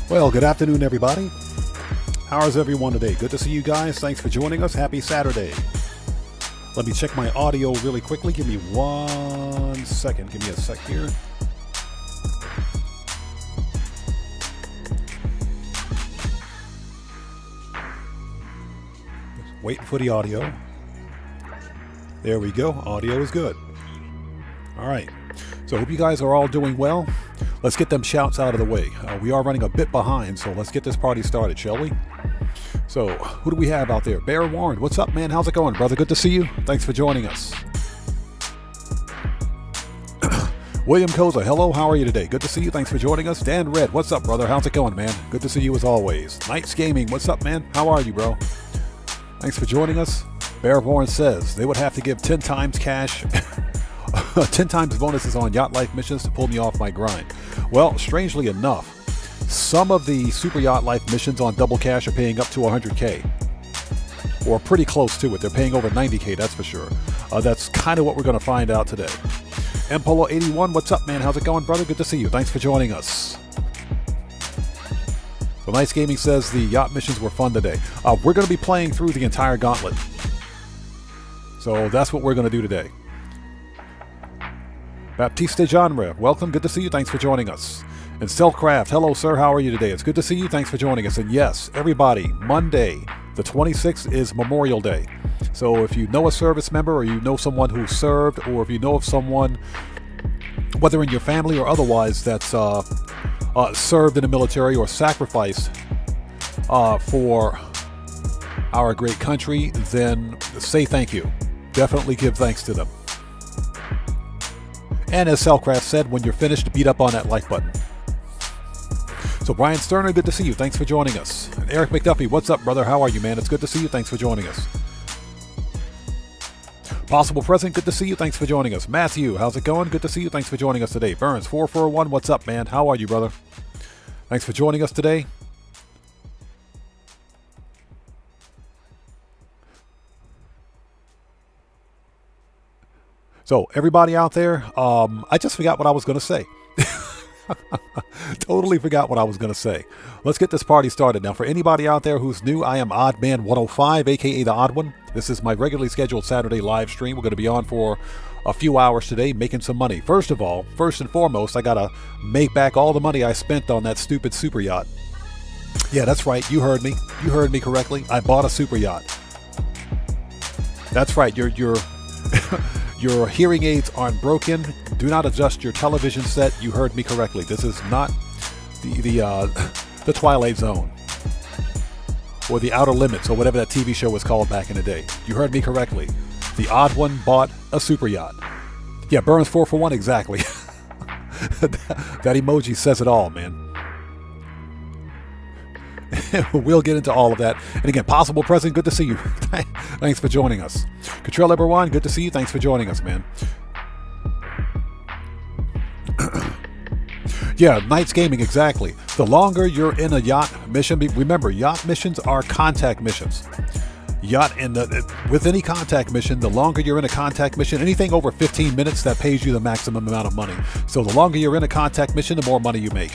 Well, good afternoon, everybody. How is everyone today? Good to see you guys. Thanks for joining us. Happy Saturday. Let me check my audio really quickly. Give me 1 second. Give me a sec here. Waiting for the audio. There we go. Audio is good. All right. So hope you guys are all doing well. Let's get them shouts out of the way. We are running a bit behind, so let's get this party started, shall we? So, who do we have out there? Bear Warren, what's up, man? How's it going, brother? Good to see you. Thanks for joining us. William Koza, hello. How are you today? Good to see you. Thanks for joining us. Dan Red, what's up, brother? How's it going, man? Good to see you as always. Knights Gaming, what's up, man? How are you, bro? Thanks for joining us. Bear Warren says they would have to give 10 times cash 10 times bonuses on Yacht Life missions to pull me off my grind. Well, strangely enough, some of the Super Yacht Life missions on Double Cash are paying up to 100K. Or pretty close to it. They're paying over 90K, that's for sure. That's kind of what we're going to find out today. Mpolo81, what's up, man? How's it going, brother? Good to see you. Thanks for joining us. So Nice Gaming says the yacht missions were fun today. We're going to be playing through the entire gauntlet. So that's what we're going to do today. Baptiste Genre, welcome. Good to see you. Thanks for joining us. And Cellcraft, hello, sir. How are you today? It's good to see you. Thanks for joining us. And yes, everybody, Monday, the 26th is Memorial Day. So if you know a service member or you know someone who served, or if you know of someone, whether in your family or otherwise, that's served in the military or sacrificed for our great country, then say thank you. Definitely give thanks to them. And as Cellcraft said, when you're finished, beat up on that like button. So Brian Sterner, good to see you. Thanks for joining us. And Eric McDuffie, what's up, brother? How are you, man? It's good to see you. Thanks for joining us. Possible Present, good to see you. Thanks for joining us. Matthew, how's it going? Good to see you. Thanks for joining us today. Burns 441, what's up, man? How are you, brother? Thanks for joining us today. So, everybody out there, I just forgot what I was going to say. Totally forgot what I was going to say. Let's get this party started. Now, for anybody out there who's new, I am Oddman105, a.k.a. The Odd One. This is my regularly scheduled Saturday live stream. We're going to be on for a few hours today, making some money. First of all, first and foremost, I got to make back all the money I spent on that stupid super yacht. Yeah, that's right. You heard me. You heard me correctly. I bought a super yacht. That's right. Your hearing aids aren't broken. Do not adjust your television set. You heard me correctly. This is not the Twilight Zone or the Outer Limits or whatever that TV show was called back in the day. You heard me correctly. The Odd One bought a super yacht. Yeah, Burns 441, exactly. That emoji says it all, man. We'll get into all of that. And again, Possible Present, good to see you. Thanks for joining us. Catrell Eberwan, good to see you. Thanks for joining us, man. Yeah, Knights Gaming, exactly. The longer you're in a yacht mission, remember, yacht missions are contact missions. With any contact mission, the longer you're in a contact mission, anything over 15 minutes, that pays you the maximum amount of money. So the longer you're in a contact mission, the more money you make.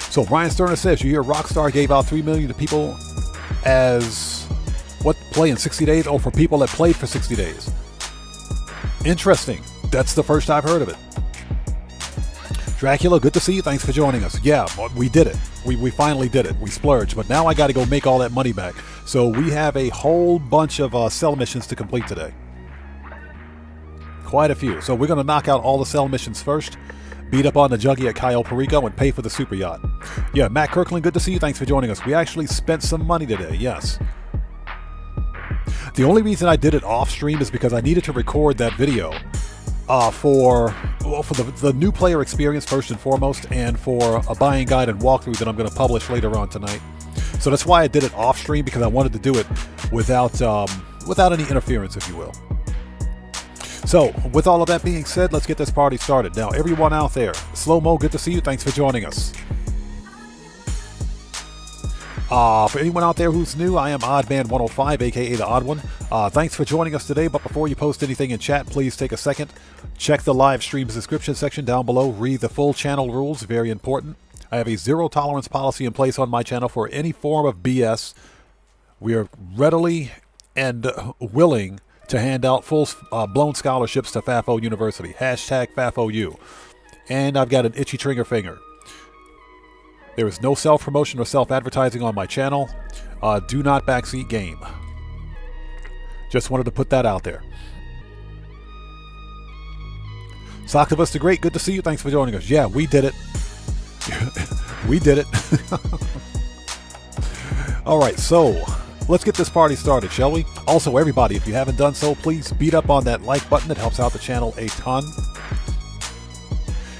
So Brian Sterner says, you hear Rockstar gave out $3 million to people as what, play in 60 days? Oh, for people that played for 60 days. Interesting. That's the first I've heard of it. Dracula, good to see you. Thanks for joining us. Yeah, we did it. We finally did it. We splurged, but now I got to go make all that money back. So we have a whole bunch of cell missions to complete today. Quite a few. So we're going to knock out all the cell missions first. Beat up on the juggy at Cayo Perico and pay for the super yacht. Yeah, Matt Kirkland, good to see you. Thanks for joining us. We actually spent some money today, yes. The only reason I did it off stream is because I needed to record that video for the new player experience first and foremost, and for a buying guide and walkthrough that I'm going to publish later on tonight. So that's why I did it off stream, because I wanted to do it without any interference, if you will. So, with all of that being said, let's get this party started. Now, everyone out there, Slow Mo, good to see you. Thanks for joining us. For anyone out there who's new, I am Oddman105, aka The Odd One. Thanks for joining us today, but before you post anything in chat, please take a second. Check the live stream's description section down below. Read the full channel rules, very important. I have a zero tolerance policy in place on my channel for any form of BS. We are readily and willing to hand out full blown scholarships to FAFO University. Hashtag FAFOU. And I've got an itchy trigger finger. There is no self-promotion or self-advertising on my channel. Do not backseat game. Just wanted to put that out there. Socktivus the Great, good to see you. Thanks for joining us. Yeah, we did it. We did it. All right, so let's get this party started, shall we? Also, everybody, if you haven't done so, please beat up on that like button. It helps out the channel a ton.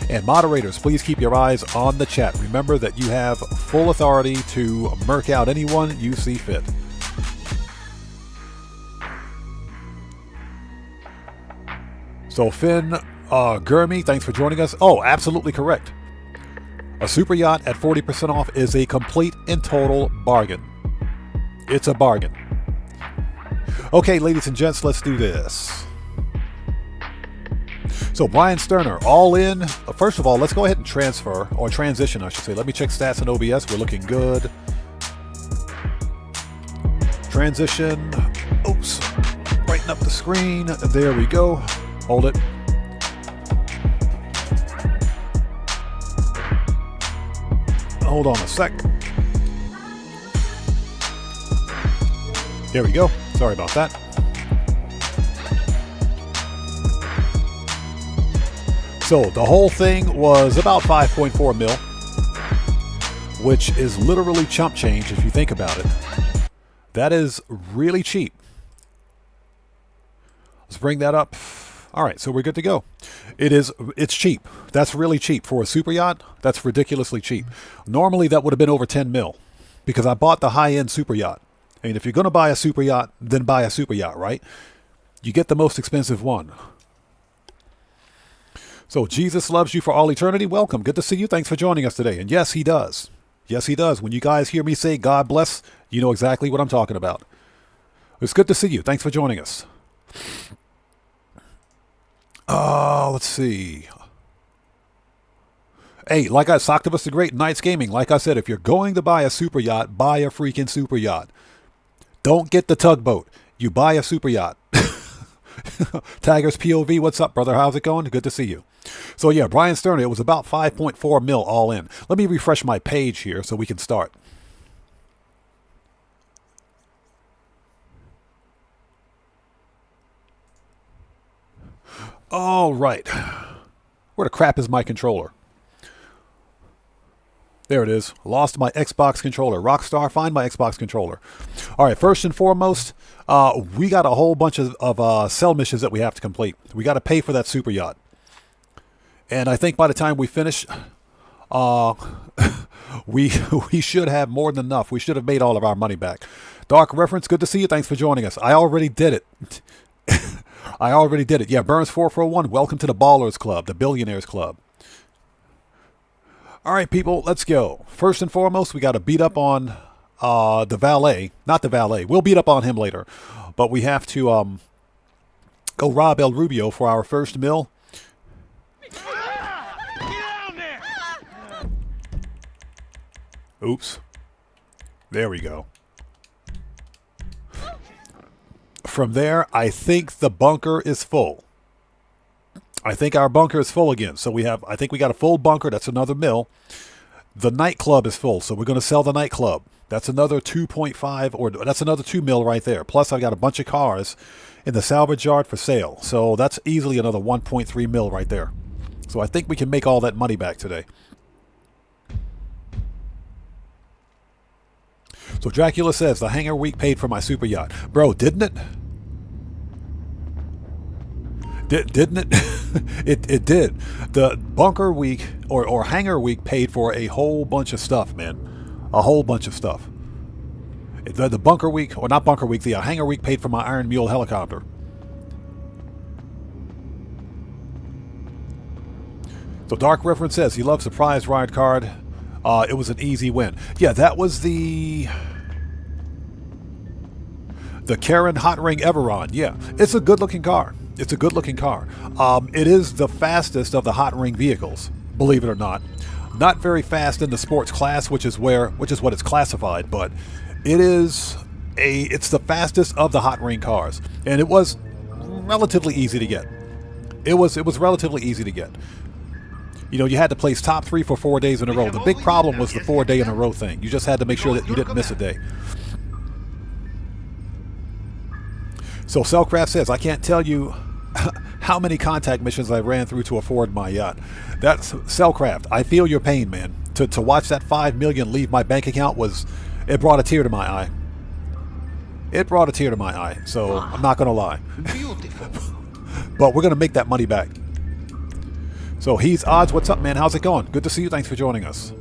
And moderators, please keep your eyes on the chat. Remember that you have full authority to murk out anyone you see fit. So Finn Gurmy, thanks for joining us. Oh, absolutely correct. A super yacht at 40% off is a complete and total bargain. It's a bargain. Okay, ladies and gents, let's do this. So Brian Sterner, all in. First of all, let's go ahead and transfer, or transition, I should say. Let me check stats in OBS. We're looking good. Transition. Oops. Brighten up the screen. There we go. Hold it. Hold on a sec. There we go. Sorry about that. So the whole thing was about 5.4 mil, which is literally chump change if you think about it. That is really cheap. Let's bring that up. All right, so we're good to go. It's cheap. That's really cheap. For a super yacht, that's ridiculously cheap. Normally that would have been over 10 mil because I bought the high-end super yacht. I mean, if you're going to buy a super yacht, then buy a super yacht, right? You get the most expensive one. So Jesus loves you for all eternity. Welcome. Good to see you. Thanks for joining us today. And yes, he does. Yes, he does. When you guys hear me say God bless, you know exactly what I'm talking about. It's good to see you. Thanks for joining us. Let's see. Hey, like I Socktivus the Great, Knights Gaming. Like I said, if you're going to buy a super yacht, buy a freaking super yacht. Don't get the tugboat. You buy a super yacht. Tigers POV, what's up, brother? How's it going? Good to see you. So yeah, Brian Sterner, it was about 5.4 mil all in. Let me refresh my page here so we can start. All right. Where the crap is my controller? There it is. Lost my Xbox controller. Rockstar, find my Xbox controller. All right, first and foremost, we got a whole bunch of sell missions that we have to complete. We got to pay for that super yacht. And I think by the time we finish, we should have more than enough. We should have made all of our money back. Dark Reference, good to see you. Thanks for joining us. I already did it. I already did it. Yeah, Burns441, welcome to the Ballers Club, the Billionaires Club. All right, people, let's go. First and foremost, we got to beat up on the valet. Not the valet. We'll beat up on him later. But we have to go rob El Rubio for our first mill. Oops. There we go. From there, I think the bunker is full. I think our bunker is full again. So I think we got a full bunker. That's another mill. The nightclub is full. So we're going to sell the nightclub. That's another 2.5, or that's another 2 mil right there. Plus I've got a bunch of cars in the salvage yard for sale. So that's easily another 1.3 mil right there. So I think we can make all that money back today. So Dracula says, the hangar week paid for my super yacht. Bro, didn't it? Didn't it? It did. The bunker week or hangar week paid for a whole bunch of stuff, man. A whole bunch of stuff. The bunker week, or not bunker week, the hangar week paid for my Iron Mule helicopter. So Dark Reference says he loves the prize ride card. It was an easy win. Yeah, that was the Karen Hot Ring Everon. Yeah, it's a good-looking car. It's a good-looking car. It is the fastest of the Hot Ring vehicles, believe it or not. Not very fast in the sports class, which is what it's classified, but it's the fastest of the Hot Ring cars, and it was relatively easy to get. It was relatively easy to get. You know, you had to place top 3 for 4 days in a row. The big problem was the 4-day in a row thing. You just had to make sure that you didn't miss a day. So Cellcraft says, I can't tell you how many contact missions I ran through to afford my yacht. That's Cellcraft. I feel your pain, man. To watch that $5 million leave my bank account it brought a tear to my eye. It brought a tear to my eye. So I'm not gonna lie. Beautiful. But we're gonna make that money back. So he's Odds. What's up, man? How's it going? Good to see you. Thanks for joining us.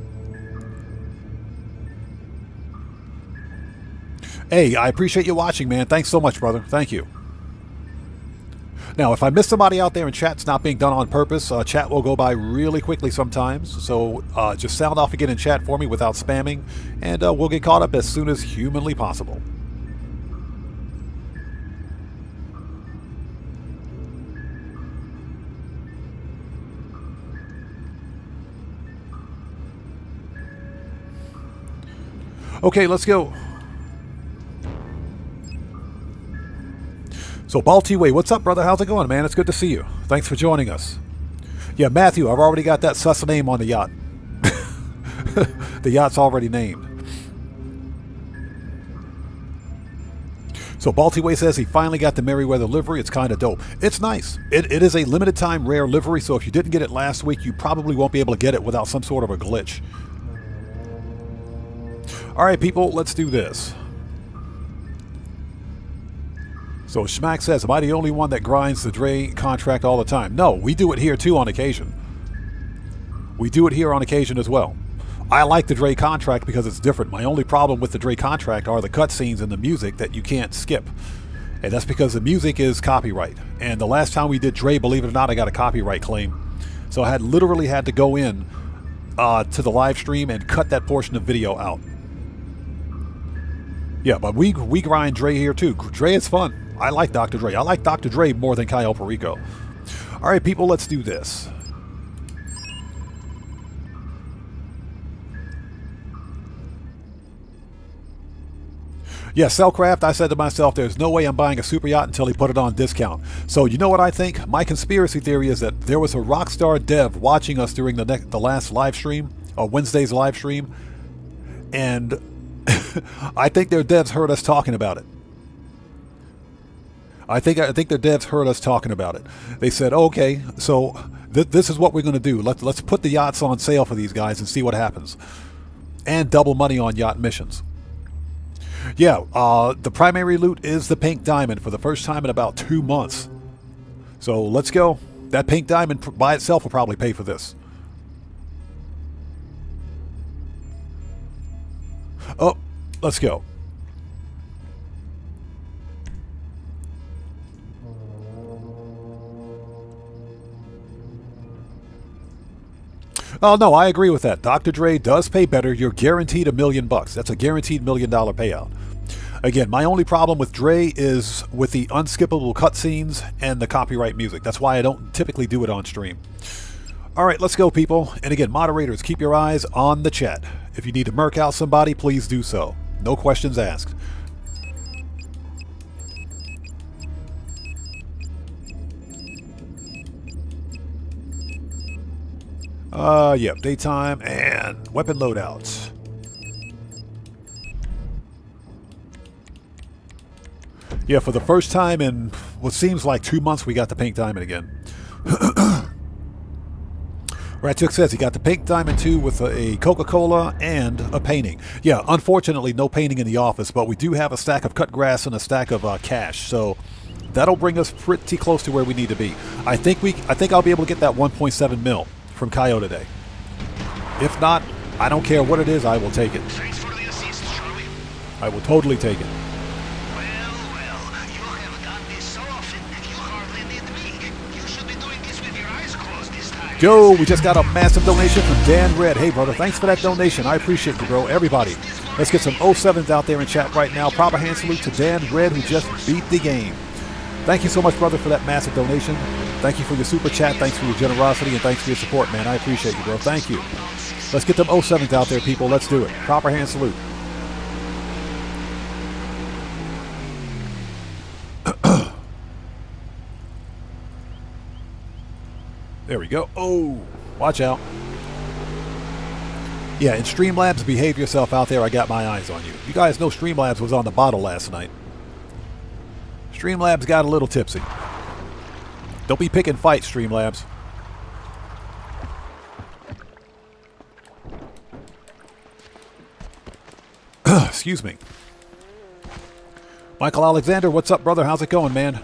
Hey, I appreciate you watching, man. Thanks so much, brother. Thank you. Now, if I miss somebody out there and chat's not being done on purpose, chat will go by really quickly sometimes. So just sound off again in chat for me without spamming, and we'll get caught up as soon as humanly possible. Okay, let's go. So Baltiway, what's up, brother? How's it going, man? It's good to see you. Thanks for joining us. Yeah, Matthew, I've already got that sus name on the yacht. The yacht's already named. So Baltiway says he finally got the Merryweather livery. It's kind of dope. It's nice. It is a limited time rare livery, so if you didn't get it last week, you probably won't be able to get it without some sort of a glitch. All right, people, let's do this. So Schmack says, am I the only one that grinds the Dre contract all the time? No, we do it here too on occasion. We do it here on occasion as well. I like the Dre contract because it's different. My only problem with the Dre contract are the cutscenes and the music that you can't skip. And that's because the music is copyright. And the last time we did Dre, believe it or not, I got a copyright claim. So I literally had to go in to the live stream and cut that portion of video out. Yeah, but we grind Dre here too. Dre is fun. I like Dr. Dre. I like Dr. Dre more than Cayo Perico. All right, people, let's do this. Yeah, Cellcraft, I said to myself, there's no way I'm buying a super yacht until he put it on discount. So you know what I think? My conspiracy theory is that there was a Rockstar dev watching us during the last live stream, or Wednesday's live stream, and I think their devs heard us talking about it. I think their devs heard us talking about it. They said, okay, so this is what we're going to do. Let's put the yachts on sale for these guys and see what happens. And double money on yacht missions. Yeah, the primary loot is the pink diamond for the first time in about 2 months. So let's go. That pink diamond by itself will probably pay for this. Oh, let's go. Oh, no, I agree with that. Dr. Dre does pay better. You're guaranteed $1 million. That's a guaranteed $1 million payout. Again, my only problem with Dre is with the unskippable cutscenes and the copyright music. That's why I don't typically do it on stream. All right, let's go, people. And again, moderators, keep your eyes on the chat. If you need to murk out somebody, please do so. No questions asked. Yep, daytime and weapon loadouts. Yeah, for the first time in what seems like 2 months, we got the pink diamond again. Ratuk says he got the pink diamond too with a Coca-Cola and a painting. Yeah, unfortunately, no painting in the office, but we do have a stack of cut grass and a stack of cash, so that'll bring us pretty close to where we need to be. I think I'll be able to get that 1.7 mil from Cayo today. If not, I don't care what it is, I will take it. Thanks for the assist, Charlie. I will totally take it. Well, you have done this so often, you hardly need me. You should be doing this with your eyes closed this time. Yo, we just got a massive donation from Dan Red. Hey, brother, thanks for that donation. I appreciate you, bro. Everybody, let's get some 07s out there in chat right now. Proper hand salute to Dan Red, who just beat the game. Thank you so much, brother, for that massive donation. Thank you for your super chat. Thanks for your generosity, and thanks for your support, man. I appreciate you, bro. Thank you. Let's get them 07s out there, people. Let's do it. Proper hand salute. There we go. Oh, watch out. Yeah, in Streamlabs, behave yourself out there. I got my eyes on you. You guys know Streamlabs was on the bottle last night. Streamlabs got a little tipsy. Don't be picking fights, Streamlabs. Excuse me. Michael Alexander, what's up, brother? How's it going, man?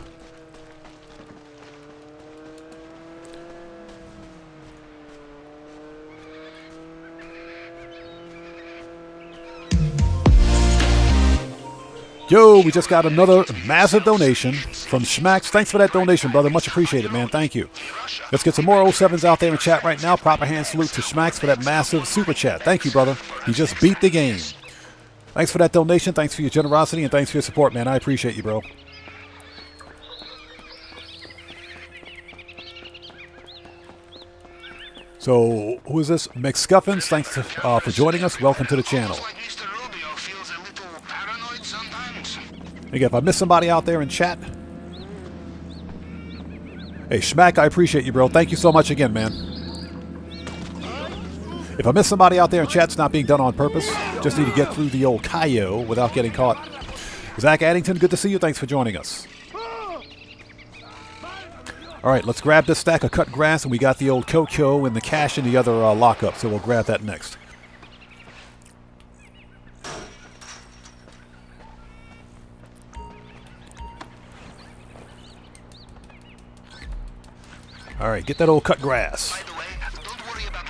Yo, we just got another massive donation from Schmacks. Thanks for that donation, brother. Much appreciated, man. Thank you. Let's get some more 07s out there in chat right now. Proper hand salute to Schmacks for that massive super chat. Thank you, brother. He just beat the game. Thanks for that donation. Thanks for your generosity, and thanks for your support, man. I appreciate you, bro. So, who is this? McScuffins, thanks for joining us. Welcome to the channel. Again, if I miss somebody out there in chat. Hey, Schmack, I appreciate you, bro. Thank you so much again, man. If I miss somebody out there in chat, it's not being done on purpose. Just need to get through the old Cayo without getting caught. Zach Addington, good to see you. Thanks for joining us. All right, let's grab this stack of cut grass, and we got the old Coco and the cash in the other lockup, so we'll grab that next. All right, get that old cut grass.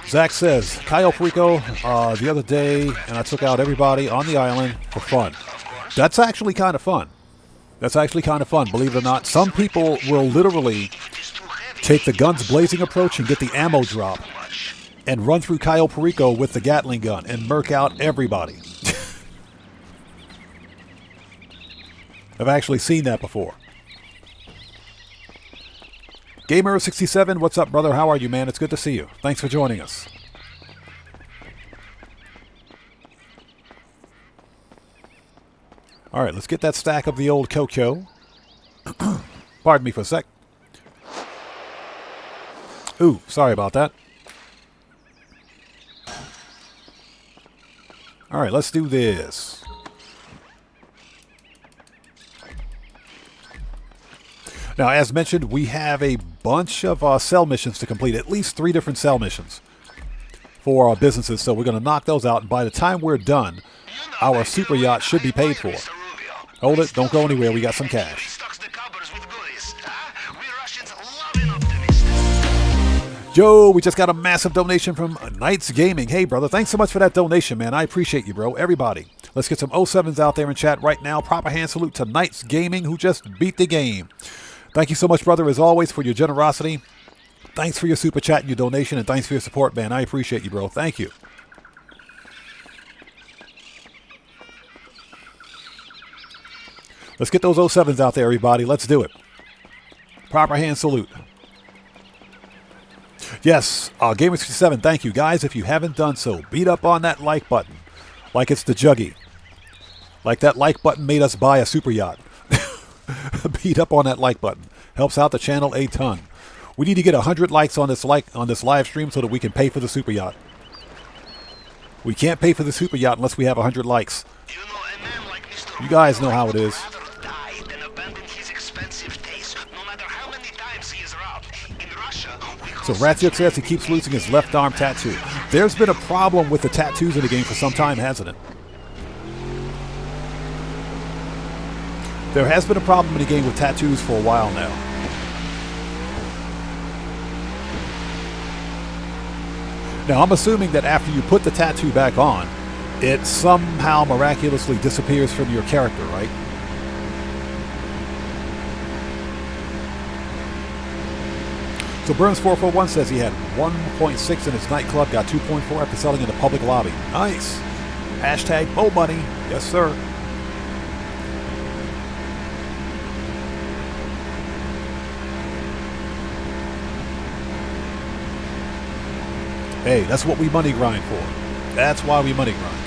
Zach says, Cayo Perico the other day, and I took out everybody on the island for fun. That's actually kind of fun. That's actually kind of fun, believe it or not. Some people will literally take the guns blazing approach and get the ammo drop and run through Cayo Perico with the Gatling gun and murk out everybody. I've actually seen that before. Gamer67, what's up, brother? How are you, man? It's good to see you. Thanks for joining us. All right, let's get that stack of the old Coco. Pardon me for a sec. Ooh, sorry about that. All right, let's do this. Now, as mentioned, we have a bunch of cell missions to complete, at least 3 different cell missions for our businesses. So we're going to knock those out, and by the time we're done, our super yacht should be paid for. Hold it, don't go anywhere. We got some cash. Yo, we just got a massive donation from Knights Gaming. Hey, brother, thanks so much for that donation, man. I appreciate you, bro. Everybody, let's get some 07s out there in chat right now. Proper hand salute to Knights Gaming, who just beat the game. Thank you so much, brother, as always, for your generosity. Thanks for your super chat and your donation, and thanks for your support, man. I appreciate you, bro. Thank you. Let's get those 07s out there, everybody. Let's do it. Proper hand salute. Yes, Gamer67, thank you. Guys, if you haven't done so, beat up on that like button like it's the Juggy. Like that like button made us buy a super yacht. Beat up on that like button. Helps out the channel a ton. We need to get 100 likes on this live stream so that we can pay for the super yacht. We can't pay for the super yacht unless we have 100 likes. You guys know how it is. So Ratsiuk says he keeps losing his left arm tattoo. There's been a problem with the tattoos in the game for some time, hasn't it? There has been a problem in the game with tattoos for a while now. Now, I'm assuming that after you put the tattoo back on, it somehow miraculously disappears from your character, right? So Burns441 says he had 1.6 in his nightclub, got 2.4 after selling in the public lobby. Nice. Hashtag Mo Money. Yes, sir. Hey, that's what we money grind for. That's why we money grind.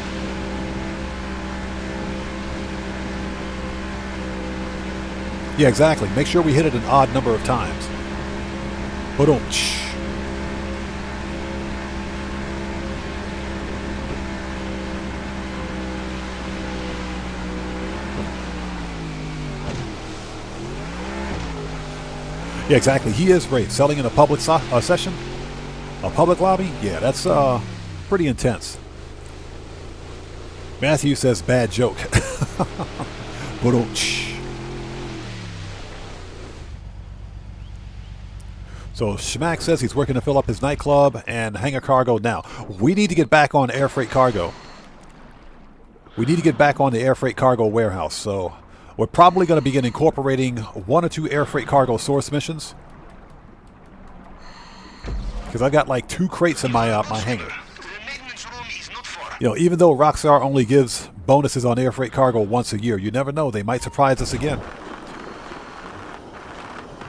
Yeah, exactly. Make sure we hit it an odd number of times. Boom. Yeah, exactly. He is great. Selling in a public session? A public lobby? Yeah, that's pretty intense. Matthew says, bad joke. Boom. So Schmack says he's working to fill up his nightclub and hang a cargo now. We need to get back on air freight cargo. We need to get back on the air freight cargo warehouse. So we're probably going to begin incorporating 1 or 2 air freight cargo source missions. Because I've got like 2 crates in my hangar. You know, even though Rockstar only gives bonuses on air freight cargo once a year, you never know. They might surprise us again.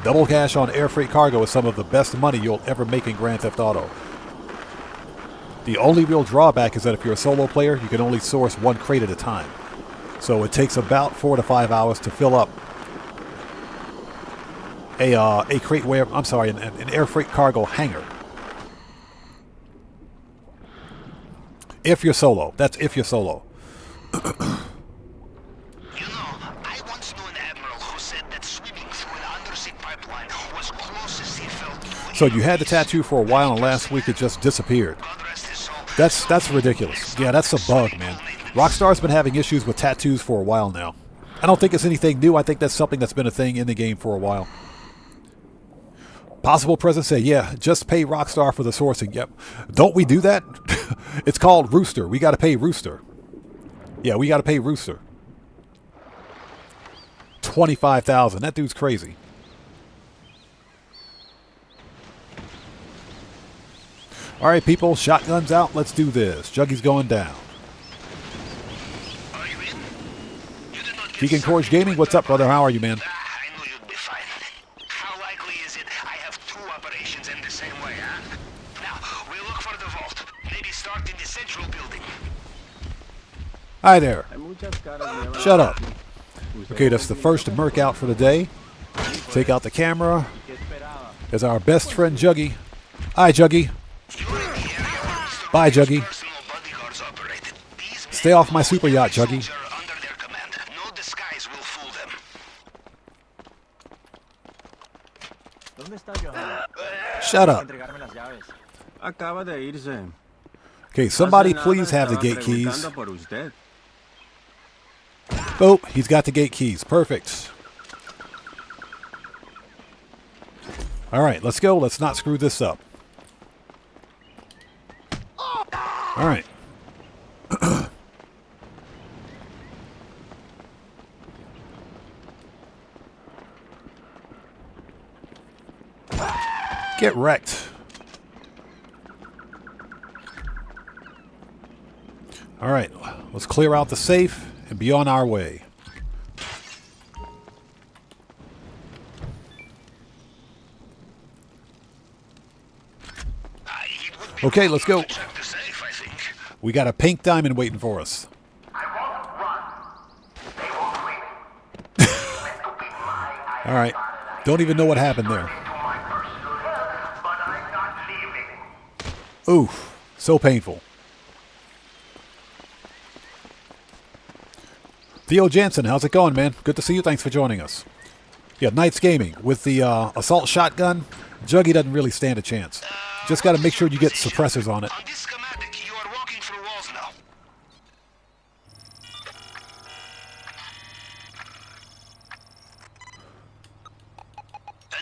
Double cash on air freight cargo is some of the best money you'll ever make in Grand Theft Auto. The only real drawback is that if you're a solo player, you can only source 1 crate at a time. So it takes about 4 to 5 hours to fill up a crate an air freight cargo hangar. If you're solo. That's if you're solo. I once knew an admiral who said that swimming through an undersea pipeline was closest he felt to So you had the tattoo for a while, and last week it just disappeared. That's ridiculous. Yeah, that's a bug, man. Rockstar's been having issues with tattoos for a while now. I don't think it's anything new. I think that's something that's been a thing in the game for a while. Possible President say, yeah, just pay Rockstar for the sourcing. Yep. Don't we do that? It's called Rooster. We got to pay Rooster. Yeah, we got to pay Rooster. 25,000. That dude's crazy. All right, people. Shotguns out. Let's do this. Juggy's going down. Are you in? You did not get Keegan Courage Gaming. What's up, brother? How are you, man? I knew you'd be fine. How likely is it I have 2 operations in the same way, huh? Now, we'll look for the vault. Maybe start in the central building. Hi there. Shut up. Okay, that's the first Merc out for the day. Take out the camera. There's our best friend, Juggy. Hi, Juggy. Bye, Juggy. Stay off my super yacht, Juggy. No disguise will fool them. Shut up. Acaba de irse. Okay, somebody please have the gate keys. Oh, he's got the gate keys. Perfect. All right, let's go. Let's not screw this up. All right. Get wrecked. All right, let's clear out the safe and be on our way. Okay, let's go. We got a pink diamond waiting for us. All right. Don't even know what happened there. Oof. So painful. Theo Jansen, how's it going, man? Good to see you. Thanks for joining us. Yeah, Knights Gaming. With the assault shotgun, Juggy doesn't really stand a chance. Just got to make sure you get suppressors on it. On this schematic, you are walking through walls now.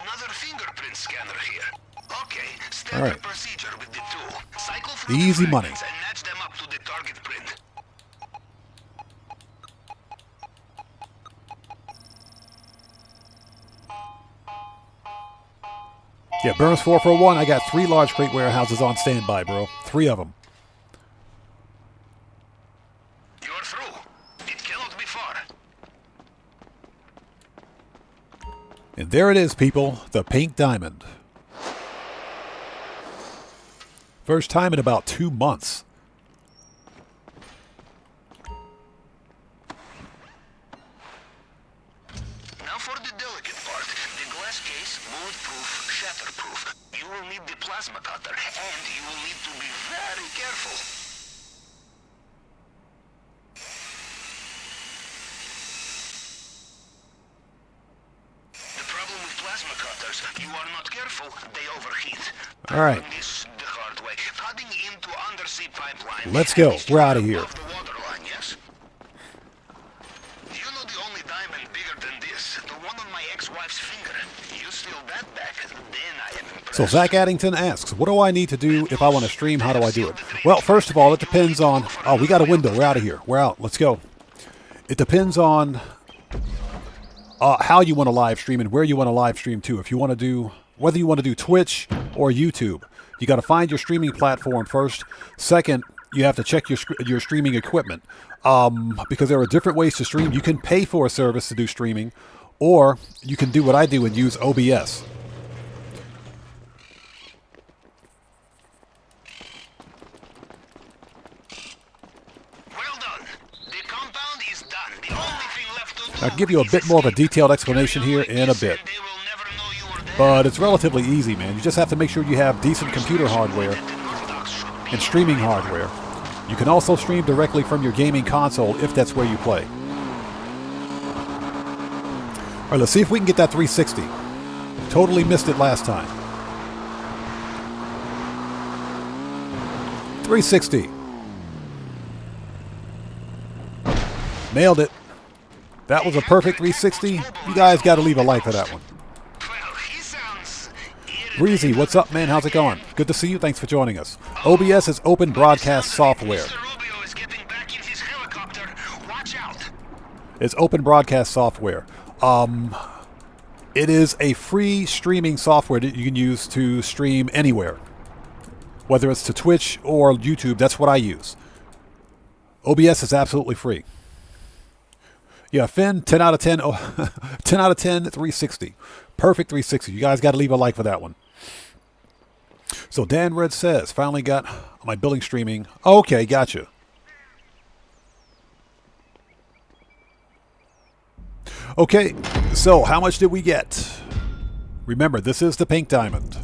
Another fingerprint scanner here. Okay, standard procedure with the tool. Cycle through Easy the money. fragments and match them up to the target print. Yeah, Burns 441. I got 3 large crate warehouses on standby, bro. 3 of them. You're through. It cannot be far. And there it is, people. The pink diamond. First time in about 2 months. Now for the delicate part. The glass case, bulletproof, shatterproof. You will need the plasma cutter, and you will need to be very careful. The problem with plasma cutters, you are not careful, they overheat. All right. This the hard way. Cutting into undersea pipeline. Let's go. We're out of here. Above the waterline, yes? You know the only diamond bigger than this, the one on my ex-wife's finger. You steal that back, then I am impressed. So Zach Addington asks, what do I need to do if I want to stream? How do I do it? Well, first of all, it depends on... Oh, we got a window. We're out of here. We're out. Let's go. It depends on how you want to live stream and where you want to live stream to. If you want to do... Whether you want to do Twitch or YouTube. You got to find your streaming platform first. Second, you have to check your streaming equipment. Because there are different ways to stream. You can pay for a service to do streaming. Or you can do what I do and use OBS. Well done. The compound is done. The only thing left to do I'll give you a bit more of a detailed explanation here in a bit. They will never know you were there. But it's relatively easy, man. You just have to make sure you have decent computer hardware and streaming hardware. You can also stream directly from your gaming console if that's where you play. All right, let's see if we can get that 360. Totally missed it last time. 360. Nailed it. That was a perfect 360. You guys got to leave a like for that one. Well, he sounds Breezy, what's up, man? How's it going? Good to see you. Thanks for joining us. OBS is open broadcast software. Mr. Rubio is getting back in his helicopter. Watch out. It's open broadcast software. It is a free streaming software that you can use to stream anywhere. Whether it's to Twitch or YouTube, that's what I use. OBS is absolutely free. Yeah, Finn, 10 out of 10. Oh, 10 out of 10, 360. Perfect 360. You guys got to leave a like for that one. So Dan Red says, finally got my billing streaming. Okay, gotcha. Okay, so how much did we get? Remember, this is the pink diamond.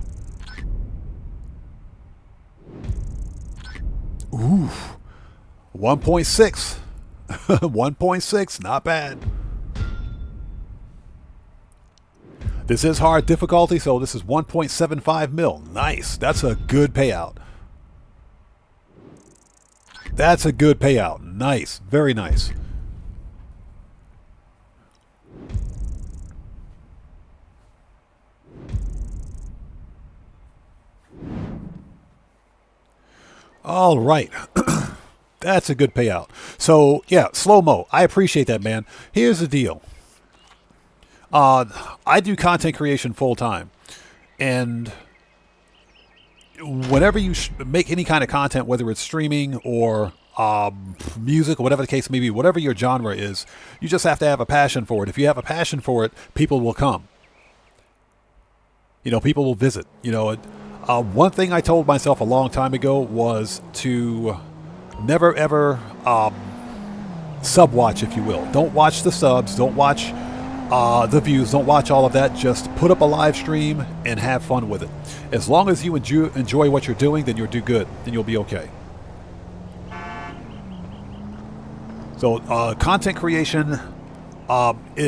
Ooh, 1.6. 1.6, not bad. This is hard difficulty, so this is 1.75 mil. Nice. That's a good payout. That's a good payout. Nice. Very nice. All right. That's a good payout. So, yeah, slow-mo. I appreciate that, man. Here's the deal. I do content creation full-time. And whenever you make any kind of content, whether it's streaming or music or whatever the case may be, whatever your genre is, you just have to have a passion for it. If you have a passion for it, people will come. You know, people will visit. You know, one thing I told myself a long time ago was to never ever sub-watch, if you will. Don't watch the subs. Don't watch the views. Don't watch all of that. Just put up a live stream and have fun with it. As long as you enjoy what you're doing, then you'll do good. Then you'll be okay. So content creation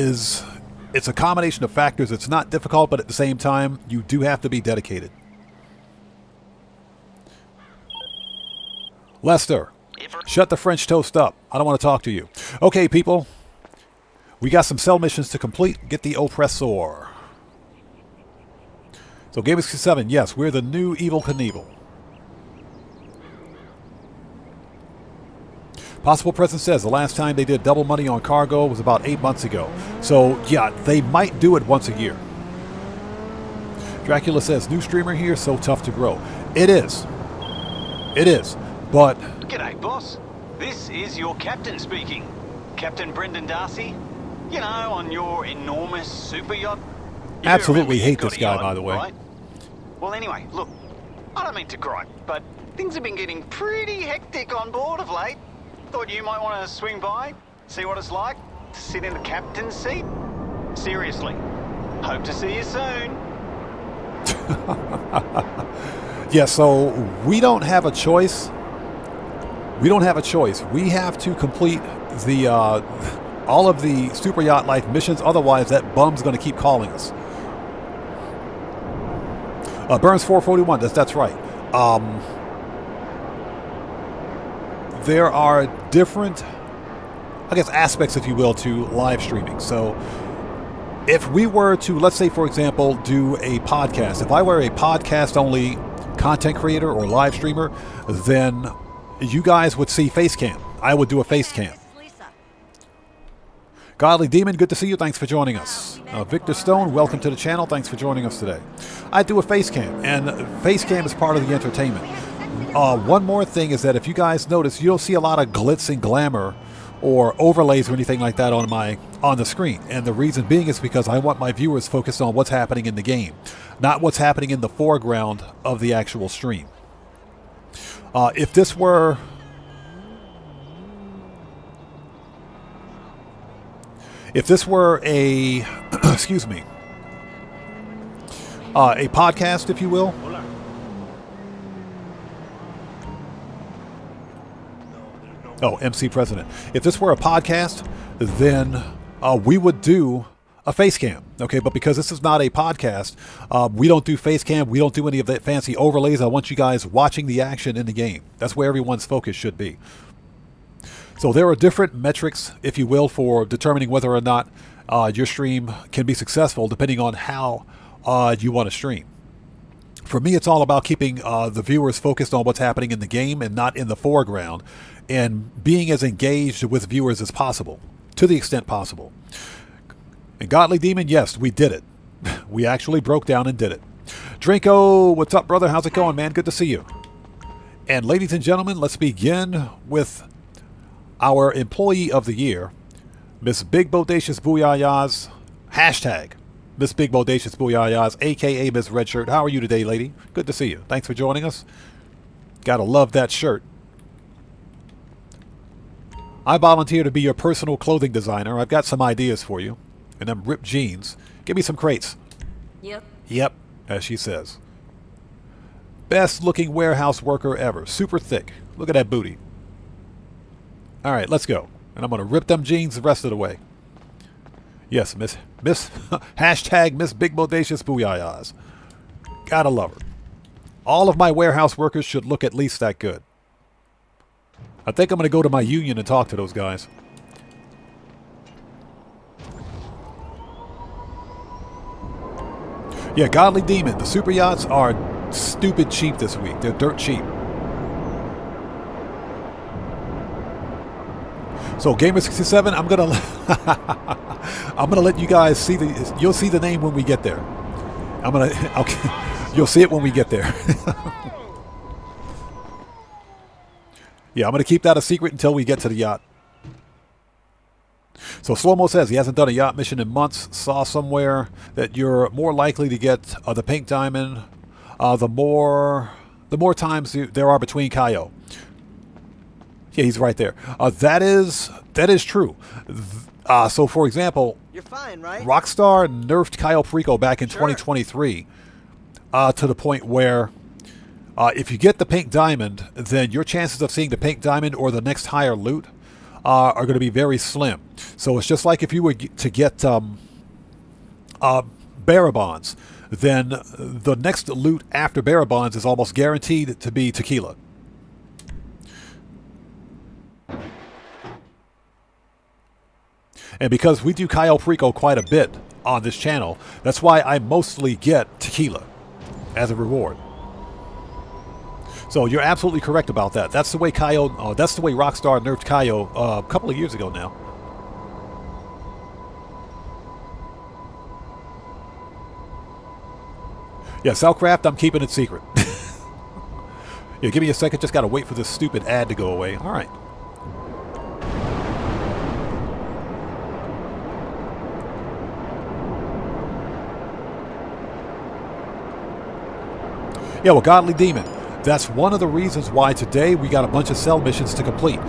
it's a combination of factors. It's not difficult, but at the same time, you do have to be dedicated. Lester, shut the French toast up. I don't want to talk to you. Okay, people. We got some cell missions to complete. Get the oppressor. So Game 67, yes, we're the new Evil Knievel. Possible Present says the last time they did double money on cargo was about 8 months ago. So, yeah, they might do it once a year. Dracula says, new streamer here, so tough to grow. It is. It is. But... G'day, boss. This is your captain speaking. Captain Brendan Darcy. You know, on your enormous super yacht. You absolutely remember hate you've got this a guy, yacht, by the way. Right? Well, anyway, look. I don't mean to gripe, but things have been getting pretty hectic on board of late. Thought you might want to swing by, see what it's like to sit in the captain's seat. Seriously. Hope to see you soon. Yeah, so we don't have a choice. We don't have a choice. We have to complete the all of the super yacht life missions. Otherwise, that bum's going to keep calling us. Burns 441. That's right. There are different, I guess, aspects, if you will, to live streaming. So if we were to, let's say, for example, do a podcast, if I were a podcast-only content creator or live streamer, then you guys would see face cam. I would do a face cam. Godly Demon, good to see you. Thanks for joining us. Victor Stone, welcome to the channel. Thanks for joining us today. I do a face cam, and face cam is part of the entertainment. One more thing is that if you guys notice, you don't see a lot of glitz and glamour or overlays or anything like that on the screen. And the reason being is because I want my viewers focused on what's happening in the game, not what's happening in the foreground of the actual stream. If this were a excuse me, a podcast, if you will. Oh, MC President. If this were a podcast, then we would do a face cam. Okay, but because this is not a podcast, we don't do face cam. We don't do any of that fancy overlays. I want you guys watching the action in the game. That's where everyone's focus should be. So there are different metrics, if you will, for determining whether or not your stream can be successful, depending on how you want to stream. For me, it's all about keeping the viewers focused on what's happening in the game and not in the foreground, and being as engaged with viewers as possible, to the extent possible. And Godly Demon, yes, we did it. We actually broke down and did it. Drinko, what's up, brother? How's it going, man? Good to see you. And ladies and gentlemen, let's begin with our Employee of the Year, Miss Big Bodacious Booyahs, hashtag Miss Big Bodacious Booyahs, a.k.a. Miss Redshirt. How are you today, lady? Good to see you. Thanks for joining us. Gotta love that shirt. I volunteer to be your personal clothing designer. I've got some ideas for you. And them ripped jeans. Give me some crates. Yep. Yep, as she says. Best looking warehouse worker ever. Super thick. Look at that booty. All right, let's go. And I'm going to rip them jeans the rest of the way. Yes, Miss hashtag Miss Big Bodacious Booyahs. Gotta love her. All of my warehouse workers should look at least that good. I think I'm going to go to my union and talk to those guys. Yeah, Godly Demon. The super yachts are stupid cheap this week. They're dirt cheap. So Gamer67, I'm gonna let you guys see the. You'll see the name when we get there. You'll see it when we get there. Yeah, I'm gonna keep that a secret until we get to the yacht. So Slow-Mo says he hasn't done a yacht mission in months. Saw somewhere that you're more likely to get the pink diamond the more times there are between Cayo. Yeah, he's right there. That is true. So, for example, You're fine, right? Rockstar nerfed Cayo Perico back in 2023 to the point where if you get the pink diamond, then your chances of seeing the pink diamond or the next higher loot are going to be very slim. So it's just like if you were to get bearer bonds, then the next loot after bearer bonds is almost guaranteed to be tequila. And because we do Cayo Perico quite a bit on this channel, that's why I mostly get tequila as a reward. So you're absolutely correct about that. That's the way that's the way Rockstar nerfed Cayo a couple of years ago now. Yeah, Cellcraft, I'm keeping it secret. Yeah, give me a second. Just got to wait for this stupid ad to go away. All right. Yeah, well, Godly Demon. That's one of the reasons why today we got a bunch of cell missions to complete.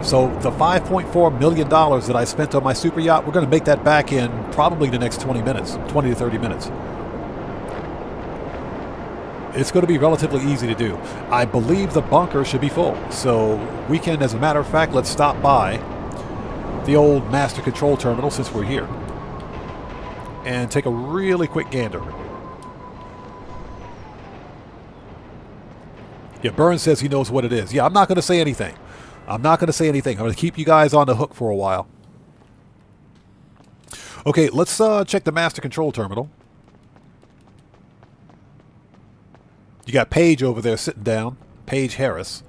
So the $5.4 million that I spent on my super yacht, we're going to make that back in probably the next 20 minutes, 20 to 30 minutes. It's going to be relatively easy to do. I believe the bunker should be full. So we can, as a matter of fact, let's stop by the old master control terminal since we're here and take a really quick gander. Yeah, Burns says he knows what it is. Yeah, I'm not going to say anything. I'm not going to say anything. I'm going to keep you guys on the hook for a while. Okay, let's check the master control terminal. You got Paige over there sitting down. Paige Harris.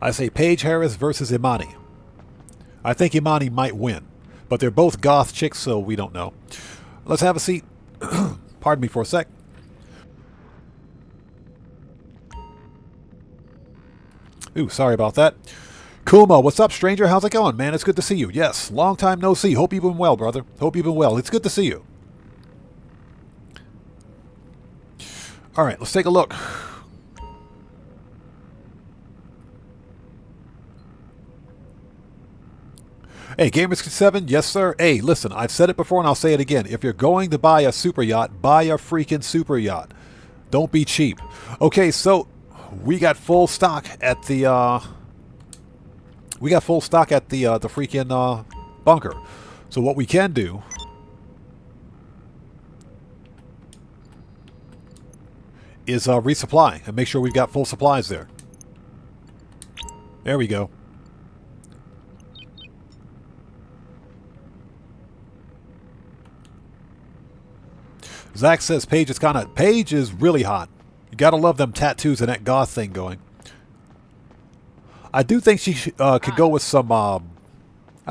I say Paige Harris versus Imani. I think Imani might win. But they're both goth chicks, so we don't know. Let's have a seat. Pardon me for a sec. Ooh, sorry about that. Kuma, what's up, stranger? How's it going, man? It's good to see you. Yes, long time no see. Hope you've been well, brother. Hope you've been well. It's good to see you. All right, let's take a look. Hey, Gamers7, yes, sir. Hey, listen, I've said it before and I'll say it again. If you're going to buy a super yacht, buy a freaking super yacht. Don't be cheap. Okay, so we got full stock at the freaking bunker. So what we can do is resupply and make sure we've got full supplies there. There we go. Zach says Paige is really hot. You gotta love them tattoos and that goth thing going. I do think she could go with some. I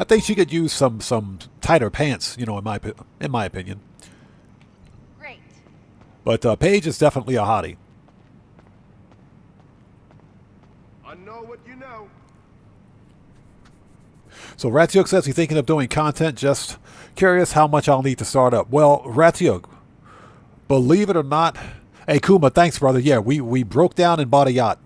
think she could use some tighter pants. You know, in my opinion. Great. But Paige is definitely a hottie. I know what you know. So Ratiok says he's thinking of doing content. Just curious how much I'll need to start up. Well, Ratiok, believe it or not. Hey, Kuma, thanks, brother. Yeah, we broke down and bought a yacht.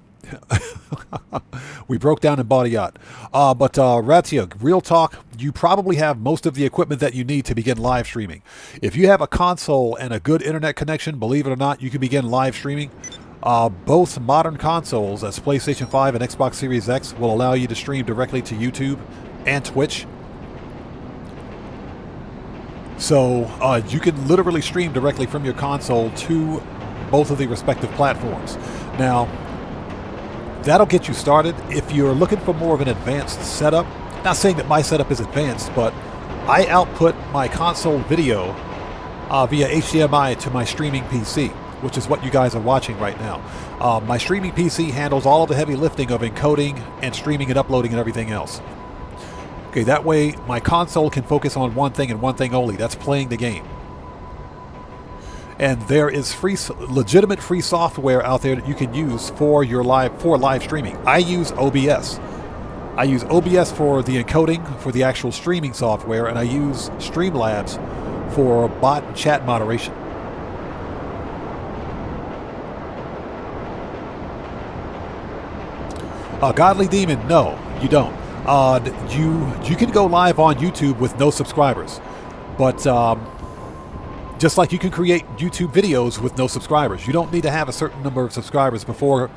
We broke down and bought a yacht. But Ratiok, real talk, you probably have most of the equipment that you need to begin live streaming. If you have a console and a good internet connection, believe it or not, you can begin live streaming. Both modern consoles, as PlayStation 5 and Xbox Series X, will allow you to stream directly to YouTube and Twitch. So you can literally stream directly from your console to both of the respective platforms. Now, that'll get you started. If you're looking for more of an advanced setup, not saying that my setup is advanced, but I output my console video via HDMI to my streaming PC, which is what you guys are watching right now. My streaming PC handles all of the heavy lifting of encoding and streaming and uploading and everything else. Okay, that way my console can focus on one thing and one thing only. That's playing the game. And there is legitimate free software out there that you can use for your live streaming. I use OBS. I use OBS for the encoding for the actual streaming software, and I use Streamlabs for bot and chat moderation. Godly Demon, no, you don't. You can go live on YouTube with no subscribers, but just like you can create YouTube videos with no subscribers, you don't need to have a certain number of subscribers before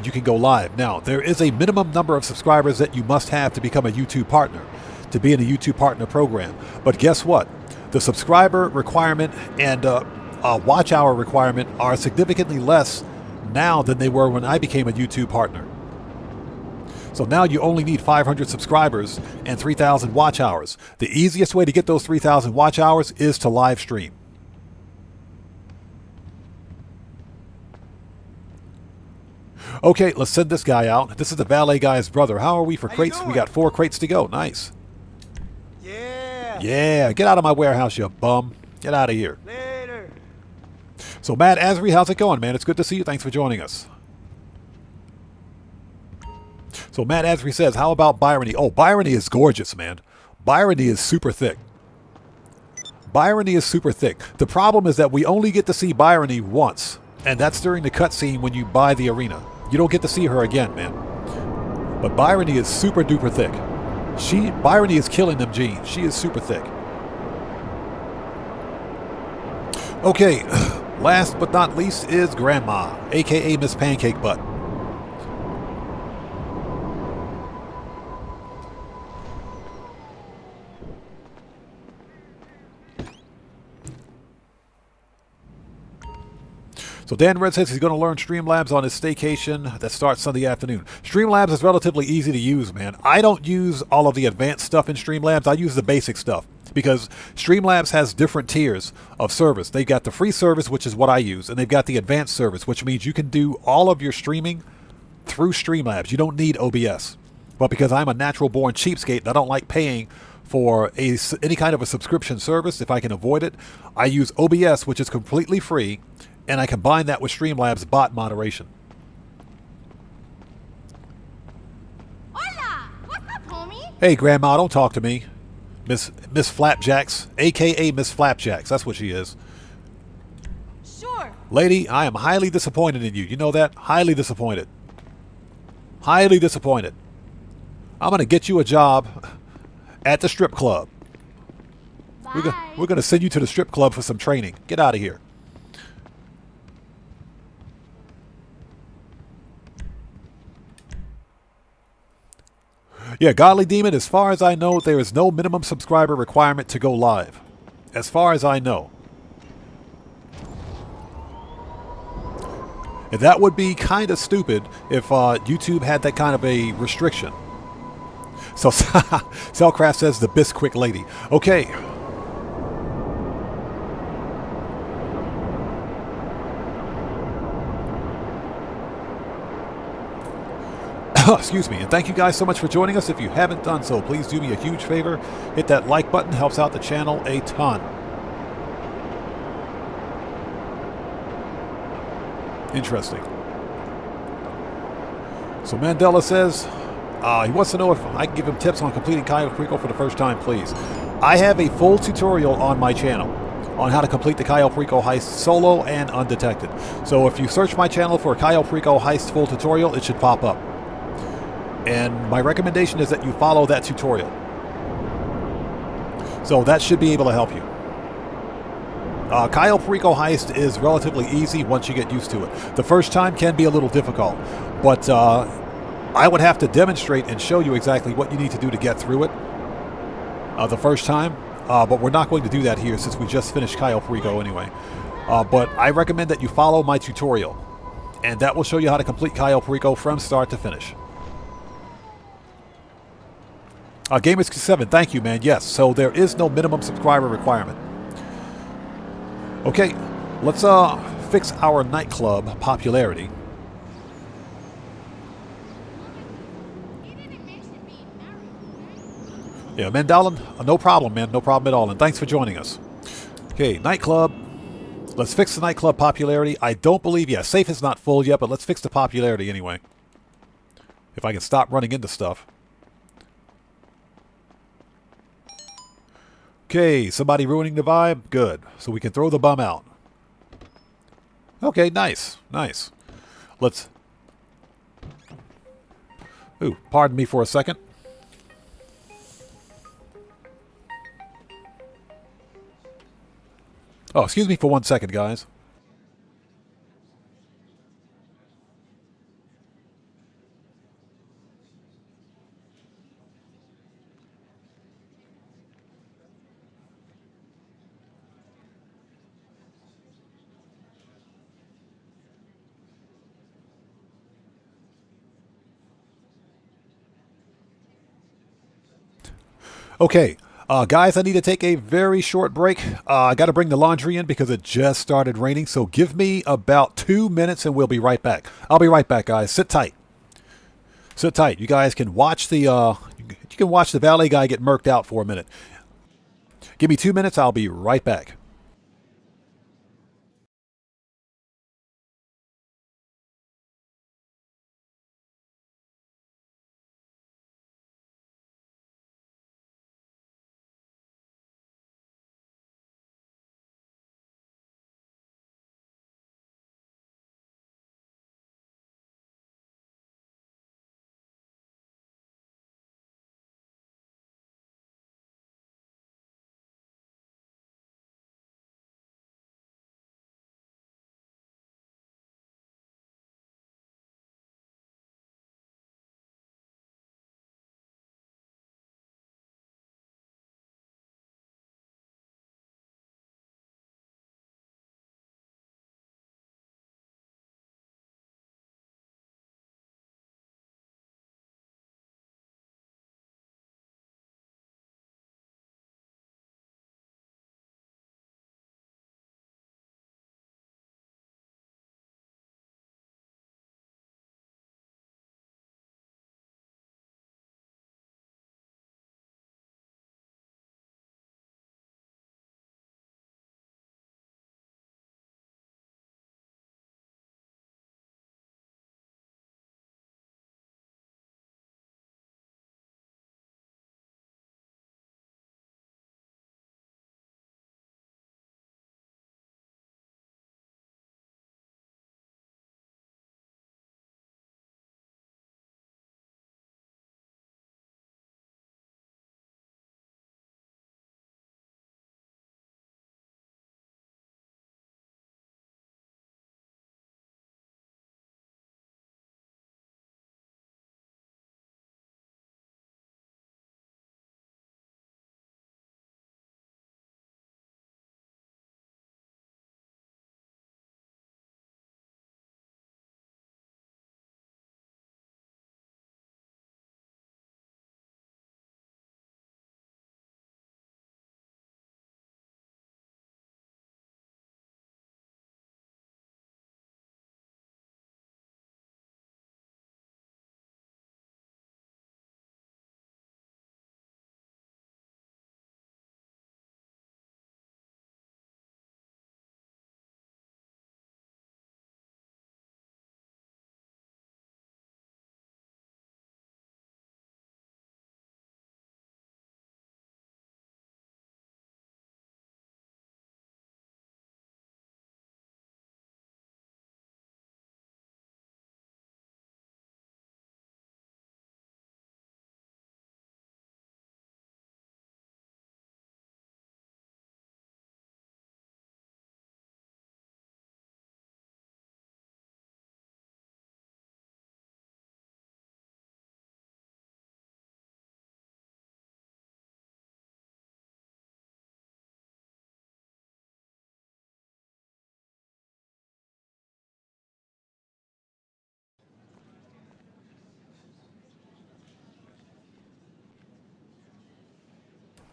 you can go live. Now, there is a minimum number of subscribers that you must have to become a YouTube partner, to be in a YouTube partner program. But guess what? The subscriber requirement and watch hour requirement are significantly less now than they were when I became a YouTube partner. So now you only need 500 subscribers and 3,000 watch hours. The easiest way to get those 3,000 watch hours is to live stream. Okay, let's send this guy out. This is the valet guy's brother. How are we for crates? We got 4 crates to go. Nice. Yeah. Yeah, get out of my warehouse, you bum. Get out of here. Later. So Matt Asri, how's it going, man? It's good to see you. Thanks for joining us. So Matt Asri says, how about Byrony? Oh, Byrony is gorgeous, man. Byrony is super thick. Byrony is super thick. The problem is that we only get to see Byrony once, and that's during the cutscene when you buy the arena. You don't get to see her again, man. But Byrony is super duper thick. Byrony is killing them jeans. She is super thick. Okay, last but not least is Grandma, aka Miss Pancake Butt. So Dan Red says he's going to learn Streamlabs on his staycation that starts Sunday afternoon. Streamlabs is relatively easy to use, man. I don't use all of the advanced stuff in Streamlabs. I use the basic stuff because Streamlabs has different tiers of service. They've got the free service, which is what I use, and they've got the advanced service, which means you can do all of your streaming through Streamlabs. You don't need OBS. But because I'm a natural-born cheapskate and I don't like paying for any kind of a subscription service, if I can avoid it, I use OBS, which is completely free, and I combine that with Streamlabs bot moderation. Hola! What's up, homie? Hey, Grandma, don't talk to me. Miss Flapjacks, a.k.a. Miss Flapjacks. That's what she is. Sure. Lady, I am highly disappointed in you. You know that? Highly disappointed. Highly disappointed. I'm going to get you a job at the strip club. Bye. We're going to send you to the strip club for some training. Get out of here. Yeah, Godly Demon, as far as I know, there is no minimum subscriber requirement to go live. As far as I know. And that would be kind of stupid if YouTube had that kind of a restriction. So, Cellcraft says the Bisquick lady. Okay. Excuse me, and thank you guys so much for joining us. If you haven't done so, please do me a huge favor. Hit that like button, helps out the channel a ton. Interesting. So Mandela says he wants to know if I can give him tips on completing Cayo Perico for the first time, please. I have a full tutorial on my channel on how to complete the Cayo Perico heist solo and undetected. So if you search my channel for Cayo Perico heist full tutorial, it should pop up. And my recommendation is that you follow that tutorial. So that should be able to help you. Cayo Perico heist is relatively easy once you get used to it. The first time can be a little difficult, but I would have to demonstrate and show you exactly what you need to do to get through it the first time. But we're not going to do that here since we just finished Cayo Perico anyway. But I recommend that you follow my tutorial, and that will show you how to complete Cayo Perico from start to finish. Gamers7, thank you, man. Yes, so there is no minimum subscriber requirement. Okay, let's fix our nightclub popularity. Yeah, Mandalin, no problem, man. No problem at all. And thanks for joining us. Okay, nightclub. Let's fix the nightclub popularity. I don't believe, yeah, safe is not full yet, but let's fix the popularity anyway. If I can stop running into stuff. Okay, somebody ruining the vibe? Good. So we can throw the bum out. Okay, nice. Nice. Let's... Ooh, pardon me for a second. Oh, excuse me for 1 second, guys. Okay, guys, I need to take a very short break. I got to bring the laundry in because it just started raining. So give me about 2 minutes and we'll be right back. I'll be right back, guys. Sit tight. Sit tight. You guys can watch the valet guy get murked out for a minute. Give me 2 minutes. I'll be right back.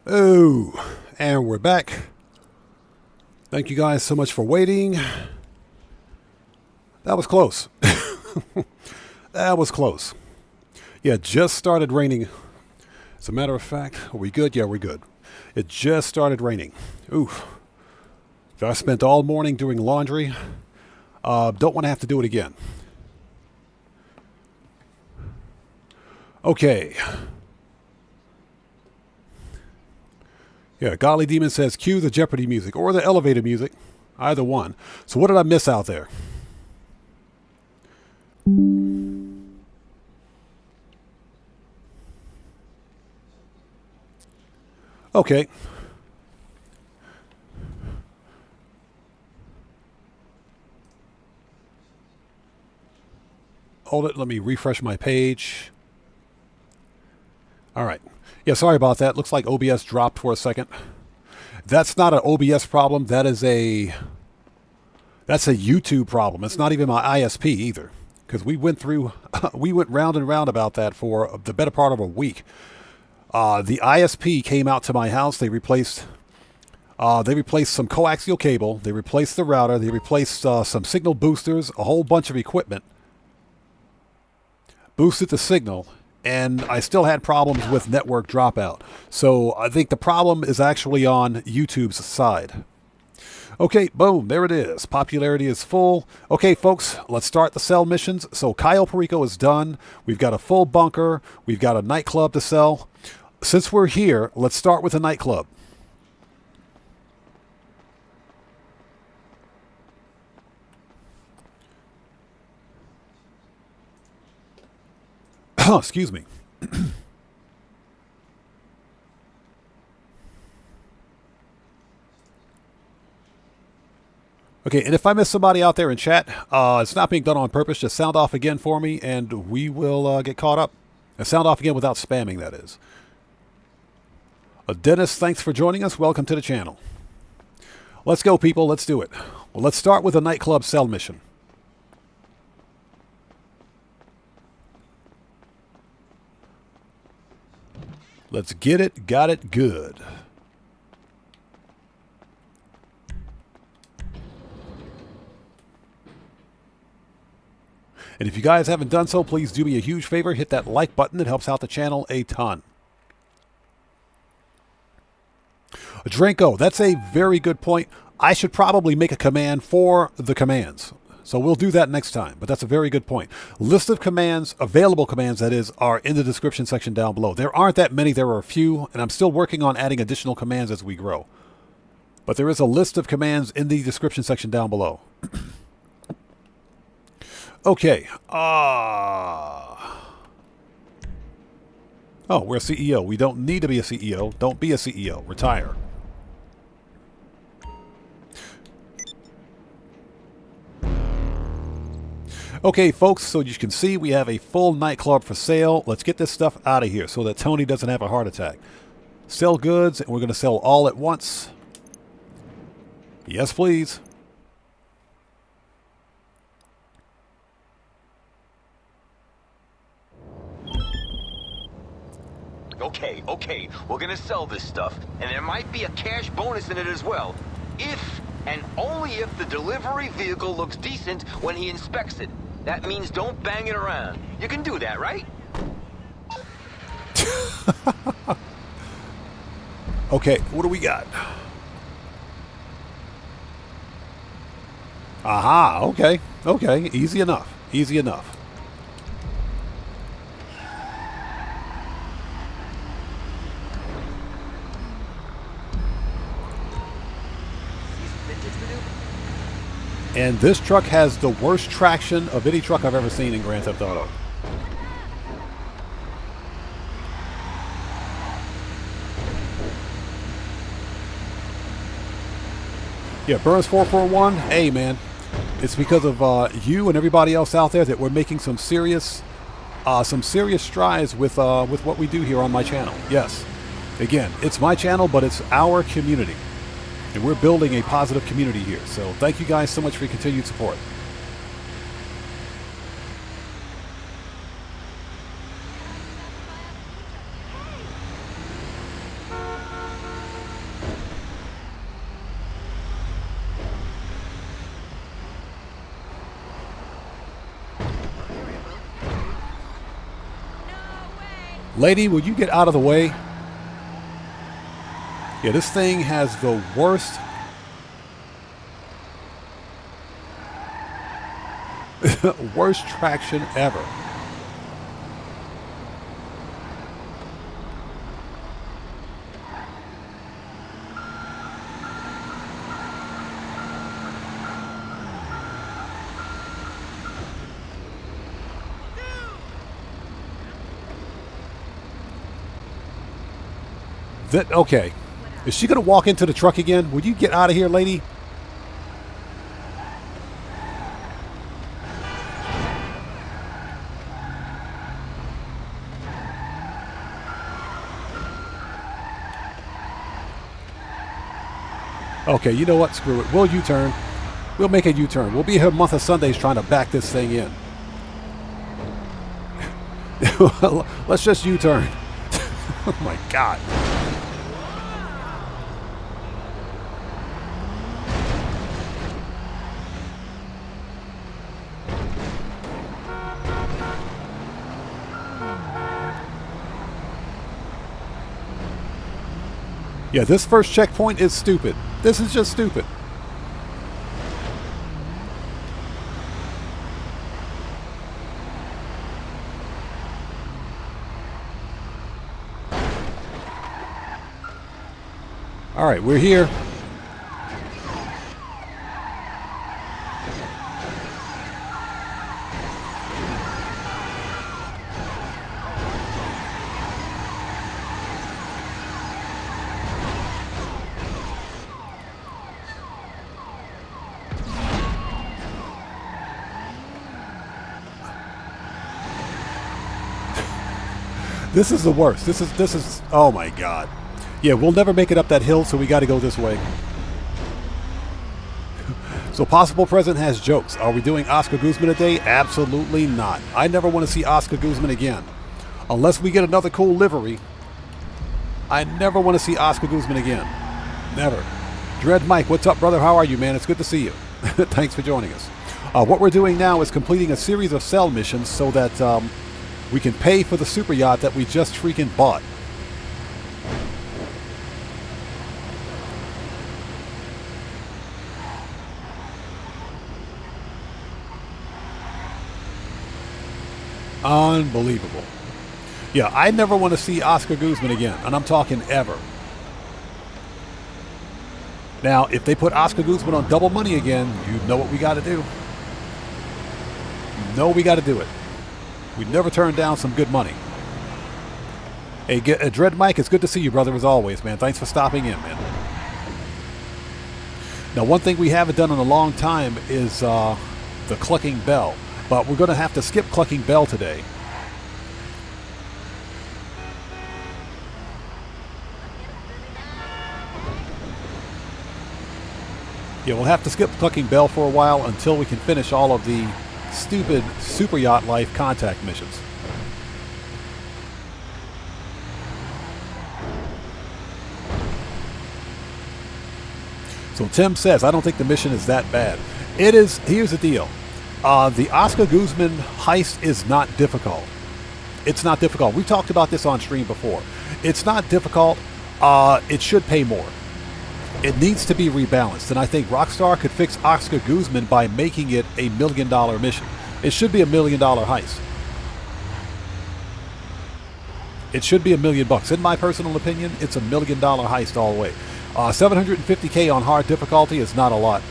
Oh, and we're back. Thank you guys so much for waiting. That was close. That was close. Yeah, just started raining. As a matter of fact, are we good? Yeah, we're good. It just started raining. Oof. I spent all morning doing laundry. Don't want to have to do it again. Okay. Yeah, Golly Demon says cue the Jeopardy music or the elevator music. Either one. So what did I miss out there? Okay. Hold it. Let me refresh my page. All right. Yeah, sorry about that. Looks like OBS dropped for a second. That's not an OBS problem. That's a YouTube problem. It's not even my ISP either. Because we went round and round about that for the better part of a week. The ISP came out to my house. They replaced some coaxial cable. They replaced the router. They replaced some signal boosters, a whole bunch of equipment. Boosted the signal. And I still had problems with network dropout. So I think the problem is actually on YouTube's side. Okay, boom, there it is. Popularity is full. Okay, folks, let's start the sell missions. So Cayo Perico is done. We've got a full bunker. We've got a nightclub to sell. Since we're here, let's start with a nightclub. Excuse me. Okay, and if I miss somebody out there in chat, it's not being done on purpose. Just sound off again for me, and we will get caught up. And sound off again without spamming, that is. Dennis, thanks for joining us. Welcome to the channel. Let's go, people. Let's do it. Well, let's start with a nightclub sell mission. Let's get it, got it, good. And if you guys haven't done so, please do me a huge favor. Hit that like button. It helps out the channel a ton. Dranko, that's a very good point. I should probably make a command for the commands. So we'll do that next time, but that's a very good point. List of commands, available commands that is, are in the description section down below. There aren't that many, there are a few, and I'm still working on adding additional commands as we grow. But there is a list of commands in the description section down below. Okay. Oh, we're a CEO. We don't need to be a CEO. Don't be a CEO. Retire. Okay, folks, so you can see we have a full nightclub for sale. Let's get this stuff out of here so that Tony doesn't have a heart attack. Sell goods, and we're going to sell all at once. Yes, please. Okay, we're gonna sell this stuff, and there might be a cash bonus in it as well. If, and only if, the delivery vehicle looks decent when he inspects it. That means don't bang it around. You can do that, right? Okay, what do we got? Aha, okay, easy enough, easy enough. And this truck has the worst traction of any truck I've ever seen in Grand Theft Auto. Yeah, Burns 441. Hey, man, it's because of you and everybody else out there that we're making some serious strides with what we do here on my channel. Yes, again, it's my channel, but it's our community. And we're building a positive community here. So thank you guys so much for your continued support. Lady, will you get out of the way? Yeah, this thing has the worst. Worst traction ever. Okay. Is she going to walk into the truck again? Would you get out of here, lady? Okay, you know what? Screw it. We'll U-turn. We'll make a U-turn. We'll be here a month of Sundays trying to back this thing in. Let's just U-turn. Oh my God. Yeah, this first checkpoint is stupid. This is just stupid. All right, we're here. This is the worst. This is oh my God. Yeah, we'll never make it up that hill, so we got to go this way. So possible president has jokes. Are we doing Oscar Guzman today? Absolutely not. I never want to see Oscar Guzman again. Unless we get another cool livery. I never want to see Oscar Guzman again. Never. Dread Mike, what's up, brother? How are you, man? It's good to see you. Thanks for joining us. What we're doing now is completing a series of cell missions so that we can pay for the super yacht that we just freaking bought. Unbelievable. Yeah, I never want to see Oscar Guzman again, and I'm talking ever. Now, if they put Oscar Guzman on double money again, you know what we got to do. You know we got to do it. We never turn down some good money. Hey, Dread Mike, it's good to see you, brother, as always, man. Thanks for stopping in, man. Now, one thing we haven't done in a long time is the clucking bell. But we're going to have to skip clucking bell today. Yeah, we'll have to skip clucking bell for a while until we can finish all of the stupid super yacht life contact missions. So Tim says, I don't think the mission is that bad. It is. Here's the deal. The Oscar Guzman heist is not difficult. It's not difficult. We talked about this on stream before. It's not difficult. It should pay more. It needs to be rebalanced. And I think Rockstar could fix Oscar Guzman by making it a $1 million mission. It should be a $1 million heist. It should be $1 million. In my personal opinion, it's a $1 million heist all the way. 750K on hard difficulty is not a lot.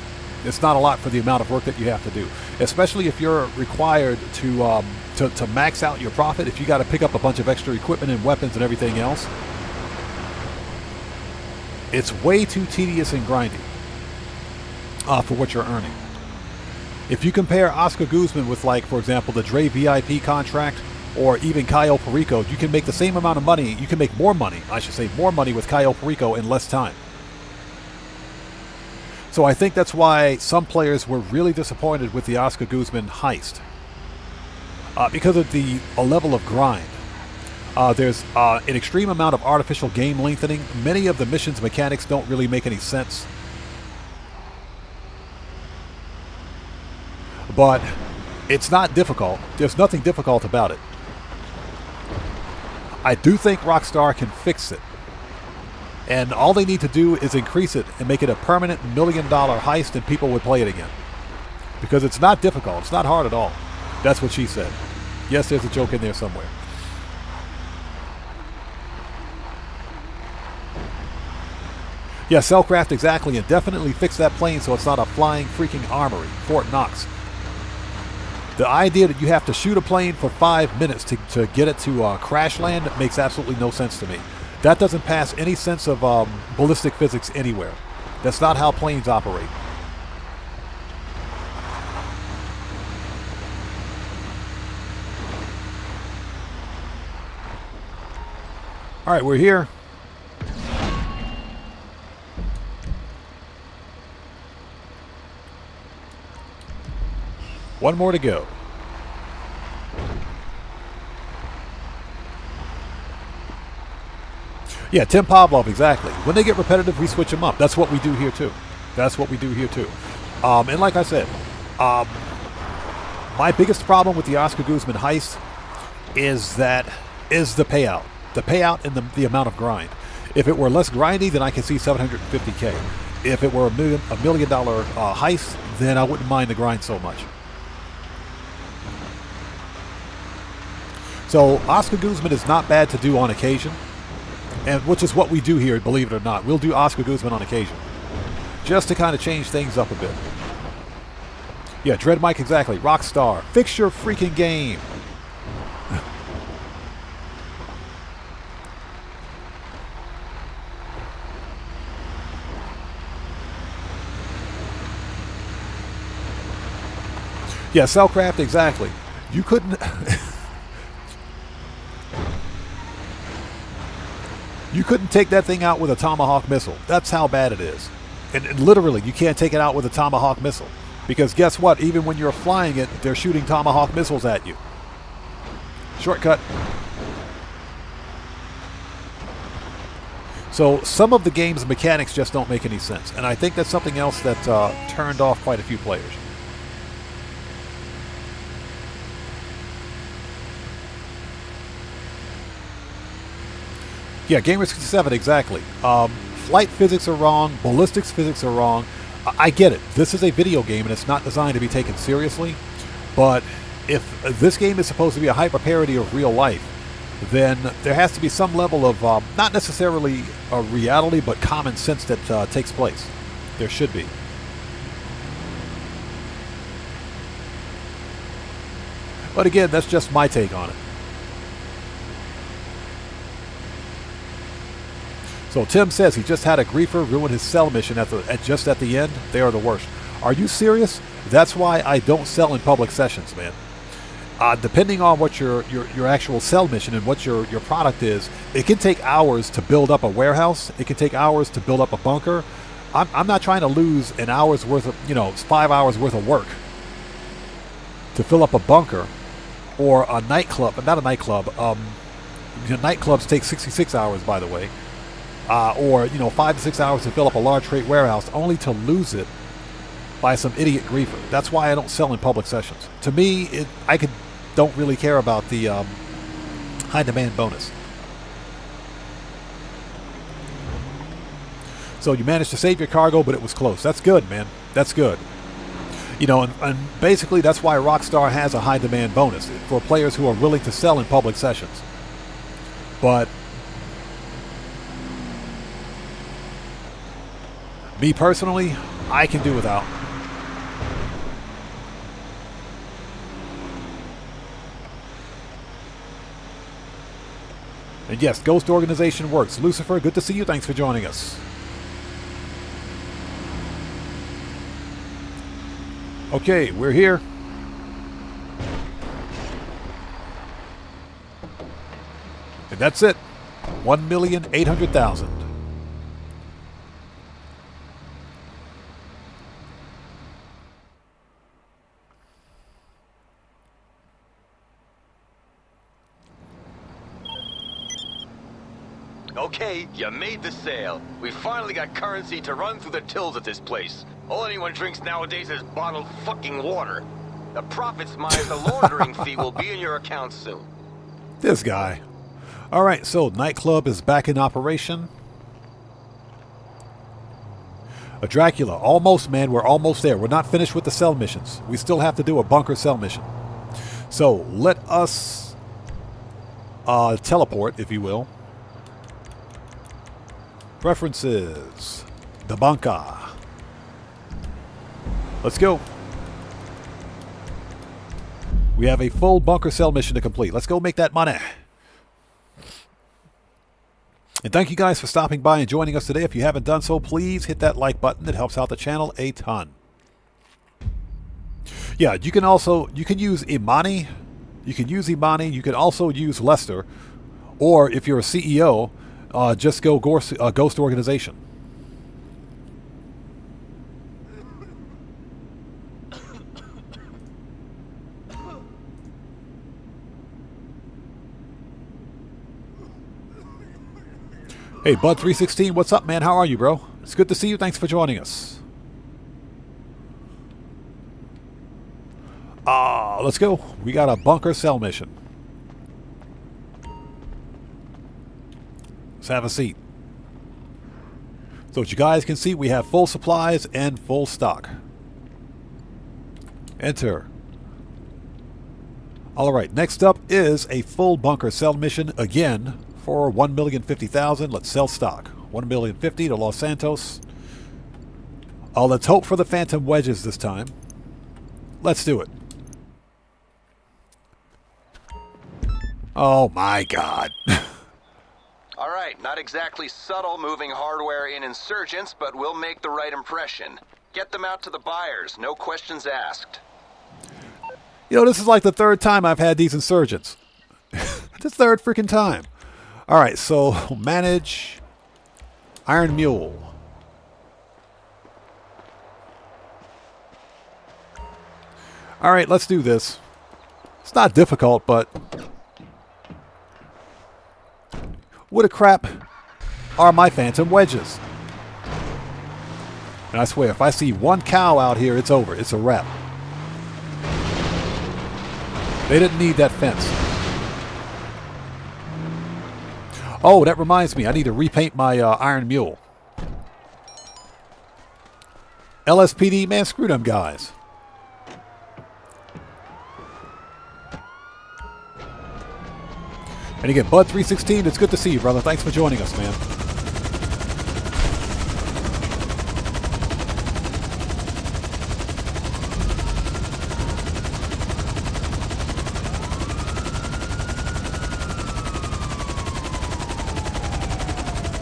It's not a lot for the amount of work that you have to do, especially if you're required to max out your profit. If you got to pick up a bunch of extra equipment and weapons and everything else, it's way too tedious and grindy for what you're earning. If you compare Oscar Guzman with, like, for example, the Dre VIP contract or even Cayo Perico, you can make the same amount of money. You can make more money, I should say, more money with Cayo Perico in less time. So I think that's why some players were really disappointed with the Oscar Guzman heist. Because of the level of grind. There's an extreme amount of artificial game lengthening. Many of the missions mechanics don't really make any sense. But it's not difficult. There's nothing difficult about it. I do think Rockstar can fix it. And all they need to do is increase it and make it a permanent $1 million heist, and people would play it again. Because it's not difficult. It's not hard at all. That's what she said. Yes, there's a joke in there somewhere. Yeah, Cellcraft, exactly, and definitely fix that plane so it's not a flying freaking armory. Fort Knox. The idea that you have to shoot a plane for 5 minutes to get it to crash land makes absolutely no sense to me. That doesn't pass any sense of ballistic physics anywhere. That's not how planes operate. All right, we're here. One more to go. Yeah, Tim Pavlov, exactly. When they get repetitive, we switch them up. That's what we do here, too. That's what we do here, too. And like I said, my biggest problem with the Oscar Guzman heist is the payout. The payout and the amount of grind. If it were less grindy, then I can see $750K. If it were a $1 million heist, then I wouldn't mind the grind so much. So Oscar Guzman is not bad to do on occasion, and which is what we do here, believe it or not. We'll do Oscar Guzman on occasion, just to kind of change things up a bit. Yeah, Dread Mike, exactly. Rockstar, fix your freaking game. Yeah, Cellcraft, exactly. You couldn't... You couldn't take that thing out with a Tomahawk missile. That's how bad it is. And literally, you can't take it out with a Tomahawk missile. Because guess what? Even when you're flying it, they're shooting Tomahawk missiles at you. Shortcut. So some of the game's mechanics just don't make any sense. And I think that's something else that turned off quite a few players. Yeah, Gamer67, exactly. Flight physics are wrong. Ballistics physics are wrong. I get it. This is a video game, and it's not designed to be taken seriously. But if this game is supposed to be a hyper parody of real life, then there has to be some level of, not necessarily a reality, but common sense that takes place. There should be. But again, that's just my take on it. So Tim says he just had a griefer ruin his cell mission just at the end. They are the worst. Are you serious? That's why I don't sell in public sessions, man. Depending on what your actual sell mission and what your product is, it can take hours to build up a warehouse. It can take hours to build up a bunker. I'm not trying to lose an hour's worth of, 5 hours worth of work to fill up a bunker or a nightclub. Not a nightclub. Nightclubs take 66 hours, by the way. Or 5 to 6 hours to fill up a large freight warehouse, only to lose it by some idiot griefer. That's why I don't sell in public sessions. To me, don't really care about the high demand bonus. So you managed to save your cargo, but it was close. That's good, man. That's good. And basically that's why Rockstar has a high demand bonus for players who are willing to sell in public sessions. But me personally, I can do without. And yes, Ghost Organization works. Lucifer, good to see you. Thanks for joining us. Okay, we're here. And that's it. 1,800,000. Okay, you made the sale. We finally got currency to run through the tills at this place. All anyone drinks nowadays is bottled fucking water. The profits minus the laundering fee will be in your account soon. This guy. All right, so nightclub is back in operation. A Dracula, almost, man. We're almost there. We're not finished with the cell missions. We still have to do a bunker cell mission. So let us teleport, if you will. Preferences. The bunker. Let's go. We have a full bunker cell mission to complete. Let's go make that money. And thank you guys for stopping by and joining us today. If you haven't done so, please hit that like button. It helps out the channel a ton. Yeah, you can use Imani. You can use Imani. You can also use Lester. Or if you're a CEO, just go Ghost Organization. Hey, Bud316, what's up, man? How are you, bro? It's good to see you. Thanks for joining us. Let's go. We got a bunker cell mission. Let's have a seat. So as you guys can see, we have full supplies and full stock. Enter. All right, next up is a full bunker cell mission again. For 1,050,000, let's sell stock. 1,050,000 to Los Santos. Let's hope for the phantom wedges this time. Let's do it. Oh my God. All right, not exactly subtle moving hardware in insurgents, but we'll make the right impression. Get them out to the buyers, no questions asked. You know, this is like the third time I've had these insurgents. The third freaking time. All right, so manage Iron Mule. All right, let's do this. It's not difficult, but what a crap are my phantom wedges? And I swear, if I see one cow out here, it's over. It's a wrap. They didn't need that fence. Oh, that reminds me. I need to repaint my Iron Mule. LSPD, man, screw them guys. And again, Bud316, it's good to see you, brother. Thanks for joining us, man.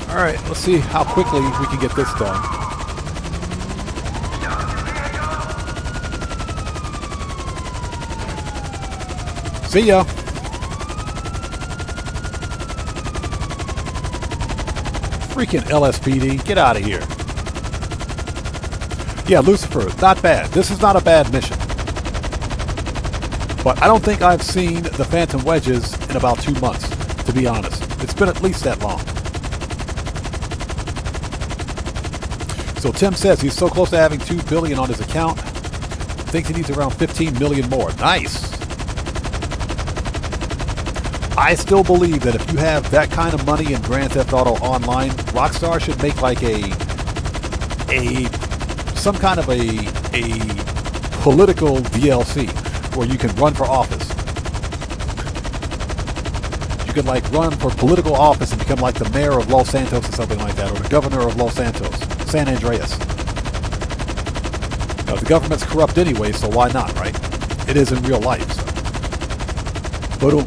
All right, let's see how quickly we can get this done. See ya. Freaking LSPD, get out of here. Yeah, Lucifer, not bad. This is not a bad mission. But I don't think I've seen the phantom wedges in about 2 months, to be honest. It's been at least that long. So Tim says he's so close to having $2 billion on his account. Thinks he needs around 15 million more. Nice. I still believe that if you have that kind of money in Grand Theft Auto Online, Rockstar should make like some kind of a political DLC where you can run for office. You could like run for political office and become like the mayor of Los Santos or something like that, or the governor of Los Santos. San Andreas. Now, the government's corrupt anyway, so why not, right? It is in real life, so. Boom.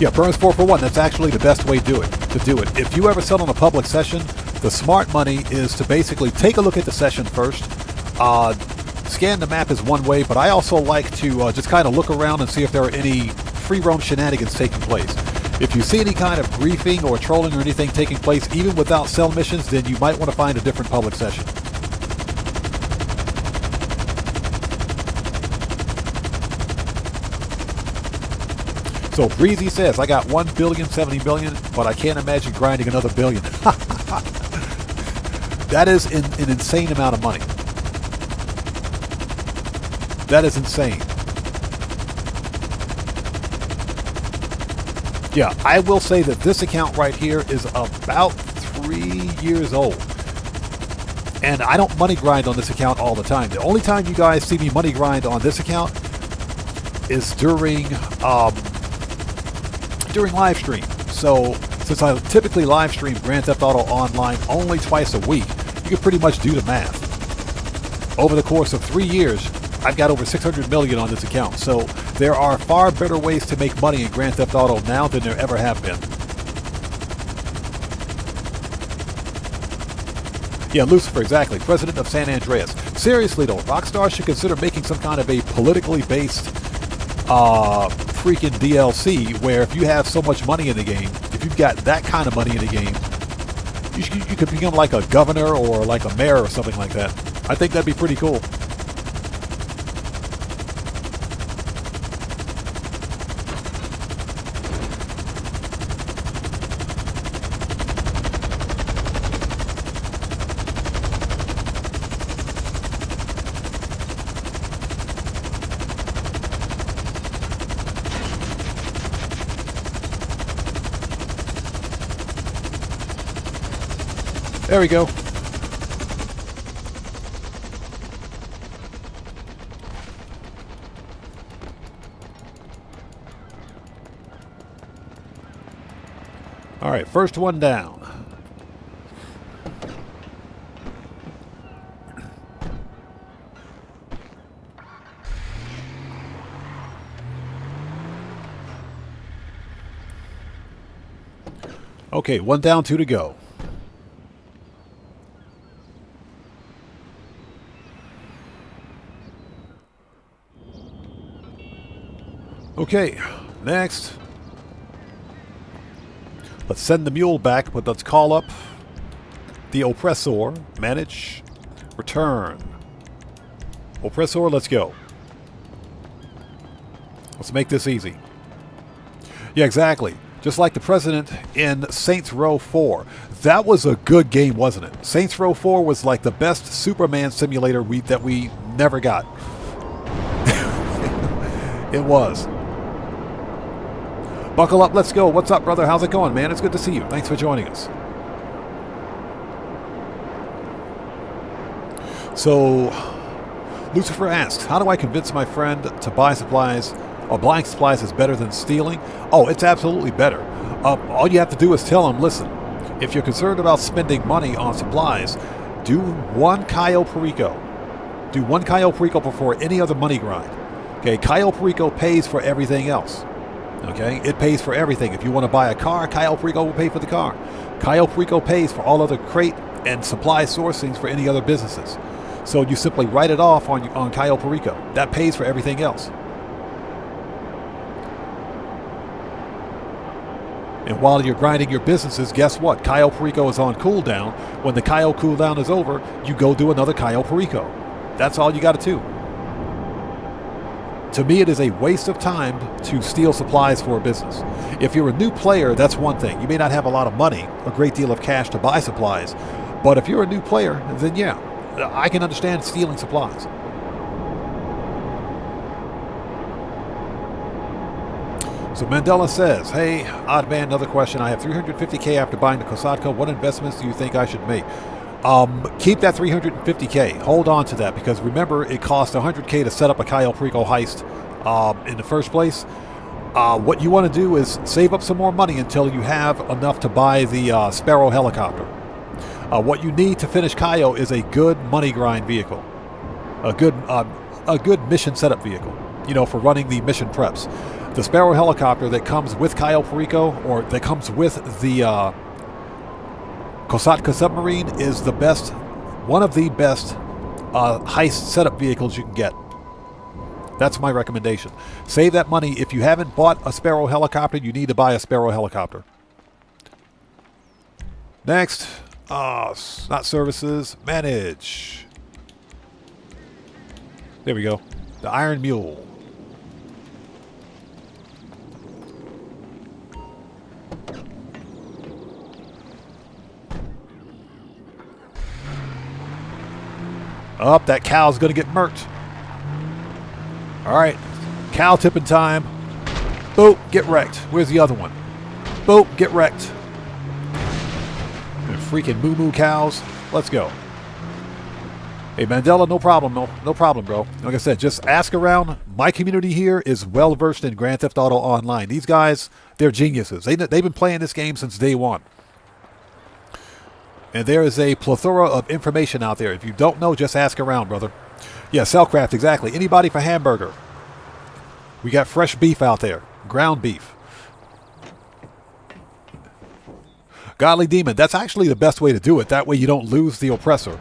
Yeah, Burns 441, that's actually the best way to do it. If you ever sell on a public session, the smart money is to basically take a look at the session first. Scan the map is one way, but I also like to just kind of look around and see if there are any free roam shenanigans taking place. If you see any kind of griefing or trolling or anything taking place, even without cell missions, then you might want to find a different public session. So Breezy says, I got 1,070 million, but I can't imagine grinding another billion. That is an insane amount of money. That is insane. Yeah, I will say that this account right here is about 3 years old. And I don't money grind on this account all the time. The only time you guys see me money grind on this account is during live stream. So since I typically live stream Grand Theft Auto Online only twice a week, you can pretty much do the math. Over the course of 3 years, I've got over 600 million on this account. So there are far better ways to make money in Grand Theft Auto now than there ever have been. Yeah, Lucifer, exactly. President of San Andreas. Seriously though, Rockstar should consider making some kind of a politically based freaking DLC where if you have so much money in the game, if you've got that kind of money in the game, you could become like a governor or like a mayor or something like that. I think that'd be pretty cool. There we go. All right, first one down. Okay, one down, two to go. Okay, next. Let's send the mule back, but let's call up the oppressor. Manage. Return. Oppressor, let's go. Let's make this easy. Yeah, exactly. Just like the president in Saints Row 4. That was a good game, wasn't it? Saints Row 4 was like the best Superman simulator that we never got. It was. Buckle up, let's go. What's up, brother? How's it going, man? It's good to see you. Thanks for joining us. So, Lucifer asks, how do I convince my friend to buy supplies, or buying supplies is better than stealing? Oh, it's absolutely better. All you have to do is tell him, listen, if you're concerned about spending money on supplies, do one Cayo Perico. Do one Cayo Perico before any other money grind. Okay, Cayo Perico pays for everything else. Okay, it pays for everything. If you want to buy a car, Cayo Perico will pay for the car. Cayo Perico pays for all other crate and supply sourcings for any other businesses. So you simply write it off on Cayo Perico. That pays for everything else. And while you're grinding your businesses, guess what? Cayo Perico is on cooldown. When the Cayo cooldown is over, you go do another Cayo Perico. That's all you got to do. To me, it is a waste of time to steal supplies for a business. If you're a new player, that's one thing. You may not have a lot of money, a great deal of cash to buy supplies. But if you're a new player, then yeah, I can understand stealing supplies. So Mandela says, hey, odd man, another question. I have $350K after buying the Kosatka. What investments do you think I should make? Keep that $350K. Hold on to that, because remember, it cost $100K to set up a Cayo Perico heist in the first place. What you want to do is save up some more money until you have enough to buy the Sparrow helicopter. What you need to finish Cayo is a good money grind vehicle, a good mission setup vehicle, you know, for running the mission preps. The Sparrow helicopter that comes with Cayo Perico, or that comes with the Kosatka submarine, is the best, one of the best heist setup vehicles you can get. That's my recommendation. Save that money. If you haven't bought a Sparrow helicopter, you need to buy a Sparrow helicopter. Next, not services, manage. There we go. The Iron Mule. Up, that cow's gonna get murked. All right. Cow tipping time. Boop, get wrecked. Where's the other one? Boop, get wrecked. Freaking moo-moo cows. Let's go. Hey, Mandela, no problem, no problem, bro. Like I said, just ask around. My community here is well-versed in Grand Theft Auto Online. These guys, they're geniuses. They've been playing this game since day one. And there is a plethora of information out there. If you don't know, just ask around, brother. Yeah, Cellcraft, exactly. Anybody for hamburger. We got fresh beef out there. Ground beef. Godly Demon, that's actually the best way to do it. That way you don't lose the oppressor.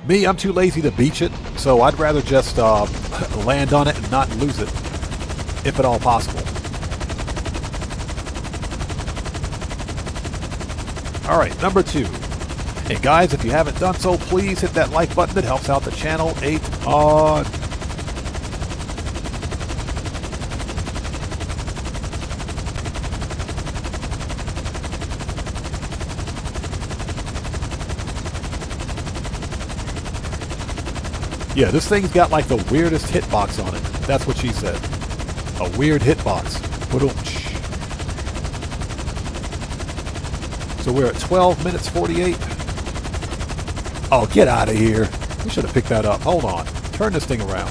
Me, I'm too lazy to beach it, so I'd rather just land on it and not lose it, if at all possible. All right, number 2. And guys, if you haven't done so, please hit that like button. That helps out the channel a ton. Yeah, this thing's got like the weirdest hitbox on it. That's what she said. A weird hitbox. So we're at 12 minutes 48. Oh, get out of here. We should have picked that up. Hold on. Turn this thing around.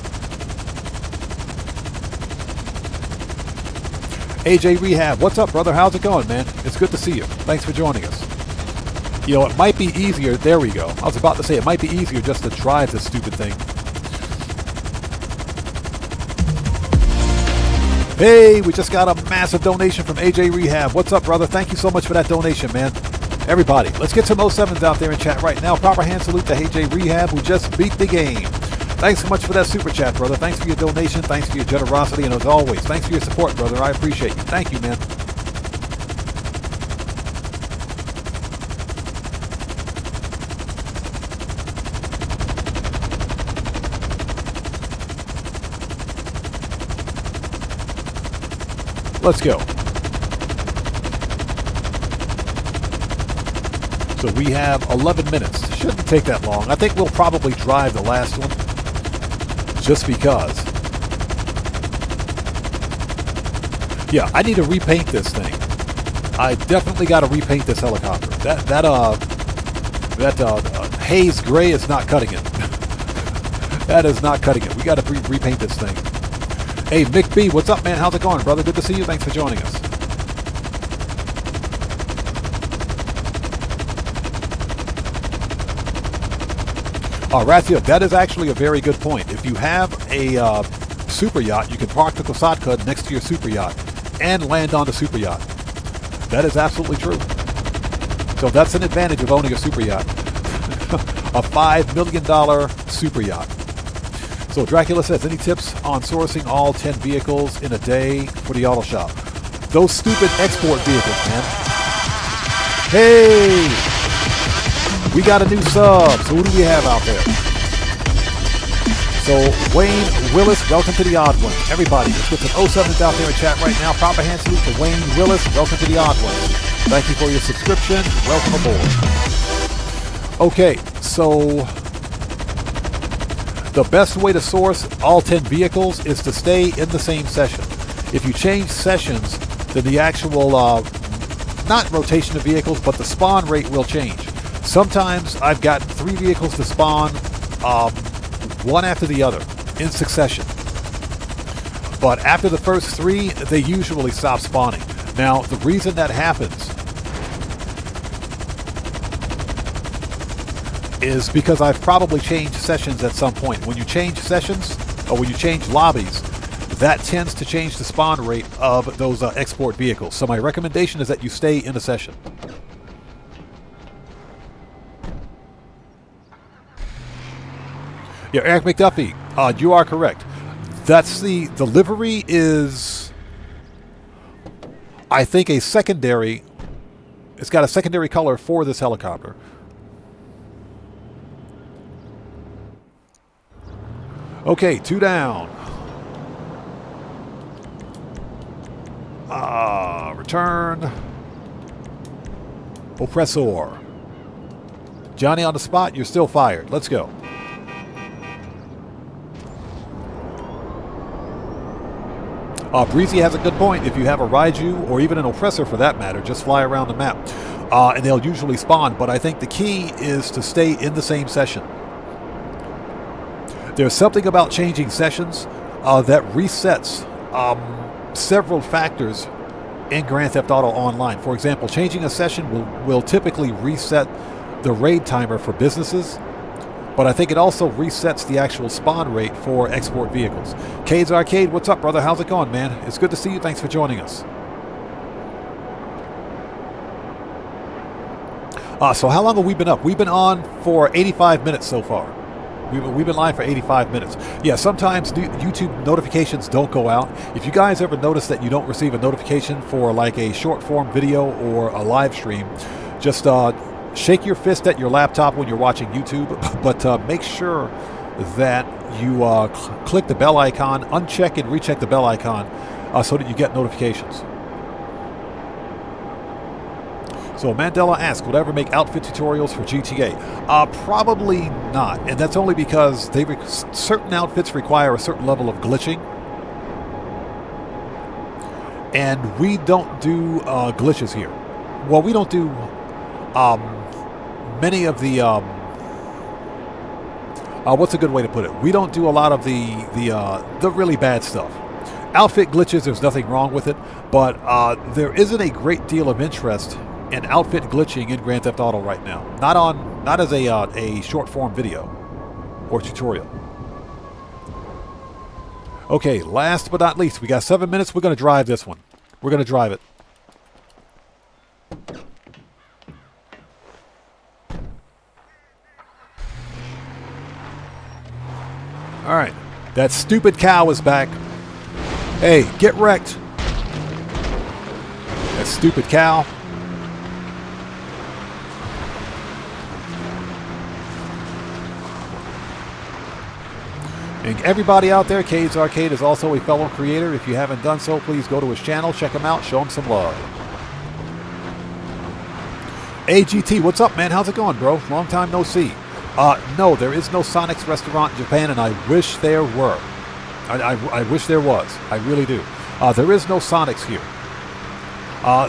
AJ Rehab, what's up, brother? How's it going, man? It's good to see you. Thanks for joining us. You know, it might be easier. There we go. I was about to say it might be easier just to drive this stupid thing. Hey, we just got a massive donation from AJ Rehab. What's up, brother? Thank you so much for that donation, man. Everybody, let's get some 07s out there in chat right now. Proper hand salute to AJ Rehab, who just beat the game. Thanks so much for that super chat, brother. Thanks for your donation. Thanks for your generosity. And as always, thanks for your support, brother. I appreciate you. Thank you, man. Let's go. So we have 11 minutes. Shouldn't take that long. I think we'll probably drive the last one. Just because. Yeah, I need to repaint this thing. I definitely got to repaint this helicopter. That haze gray is not cutting it. That is not cutting it. We got to repaint this thing. Hey, Mick B, what's up, man? How's it going, brother? Good to see you. Thanks for joining us. Rathia, that is actually a very good point. If you have a super yacht, you can park the Kosatka next to your super yacht and land on the super yacht. That is absolutely true. So that's an advantage of owning a super yacht. A $5 million super yacht. So Dracula says, any tips on sourcing all 10 vehicles in a day for the auto shop? Those stupid export vehicles, man. Hey! We got a new sub. So who do we have out there? So Wayne Willis, welcome to the Odd Ones. Everybody, let's get some 07s out there in chat right now. Proper hand salute to Wayne Willis. Welcome to the Odd Ones. Thank you for your subscription. Welcome aboard. Okay, so the best way to source all 10 vehicles is to stay in the same session. If you change sessions, then the actual, not rotation of vehicles, but the spawn rate will change. Sometimes I've gotten 3 vehicles to spawn, one after the other, in succession. But after the first 3, they usually stop spawning. Now, the reason that happens is because I've probably changed sessions at some point. When you change sessions, or when you change lobbies, that tends to change the spawn rate of those export vehicles. So my recommendation is that you stay in a session. Yeah, Eric McDuffie, you are correct. That's the livery is, I think, a secondary. It's got a secondary color for this helicopter. Okay, 2 down. Return. Oppressor. Johnny on the spot, you're still fired. Let's go. Breezy has a good point. If you have a Raiju, or even an Oppressor for that matter, just fly around the map. And they'll usually spawn, but I think the key is to stay in the same session. There's something about changing sessions that resets several factors in Grand Theft Auto Online. For example, changing a session will typically reset the raid timer for businesses, but I think it also resets the actual spawn rate for export vehicles. Cade's Arcade, what's up, brother? How's it going, man? It's good to see you. Thanks for joining us. So how long have we been up? We've been on for 85 minutes so far. We've been live for 85 minutes. Yeah, sometimes YouTube notifications don't go out. If you guys ever notice that you don't receive a notification for like a short form video or a live stream, just shake your fist at your laptop when you're watching YouTube, but make sure that you click the bell icon, uncheck and recheck the bell icon so that you get notifications. So Mandela asks, would I ever make outfit tutorials for GTA? Probably not, and that's only because certain outfits require a certain level of glitching, and we don't do glitches here. Well, we don't do many of the what's a good way to put it? We don't do a lot of the really bad stuff. Outfit glitches, there's nothing wrong with it, but there isn't a great deal of interest in outfit glitching in Grand Theft Auto right now. Not as a short form video or tutorial. Okay, last but not least, we got 7 minutes. We're going to drive this one. We're going to drive it. All right, that stupid cow is back. Hey, get wrecked. That stupid cow. And everybody out there, Cade's Arcade is also a fellow creator. If you haven't done so, please go to his channel, check him out, show him some love. AGT, what's up, man? How's it going, bro? Long time no see. No, there is no Sonic's restaurant in Japan, and I wish there were. I wish there was. I really do. There is no Sonic's here.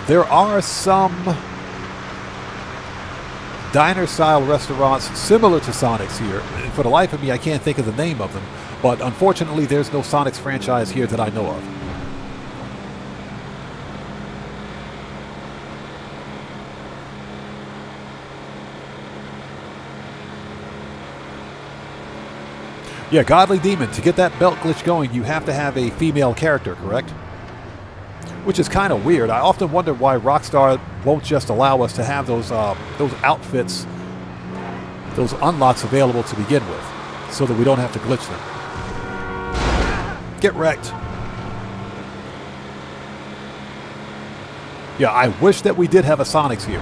There are some diner-style restaurants similar to Sonic's here. And for the life of me, I can't think of the name of them. But unfortunately, there's no Sonic's franchise here that I know of. Yeah, Godly Demon, to get that belt glitch going, you have to have a female character, correct? Which is kind of weird. I often wonder why Rockstar won't just allow us to have those outfits, those unlocks available to begin with, so that we don't have to glitch them. Get wrecked. Yeah, I wish that we did have a Sonic's here.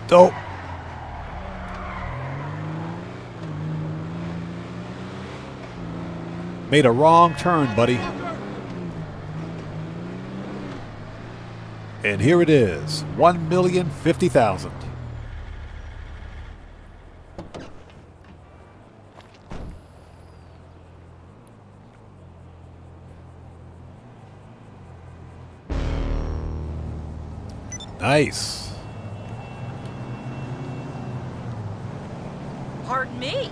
Dope. Made a wrong turn, buddy. And here it is, 1,050,000. Nice. Pardon me.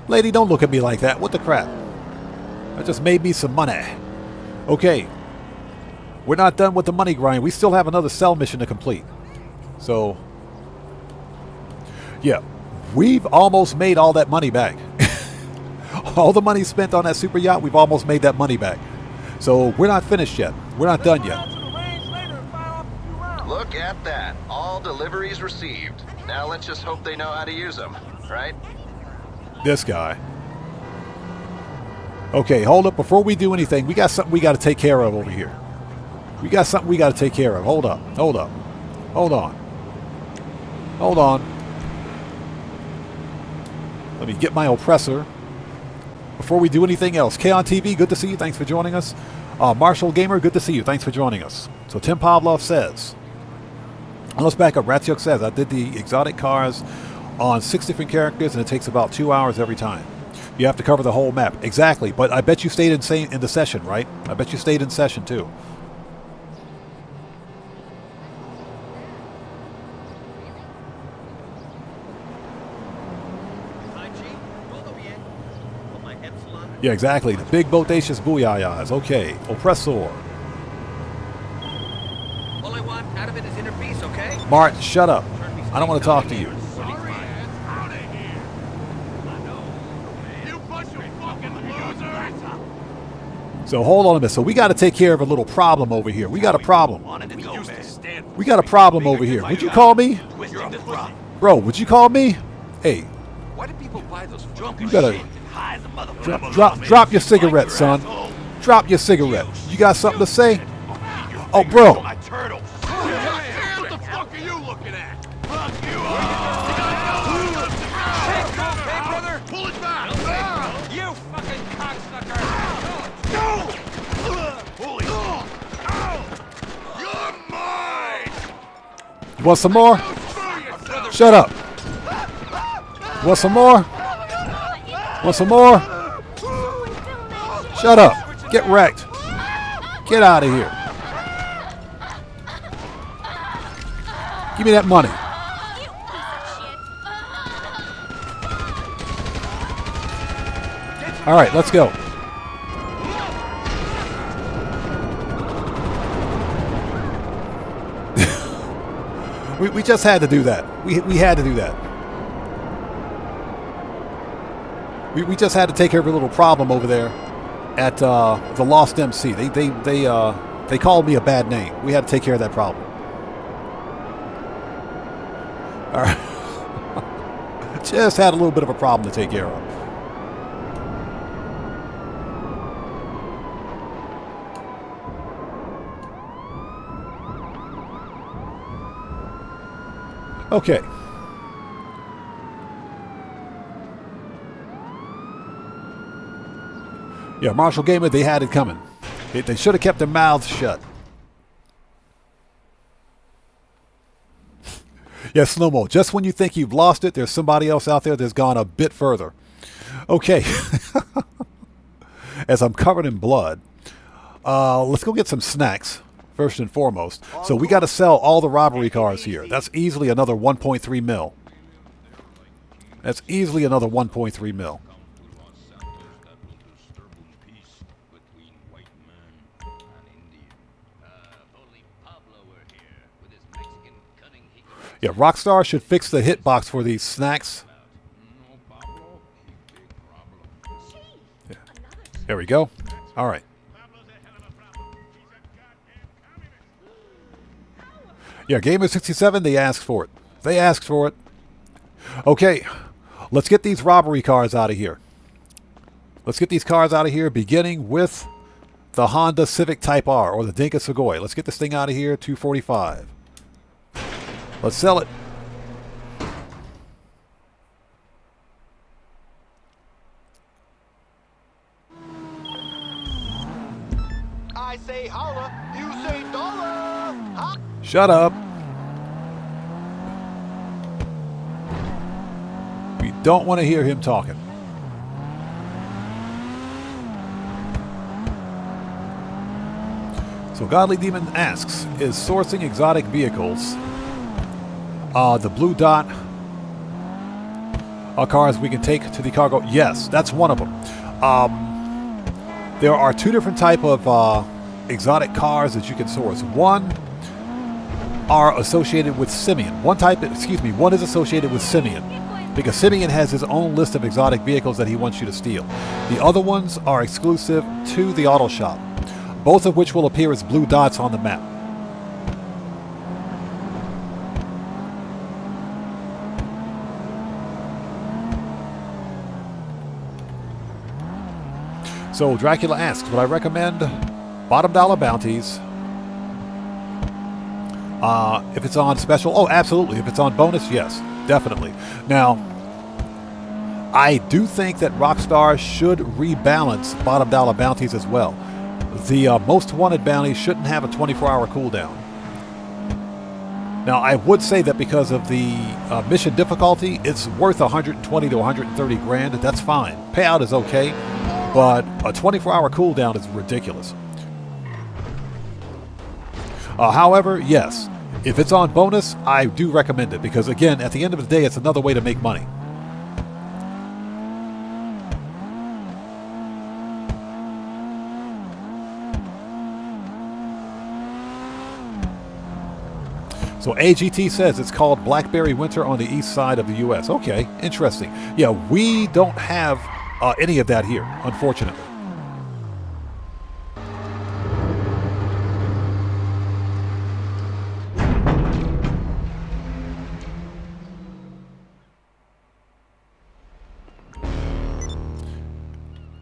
Lady, don't look at me like that. What the crap? I just made me some money. Okay. We're not done with the money grind. We still have another cell mission to complete. So, yeah. We've almost made all that money back. All the money spent on that super yacht, we've almost made that money back. So, we're not finished yet. We're not done yet. Look at that. All deliveries received. Now let's just hope they know how to use them, right? This guy. Okay, hold up. Before we do anything, we got something we got to take care of over here. We got something we got to take care of. Hold up. Hold up. Hold on. Hold on. Let me get my oppressor before we do anything else. K on TV, good to see you. Thanks for joining us. Marshall Gamer, good to see you. Thanks for joining us. So Tim Pavlov says, let's back up. Ratsyuk says, I did the exotic cars on 6 different characters, and it takes about 2 hours every time. You have to cover the whole map. Exactly, but I bet you stayed in the session, right? I bet you stayed in session, too. Yeah, exactly. The big bodacious booyahs. Okay. Oppressor. All I want out of it is inner peace, okay? Martin, shut up. I don't want to talk to you. So hold on a minute. So we got to take care of a little problem over here. We got a problem. We got a problem over here. Would you call me? Bro, would you call me? Hey. Why do people buy those junk? You gotta drop your cigarette, son. Drop your cigarette. You got something to say? Oh, bro. What the fuck are you looking at? Fuck you! Hey, brother! Pull it back! You fucking cocksucker! Holy! You're mine! You want some more? Shut up. You want some more? Want some more? Shut up. Get wrecked. Get out of here. Give me that money. All right, let's go. we just had to do that. We had to do that. We just had to take care of a little problem over there at the Lost MC. They called me a bad name. We had to take care of that problem. All right. Just had a little bit of a problem to take care of. Okay. Yeah, Marshall Gamer, they had it coming. They should have kept their mouths shut. Yeah, Snowmo, just when you think you've lost it, there's somebody else out there that's gone a bit further. Okay. As I'm covered in blood, let's go get some snacks, first and foremost. So we got to sell all the robbery cars here. That's easily another 1.3 mil. That's easily another 1.3 mil. Yeah, Rockstar should fix the hitbox for these snacks. Yeah. There we go. All right. Yeah, Gamer67, they asked for it. They asked for it. Okay, let's get these robbery cars out of here. Let's get these cars out of here, beginning with the Honda Civic Type R, or the Dinka Sugoi. Let's get this thing out of here, 245. Let's sell it. I say holla, you say dollar. Huh? Shut up. We don't want to hear him talking. So Godly Demon asks, is sourcing exotic vehicles the blue dot are cars we can take to the cargo? Yes, that's one of them. There are two different type of exotic cars that you can source. One are associated with Simeon. One is associated with Simeon, because Simeon has his own list of exotic vehicles that he wants you to steal. The other ones are exclusive to the auto shop, both of which will appear as blue dots on the map. So Dracula asks, would I recommend bottom dollar bounties if it's on special? Oh, absolutely. If it's on bonus, yes, definitely. Now, I do think that Rockstar should rebalance bottom dollar bounties as well. The most wanted bounty shouldn't have a 24-hour cooldown. Now, I would say that because of the mission difficulty, it's worth 120 to 130 grand. That's fine. Payout is okay, but a 24-hour cooldown is ridiculous. However, yes, if it's on bonus, I do recommend it because, again, at the end of the day, it's another way to make money. So AGT says it's called Blackberry Winter on the east side of the U.S. Okay, interesting. Yeah, we don't have any of that here, unfortunately.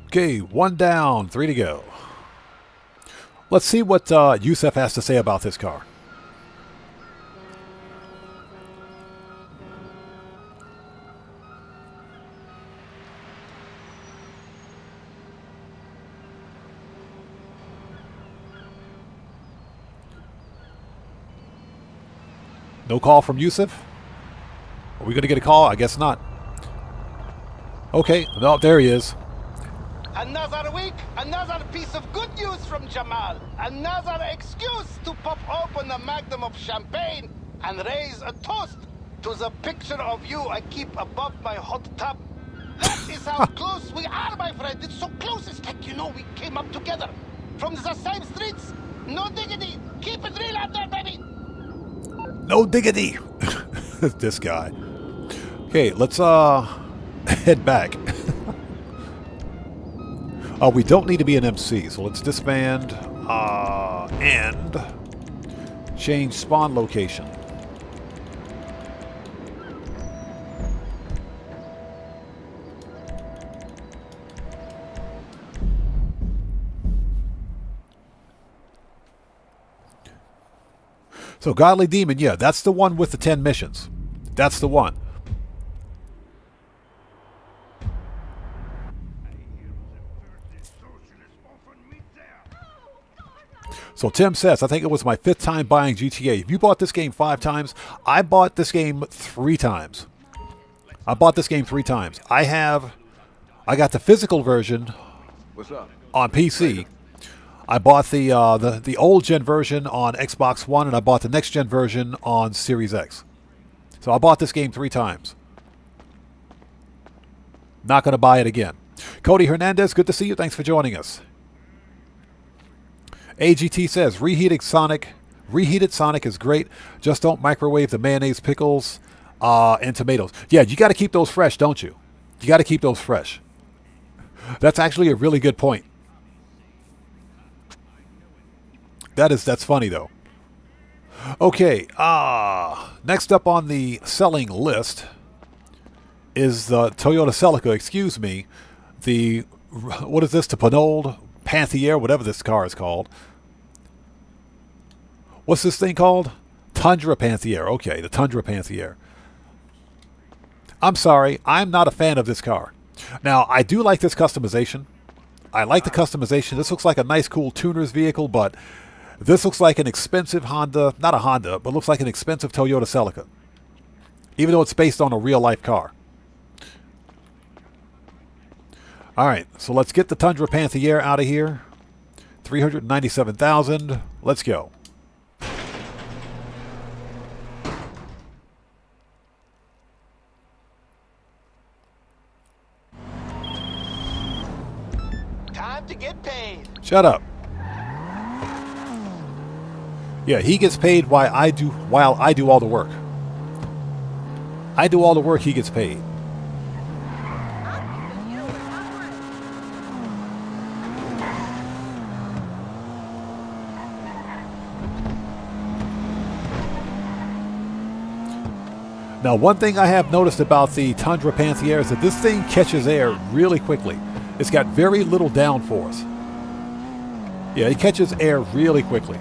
Okay, 1 down, 3 to go. Let's see what Yusef has to say about this car. No call from Yusuf? Are we going to get a call? I guess not. Okay, no, there he is. Another week, another piece of good news from Jamal. Another excuse to pop open a magnum of champagne and raise a toast to the picture of you I keep above my hot tub. That is how close we are, my friend. It's so close, it's like, you know, we came up together. From the same streets. No diggity. Keep it real out there, baby. No diggity. This guy. Okay, let's head back. We don't need to be an MC, so let's disband and change spawn location. So Godly Demon, yeah, that's the one with the 10 missions. That's the one. So Tim says, I think it was my 5th time buying GTA. If you bought this game 5 times, I bought this game 3 times. I bought this game 3 times. I got the physical version on PC. I bought the old gen version on Xbox One, and I bought the next gen version on Series X. So I bought this game 3 times. Not going to buy it again. Cody Hernandez, good to see you. Thanks for joining us. AGT says, reheated Sonic is great. Just don't microwave the mayonnaise, pickles, and tomatoes. Yeah, you got to keep those fresh, don't you? You got to keep those fresh. That's actually a really good point. That's funny, though. Okay, next up on the selling list is the Toyota Celica, excuse me. What is this? The Panold Panthier, whatever this car is called. What's this thing called? Tundra Panthier. Okay, the Tundra Panthier. I'm sorry, I'm not a fan of this car. Now, I do like this customization. I like the customization. This looks like a nice, cool tuner's vehicle, but this looks like an expensive Honda, not a Honda, but looks like an expensive Toyota Celica. Even though it's based on a real-life car. All right, so let's get the Tundra Panthier out of here. 397,000. Let's go. Time to get paid. Shut up. Yeah, he gets paid while I do all the work. I do all the work, he gets paid. Now, one thing I have noticed about the Tundra Panthier is that this thing catches air really quickly. It's got very little downforce. Yeah, it catches air really quickly.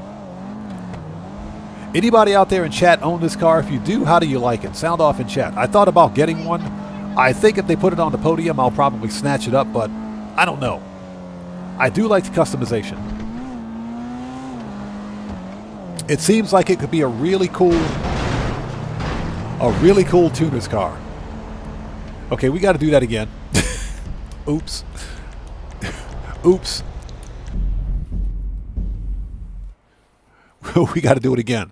Anybody out there in chat own this car? If you do, how do you like it? Sound off in chat. I thought about getting one. I think if they put it on the podium, I'll probably snatch it up, but I don't know. I do like the customization. It seems like it could be a really cool tuner's car. Okay, we got to do that again. Oops. Oops. We got to do it again.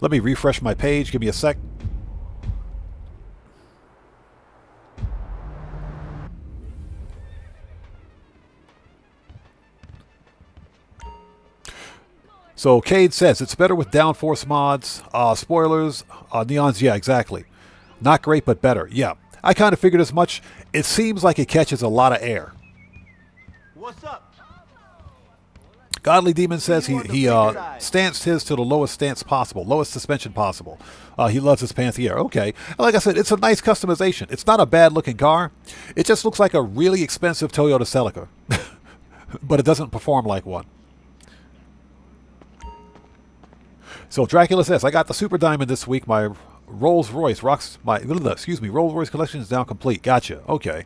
Let me refresh my page. Give me a sec. So Cade says it's better with downforce mods, spoilers, neons. Yeah, exactly. Not great, but better. Yeah, I kind of figured as much. It seems like it catches a lot of air. What's up? Godly Demon says he stanced his to the lowest stance possible, lowest suspension possible. He loves his Panther. Okay, like I said, it's a nice customization. It's not a bad looking car. It just looks like a really expensive Toyota Celica, but it doesn't perform like one. So Dracula says, I got the Super Diamond this week. My Rolls Royce Rolls Royce collection is now complete. Gotcha. Okay.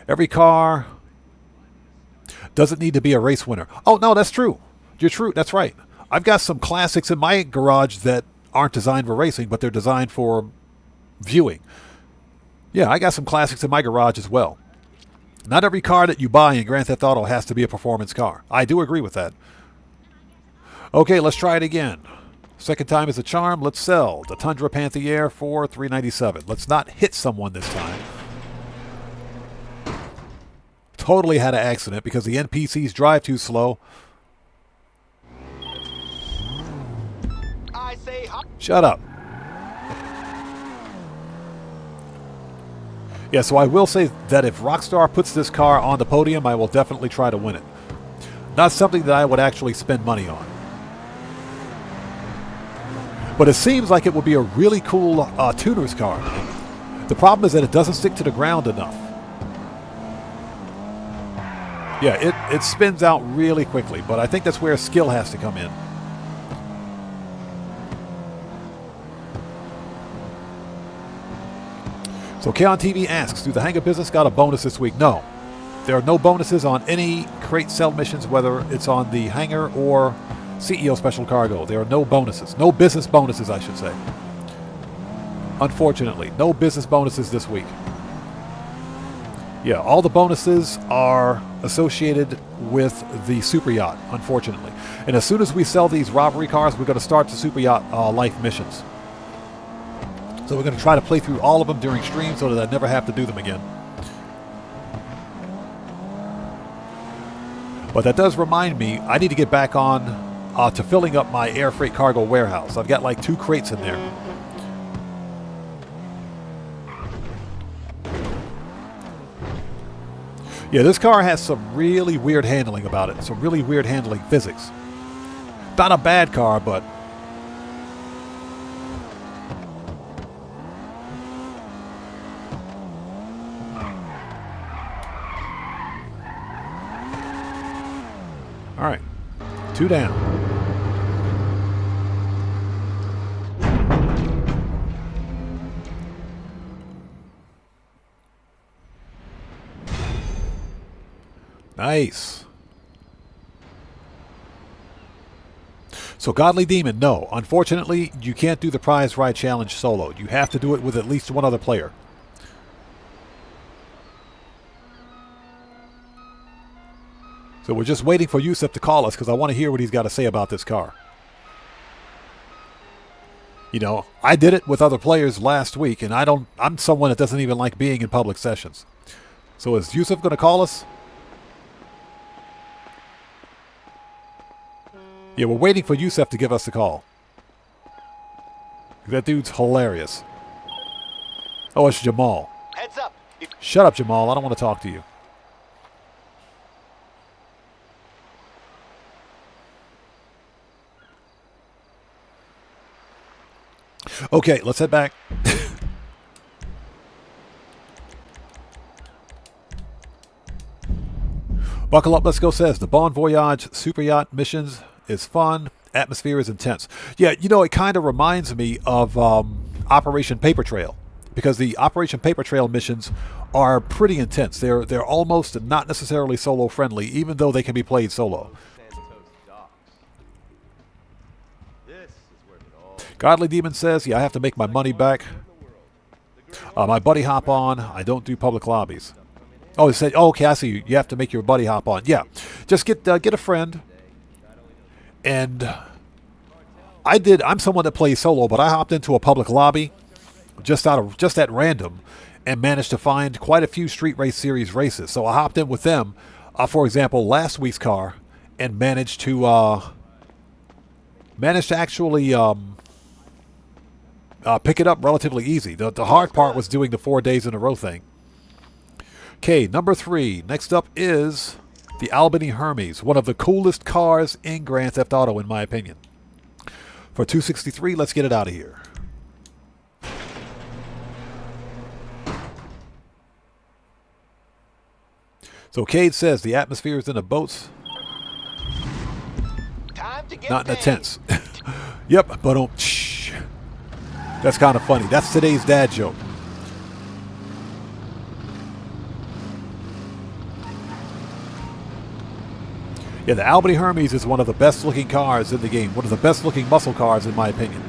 Every car doesn't need to be a race winner. Oh, no, that's true. You're true. That's right. I've got some classics in my garage that aren't designed for racing, but they're designed for viewing. Yeah, I got some classics in my garage as well. Not every car that you buy in Grand Theft Auto has to be a performance car. I do agree with that. Okay, let's try it again. Second time is a charm. Let's sell the Tundra Panther for $397. Let's not hit someone this time. Totally had an accident because the NPCs drive too slow. I say Shut up. Yeah, so I will say that if Rockstar puts this car on the podium, I will definitely try to win it. Not something that I would actually spend money on. But it seems like it would be a really cool tuner's car. The problem is that it doesn't stick to the ground enough. Yeah, it spins out really quickly, but I think that's where skill has to come in. So K-On TV asks, do the hangar business got a bonus this week? No. There are no bonuses on any crate sell missions, whether it's on the hangar or CEO Special Cargo. There are no bonuses. No business bonuses, I should say. Unfortunately, no business bonuses this week. Yeah, all the bonuses are associated with the Super Yacht, unfortunately. And as soon as we sell these robbery cars, we're going to start the Super Yacht life missions. So we're going to try to play through all of them during stream so that I never have to do them again. But that does remind me, I need to get back on to filling up my air freight cargo warehouse. I've got like 2 crates in there. Yeah, this car has some really weird handling about it. Some really weird handling physics. Not a bad car, but... Alright. 2 down. Nice. So Godly Demon, no. Unfortunately, you can't do the prize ride challenge solo. You have to do it with at least one other player. So we're just waiting for Yusuf to call us because I want to hear what he's got to say about this car. You know, I did it with other players last week, and I'm someone that doesn't even like being in public sessions. So is Yusuf going to call us? Yeah, we're waiting for Yusuf to give us a call. That dude's hilarious. Oh, it's Jamal. Heads up. Shut up, Jamal. I don't want to talk to you. Okay, let's head back. Buckle Up, Let's Go says, the Bon Voyage Super Yacht missions is fun. Atmosphere is intense. Yeah, you know, it kind of reminds me of Operation Paper Trail, because the Operation Paper Trail missions are pretty intense. They're almost not necessarily solo friendly, even though they can be played solo. Godly Demon says, yeah, I have to make my money back. My buddy hop on. I don't do public lobbies. Oh, he said, oh, okay, I see you. You have to make your buddy hop on. Yeah, just get a friend. And I'm someone that plays solo, but I hopped into a public lobby just at random and managed to find quite a few Street Race Series races. So I hopped in with them, for example, last week's car, and managed to actually pick it up relatively easy. The hard part was doing the 4 days in a row thing. Okay, number 3. Next up is the Albany Hermes, one of the coolest cars in Grand Theft Auto, in my opinion. For $263, let's get it out of here. So Cade says the atmosphere is in the boats, not in the tents. Yep, but shh. That's kind of funny. That's today's dad joke. Yeah, the Albany Hermes is one of the best looking cars in the game. One of the best looking muscle cars, in my opinion.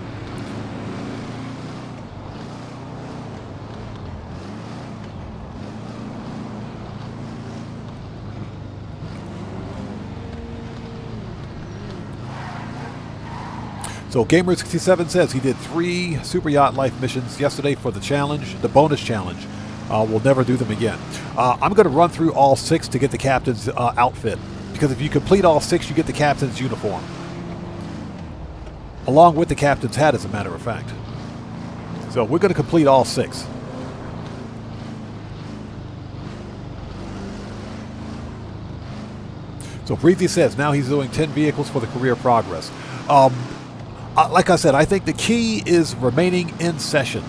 So Gamer67 says he did 3 Super Yacht Life missions yesterday for the challenge, the bonus challenge. We'll never do them again. I'm going to run through all 6 to get the captain's outfit. Because if you complete all 6, you get the captain's uniform. Along with the captain's hat, as a matter of fact. So we're going to complete all 6. So Breezy says now he's doing 10 vehicles for the career progress. Like I said, I think the key is remaining in session.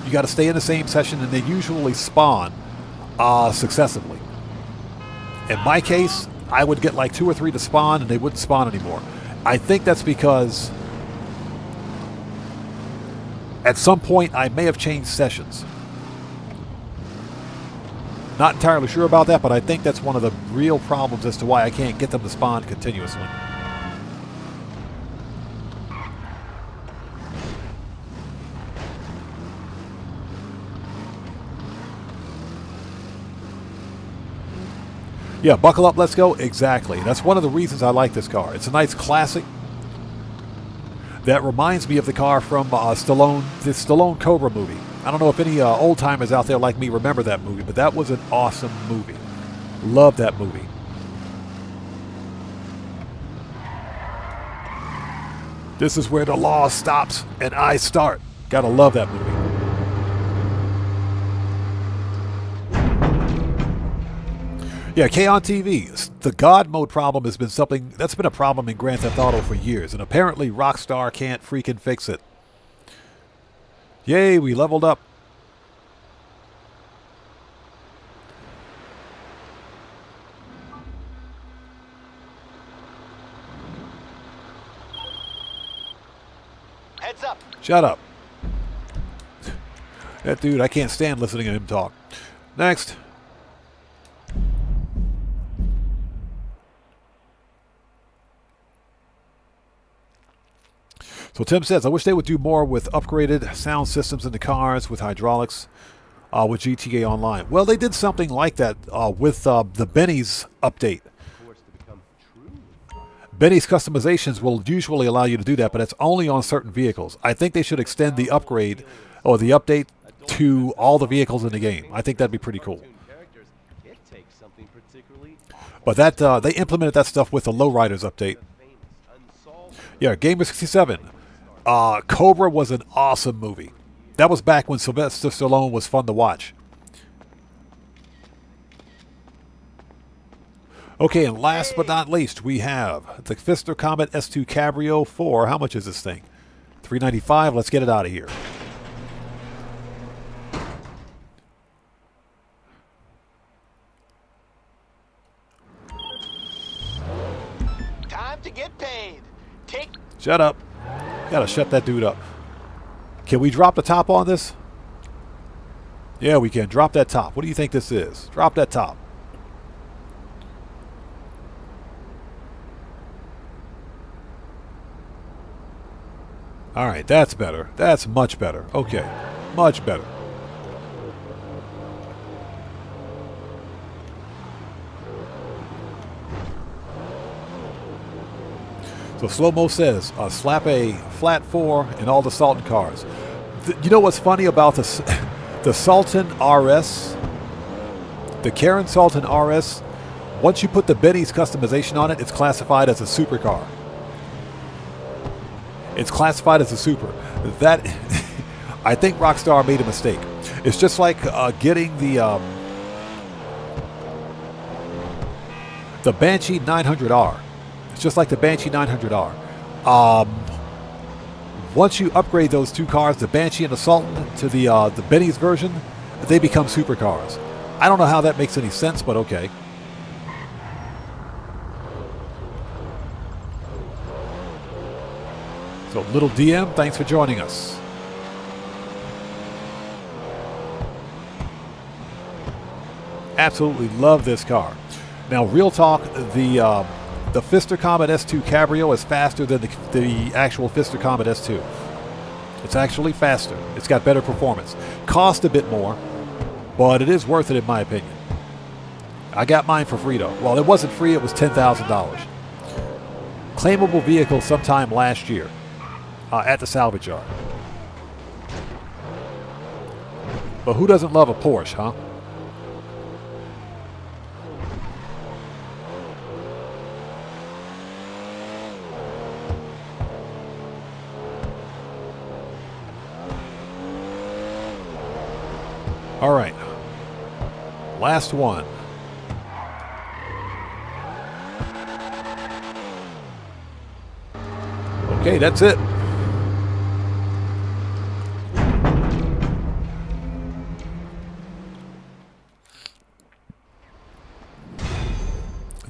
You got to stay in the same session, and they usually spawn successively. In my case, I would get like 2 or 3 to spawn, and they wouldn't spawn anymore. I think that's because at some point I may have changed sessions. Not entirely sure about that, but I think that's one of the real problems as to why I can't get them to spawn continuously. Yeah, buckle up, let's go. Exactly. That's one of the reasons I like this car. It's a nice classic that reminds me of the car from the Stallone Cobra movie. I don't know if any old timers out there like me remember that movie, but that was an awesome movie. Love that movie. This is where the law stops and I start. Gotta love that movie. Yeah, K on TV. The God mode problem has been something that's been a problem in Grand Theft Auto for years, and apparently Rockstar can't freaking fix it. Yay, we leveled up. Heads up. Shut up. That dude, I can't stand listening to him talk. Next. So Tim says, I wish they would do more with upgraded sound systems in the cars with hydraulics with GTA Online. Well, they did something like that with the Benny's update. Benny's customizations will usually allow you to do that, but it's only on certain vehicles. I think they should extend the upgrade or the update to all the vehicles in the game. I think that'd be pretty cool. But that they implemented that stuff with the Lowriders update. Yeah, Gamer67. Cobra was an awesome movie. That was back when Sylvester Stallone was fun to watch. Okay, and last but not least, we have the Pfister Comet S2 Cabrio for, how much is this thing? $395. Let's get it out of here. Time to get paid. Shut up. Gotta shut that dude up. Can we drop the top on this? Yeah, we can. Drop that top. What do you think this is? Drop that top. All right, that's better. That's much better. Okay, much better. So Slow-Mo says, slap a flat 4 in all the Sultan cars. You know what's funny about the Sultan RS? The Karen Sultan RS, once you put the Benny's customization on it, it's classified as a supercar. It's classified as a super. That, I think Rockstar made a mistake. It's just like getting the Banshee 900R. It's just like the Banshee 900R. Once you upgrade those two cars, the Banshee and the Sultan, to the Benny's version, they become supercars. I don't know how that makes any sense, but okay. So, Little DM, thanks for joining us. Absolutely love this car. Now, real talk, the Fister Comet S2 Cabrio is faster than the actual Fister Comet S2. It's actually faster. It's got better performance. Cost a bit more, but it is worth it in my opinion. I got mine for free though. Well, it wasn't free, it was $10,000. Claimable vehicle sometime last year at the salvage yard. But who doesn't love a Porsche, huh? All right. Last one. Okay, that's it.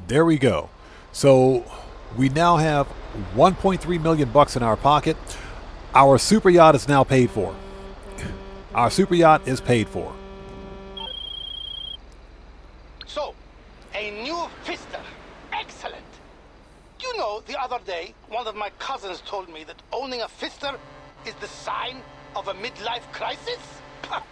There we go. So we now have 1.3 million bucks in our pocket. Our super yacht is now paid for. Our super yacht is paid for. So, a new Fister. Excellent. You know, the other day, one of my cousins told me that owning a Fister is the sign of a midlife crisis? Pah,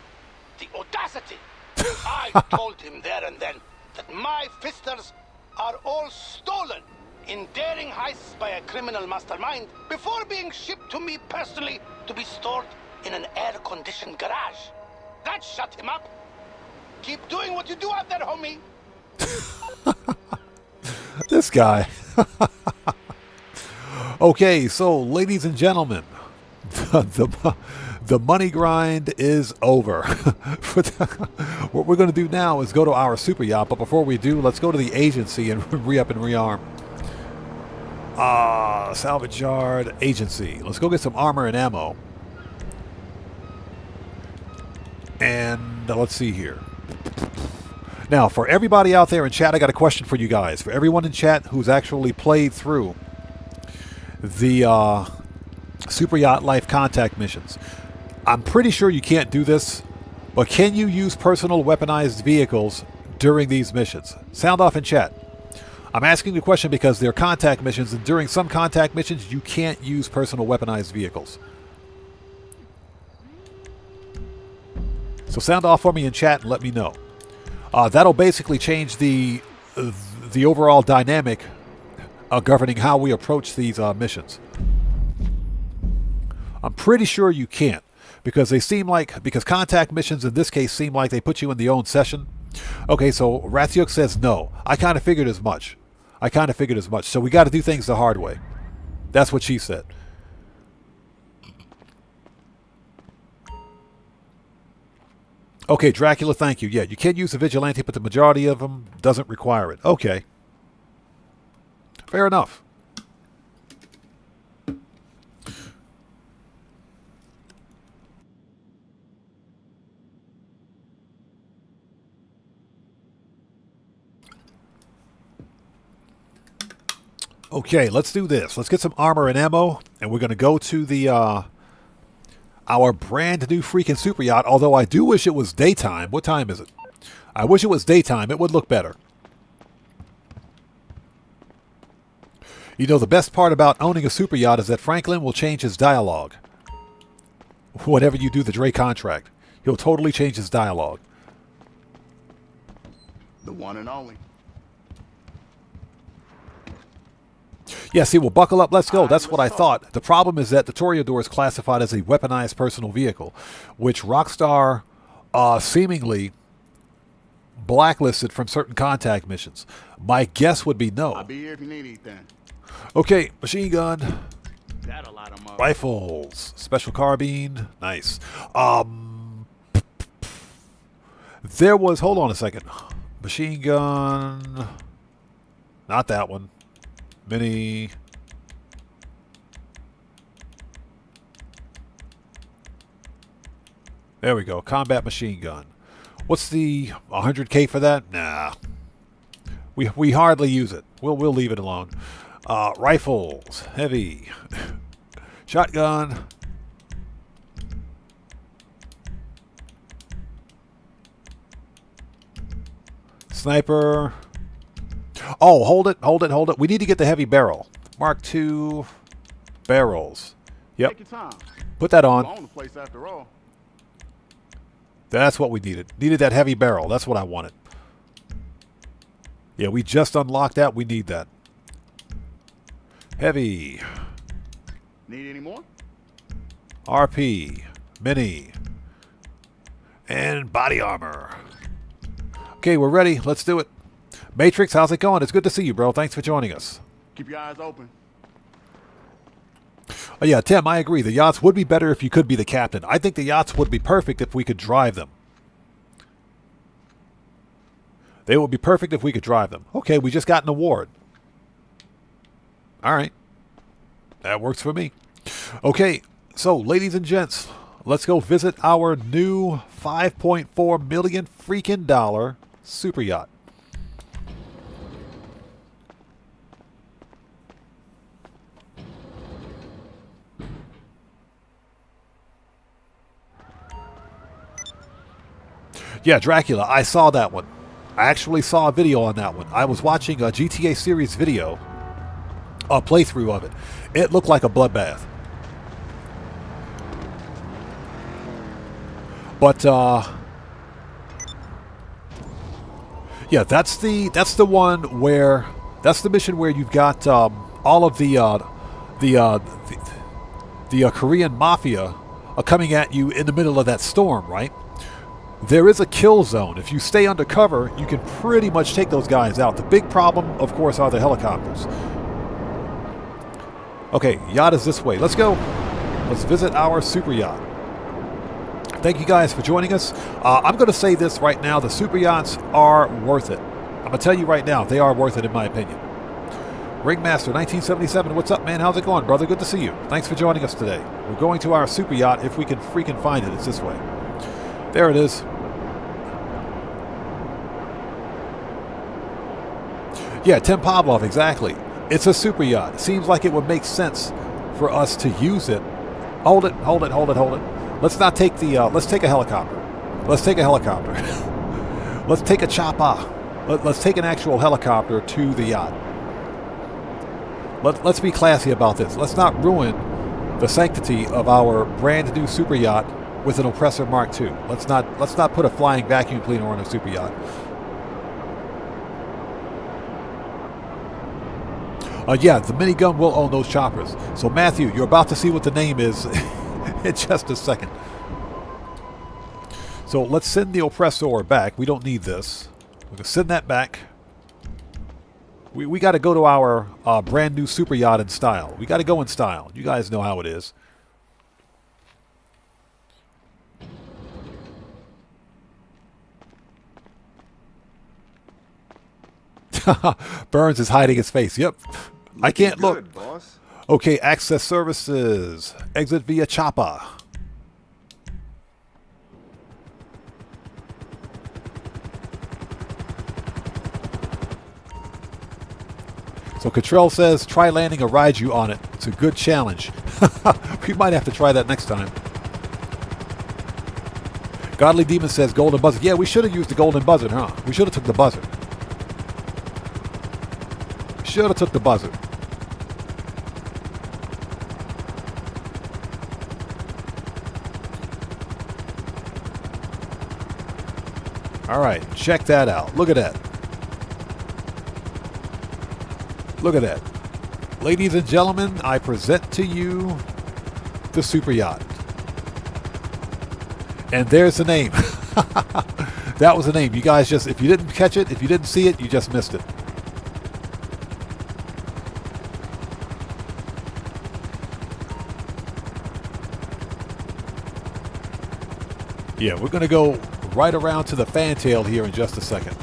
the audacity. I told him there and then that my Fisters are all stolen in daring heists by a criminal mastermind before being shipped to me personally to be stored in an air-conditioned garage. That shut him up. Keep doing what you do out there, homie. This guy. Okay, so ladies and gentlemen, the money grind is over. What we're going to do now is go to our super yacht, but before we do, let's go to the agency and re-up and rearm. Salvage yard agency. Let's go get some armor and ammo. And let's see here. Now, for everybody out there in chat, I got a question for you guys. For everyone in chat who's actually played through the Super Yacht Life Contact missions, I'm pretty sure you can't do this, but can you use personal weaponized vehicles during these missions? Sound off in chat. I'm asking the question because they're contact missions, and during some contact missions, you can't use personal weaponized vehicles. So sound off for me in chat and let me know. That'll basically change the overall dynamic governing how we approach these missions. I'm pretty sure you can't, because they seem like, because contact missions in this case seem like they put you in the own session. Okay, so Rathiuk says no. I kind of figured as much. So we got to do things the hard way. That's what she said. Okay, Dracula, thank you. Yeah, you can use a vigilante, but the majority of them doesn't require it. Okay. Fair enough. Okay, let's do this. Let's get some armor and ammo, and we're going to go to the our brand new freaking super yacht, although I do wish it was daytime. What time is it? I wish it was daytime. It would look better. You know, the best part about owning a super yacht is that Franklin will change his dialogue. Whatever you do the Dre contract, he'll totally change his dialogue. The one and only. Yeah, see, well, buckle up, let's go. That's what I thought. The problem is that the Toreador is classified as a weaponized personal vehicle, which Rockstar seemingly blacklisted from certain contact missions. My guess would be no. I'll be here if you need anything. Okay, machine gun, That'll light 'em up. rifles, special carbine, nice. There was, hold on a second, machine gun, not that one, mini. There we go, combat machine gun. What's the 100K for that? Nah, we hardly use it. We'll leave it alone. Rifles, heavy, shotgun, sniper. Oh, hold it. We need to get the heavy barrel. Mark II barrels. Yep. Take your time. Put that We on. own the place after all. That's what we needed. Needed that heavy barrel. That's what I wanted. Yeah, we just unlocked that. We need that. Heavy. Need any more? RP. Mini. And body armor. Okay, we're ready. Let's do it. Matrix, how's it going? It's good to see you, bro. Thanks for joining us. Keep your eyes open. Oh, yeah, Tim, I agree. The yachts would be better if you could be the captain. I think the yachts would be perfect if we could drive them. They would be perfect if we could drive them. Okay, we just got an award. All right. That works for me. Okay, so, ladies and gents, let's go visit our new $5.4 million freaking dollar super yacht. Yeah, Dracula, I saw that one. I actually saw a video on that one. I was watching a GTA series video, a playthrough of it. It looked like a bloodbath. But yeah, that's the one where that's the mission where you've got all of the Korean mafia are coming at you in the middle of that storm, right? There is a kill zone. If you stay undercover, you can pretty much take those guys out. The big problem, of course, are the helicopters. Okay, yacht is this way. Let's go. Let's visit our super yacht. Thank you guys for joining us. I'm going to say this right now. The super yachts are worth it. I'm going to tell you right now, they are worth it in my opinion. Ringmaster 1977, what's up, man? How's it going, brother? Good to see you. Thanks for joining us today. We're going to our super yacht if we can freaking find it. It's this way. There it is. Yeah, Tim Pavlov, exactly. It's a super yacht. It seems like it would make sense for us to use it. Hold it. Let's not take the, let's take a helicopter. Let's take a helicopter. Let's take a chopper. Let's take an actual helicopter to the yacht. Let's be classy about this. Let's not ruin the sanctity of our brand new super yacht with an Oppressor Mark II. Let's not put a flying vacuum cleaner on a super yacht. Yeah, the minigun will own those choppers. So Matthew, you're about to see what the name is in just a second. So let's send the Oppressor back. We don't need this. We're gonna send that back. We got to go to our brand new super yacht in style. We got to go in style. You guys know how it is. Burns is hiding his face. Yep. I can't look. Boss. Okay, access services. Exit via chopper. So Cottrell says, try landing a Raiju on it. It's a good challenge. We might have to try that next time. Godly Demon says, golden buzzer. Yeah, we should have used the golden buzzer, huh? We should have took the buzzer. Should have took the buzzer. All right, check that out. Look at that. Look at that. Ladies and gentlemen, I present to you the Super Yacht. And there's the name. That was the name. You guys just, if you didn't catch it, if you didn't see it, you just missed it. Yeah, we're going to go right around to the fantail here in just a second.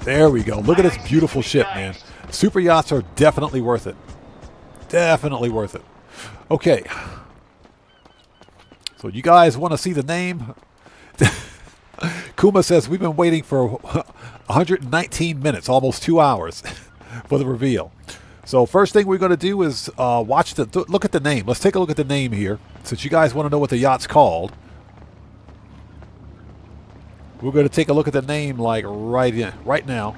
There we go. Look at this beautiful ship, man. Super yachts are definitely worth it. Definitely worth it. Okay. So you guys want to see the name? Kuma says we've been waiting for 119 minutes, almost 2 hours, for the reveal. So first thing we're going to do is look at the name. Let's take a look at the name here. Since you guys want to know what the yacht's called, we're going to take a look at the name like right now.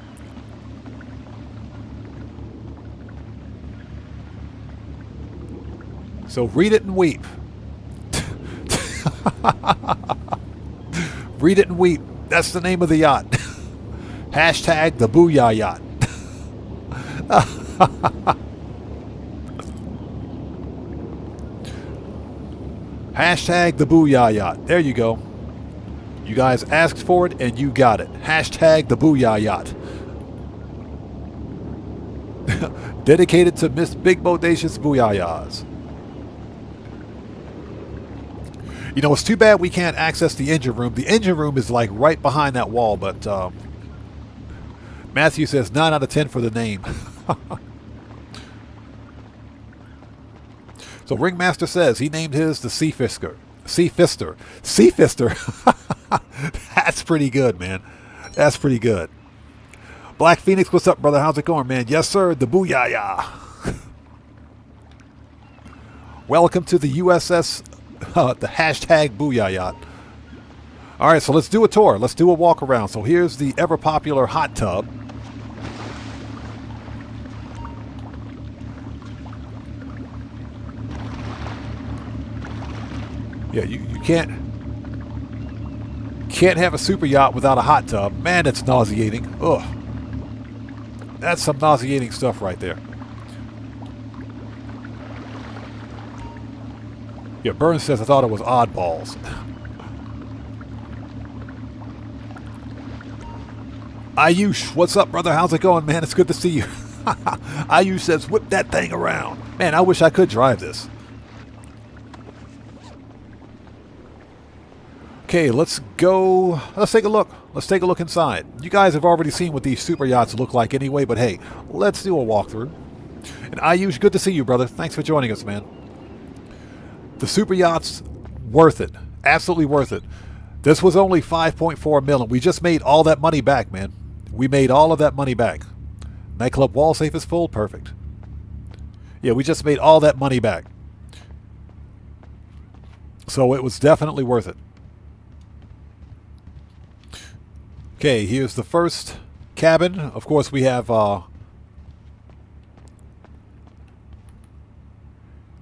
So read it and weep. Read it and weep. That's the name of the yacht. Hashtag the Booyah Yacht. Hashtag the Booyah Yacht. There you go. You guys asked for it and you got it. Hashtag the Booyah Yacht. Dedicated to Miss Big Bodacious Booyahs. You know, it's too bad we can't access the engine room. The engine room is like right behind that wall, but Matthew says 9 out of 10 for the name. So Ringmaster says he named his the Sea Fister. Sea Fister. Sea Fister. That's pretty good, man. That's pretty good. Black Phoenix, what's up, brother? How's it going, man? Yes, sir. The Booyah. Welcome to the USS, the hashtag Booyah Yacht. All right, so let's do a tour. Let's do a walk around. So here's the ever popular hot tub. Yeah, you can't have a super yacht without a hot tub. Man, that's nauseating. Ugh. That's some nauseating stuff right there. Yeah, Burns says I thought it was oddballs. Ayush, what's up, brother? How's it going, man? It's good to see you. Ayush says, whip that thing around. Man, I wish I could drive this. Okay, let's go. Let's take a look. Let's take a look inside. You guys have already seen what these super yachts look like anyway, but hey, let's do a walkthrough. And Ayush, good to see you, brother. Thanks for joining us, man. The super yachts, worth it. Absolutely worth it. This was only 5.4 million. We just made all that money back, man. We made all of that money back. Nightclub wall safe is full. Perfect. Yeah, we just made all that money back. So it was definitely worth it. Okay, here's the first cabin. Of course, we have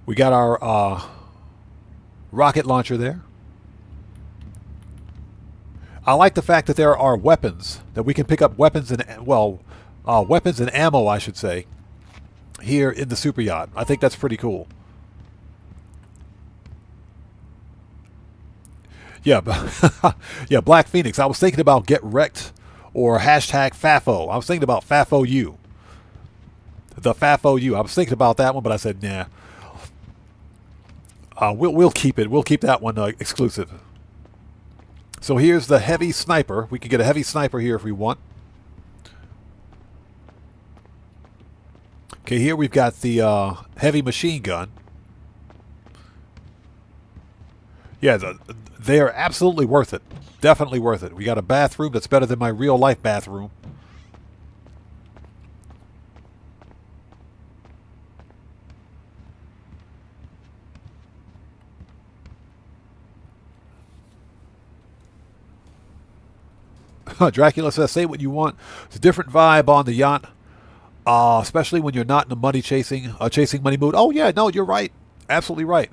we got our rocket launcher there. I like the fact that there are weapons, that we can pick up weapons and, well, weapons and ammo, I should say, here in the super yacht. I think that's pretty cool. Yeah, yeah, Black Phoenix. I was thinking about Get Wrecked or hashtag FAFO. I was thinking about FAFO-U. The FAFO-U. I was thinking about that one, but I said, nah. We'll keep it. We'll keep that one exclusive. So here's the heavy sniper. We can get a heavy sniper here if we want. Okay, here we've got the heavy machine gun. Yeah, they are absolutely worth it. Definitely worth it. We got a bathroom that's better than my real life bathroom. Dracula says, say what you want. It's a different vibe on the yacht, especially when you're not in a chasing money mood. Oh yeah, no, you're right. Absolutely right.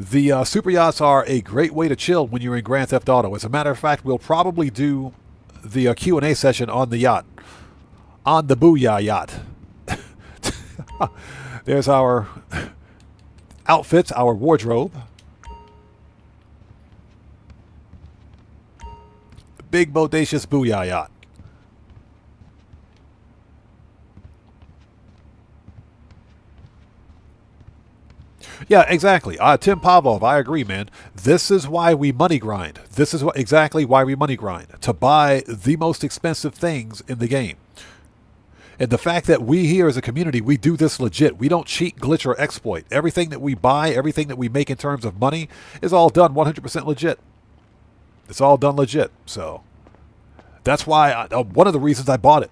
The super yachts are a great way to chill when you're in Grand Theft Auto. As a matter of fact, we'll probably do the Q&A session on the yacht. On the Booyah yacht. There's our outfits, our wardrobe. Big bodacious Booyah yacht. Yeah, exactly. Tim Pavlov, I agree, man. This is why we money grind. This is exactly why we money grind. To buy the most expensive things in the game. And the fact that we here as a community, we do this legit. We don't cheat, glitch, or exploit. Everything that we buy, everything that we make in terms of money is all done 100% legit. It's all done legit. So that's why, one of the reasons I bought it.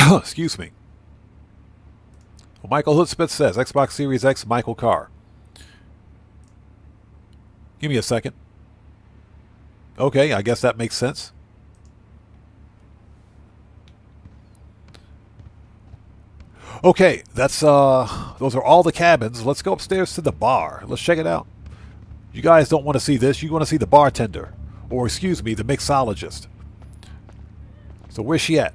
Excuse me. Well, Michael Hoodspitz says, Xbox Series X, Michael Carr. Give me a second. Okay, I guess that makes sense. Okay, that's those are all the cabins. Let's go upstairs to the bar. Let's check it out. You guys don't want to see this. You want to see the bartender. Or excuse me, the mixologist. So where's she at?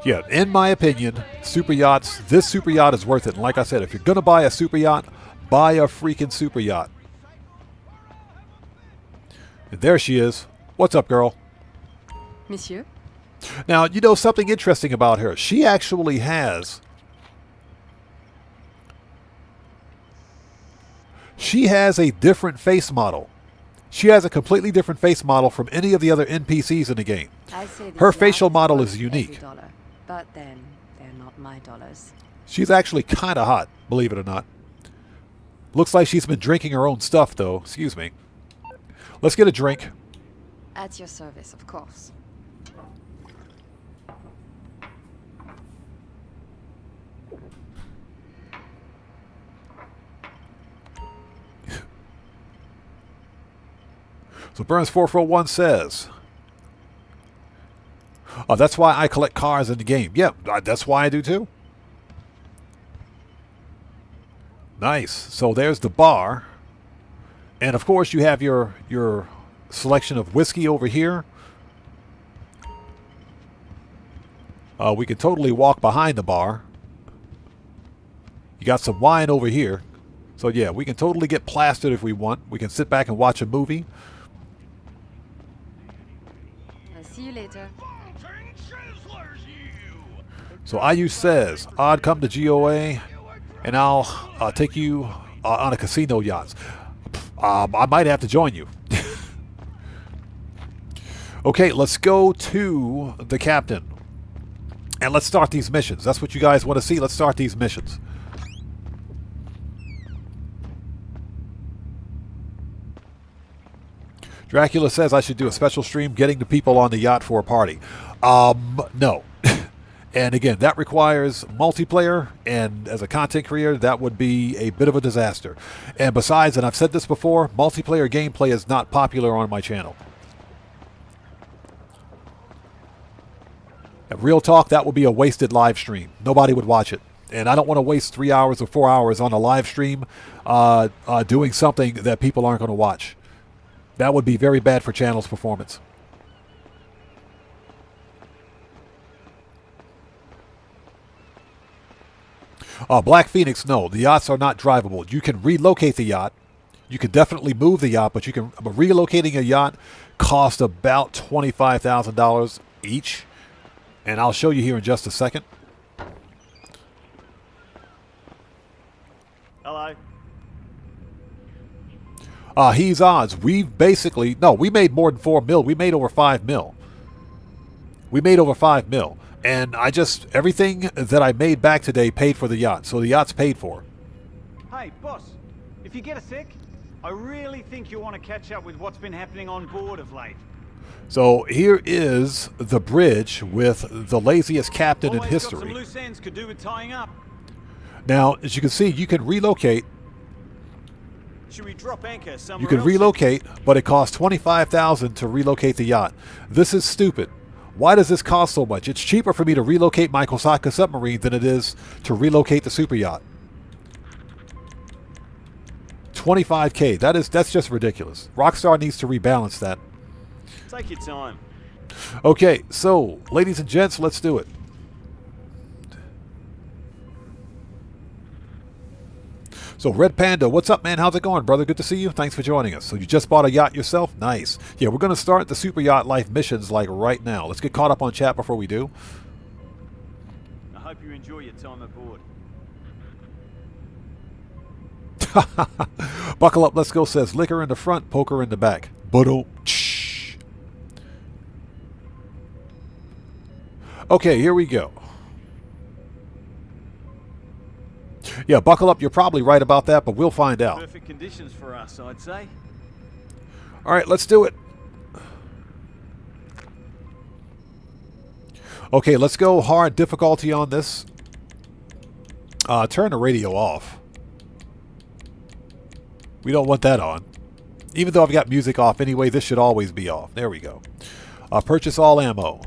Yeah, in my opinion, super yachts, this super yacht is worth it. And like I said, if you're going to buy a super yacht, buy a freaking super yacht. And there she is. What's up, girl? Monsieur? Now, you know something interesting about her. She actually has... She has a different face model. She has a completely different face model from any of the other NPCs in the game. Her facial model is unique. But then, they're not my dollars. She's actually kind of hot, believe it or not. Looks like she's been drinking her own stuff, though. Excuse me. Let's get a drink. At your service, of course. So Burns441 says... Oh, that's why I collect cars in the game. Yeah, that's why I do too. Nice. So there's the bar. And of course you have your selection of whiskey over here. We can totally walk behind the bar. You got some wine over here. So yeah, we can totally get plastered if we want. We can sit back and watch a movie. I'll see you later. So Ayu says, I'd come to GOA and I'll take you on a casino yacht. I might have to join you. Okay, let's go to the captain. And let's start these missions. That's what you guys want to see. Let's start these missions. Dracula says I should do a special stream getting the people on the yacht for a party. No. And again, that requires multiplayer, and as a content creator, that would be a bit of a disaster. And besides, and I've said this before, multiplayer gameplay is not popular on my channel. Real talk, that would be a wasted live stream. Nobody would watch it. And I don't want to waste 3 hours or 4 hours on a live stream doing something that people aren't going to watch. That would be very bad for channel's performance. Black Phoenix, no. The yachts are not drivable. You can relocate the yacht. You can definitely move the yacht, but relocating a yacht costs about $25,000 each. And I'll show you here in just a second. Hello. He's odds. We made more than 4 mil. We made over 5 mil. We made over 5 mil. And everything that I made back today paid for the yacht. So the yacht's paid for. Hey, boss, if you get a sec, I really think you want to catch up with what's been happening on board of late. So here is the bridge with the laziest captain in history. Got some loose ends could do with tying up. Now, as you can see, you can relocate Should we drop anchor somewhere You can else? relocate, but it costs $25,000 to relocate the yacht. This is stupid. Why does this cost so much? It's cheaper for me to relocate my Kosaka submarine than it is to relocate the super yacht. $25K. That's just ridiculous. Rockstar needs to rebalance that. Take your time. Okay, so ladies and gents, let's do it. So Red Panda, what's up, man? How's it going, brother? Good to see you. Thanks for joining us. So you just bought a yacht yourself? Nice. Yeah, we're going to start the Super Yacht Life missions like right now. Let's get caught up on chat before we do. I hope you enjoy your time aboard. Buckle up, let's go says liquor in the front, poker in the back. But okay, here we go. Yeah, buckle up. You're probably right about that, but we'll find out. Perfect conditions for us, I'd say. All right, let's do it. Okay, let's go hard difficulty on this. Turn the radio off. We don't want that on. Even though I've got music off anyway, this should always be off. There we go. Purchase all ammo.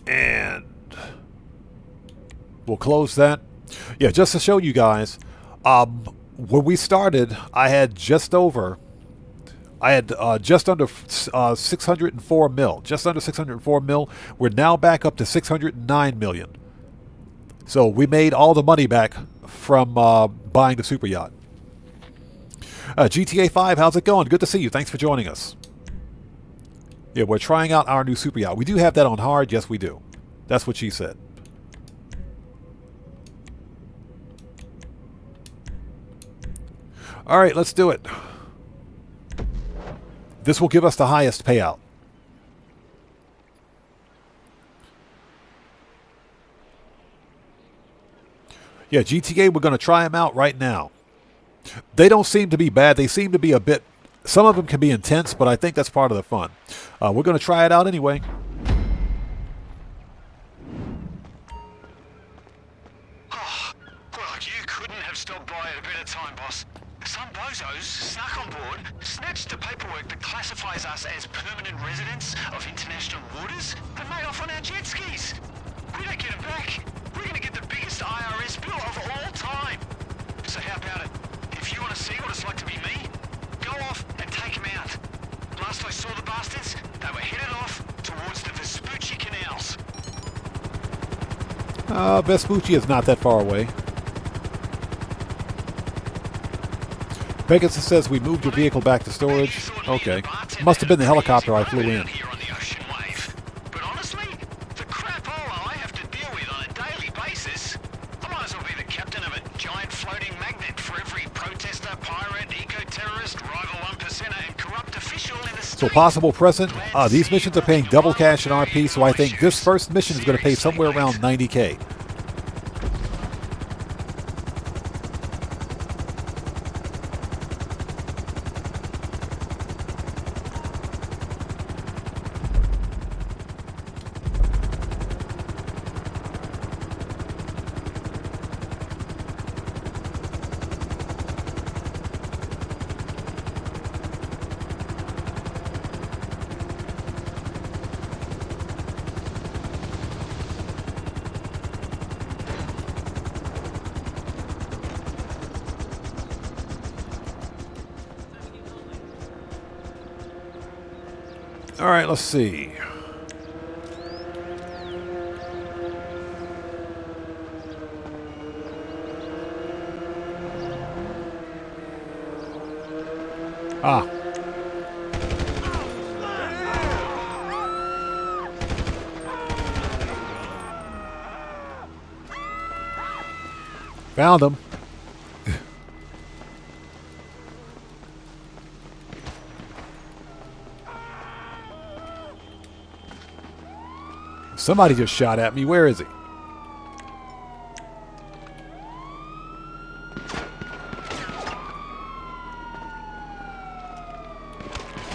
And we'll close that. Yeah, just to show you guys, when we started, I had just under 604 mil. Just under 604 mil. We're now back up to 609 million. So we made all the money back from buying the super yacht. GTA 5, how's it going? Good to see you. Thanks for joining us. Yeah, we're trying out our new super yacht. We do have that on hard. Yes, we do. That's what she said. All right, let's do it. This will give us the highest payout. Yeah, GTA, we're going to try them out right now. They don't seem to be bad. They seem to be a bit... Some of them can be intense, but I think that's part of the fun. We're going to try it out anyway. Oh, well, you couldn't have stopped by at a better time, boss. Some bozos snuck on board, snatched the paperwork that classifies us as permanent residents of international waters, and made off on our jet skis. We don't get them back. We're going to get the biggest IRS bill of all time. So how about it? If you want to see what it's like to be me, go off and take them out. Last I saw the bastards, they were headed off towards the Vespucci canals. Vespucci is not that far away. Pegasus says we moved your vehicle back to storage. Okay. Must have been the helicopter I flew in. But honestly, the crapola I have to deal with on a daily basis, I might as well be the captain of a giant floating magnet for every protester, pirate, eco-terrorist, rival 1%er, and corrupt official in the state. So possible present. These missions are paying double cash in RP, so I think this first mission is going to pay somewhere around 90K. All right, let's see. Found him. Somebody just shot at me. Where is he?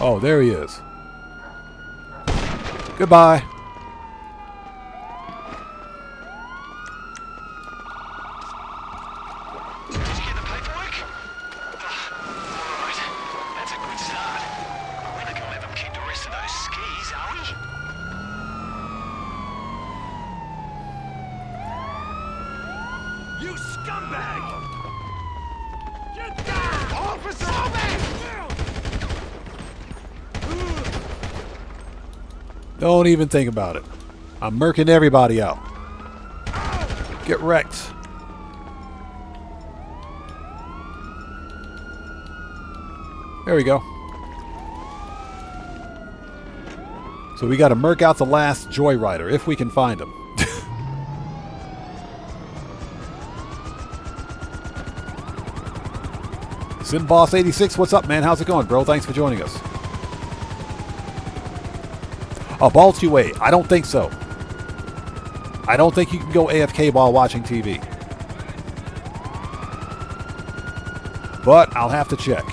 Oh, there he is. Goodbye. Did you get the paperwork? You scumbag! Get down! Officer! Don't even think about it. I'm murking everybody out. Get wrecked. There we go. So we got to murk out the last joyrider, if we can find him. SimBoss86, what's up, man? How's it going, bro? Thanks for joining us. A ball 2A. I don't think so. I don't think you can go AFK while watching TV. But I'll have to check.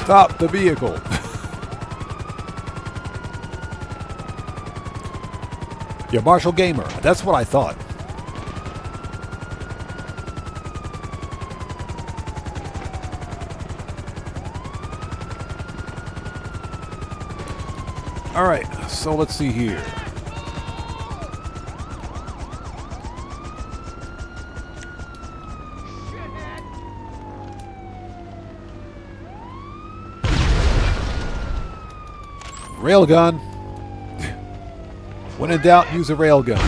Stop the vehicle. You're Marshall Gamer. That's what I thought. All right, so let's see here. Railgun. When in doubt, use a railgun.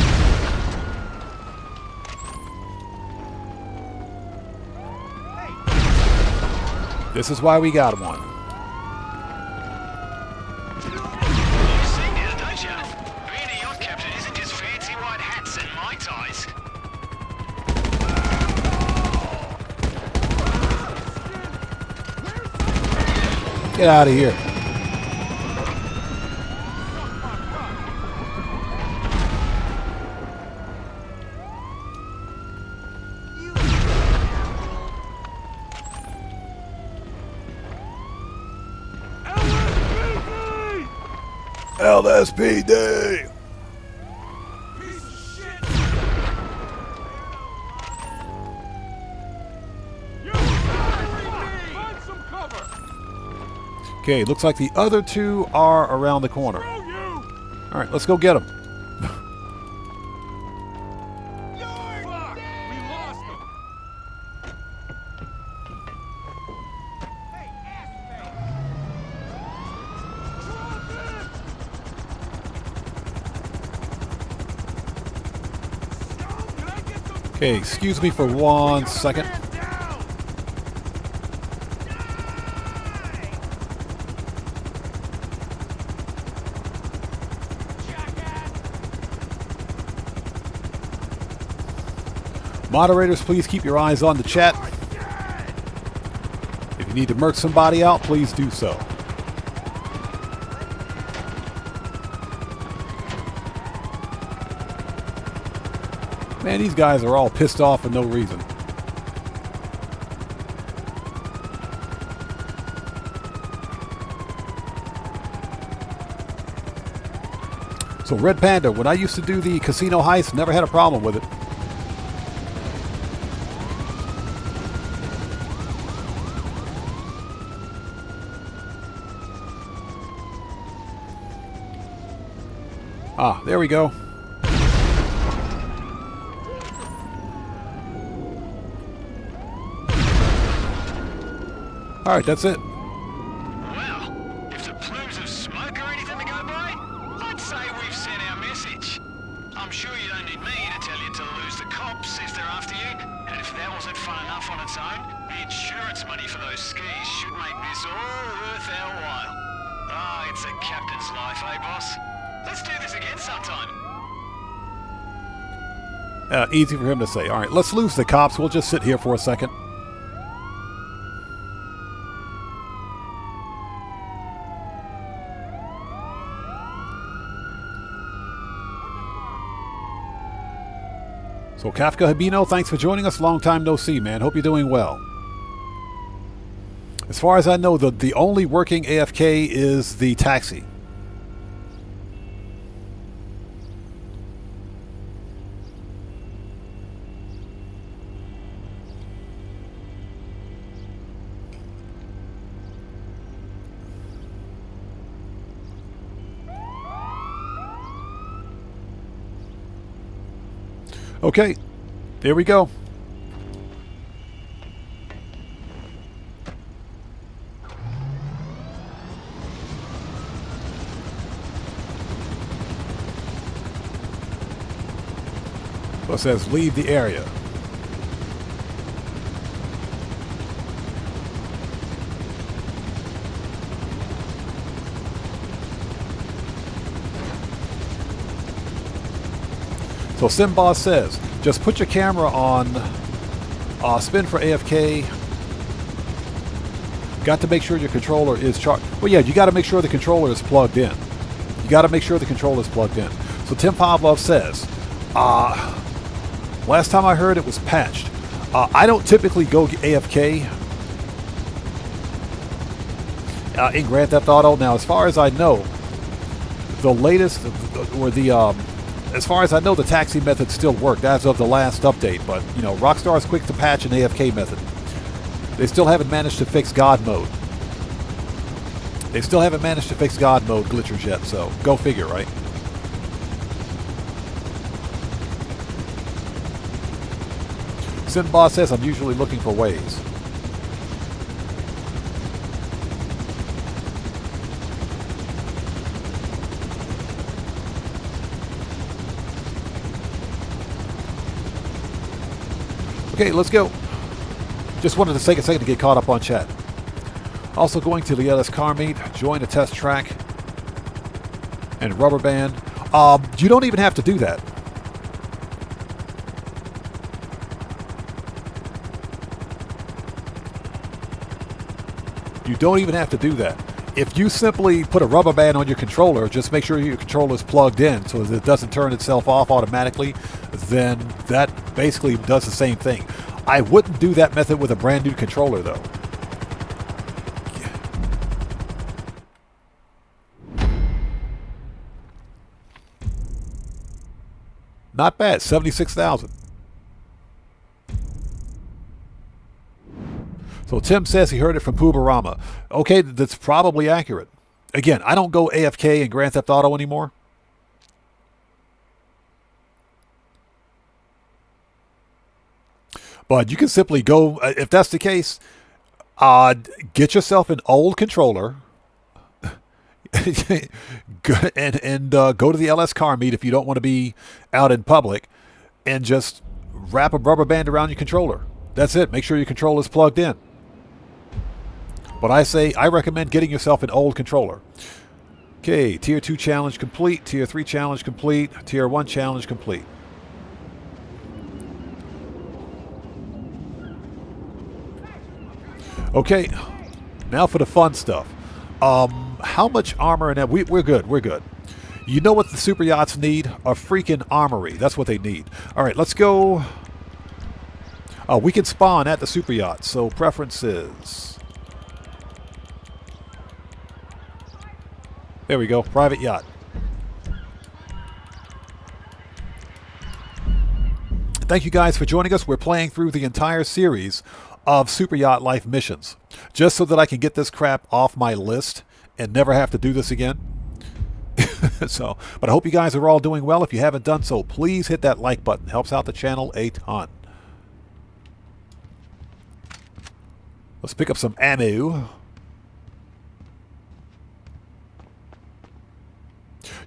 This is why we got one. You've seen it, don't you? Being a yacht captain isn't just fancy white hats and mai tais. Get out of here. LSPD! Okay, looks like the other two are around the corner. Alright, let's go get them. Okay, excuse me for 1 second. Moderators, please keep your eyes on the chat. If you need to murk somebody out, please do so. Man, these guys are all pissed off for no reason. So Red Panda, when I used to do the casino heist, never had a problem with it. Ah, there we go. All right, that's it. Well, if the plumes of smoke are anything to go by, I'd say we've sent our message. I'm sure you don't need me to tell you to lose the cops if they're after you. And if that wasn't fun enough on its own, the insurance money for those skis should make this all worth our while. Ah, it's a captain's life, eh, boss? Let's do this again sometime. Easy for him to say. All right, let's lose the cops. We'll just sit here for a second. So Kafka Habino, thanks for joining us. Long time no see, man. Hope you're doing well. As far as I know, the only working AFK is the taxi. Okay, there we go. So it says leave the area. So Simboss says, just put your camera on spin for AFK. Got to make sure your controller is charged. Well, yeah, you got to make sure the controller is plugged in. You got to make sure the controller is plugged in. So Tim Pavlov says, last time I heard it was patched. I don't typically go AFK in Grand Theft Auto. Now, as far as I know, the latest, or the as far as I know, the taxi method still worked as of the last update, but, you know, Rockstar is quick to patch an AFK method. They still haven't managed to fix God mode. They still haven't managed to fix God mode glitchers yet, so go figure, right? Sinboss says, I'm usually looking for ways. Okay, let's go. Just wanted to take a second to get caught up on chat. Also going to the LS car meet, join a test track, and rubber band. You don't even have to do that. You don't even have to do that. If you simply put a rubber band on your controller, just make sure your controller is plugged in so that it doesn't turn itself off automatically, then that basically does the same thing. I wouldn't do that method with a brand new controller, though. Not bad, 76,000. So Tim says he heard it from Pubarama. Okay, that's probably accurate. Again, I don't go AFK in Grand Theft Auto anymore. But you can simply go, if that's the case, get yourself an old controller and go to the LS car meet if you don't want to be out in public, and just wrap a rubber band around your controller. That's it. Make sure your controller is plugged in. But I recommend getting yourself an old controller. Okay, Tier 2 challenge complete, Tier 3 challenge complete, Tier 1 challenge complete. Okay, now for the fun stuff. How much armor and that? We're good. We're good. You know what the super yachts need? A freaking armory. That's what they need. All right, let's go. We can spawn at the super yacht. So preferences. There we go. Private yacht. Thank you guys for joining us. We're playing through the entire series of Super Yacht Life missions, just so that I can get this crap off my list and never have to do this again. But I hope you guys are all doing well. If you haven't done so, please hit that like button. Helps out the channel a ton. Let's pick up some ammo.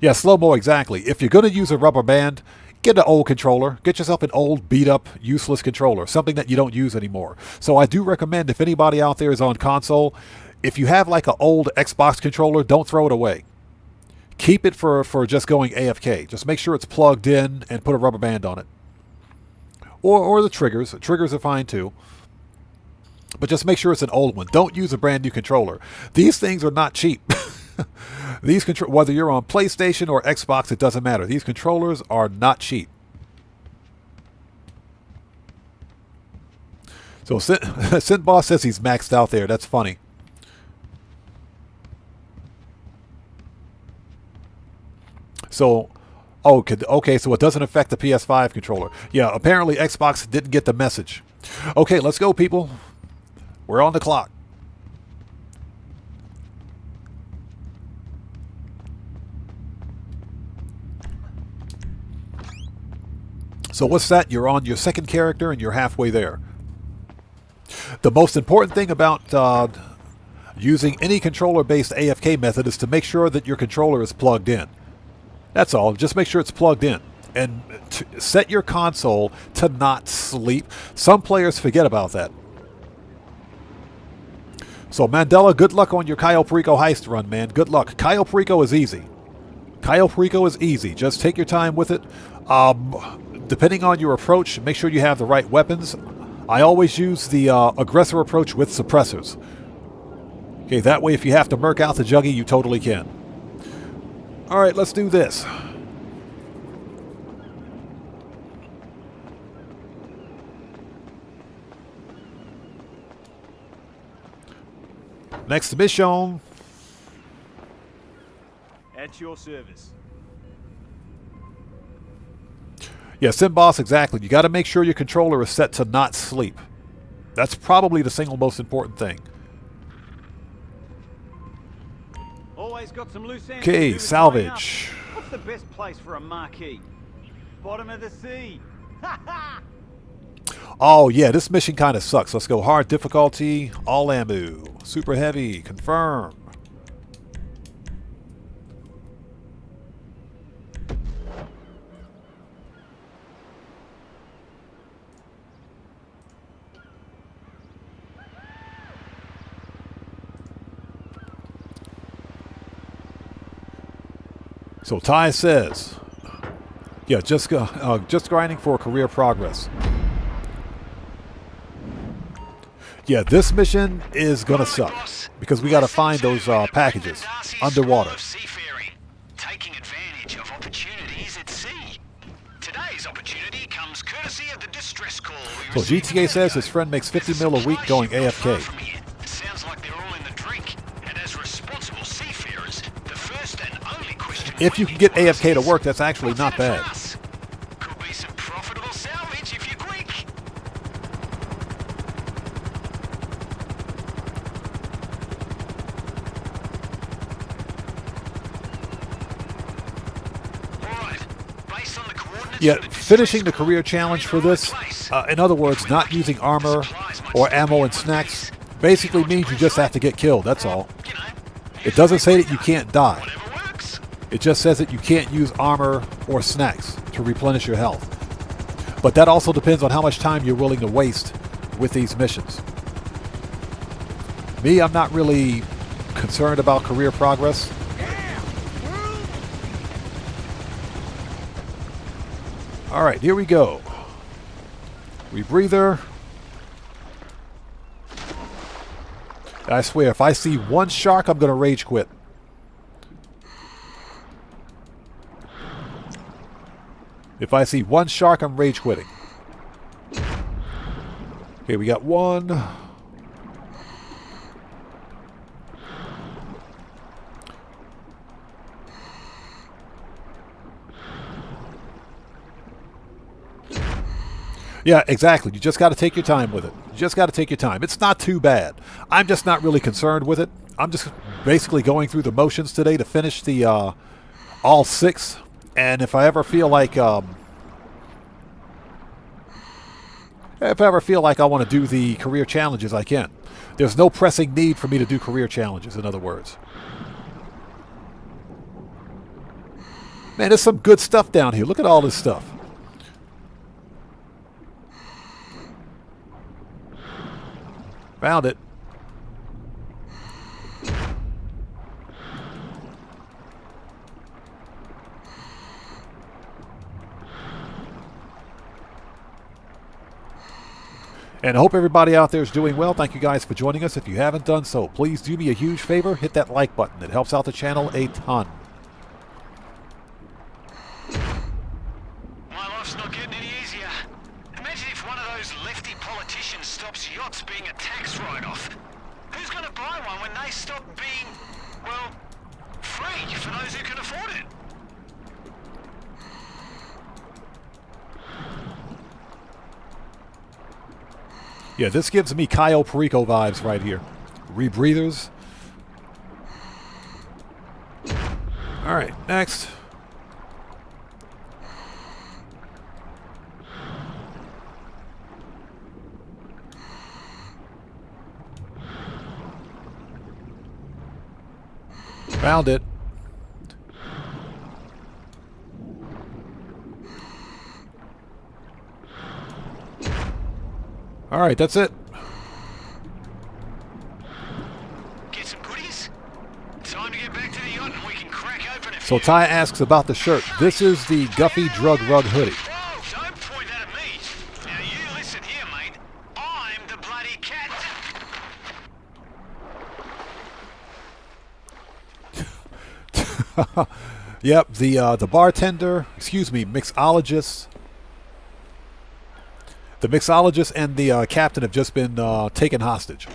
Yeah, slow-mo, exactly. If you're going to use a rubber band, get an old controller. Get yourself an old, beat-up, useless controller, something that you don't use anymore. So I do recommend, if anybody out there is on console, if you have like an old Xbox controller, don't throw it away. Keep it for just going AFK. Just make sure it's plugged in and put a rubber band on it. Or the triggers. Triggers are fine too. But just make sure it's an old one. Don't use a brand new controller. These things are not cheap. Whether you're on PlayStation or Xbox, it doesn't matter. These controllers are not cheap. So Sin Boss says he's maxed out there. That's funny. So, okay, so it doesn't affect the PS5 controller. Yeah, apparently Xbox didn't get the message. Okay, let's go, people. We're on the clock. So what's that? You're on your second character and you're halfway there. The most important thing about using any controller-based AFK method is to make sure that your controller is plugged in. That's all. Just make sure it's plugged in. And set your console to not sleep. Some players forget about that. So Mandela, good luck on your Cayo Perico heist run, man. Good luck. Cayo Perico is easy. Cayo Perico is easy. Just take your time with it. Depending on your approach, make sure you have the right weapons. I always use the aggressor approach with suppressors. Okay, that way if you have to murk out the juggy, you totally can. Alright, let's do this. Next mission. At your service. Yeah, Sim Boss, exactly. You got to make sure your controller is set to not sleep. That's probably the single most important thing. Always got some loose ends. Okay, salvage. What's the best place for a marquee? Bottom of the sea. Oh, yeah, this mission kind of sucks. Let's go hard difficulty, all ammo, super heavy, confirm. So Ty says, yeah, just grinding for career progress. Yeah, this mission is gonna suck because we gotta find those packages underwater. Taking advantage of opportunities at sea. Today's opportunity comes courtesy of the distress call. So GTA says his friend makes 50 mil a week going AFK. Sounds like they're all in the drink. And as responsible seafarers, the first and only question. If you can get AFK to work, that's actually not bad. Could be some profitable salvage if you're quick. Yeah, finishing the career challenge for this, in other words, not using armor or ammo and snacks, basically means you just have to get killed, that's all. It doesn't say that you can't die. It just says that you can't use armor or snacks to replenish your health. But that also depends on how much time you're willing to waste with these missions. Me, I'm not really concerned about career progress. Alright, here we go. Rebreather. I swear, if I see one shark, I'm going to rage quit. If I see one shark, I'm rage quitting. Okay, we got one. Yeah, exactly. You just got to take your time with it. You just got to take your time. It's not too bad. I'm just not really concerned with it. I'm just basically going through the motions today to finish the all 6. And if I ever feel like I want to do the career challenges, I can. There's no pressing need for me to do career challenges, in other words. Man, there's some good stuff down here. Look at all this stuff. Found it. And I hope everybody out there is doing well. Thank you guys for joining us. If you haven't done so, please do me a huge favor. Hit that like button. It helps out the channel a ton. My life's not getting any easier. Imagine if one of those lefty politicians stops yachts being a tax write-off. Who's going to buy one when they stop being, well, free for those who can afford it? Yeah, this gives me Cayo Perico vibes right here. Rebreathers. All right, next. Found it. All right, that's it. Get some goodies? Time to get back to the yacht and we can crack open a So few. Ty asks about the shirt. This is the Guffey Drug Rug hoodie. Whoa, don't point that at me. Now you listen here, mate. I'm the bloody cat. Yep, the bartender, excuse me, mixologist. The mixologist and the captain have just been taken hostage.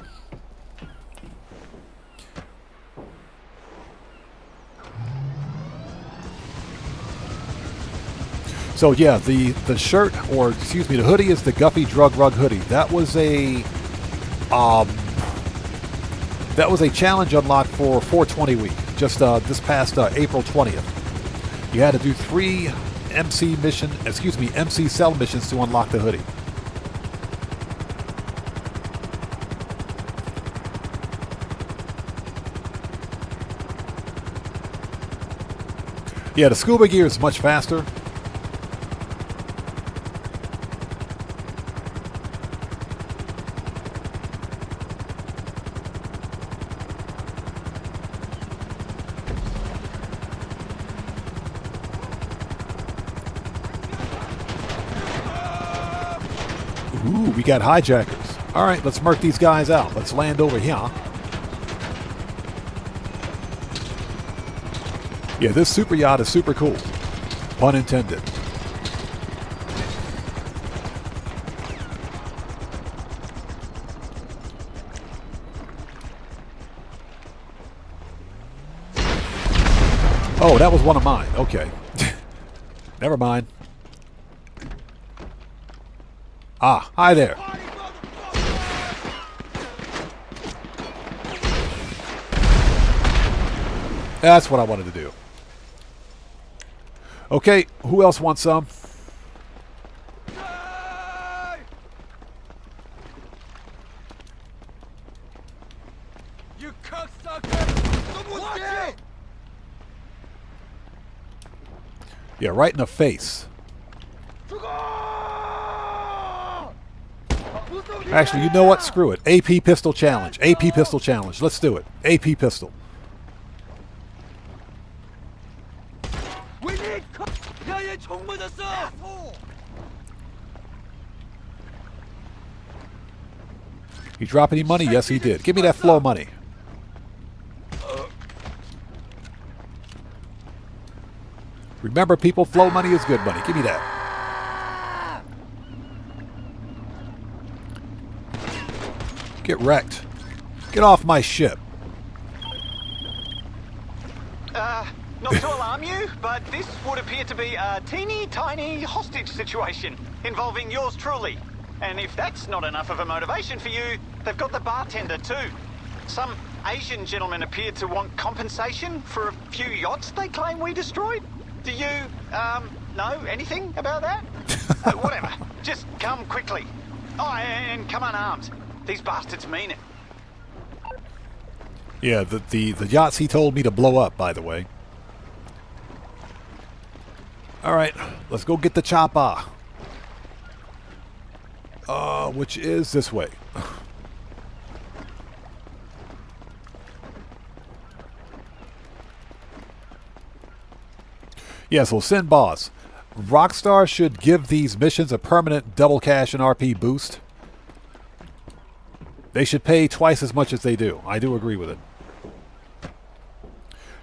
So yeah, the shirt, or excuse me, the hoodie is the Guffey Drug Rug hoodie. That was a challenge unlock for 420 week, just this past April 20th. You had to do 3 MC cell missions to unlock the hoodie. Yeah, the scuba gear is much faster. Ooh, we got hijackers. All right, let's murk these guys out. Let's land over here. Yeah, this super yacht is super cool. Pun intended. Oh, that was one of mine. Okay. Never mind. Ah, hi there. That's what I wanted to do. Okay, who else wants some? You cocksucker! Watch it! Yeah, right in the face. Actually, you know what? Screw it. AP pistol challenge. AP pistol challenge. Let's do it. AP pistol. We need 야얘 총 맞았어! He drop any money? Yes, he did. Give me that flow money. Remember, people, flow money is good money. Give me that. Get wrecked. Get off my ship. Not to alarm you, but this would appear to be a teeny tiny hostage situation involving yours truly. And if that's not enough of a motivation for you, they've got the bartender too. Some Asian gentlemen appeared to want compensation for a few yachts they claim we destroyed. Do you, know anything about that? Whatever. Just come quickly. Oh, and come unarmed. These bastards mean it. Yeah, the yachts he told me to blow up, by the way. All right, let's go get the chopper. Which is this way. Yeah, so send boss. Rockstar should give these missions a permanent double cash and RP boost. They should pay twice as much as they do. I do agree with it.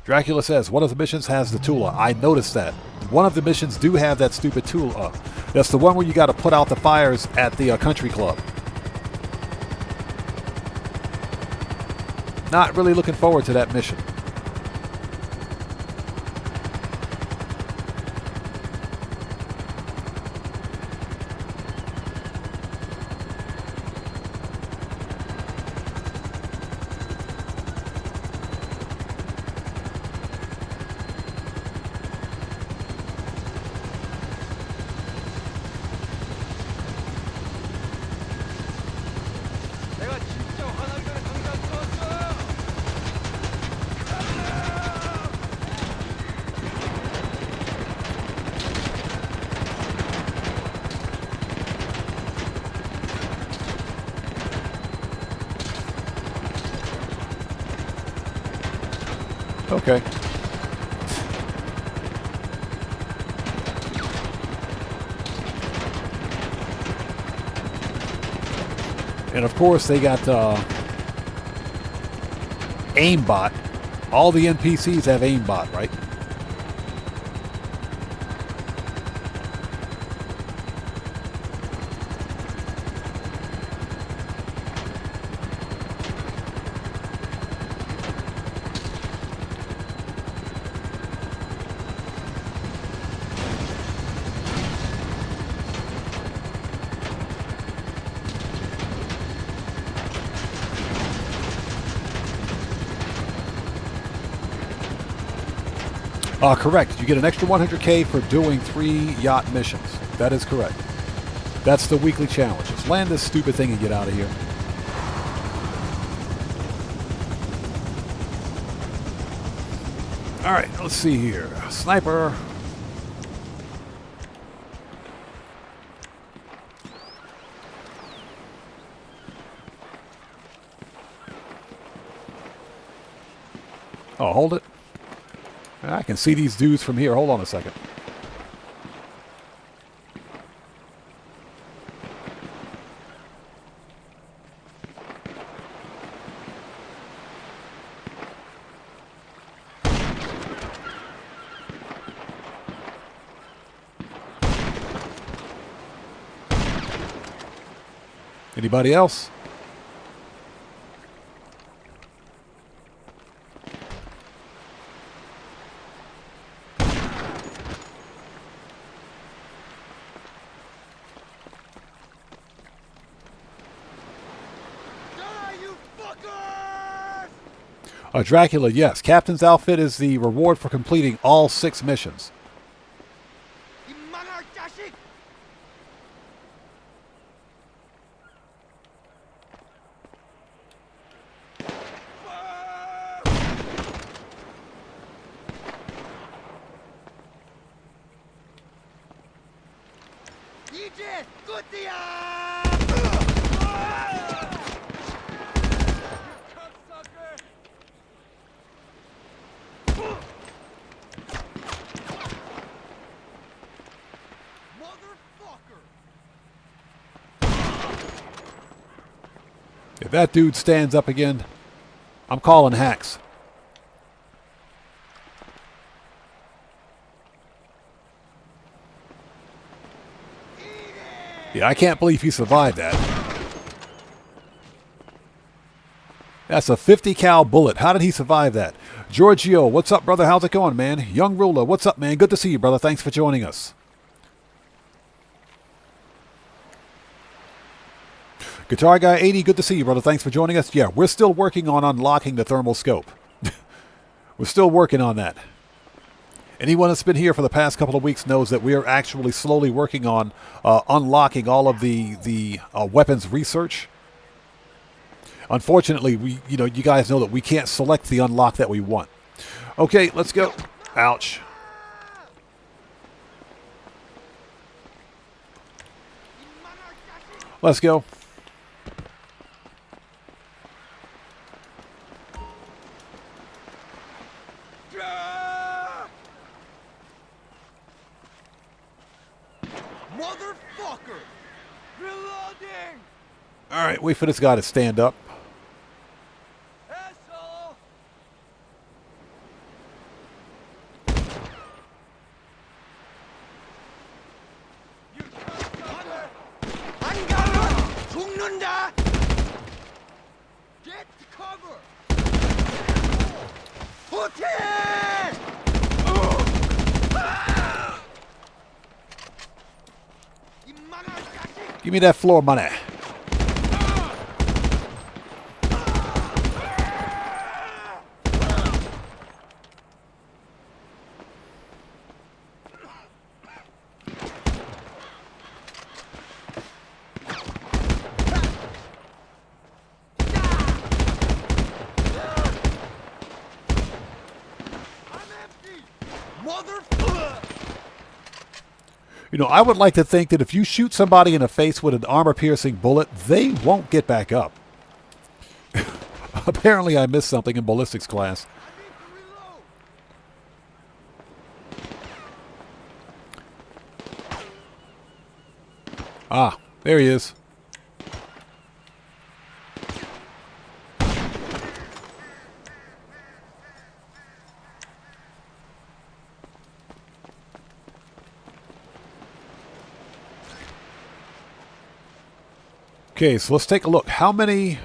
Dracula says, one of the missions has the Tula. I noticed that. One of the missions do have that stupid Tula. That's the one where you got to put out the fires at the country club. Not really looking forward to that mission. 내가 진짜 화나기 전에 당장 쏘았어. Okay. And of course, they got aimbot. All the NPCs have aimbot, right? Correct. You get an extra 100K for doing 3 yacht missions. That is correct. That's the weekly challenge. Just land this stupid thing and get out of here. All right, let's see here. Sniper. Oh, hold it. I can see these dudes from here. Hold on a second. Anybody else? Dracula, yes. Captain's outfit is the reward for completing all 6 missions. 이 망할 자식! 이제 끝이야! If that dude stands up again, I'm calling hacks. Yeah, I can't believe he survived that. That's a 50 cal bullet. How did he survive that? Giorgio, what's up, brother? How's it going, man? Young Ruler, what's up, man? Good to see you, brother. Thanks for joining us. Guitar Guy 80, good to see you, brother. Thanks for joining us. Yeah, we're still working on unlocking the thermal scope. We're still working on that. Anyone that's been here for the past couple of weeks knows that we are actually slowly working on unlocking all of the weapons research. Unfortunately, you guys know that we can't select the unlock that we want. Okay, let's go. Ouch. Let's go. Motherfucker! Reloading! All right, wait for this guy to stand up. Asshole! You cocksucker! 안가면 죽는다! Get cover! Put it! 이 망할 자식! Give me that floor money. You know, I would like to think that if you shoot somebody in the face with an armor-piercing bullet, they won't get back up. Apparently, I missed something in ballistics class. Ah, there he is. Okay, so let's take a look. How many?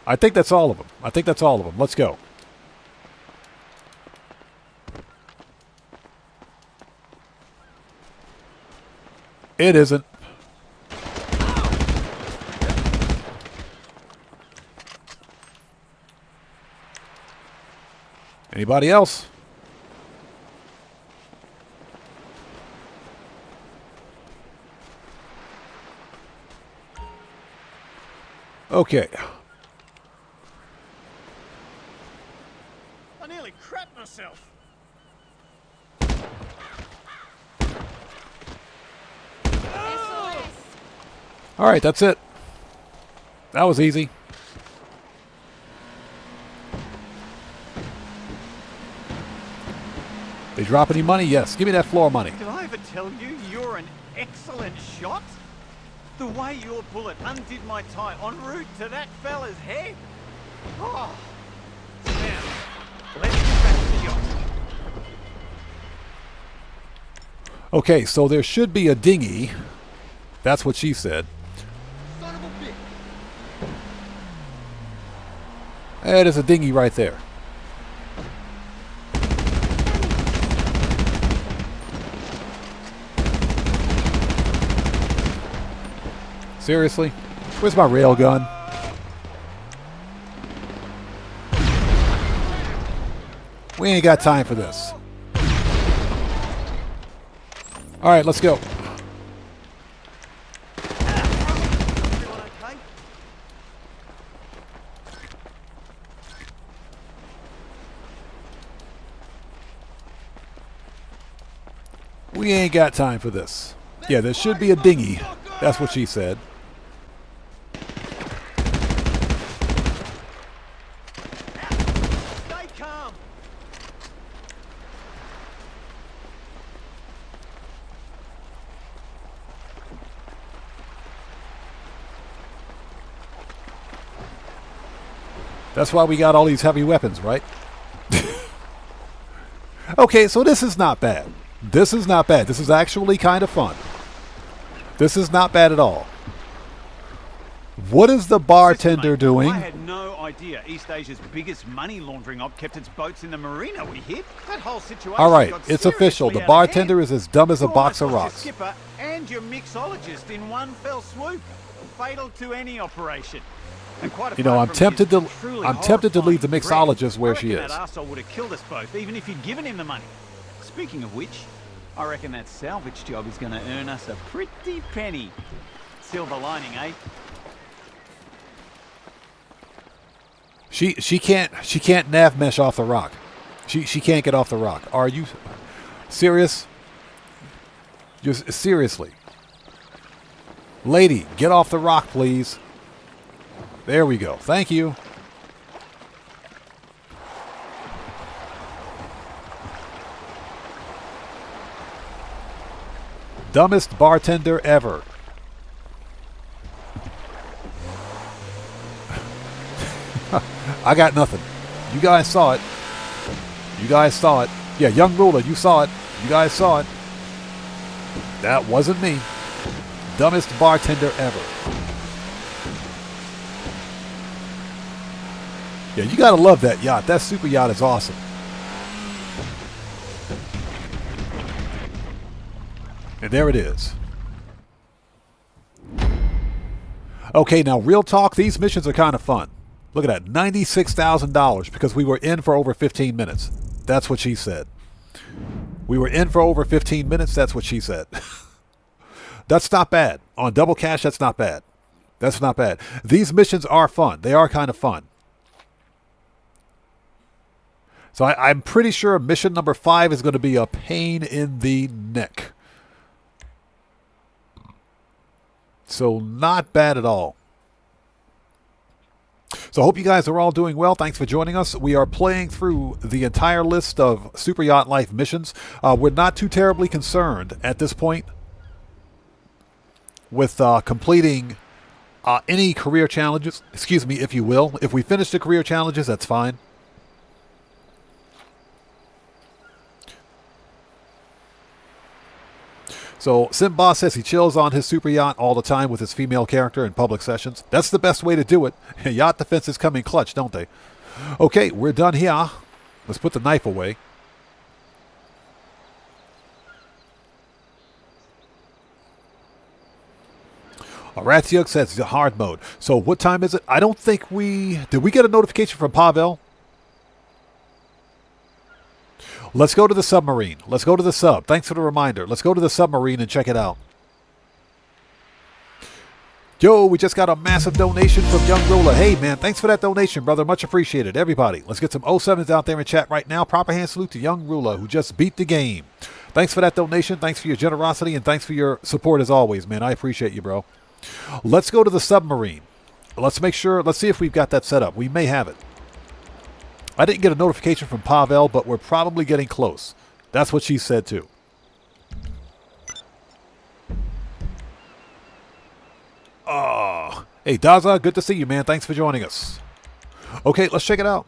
I think that's all of them. I think that's all of them. Let's go. It isn't. Anybody else? Okay. I nearly crapped myself. All right, that's it. That was easy. They drop any money? Yes. Give me that floor money. Did I ever tell you you're an excellent shot? The way your bullet undid my tie en route to that fella's head. Oh. Now, let's get back to the yacht. Okay, so there should be a dinghy. That's what she said. Son of a bitch! There's a dinghy right there. Seriously? Where's my railgun? We ain't got time for this. All right, let's go. Everyone okay? We ain't got time for this. Yeah, there should be a dinghy. That's what she said. Stay calm. That's why we got all these heavy weapons, right? Okay, so this is not bad. This is not bad. This is actually kind of fun. This is not bad at all. What is the bartender Listen, mate, doing? I had no idea East Asia's biggest money laundering op kept its boats in the marina we hit. That whole situation All right, got it's seriously official. The out of bartender hand. is as dumb as a You box of almost rocks. lost your skipper and your mixologist in one fell swoop. Fatal to any operation. And quite You know, apart I'm from tempted his to- truly I'm tempted to leave the horrifying mixologist threat, where I she reckon is. That arsehole would have killed us both, even if you'd given him the money. Speaking of which, I reckon that salvage job is going to earn us a pretty penny. Silver lining, eh? She can't nav mesh off the rock. She can't get off the rock. Are you serious? Just seriously. Lady, get off the rock, please. There we go. Thank you. Dumbest bartender ever. I got nothing. You guys saw it. You guys saw it. Yeah, Young Ruler, you saw it. You guys saw it. That wasn't me. Dumbest bartender ever. Yeah, you gotta love that yacht. That super yacht is awesome. And there it is. Okay, now real talk, these missions are kind of fun. Look at that, $96,000 because we were in for over 15 minutes. That's what she said. We were in for over 15 minutes. That's what she said. That's not bad. On double cash, that's not bad. That's not bad. These missions are fun. They are kind of fun. So I'm pretty sure mission number 5 is going to be a pain in the neck. So not bad at all. So I hope you guys are all doing well. Thanks for joining us. We are playing through the entire list of Super Yacht Life missions. We're not too terribly concerned at this point with completing any career challenges. Excuse me, if you will. If we finish the career challenges, that's fine. So Simba says he chills on his super yacht all the time with his female character in public sessions. That's the best way to do it. Yacht defenses come in clutch, don't they? Okay, we're done here. Let's put the knife away. Ratiuk says the hard mode. So what time is it? I don't think we... Did we get a notification from Pavel? Let's go to the submarine. Let's go to the sub. Thanks for the reminder. Let's go to the submarine and check it out. Yo, we just got a massive donation from Young Ruler. Hey, man, thanks for that donation, brother. Much appreciated. Everybody, let's get some 07s out there in chat right now. Proper hand salute to Young Ruler, who just beat the game. Thanks for that donation. Thanks for your generosity, and thanks for your support as always, man. I appreciate you, bro. Let's go to the submarine. Let's make sure. Let's see if we've got that set up. We may have it. I didn't get a notification from Pavel, but we're probably getting close. That's what she said, too. Oh, hey, Daza, good to see you, man. Thanks for joining us. Okay, let's check it out.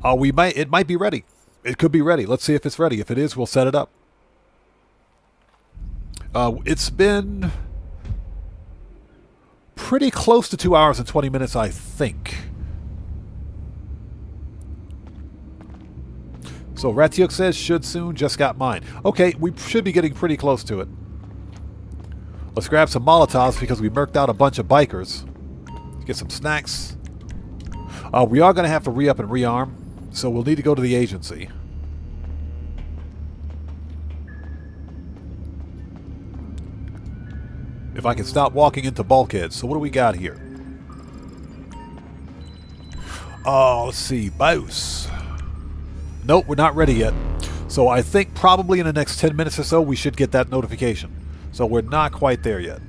It might be ready. It could be ready. Let's see if it's ready. If it is, we'll set it up. It's been pretty close to 2 hours and 20 minutes, I think. So Ratiuk says, should soon, just got mine. Okay, we should be getting pretty close to it. Let's grab some Molotovs because we murked out a bunch of bikers. Get some snacks. We are going to have to re-up and rearm, so we'll need to go to the agency. If I can stop walking into bulkheads. So what do we got here? Oh, let's see. Bouse. Nope, we're not ready yet. So I think probably in the next 10 minutes or so we should get that notification. So we're not quite there yet.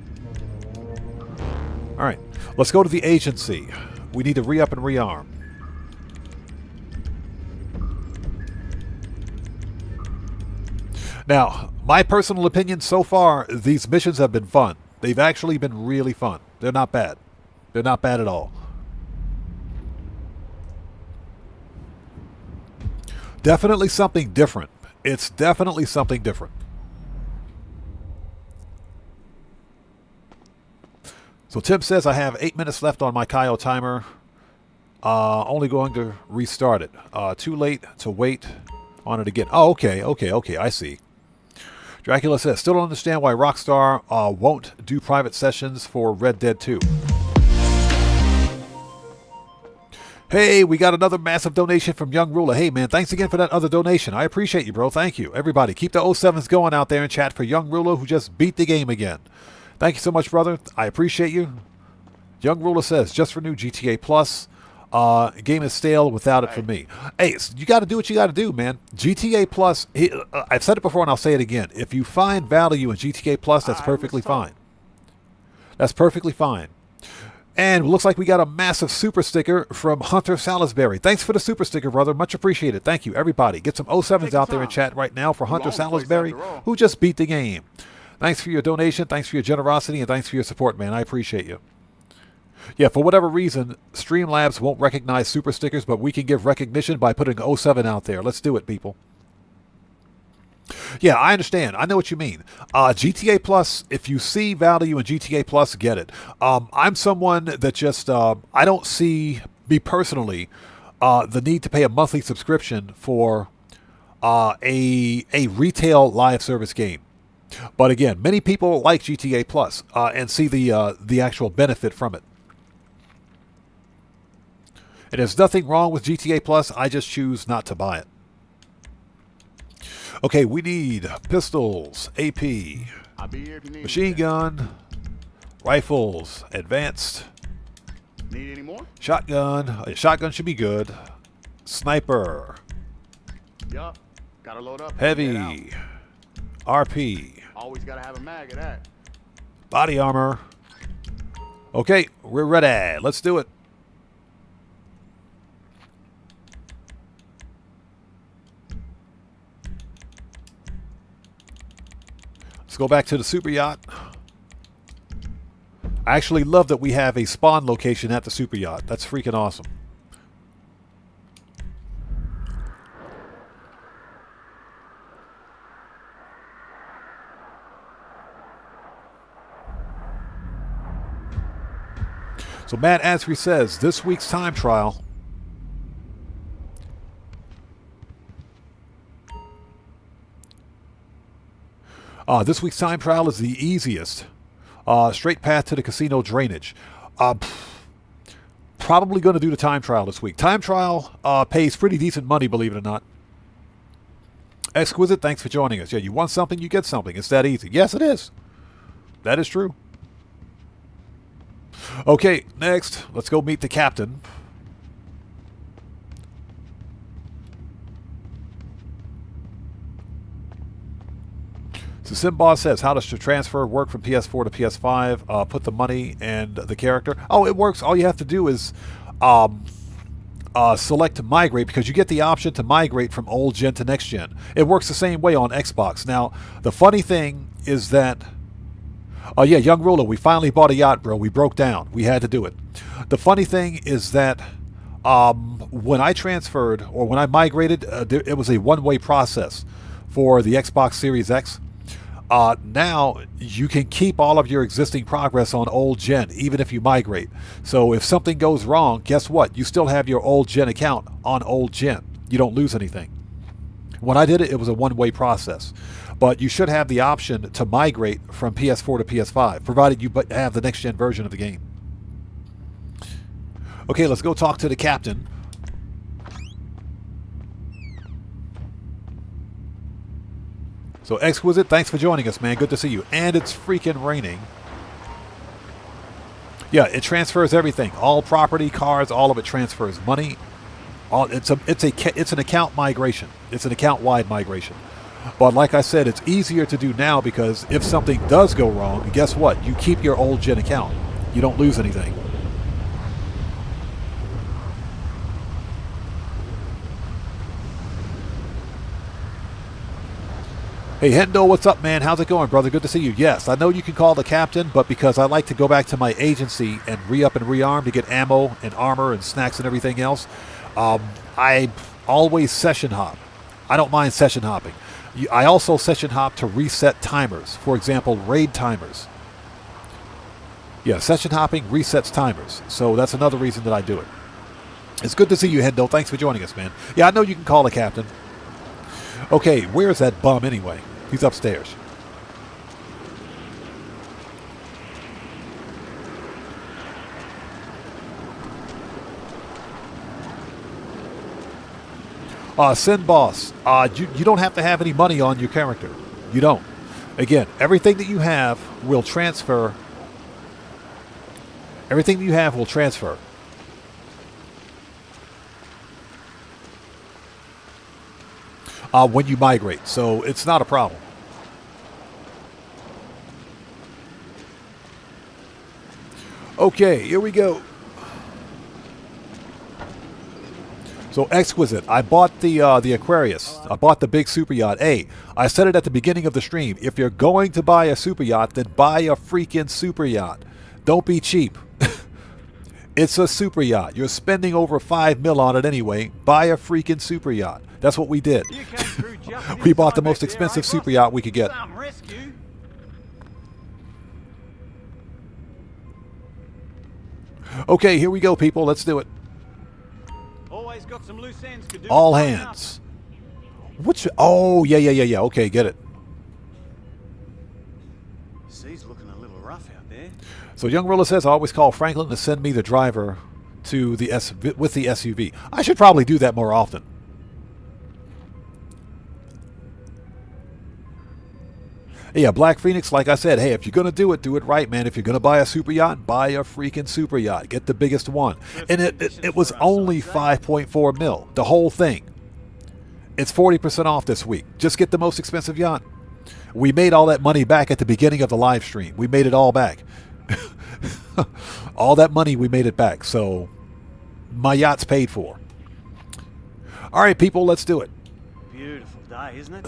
All right. Let's go to the agency. We need to re-up and rearm. Now, my personal opinion so far, these missions have been fun. They've actually been really fun. They're not bad. They're not bad at all. Definitely something different. It's definitely something different. So Tim says I have 8 minutes left on my Cayo timer. Only going to restart it. Too late to wait on it again. Oh, okay, I see. Dracula says, still don't understand why Rockstar won't do private sessions for Red Dead 2. Hey, we got another massive donation from Young Ruler. Hey, man, thanks again for that other donation. I appreciate you, bro. Thank you. Everybody, keep the 07s going out there in chat for Young Ruler, who just beat the game again. Thank you so much, brother. I appreciate you. Young Ruler says, just renew GTA Plus. Game is stale without it for me. Hey, you got to do what you got to do, man. GTA Plus, I've said it before and I'll say it again. If you find value in GTA Plus, that's perfectly fine. That's perfectly fine. And looks like we got a massive super sticker from Hunter Salisbury. Thanks for the super sticker, brother. Much appreciated. Thank you, everybody. Get some 07s out there in chat right now for Hunter Salisbury, who just beat the game. Thanks for your donation. Thanks for your generosity. And thanks for your support, man. I appreciate you. Yeah, for whatever reason, Streamlabs won't recognize super stickers, but we can give recognition by putting 07 out there. Let's do it, people. Yeah, I understand. I know what you mean. GTA Plus, if you see value in GTA Plus, get it. I'm someone that just, I don't see, me personally, the need to pay a monthly subscription for a retail live service game. But again, many people like GTA Plus and see the actual benefit from it. And there's nothing wrong with GTA Plus. I just choose not to buy it. Okay, we need pistols, AP, I'll be here if you need machine gun, rifles, advanced, Need any more? shotgun. A shotgun should be good. Sniper, Yup. Gotta load up. heavy, RP, Always gotta have a mag of that. body armor. Okay, we're ready. Let's do it. Let's go back to the super yacht. I actually love that we have a spawn location at the super yacht. That's freaking awesome. So Matt Asprey says, this week's time trial. This week's time trial is the easiest. Straight path to the casino drainage. Probably going to do the time trial this week. Time trial pays pretty decent money, believe it or not. Exquisite, thanks for joining us. Yeah, you want something, you get something. It's that easy. Yes, it is. That is true. Okay, next, let's go meet the captain. So Simboss says, how does the transfer work from PS4 to PS5? Put the money and the character. Oh, it works. All you have to do is select migrate, because you get the option to migrate from old gen to next gen. It works the same way on Xbox. Now, the funny thing is that oh yeah, Young Ruler, we finally bought a yacht, bro. We broke down. We had to do it. The funny thing is that when I transferred, or when I migrated, it was a one-way process for the Xbox Series X. Now, you can keep all of your existing progress on old gen, even if you migrate. So if something goes wrong, guess what? You still have your old gen account on old gen. You don't lose anything. When I did it, it was a one-way process. But you should have the option to migrate from PS4 to PS5, provided you have the next-gen version of the game. Okay, let's go talk to the captain. So, Exquisite, thanks for joining us, man. Good to see you. And it's freaking raining. Yeah, it transfers everything. All property, cars, all of it transfers. Money. It's an account migration. It's an account-wide migration. But like I said, it's easier to do now because if something does go wrong, guess what? You keep your old gen account. You don't lose anything. Hey, Hendo, what's up, man? How's it going, brother? Good to see you. Yes, I know you can call the captain, but because I like to go back to my agency and re-up and rearm to get ammo and armor and snacks and everything else, I always session hop. I don't mind session hopping. I also session hop to reset timers. For example, raid timers. Yeah, session hopping resets timers. So that's another reason that I do it. It's good to see you, Hendo. Thanks for joining us, man. Yeah, I know you can call the captain. Okay, where is that bum anyway? He's upstairs. Sin Boss, you don't have to have any money on your character. You don't. Again, everything that you have will transfer. Everything that you have will transfer. When you migrate, so it's not a problem. Okay, here we go. So Exquisite, I bought the Aquarius. I bought the big super yacht. Hey, I said it at the beginning of the stream. If you're going to buy a super yacht, then buy a freaking super yacht. Don't be cheap. It's a super yacht. You're spending over $5 million on it anyway. Buy a freaking super yacht. That's what we did. We bought the most expensive super yacht we could get. Okay, here we go, people. Let's do it. Always got some loose ends to do. All hands. Which? Oh, yeah. Okay, get it. Sea's looking a little rough out there. So Young Rilla says, I always call Franklin to send me the driver to the with the SUV. I should probably do that more often. Yeah, Black Phoenix, like I said, hey, if you're going to do it right, man. If you're going to buy a super yacht, buy a freaking super yacht. Get the biggest one. And it was only 5.4 mil, the whole thing. It's 40% off this week. Just get the most expensive yacht. We made all that money back at the beginning of the live stream. We made it all back. All that money, we made it back. So my yacht's paid for. All right, people, let's do it. Beautiful day, isn't it?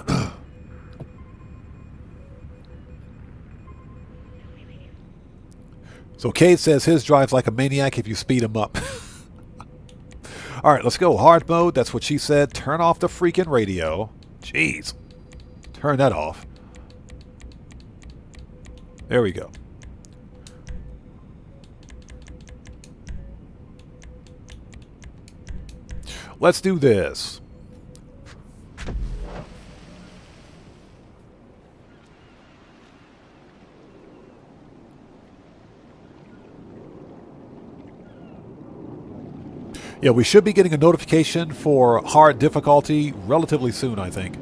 So Cade says his drives like a maniac if you speed him up. All right, let's go. Hard mode, that's what she said. Turn off the freaking radio. Jeez. Turn that off. There we go. Let's do this. Yeah, we should be getting a notification for hard difficulty relatively soon, I think.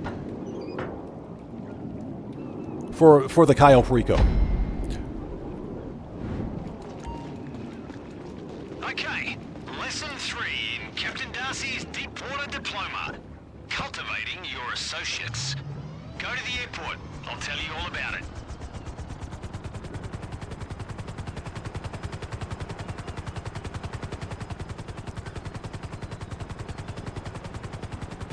For the Cayo Perico. Okay, lesson 3 in Captain Darcy's Deepwater Diploma. Cultivating your associates. Go to the airport. I'll tell you all about it.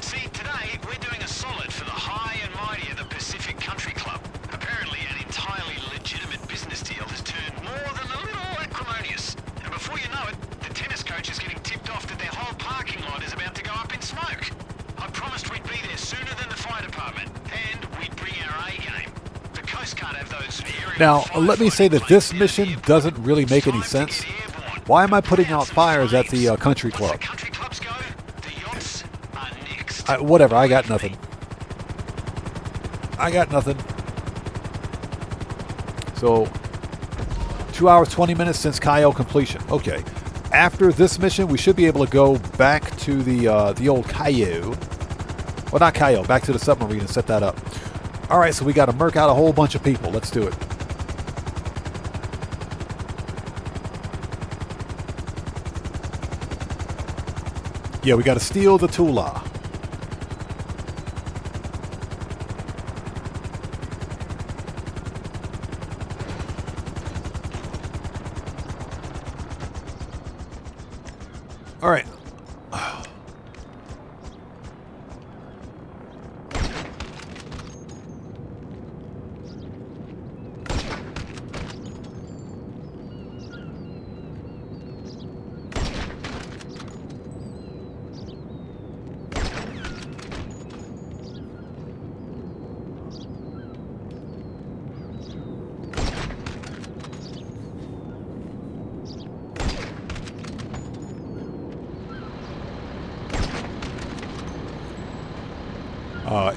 See, today we're doing a solid for the high and mighty of the Pacific Country Club. Apparently an entirely legitimate business deal has turned more than a little acrimonious. And before you know it, the tennis coach is getting tipped off that their whole parking lot is about to go up in smoke. I promised we'd be there sooner than the fire department, and we'd bring our A game. The Coast Guard have those aerial Now, let me say that this mission doesn't really make any sense. Why am I putting out fires at the country club? country clubs go, the yachts are next. Whatever, I got nothing. I got nothing. So, 2 hours, 20 minutes since Cayo completion. Okay. After this mission, we should be able to go back to the old Cayo. Well, not Cayo, back to the submarine and set that up. All right, so we got to murk out a whole bunch of people. Let's do it. Yeah, we got to steal the Tula. All right.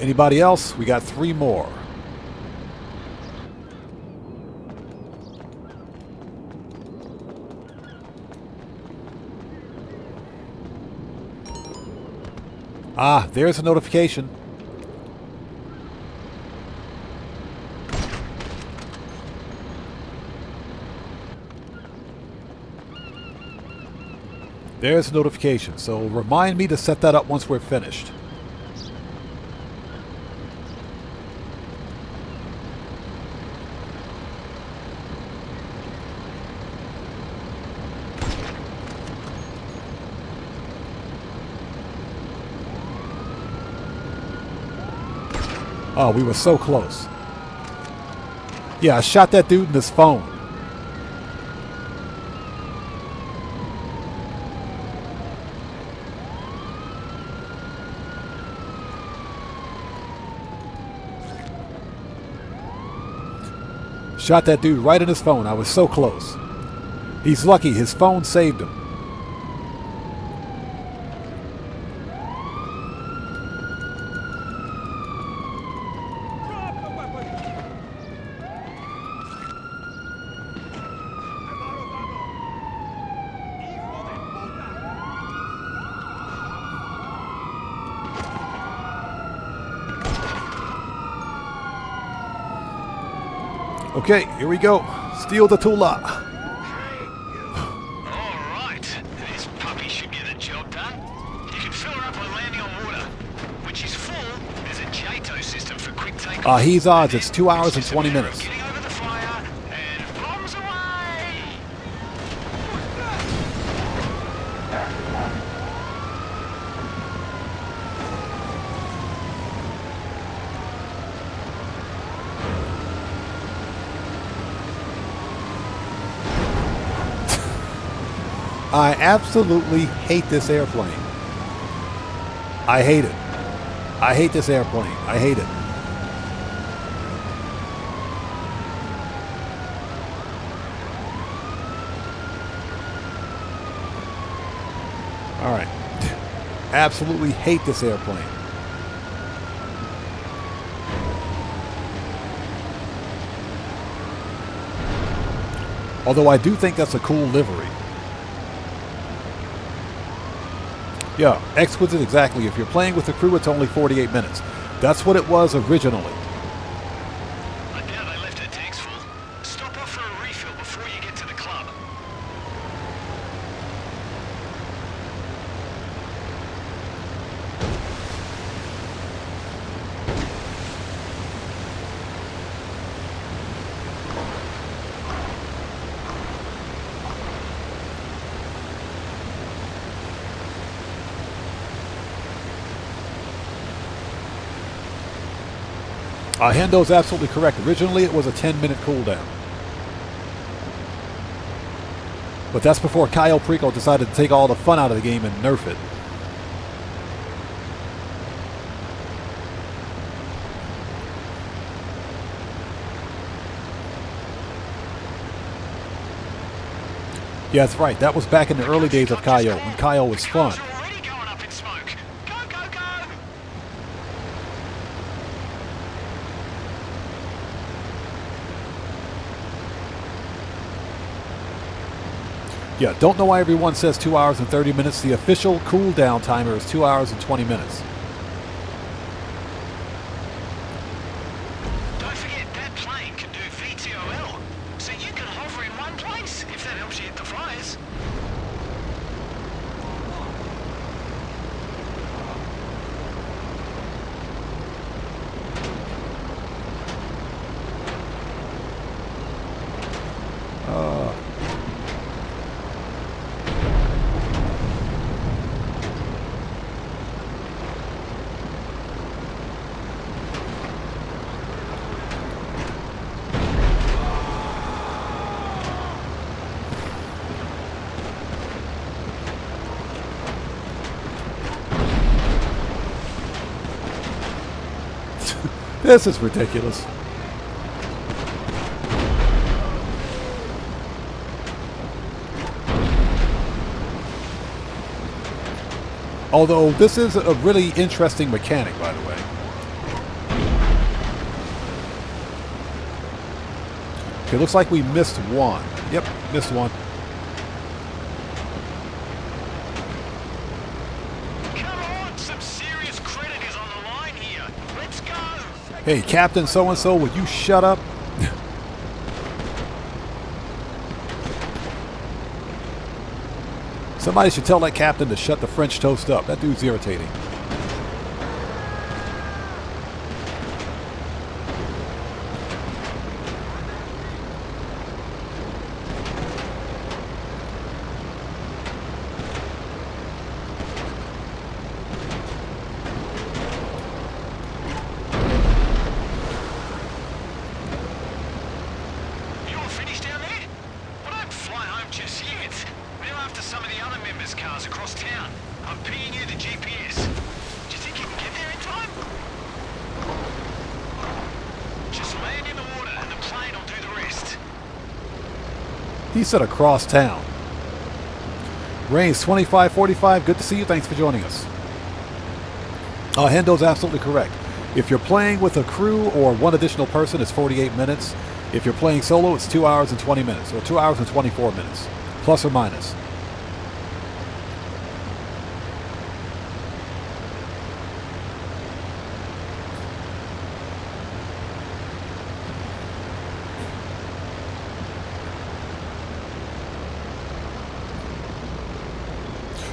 Anybody else? We got 3 more. Ah, there's a notification. There's a notification. So remind me to set that up once we're finished. Oh, we were so close. Yeah, I shot that dude in his phone. Shot that dude right in his phone. I was so close. He's lucky. His phone saved him. Okay, here we go. Steal the Tula. Alright, this puppy should get the job done. You can fill her up on landing on water. When she's full, there's a JATO system for quick takeoff. He's odds. It's 2 hours and 20 minutes. Getting over the fire and bombs away! I absolutely hate this airplane. I hate it. I hate this airplane. I hate it. All right. Absolutely hate this airplane. Although I do think that's a cool livery. Yeah, exquisite, exactly. If you're playing with the crew, it's only 48 minutes. That's what it was originally. I doubt they left their tanks full. Stop off for a refill before you get to the club. Hendo's absolutely correct. Originally, it was a 10-minute cooldown. But that's before Cayo Perico decided to take all the fun out of the game and nerf it. Yeah, that's right. That was back in the early days of Cayo, when Cayo was fun. Already going up in smoke. Go, go, go! Yeah, don't know why everyone says 2 hours and 30 minutes. The official cooldown timer is 2 hours and 20 minutes. Don't forget, that plane can do VTOL, so you can hover in one place, if that helps you hit the flyers. This is ridiculous. Although this is a really interesting mechanic, by the way. Okay, looks like we missed one. Yep, missed one. Come on, some serious credit is on the line here. Let's go! Hey, Captain so-and-so, would you shut up? Somebody should tell that captain to shut the French toast up. That dude's irritating. in the water and the plane will do the rest. He said across town. Range 2545. Good to see you. Thanks for joining us. Hendo's absolutely correct. If you're playing with a crew or one additional person, it's 48 minutes. If you're playing solo, it's 2 hours and 20 minutes, or 2 hours and 24 minutes, plus or minus.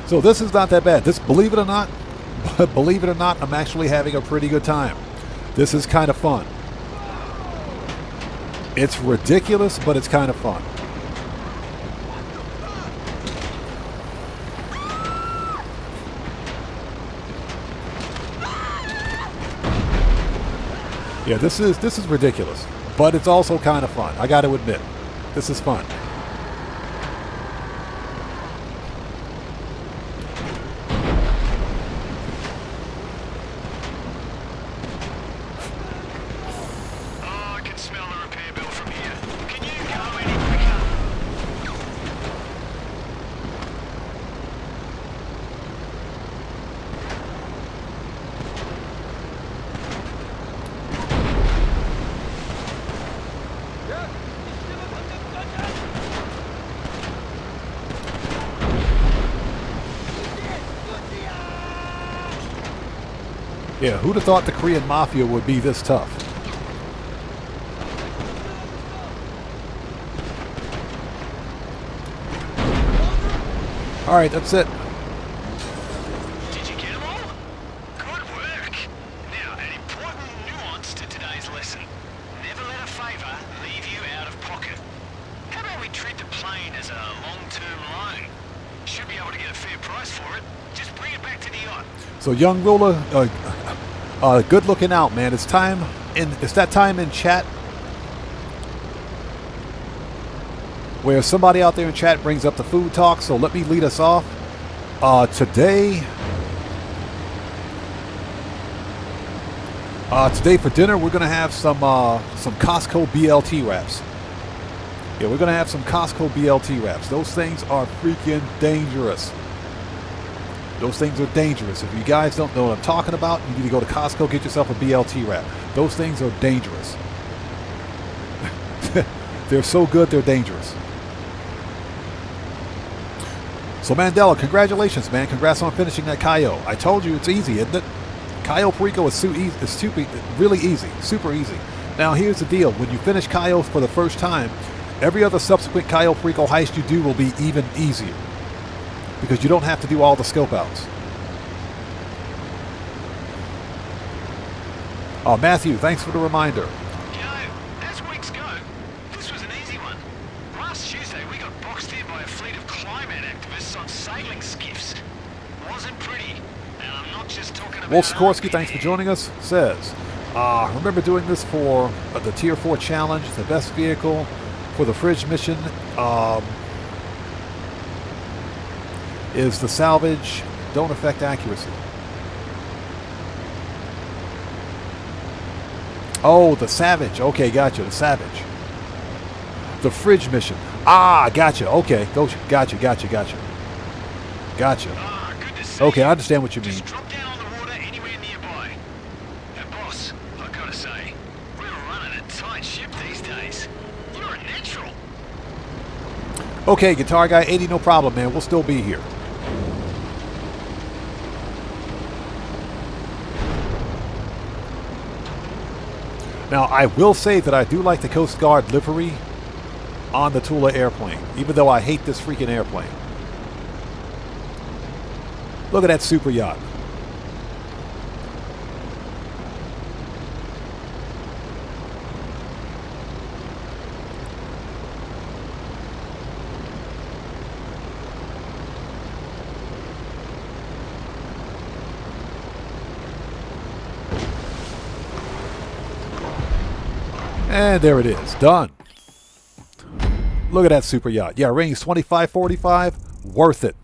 So this is not that bad. This, believe it or not, I'm actually having a pretty good time. This is kind of fun. It's ridiculous, but it's kind of fun. Yeah, this is ridiculous, but it's also kind of fun. I got to admit, this is fun. Yeah, who'd have thought the Korean Mafia would be this tough? All right, that's it. Did you get them all? Good work. Now, an important nuance to today's lesson. Never let a favor leave you out of pocket. How about we treat the plane as a long-term loan? Should be able to get a fair price for it. Just bring it back to the yacht. So, young ruler, good looking out, man. It's time in. It's that time in chat where somebody out there in chat brings up the food talk. So let me lead us off. Today for dinner we're gonna have some Costco BLT wraps. Yeah, we're gonna have some Costco BLT wraps. Those things are freaking dangerous. Those things are dangerous. If you guys don't know what I'm talking about, you need to go to Costco, get yourself a BLT wrap. Those things are dangerous. They're so good, they're dangerous. So Mandela, congratulations, man. Congrats on finishing that Cayo. I told you it's easy, isn't it? Cayo Perico is really easy, super easy. Now here's the deal. When you finish Cayo for the first time, every other subsequent Cayo Perico heist you do will be even easier, because you don't have to do all the scope outs. Matthew, thanks for the reminder. You know, as weeks go, this was an easy one. Last Tuesday, we got boxed in by a fleet of climate activists on sailing skiffs. Wasn't pretty, and I'm not just talking about... Wolf Sikorsky, thanks for joining us, says, remember doing this for the Tier 4 challenge, the best vehicle for the fridge mission, is the salvage, don't affect accuracy. Oh, the Savage. Okay, gotcha. The Savage. The fridge mission. Gotcha. Okay. Gotcha. Gotcha. Okay, I understand what you mean. Just drop down on the water anywhere nearby. And boss, I gotta say, we're running a tight ship these days. You're a natural. Okay, Guitar Guy 80, no problem, man. We'll still be here. Now, I will say that I do like the Coast Guard livery on the Tula airplane, even though I hate this freaking airplane. Look at that super yacht. And there it is. Done. Look at that super yacht. Yeah, range 2545. Worth it.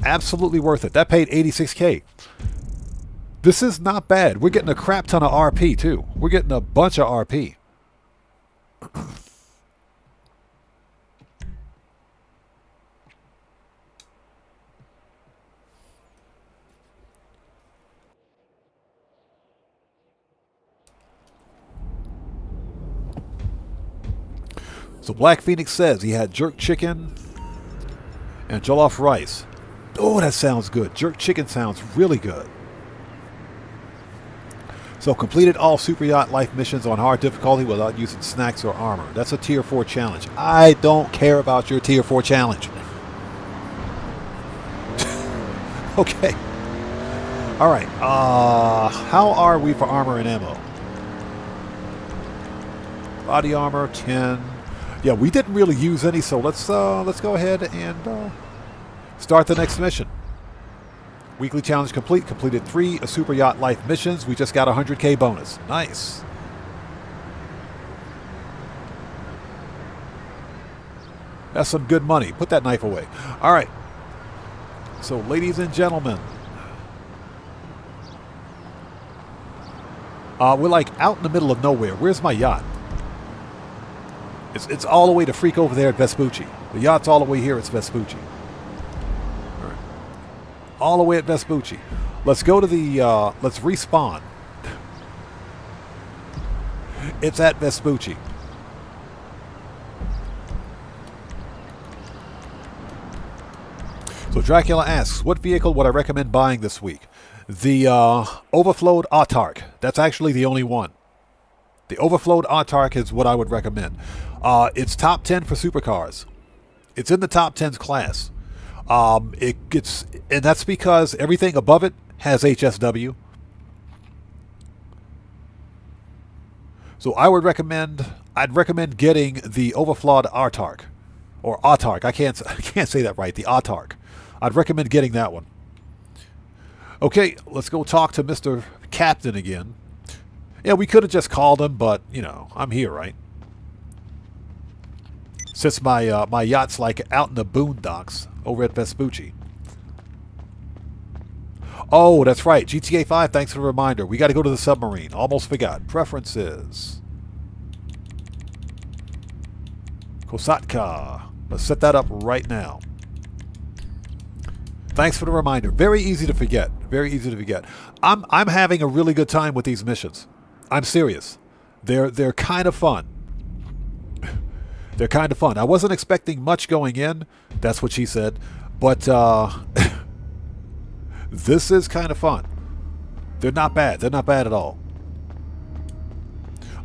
Absolutely worth it. That paid $86K. This is not bad. We're getting a crap ton of RP, too. We're getting a bunch of RP. So Black Phoenix says he had jerk chicken and jollof rice. Oh, that sounds good. Jerk chicken sounds really good. So completed all Super Yacht Life missions on hard difficulty without using snacks or armor. That's a tier 4 challenge. I don't care about your tier 4 challenge. Okay. All right. How are we for armor and ammo? Body armor 10. Yeah, we didn't really use any, so let's go ahead and start the next mission. Weekly challenge complete. Completed 3 Super Yacht Life missions. We just got a 100K bonus. Nice. That's some good money. Put that knife away. All right. So, ladies and gentlemen, we're like out in the middle of nowhere. Where's my yacht? It's all the way to freak over there at Vespucci. The yacht's all the way here. It's Vespucci. All right. All the way at Vespucci. Let's go to the, let's respawn. It's at Vespucci. So Dracula asks, what vehicle would I recommend buying this week? The overflowed Autark. That's actually the only one. The overflowed Autark is what I would recommend. It's top 10 for supercars. It's in the top 10's class. It gets, and that's because everything above it has HSW. So I'd recommend getting the overflowed Autark, or Autark. I can't say that right. The Autark. I'd recommend getting that one. Okay, let's go talk to Mr. Captain again. Yeah, we could have just called him, but you know, I'm here, right? Since my my yacht's like out in the boondocks over at Vespucci. Oh, that's right. GTA 5, thanks for the reminder. We got to go to the submarine. Almost forgot. Preferences. Kosatka. Let's set that up right now. Thanks for the reminder. Very easy to forget. Very easy to forget. I'm having a really good time with these missions. I'm serious. They're kind of fun. They're kind of fun. I wasn't expecting much going in. That's what she said. But this is kind of fun. They're not bad. They're not bad at all.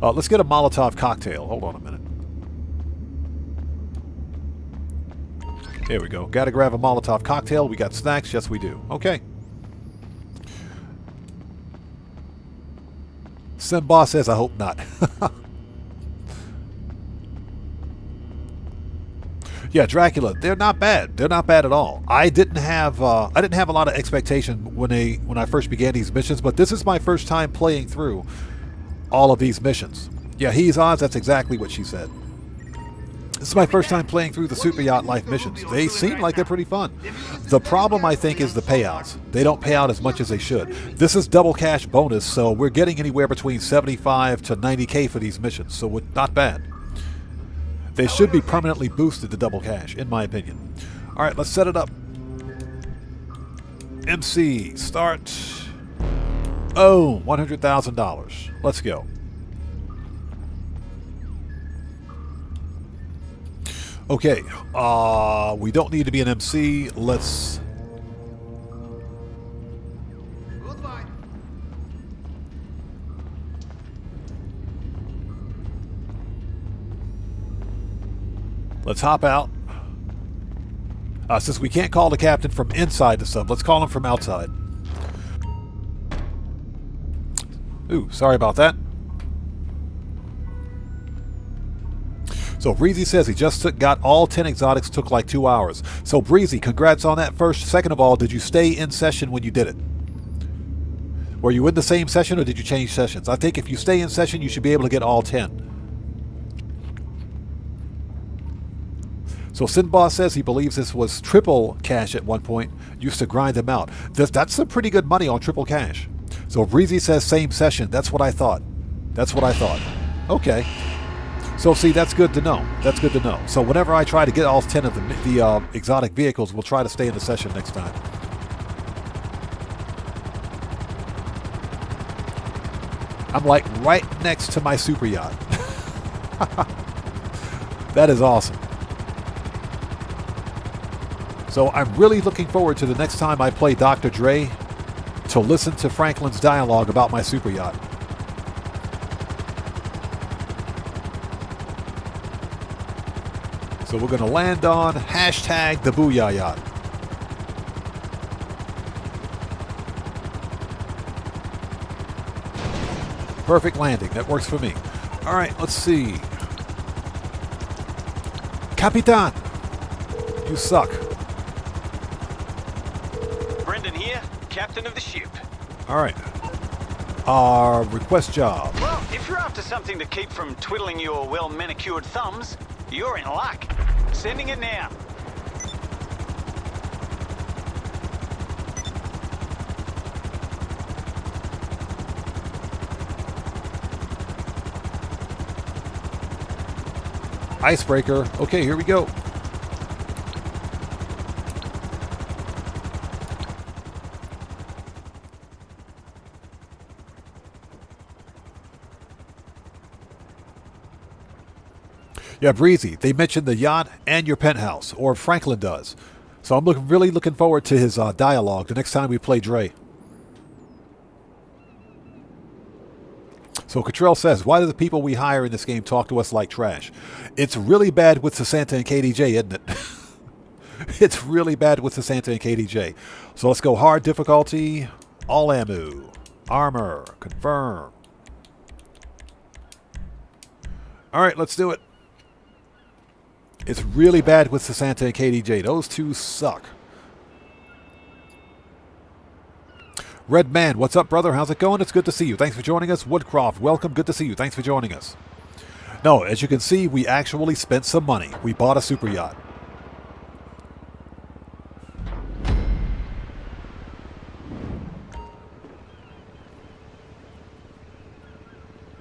Let's get a Molotov cocktail. Hold on a minute. Here we go. Got to grab a Molotov cocktail. We got snacks. Yes, we do. Okay. Simba says, I hope not. Yeah, Dracula. They're not bad. They're not bad at all. I didn't have a lot of expectation when I first began these missions, but this is my first time playing through all of these missions. Yeah, he's odds. That's exactly what she said. This is my first time playing through the Super Yacht Life missions. They seem like they're pretty fun. The problem, I think, is the payouts. They don't pay out as much as they should. This is double cash bonus, so we're getting anywhere between 75 to 90K for these missions, so it's not bad. They should be permanently boosted to double cash, in my opinion. All right, let's set it up. MC, start. Oh, $100,000. Let's go. Okay, we don't need to be an MC. Let's... Goodbye. Let's hop out. Since we can't call the captain from inside the sub, let's call him from outside. Ooh, sorry about that. So Breezy says he just got all 10 exotics, took like 2 hours. So Breezy, congrats on that first. Second of all, did you stay in session when you did it? Were you in the same session or did you change sessions? I think if you stay in session, you should be able to get all 10. So Sinbad says he believes this was triple cash at one point. Used to grind them out. That's some pretty good money on triple cash. So Breezy says same session. That's what I thought. That's what I thought. Okay. So see, that's good to know. That's good to know. So whenever I try to get all 10 of the exotic vehicles, we'll try to stay in the session next time. I'm like right next to my super yacht. That is awesome. So I'm really looking forward to the next time I play Dr. Dre to listen to Franklin's dialogue about my super yacht. So we're going to land on hashtag the Booyah Yacht. Perfect landing. That works for me. All right, let's see. Capitan, you suck. Brendan here, captain of the ship. All right. Our request job. Well, if you're after something to keep from twiddling your well-manicured thumbs, you're in luck. Sending it now. Icebreaker. Okay, here we go. Yeah, Breezy. They mentioned the yacht and your penthouse, or Franklin does. So I'm really looking forward to his dialogue the next time we play Dre. So Cottrell says, why do the people we hire in this game talk to us like trash? It's really bad with Sasanta and KDJ, isn't it? It's really bad with Sasanta and KDJ. So let's go hard difficulty, all ammo, armor, confirm. All right, let's do it. It's really bad with Sasanta and KDJ. Those two suck. Red Man, what's up, brother? How's it going? It's good to see you. Thanks for joining us. Woodcroft, welcome. Good to see you. Thanks for joining us. No, as you can see, we actually spent some money. We bought a super yacht.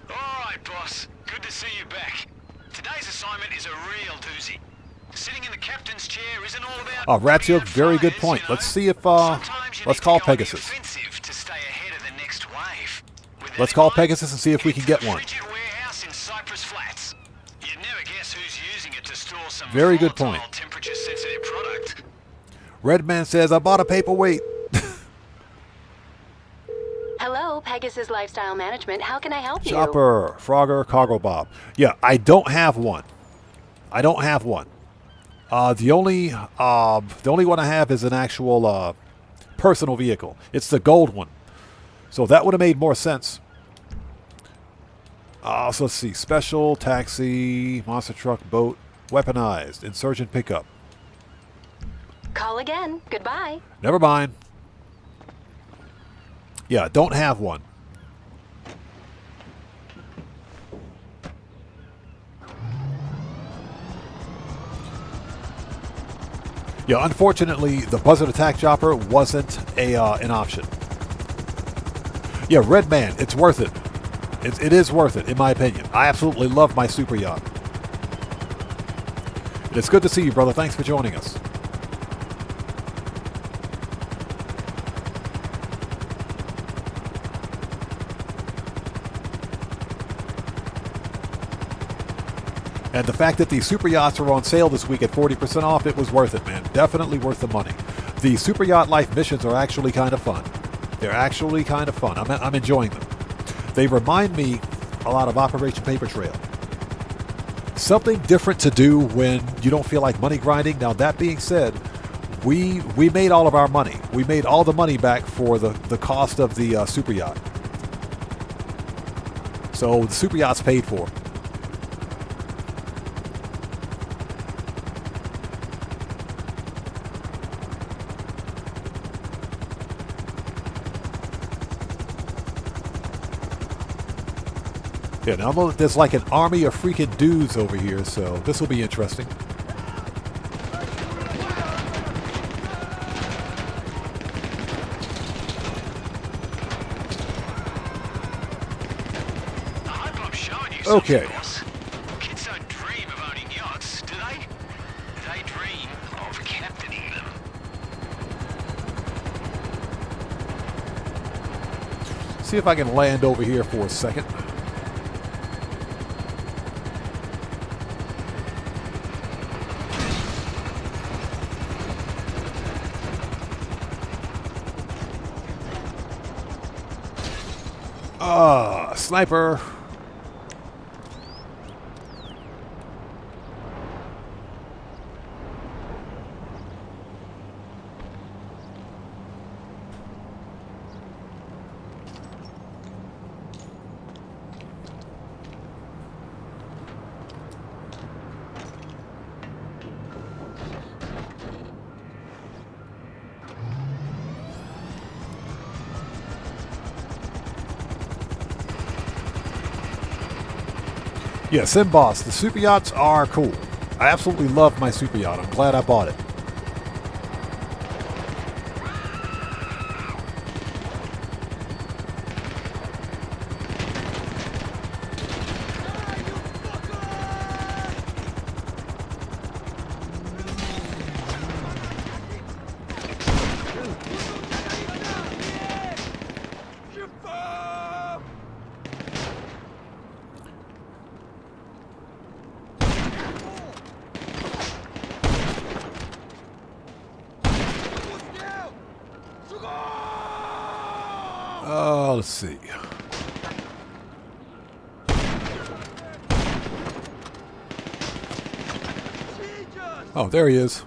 All right, boss. Good to see you back. Today's assignment is a real doozy. Sitting in the captain's chair isn't all about... Ratio, very good point. Let's see if, let's call Pegasus. Let's call Pegasus and see if we can get one. Very good point. Redman says, I bought a paperweight. Hello, Pegasus Lifestyle Management. How can I help you? Chopper, Frogger, Cargo Bob. Yeah, I don't have one. I don't have one. The only one I have is an actual personal vehicle. It's the gold one. So that would have made more sense. So let's see. Special, taxi, monster truck, boat, weaponized, insurgent pickup. Call again. Goodbye. Never mind. Yeah, don't have one. Yeah, unfortunately, the Buzzard Attack Chopper wasn't an option. Yeah, Red Man, it's worth it. It is worth it, in my opinion. I absolutely love my super yacht. It's good to see you, brother. Thanks for joining us. And the fact that the super yachts are on sale this week at 40% off, it was worth it, man. Definitely worth the money. The Super Yacht Life missions are actually kind of fun. They're actually kind of fun. I'm enjoying them. They remind me a lot of Operation Paper Trail. Something different to do when you don't feel like money grinding. Now, that being said, we made all of our money. We made all the money back for the cost of the super yacht. So the super yacht's paid for. Yeah, now there's like an army of freaking dudes over here, so this will be interesting. I hope I'm showing you Okay. something, boss. Kids don't See if I can land over here for a second. Ah, sniper. Yeah, Sim Boss, the super yachts are cool. I absolutely love my super yacht. I'm glad I bought it. Let's see. Oh, there he is.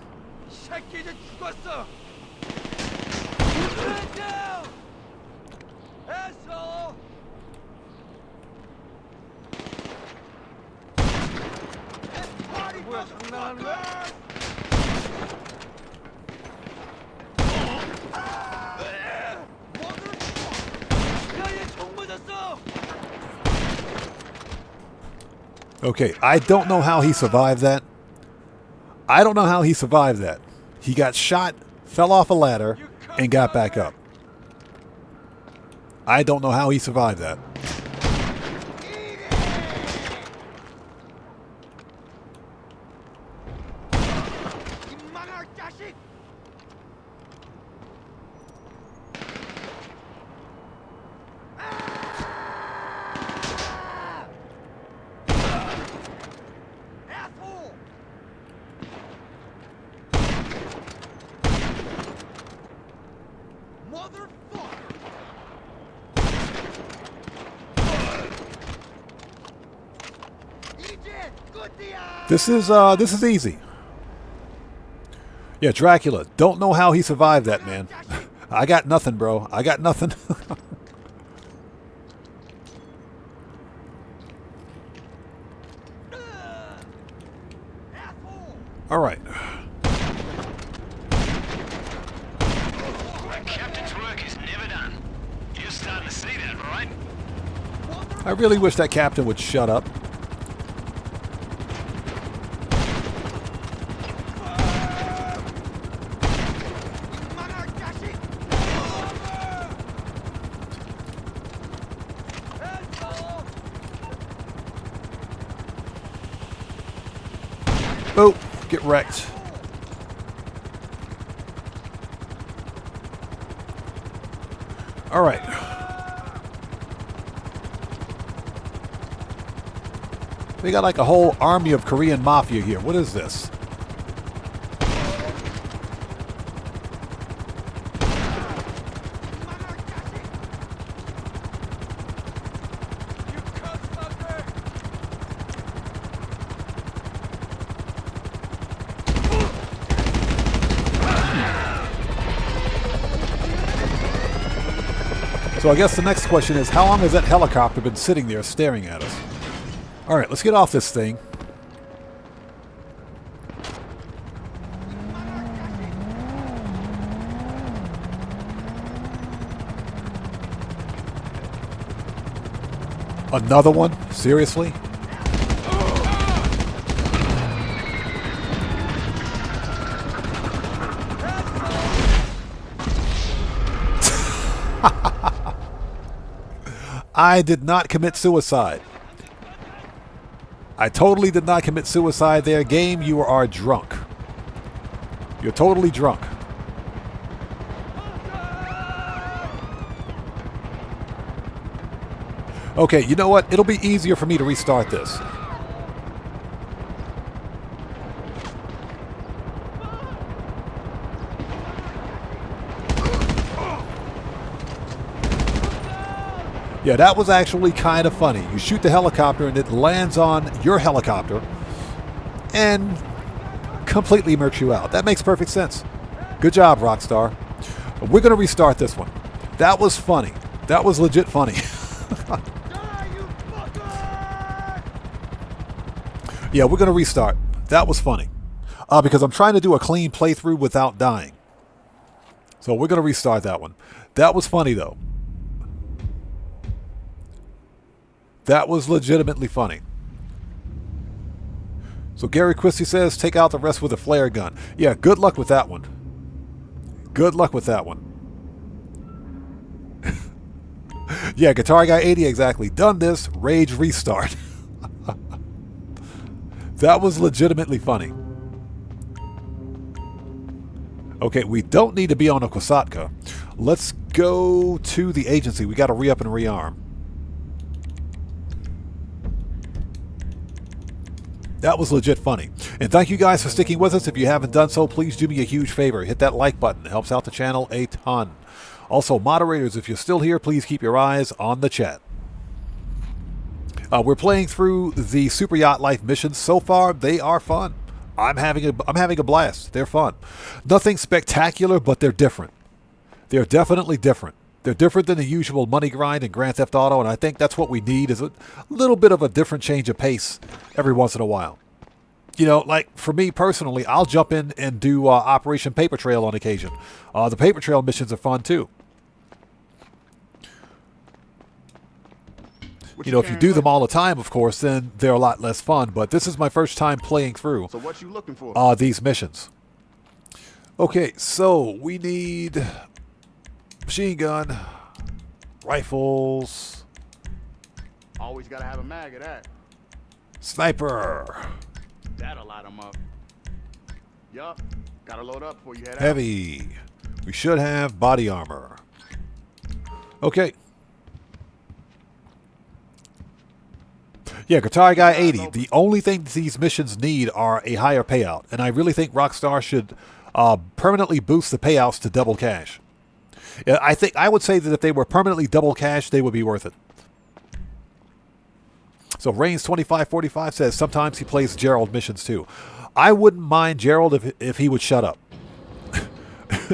Okay, I don't know how he survived that. I don't know how he survived that. He got shot, fell off a ladder, and got back up. I don't know how he survived that. This is easy. Yeah, Dracula. Don't know how he survived that, man. I got nothing, bro. I got nothing. All right. The captain's work is never done. You're starting to see that, right? I really wish that captain would shut up. Oh, get wrecked. All right. We got like a whole army of Korean mafia here. What is this? So I guess the next question is, how long has that helicopter been sitting there staring at us? All right, let's get off this thing. Another one? Seriously? I did not commit suicide. I totally did not commit suicide there. Game, you are drunk. You're totally drunk. Okay, you know what? It'll be easier for me to restart this. Yeah, that was actually kind of funny. You shoot the helicopter and it lands on your helicopter and completely murks you out. That makes perfect sense. Good job, Rockstar. We're going to restart this one. That was funny. That was legit funny. Yeah, we're going to restart. That was funny. Because I'm trying to do a clean playthrough without dying. So we're going to restart that one. That was funny, though. That was legitimately funny. So Gary Christie says, take out the rest with a flare gun. Yeah, good luck with that one. Good luck with that one. Yeah, Guitar Guy 80, exactly. Done this, rage restart. That was legitimately funny. Okay, we don't need to be on a Kosatka. Let's go to the agency. We got to re-up and rearm. That was legit funny. And thank you guys for sticking with us. If you haven't done so, please do me a huge favor. Hit that like button. It helps out the channel a ton. Also, moderators, if you're still here, please keep your eyes on the chat. We're playing through the Super Yacht Life missions. So far, they are fun. I'm having a blast. They're fun. Nothing spectacular, but they're different. They're definitely different. They're different than the usual money grind in Grand Theft Auto, and I think that's what we need, is a little bit of a different change of pace every once in a while. You know, like for me personally, I'll jump in and do Operation Paper Trail on occasion. The Paper Trail missions are fun too. You know, if you do them all the time, of course, then they're a lot less fun. But this is my first time playing through So what you looking for? These missions. Okay, so we need machine gun, rifles, Always gotta have a mag of that. sniper, That'll light them up. Yup. Gotta load up before you head out. heavy. We should have body armor. Okay. Yeah, Guitar Guy 80. The only thing these missions need are a higher payout, and I really think Rockstar should permanently boost the payouts to double cash. I would say that if they were permanently double cash, they would be worth it. So Reigns2545 says sometimes he plays Gerald missions too. I wouldn't mind Gerald if he would shut up.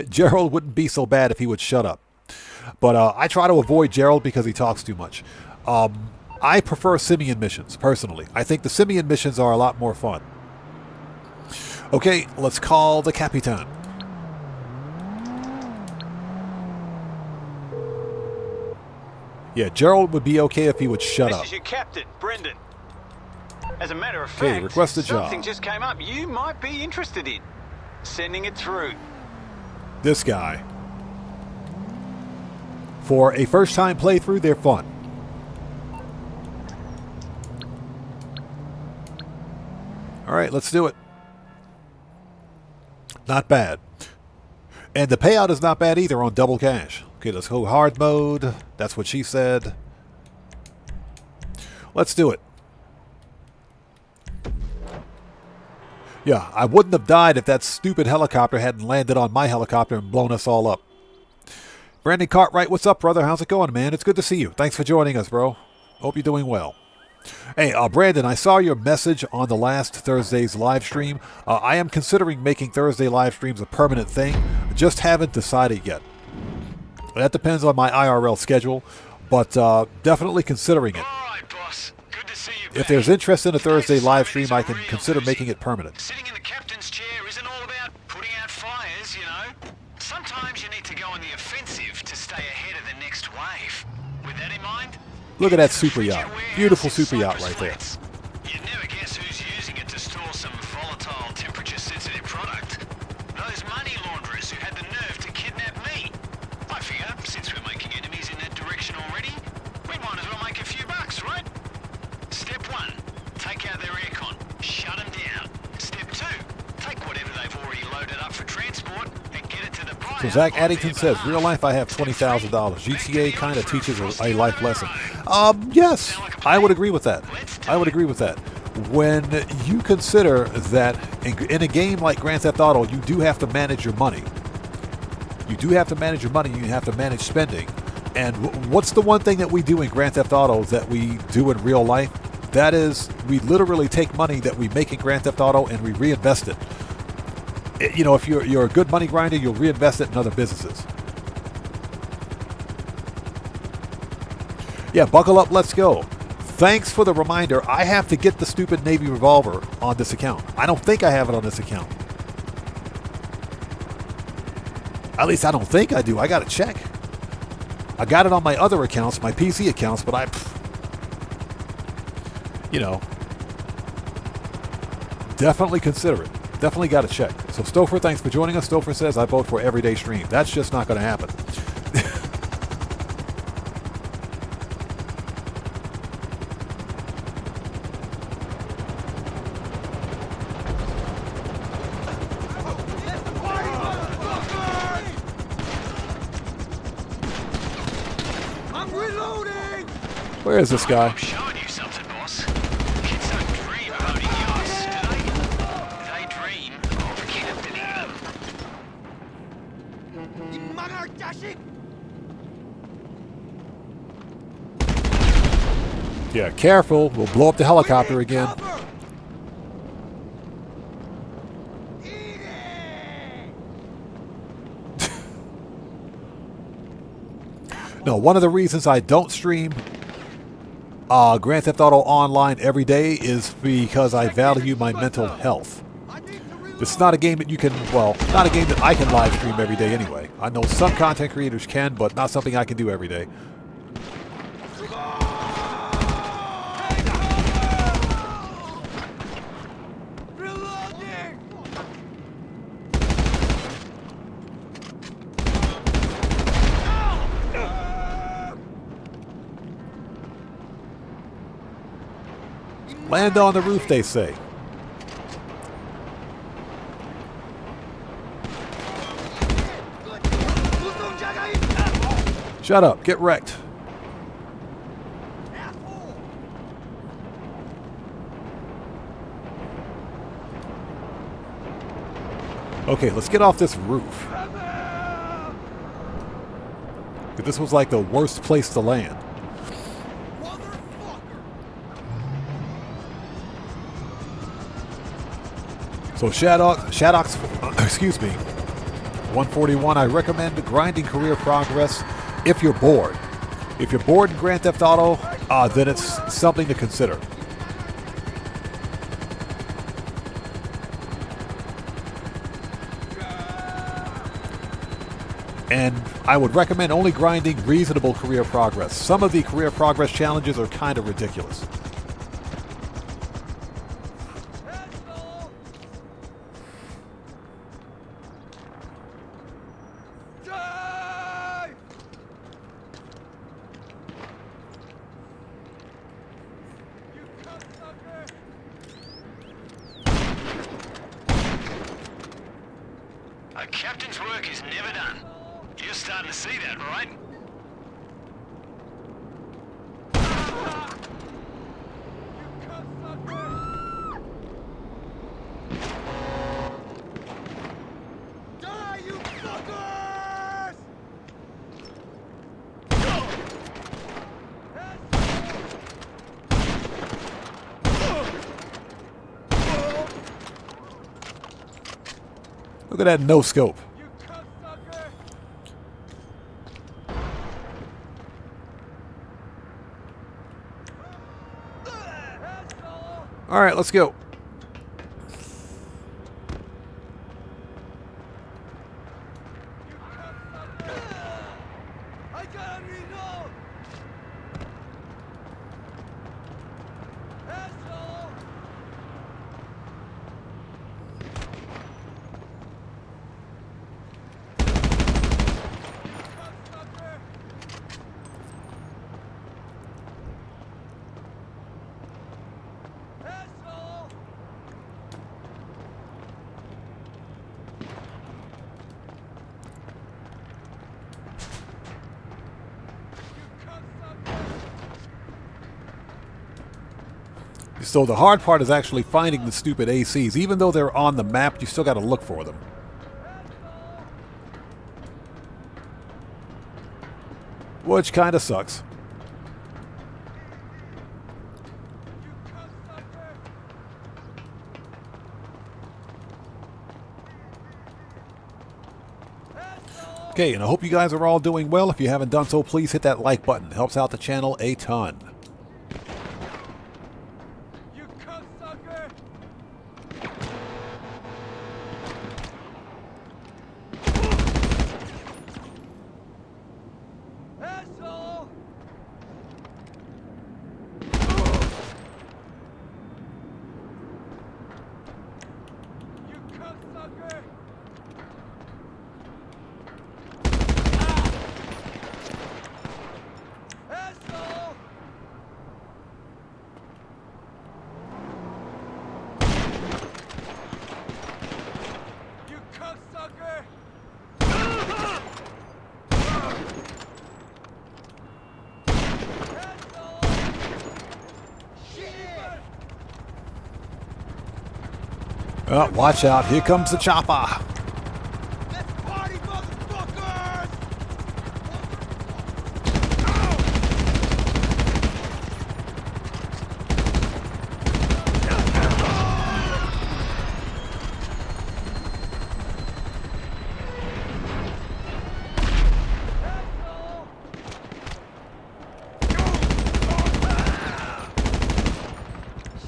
Gerald wouldn't be so bad if he would shut up. But I try to avoid Gerald because he talks too much. I prefer Simeon missions, personally. I think the Simeon missions are a lot more fun. Okay, let's call the Capitan. Yeah, Gerald would be okay if he would shut up. This is your captain, Brendan. As a matter of Okay, fact, request a job. something just came up you might be interested in. Sending it through. This guy. For a first-time playthrough, they're fun. All right, let's do it. Not bad. And the payout is not bad either on double cash. Okay, let's go hard mode. That's what she said. Let's do it. Yeah, I wouldn't have died if that stupid helicopter hadn't landed on my helicopter and blown us all up. Brandon Cartwright, what's up, brother? How's it going, man? It's good to see you. Thanks for joining us, bro. Hope you're doing well. Hey, Brandon, I saw your message on the last Thursday's live stream. I am considering making Thursday live streams a permanent thing. Just haven't decided yet. That depends on my IRL schedule, but definitely considering it. All right, boss. Good to see you If back. there's interest in a Thursday live stream, I can consider making it permanent. Sitting in the captain's chair isn't all about putting out fires, you know. Sometimes you need to go on the offensive to stay ahead of the next wave. With that in mind, Look at that super yacht. Beautiful super yacht right there. you'd never guess who's using it to store some volatile, temperature-sensitive product. Those money launderers who had the nerve to kidnap me. I figure, since we're making enemies in that direction already, we might as well make a few bucks, right? Step 1, take out their aircon, shut them down. Step 2, take whatever they've already loaded up for transport and get it to the buyer. So Zach on Addington their says, real life I have $20,000. GTA kind of teaches a life lesson. Yes, I would agree with that. I would agree with that. When you consider that in a game like Grand Theft Auto, you do have to manage your money. You do have to manage your money. You have to manage spending. And what's the one thing that we do in Grand Theft Auto that we do in real life? That is, we literally take money that we make in Grand Theft Auto and we reinvest it. You know, if you're a good money grinder, you'll reinvest it in other businesses. Yeah, buckle up, let's go. Thanks for the reminder. I have to get the stupid Navy revolver on this account. I don't think I have it on this account. At least I don't think I do. I gotta check. I got it on my other accounts, my PC accounts, but you know, definitely consider it. Definitely got to check. So Stouffer, thanks for joining us. Stouffer says, I vote for everyday stream. That's just not going to happen. I'm reloading! Where is this guy? I'm showing you something, boss. Kids don't dream of owning yachts, do they? They dream of captaining them. 이 망할 자식! Yeah, careful. We'll blow up the helicopter again. Cover! Eat it! No, one of the reasons I don't stream Grand Theft Auto Online every day is because I value my mental health. This is not a game that you can, well, not a game that I can live stream every day anyway. I know some content creators can, but not something I can do every day. Land on the roof, they say. Shut up. Get wrecked. Okay, let's get off this roof. This was like the worst place to land. So Shadox, excuse me, 141, I recommend grinding career progress if you're bored. If you're bored in Grand Theft Auto, then it's something to consider. And I would recommend only grinding reasonable career progress. Some of the career progress challenges are kind of ridiculous. A captain's work is never done. You're starting to see that, right? Die, you fuckers! Look at that no scope. All right, let's go. I gotta reload! Asshole! Asshole! So the hard part is actually finding the stupid ACs. Even though they're on the map, you still got to look for them. Which kind of sucks. Okay, and I hope you guys are all doing well. If you haven't done so, please hit that like button. It helps out the channel a ton. You cocksucker! Asshole! You cocksucker! Asshole! You cocksucker! Asshole! Shit! Oh, watch out. Here comes the chopper. Let's party, motherfuckers!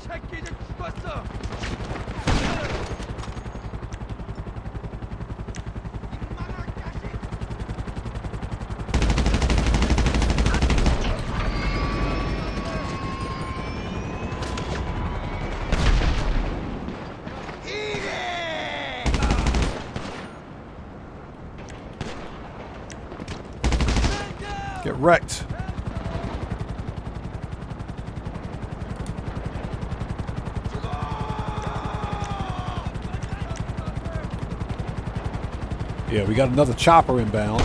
Check the crusher! Eat it! Get wrecked. Yeah, we got another chopper inbound.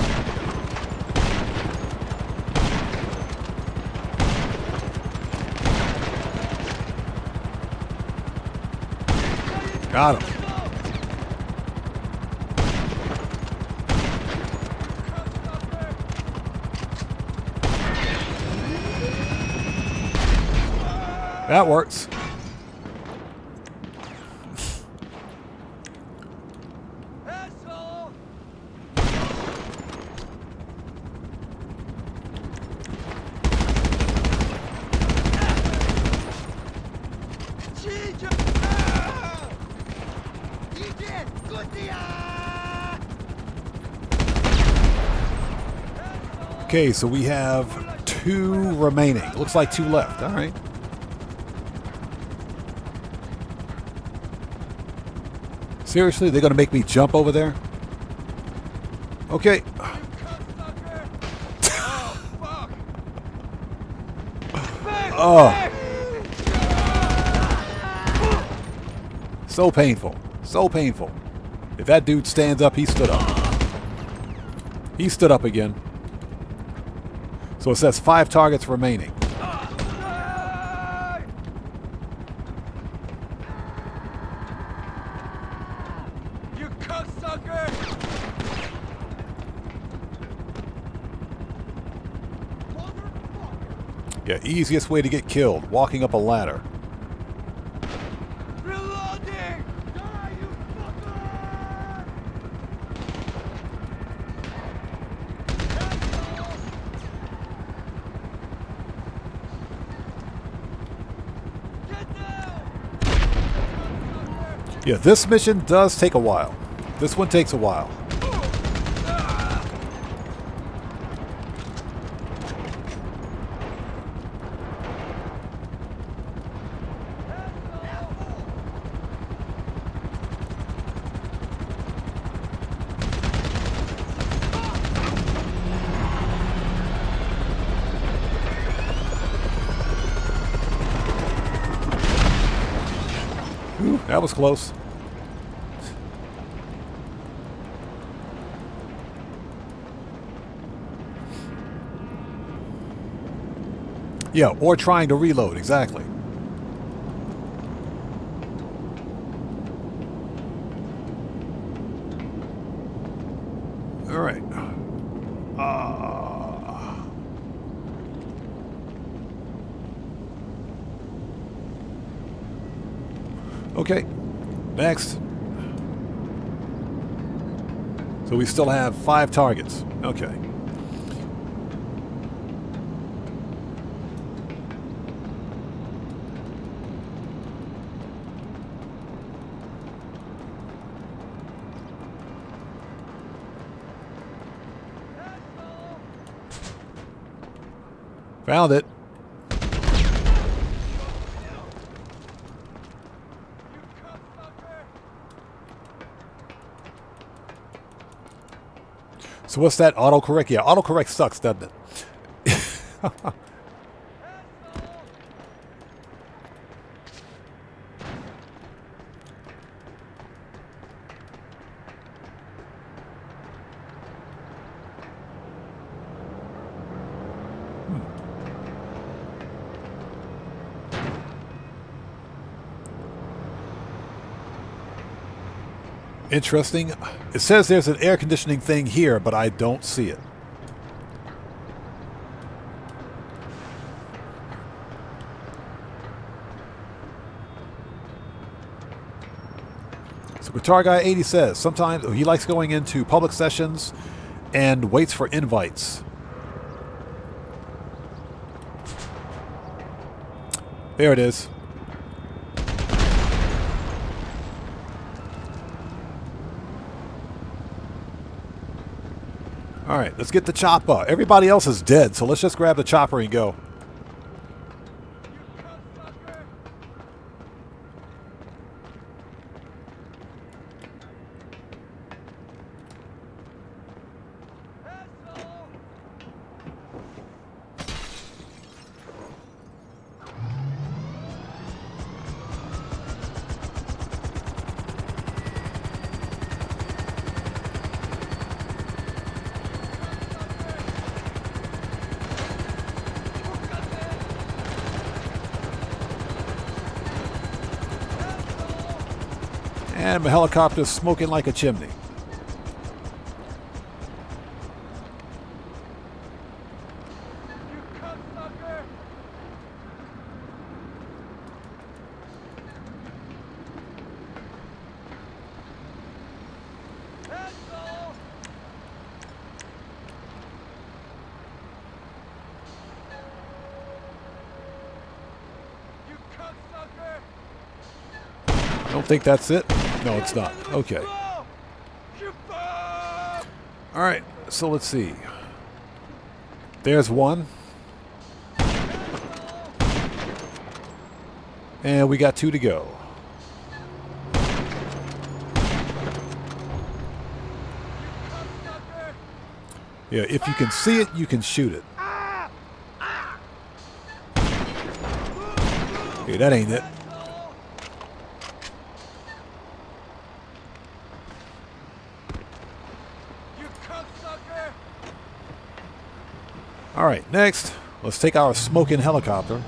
Got him. That works. Asshole! Ginger! Ah! You did! Good deal! Okay, so we have 2 remaining. Looks like 2 left. All right. Seriously, they're going to make me jump over there? Okay. Oh. So painful. So painful. If that dude stands up, he stood up. He stood up again. So it says 5 targets remaining. You cocksucker! Yeah, easiest way to get killed, walking up a ladder. Reloading! Die, you fucker! Get down! Yeah, this mission does take a while. This one takes a while. Ooh, that was close. Yeah, or trying to reload, exactly. All right. Okay. Next. So we still have 5 targets. Okay. Found it. So what's that? Autocorrect? Yeah, autocorrect sucks, doesn't it? Interesting. It says there's an air conditioning thing here, but I don't see it. So Guitar Guy 80 says sometimes he likes going into public sessions and waits for invites. There it is. All right, let's get the chopper. Everybody else is dead, so let's just grab the chopper and go. And my helicopter's smoking like a chimney. I don't think that's it. No, it's not. Okay. All right, so let's see. There's one. And we got 2 to go. Yeah, if you can see it, you can shoot it. Okay, that ain't it. All right, next, let's take our smoking helicopter.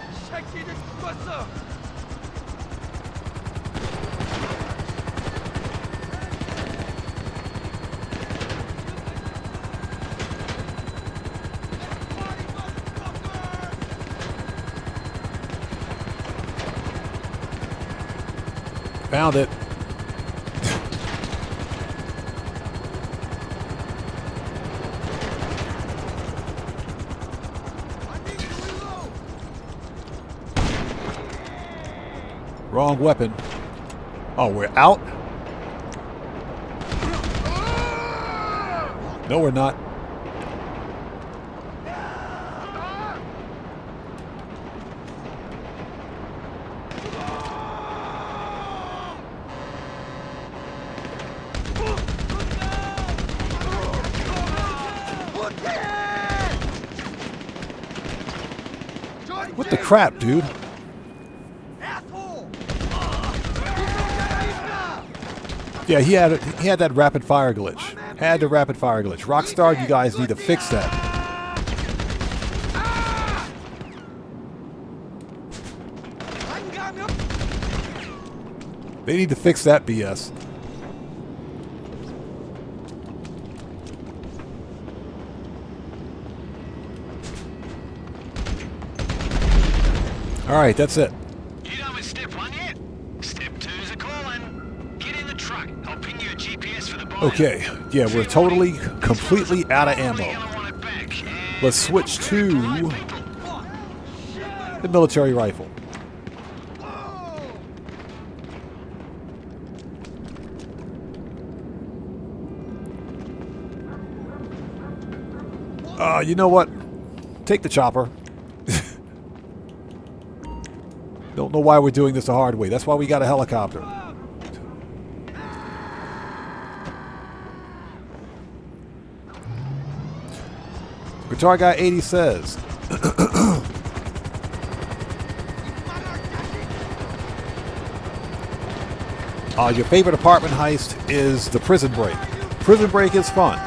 Found it. Wrong weapon. Oh, we're out? No, we're not. What the crap, dude? Yeah, he had that rapid fire glitch. Had the rapid fire glitch. Rockstar, you guys need to fix that. They need to fix that BS. All right, that's it. You done with step 1 yet? Step 2's a calling. Get in the truck. I'll ping you a GPS for the boiler. Okay, yeah, we're totally, completely out of ammo. Let's switch to the military rifle. You know what? Take the chopper. Don't know why we're doing this the hard way. That's why we got a helicopter. Guitar Guy 80 says, your favorite apartment heist is the prison break. Prison break is fun.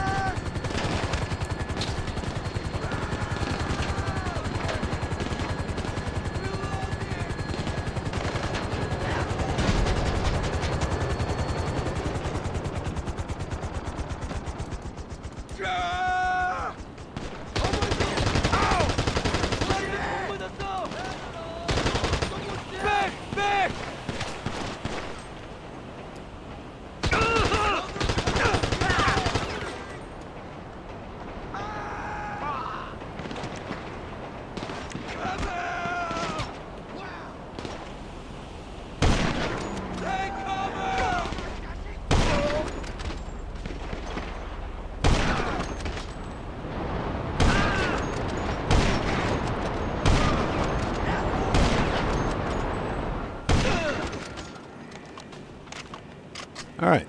All right.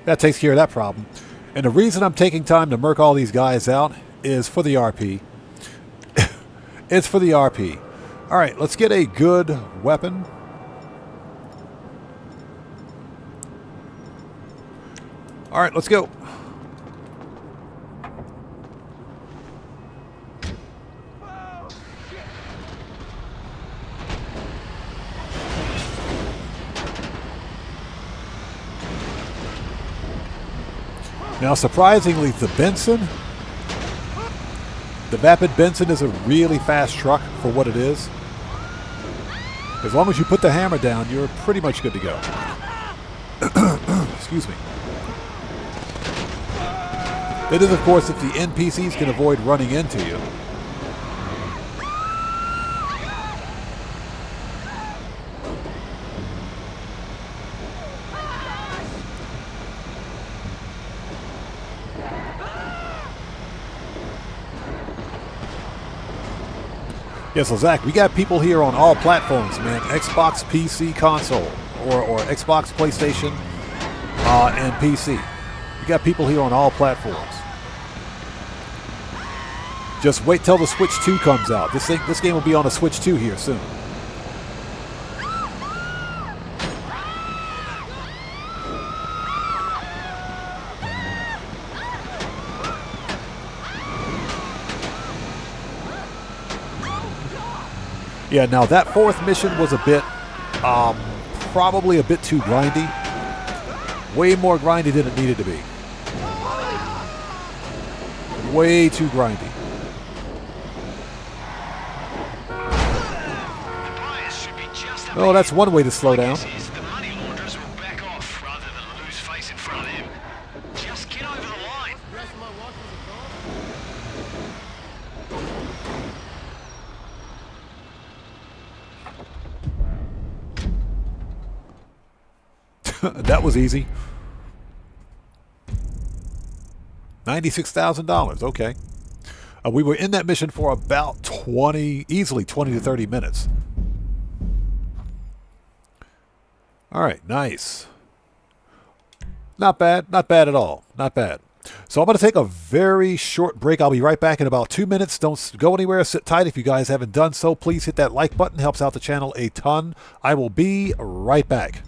That takes care of that problem. And the reason I'm taking time to murk all these guys out is for the RP. It's for the RP. All right, let's get a good weapon. All right, let's go. Now, surprisingly, the Benson, the Vapid Benson is a really fast truck for what it is. As long as you put the hammer down, you're pretty much good to go. Excuse me. That is, of course, if the NPCs can avoid running into you. Yeah, so Zach, we got people here on all platforms, man. Xbox, PC, console, or Xbox, PlayStation, and PC. We got people here on all platforms. Just wait till the Switch 2 comes out. This game will be on a Switch 2 here soon. Yeah, now that fourth mission was a bit, probably a bit too grindy. Way more grindy than it needed to be. Way too grindy. Oh, that's one way to slow down. That was easy. $96,000. Okay. We were in that mission for about easily 20 to 30 minutes. All right, nice. Not bad. Not bad at all. Not bad. So I'm going to take a very short break. I'll be right back in about 2 minutes. Don't go anywhere. Sit tight. If you guys haven't done so, please hit that like button. Helps out the channel a ton. I will be right back.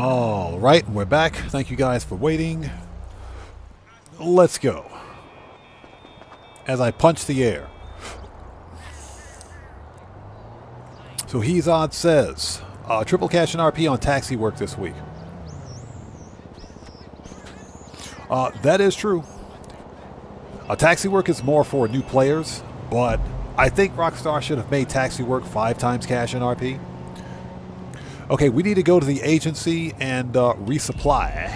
All right, we're back. Thank you guys for waiting. Let's go. As I punch the air. So He's Odd says, triple cash and RP on taxi work this week. That is true. Taxi work is more for new players, but I think Rockstar should have made taxi work 5 times cash and RP. Okay, we need to go to the agency and resupply.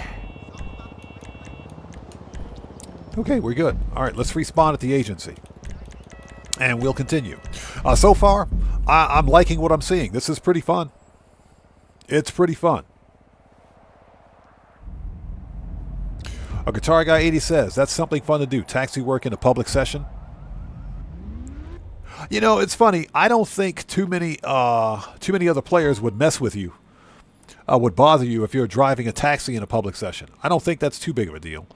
Okay, we're good. All right, let's respawn at the agency. And we'll continue. So far, I'm liking what I'm seeing. This is pretty fun. It's pretty fun. A Guitar Guy 80 says, that's something fun to do. Taxi work in a public session. You know, it's funny. I don't think too many other players would mess with you, would bother you if you're driving a taxi in a public session. I don't think that's too big of a deal.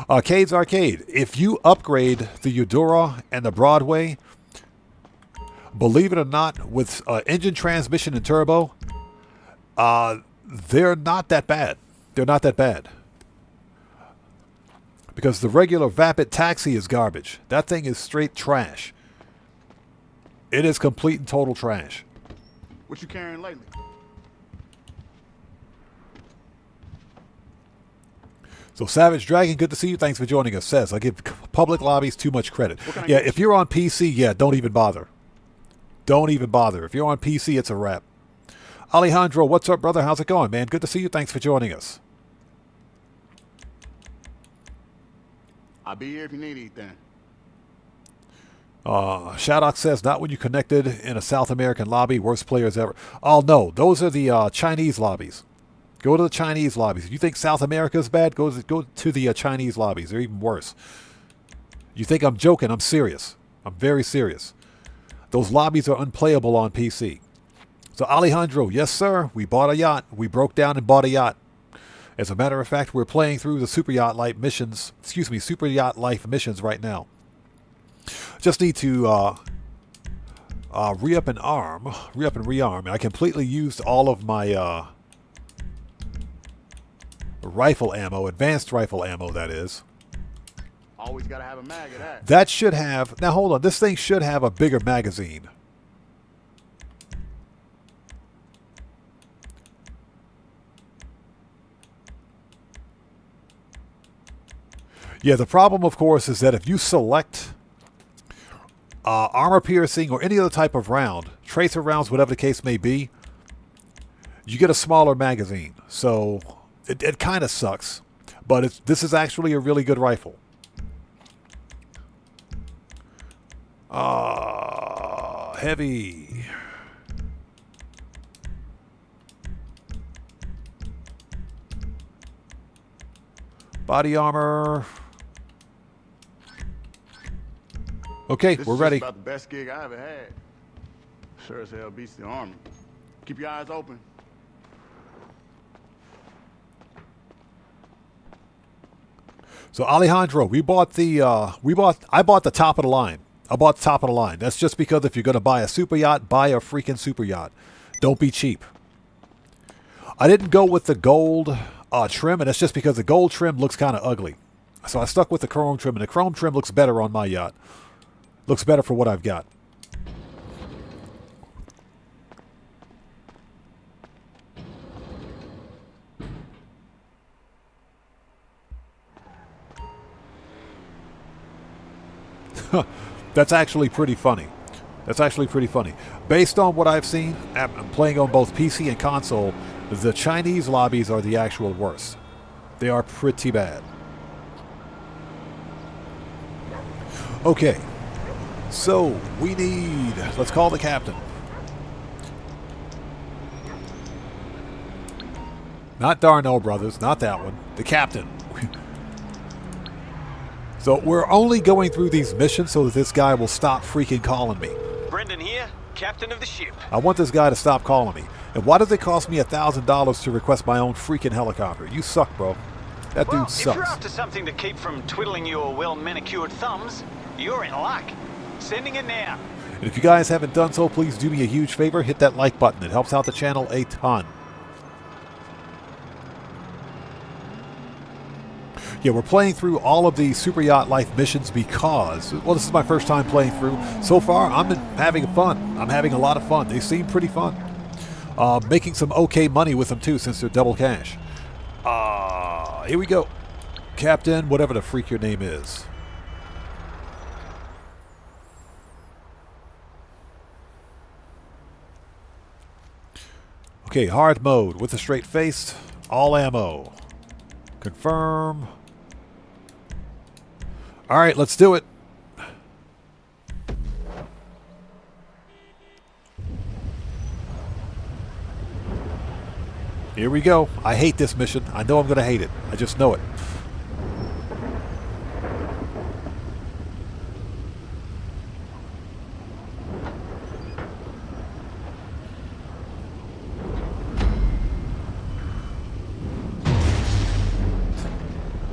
Arcade's Arcade. If you upgrade the Eudora and the Broadway, believe it or not, with engine, transmission, and turbo, they're not that bad. They're not that bad. Because the regular Vapid Taxi is garbage. That thing is straight trash. It is complete and total trash. What you carrying lately? So Savage Dragon, good to see you. Thanks for joining us. Says, I give public lobbies too much credit. Yeah, if you're on PC, yeah, don't even bother. Don't even bother. If you're on PC, it's a wrap. Alejandro, what's up, brother? How's it going, man? Good to see you. Thanks for joining us. I'll be here if you need anything. Shoutout says, not when you connected in a South American lobby. Worst players ever. Oh, no. Those are the Chinese lobbies. Go to the Chinese lobbies. If you think South America is bad, go to the Chinese lobbies. They're even worse. You think I'm joking? I'm serious. I'm very serious. Those lobbies are unplayable on PC. So Alejandro, yes sir, we bought a yacht. We broke down and bought a yacht. As a matter of fact, we're playing through the Superyacht Life missions. Excuse me, Superyacht Life missions right now. Just need to re-up and rearm. I completely used all of my rifle ammo, advanced rifle ammo, that is. Always gotta have a mag of that. That should have... Now, hold on. This thing should have a bigger magazine. Yeah, the problem, of course, is that if you select armor piercing or any other type of round, tracer rounds, whatever the case may be, you get a smaller magazine. So it kind of sucks. But this is actually a really good rifle. Heavy. Body armor. Okay, we're ready. This is about the best gig I ever had. Sure as hell beats the Army. Keep your eyes open. So Alejandro, I bought the top of the line. I bought the top of the line. That's just because if you're going to buy a super yacht, buy a freaking super yacht. Don't be cheap. I didn't go with the gold trim, and that's just because the gold trim looks kind of ugly. So I stuck with the chrome trim, and the chrome trim looks better on my yacht. Looks better for what I've got. That's actually pretty funny. That's actually pretty funny. Based on what I've seen, I'm playing on both PC and console, the Chinese lobbies are the actual worst. They are pretty bad. Okay. So, we need... Let's call the captain. Not Darnell Brothers, not that one. The captain. So we're only going through these missions so that this guy will stop freaking calling me. Brendan here, captain of the ship. I want this guy to stop calling me. And why does it cost me $1,000 to request my own freaking helicopter? You suck, bro. That Well, dude if you're sucks. after something to keep from twiddling your well-manicured thumbs, you're in luck. Sending it now. And if you guys haven't done so, please do me a huge favor. Hit that like button. It helps out the channel a ton. Yeah, we're playing through all of the Super Yacht Life missions because, well, this is my first time playing through. So far, I'm having fun. I'm having a lot of fun. They seem pretty fun. Making some okay money with them, too, since they're double cash. Here we go. Captain, whatever the freak your name is. Okay, hard mode with a straight face. All ammo. Confirm. All right, let's do it. Here we go. I hate this mission. I know I'm going to hate it. I just know it.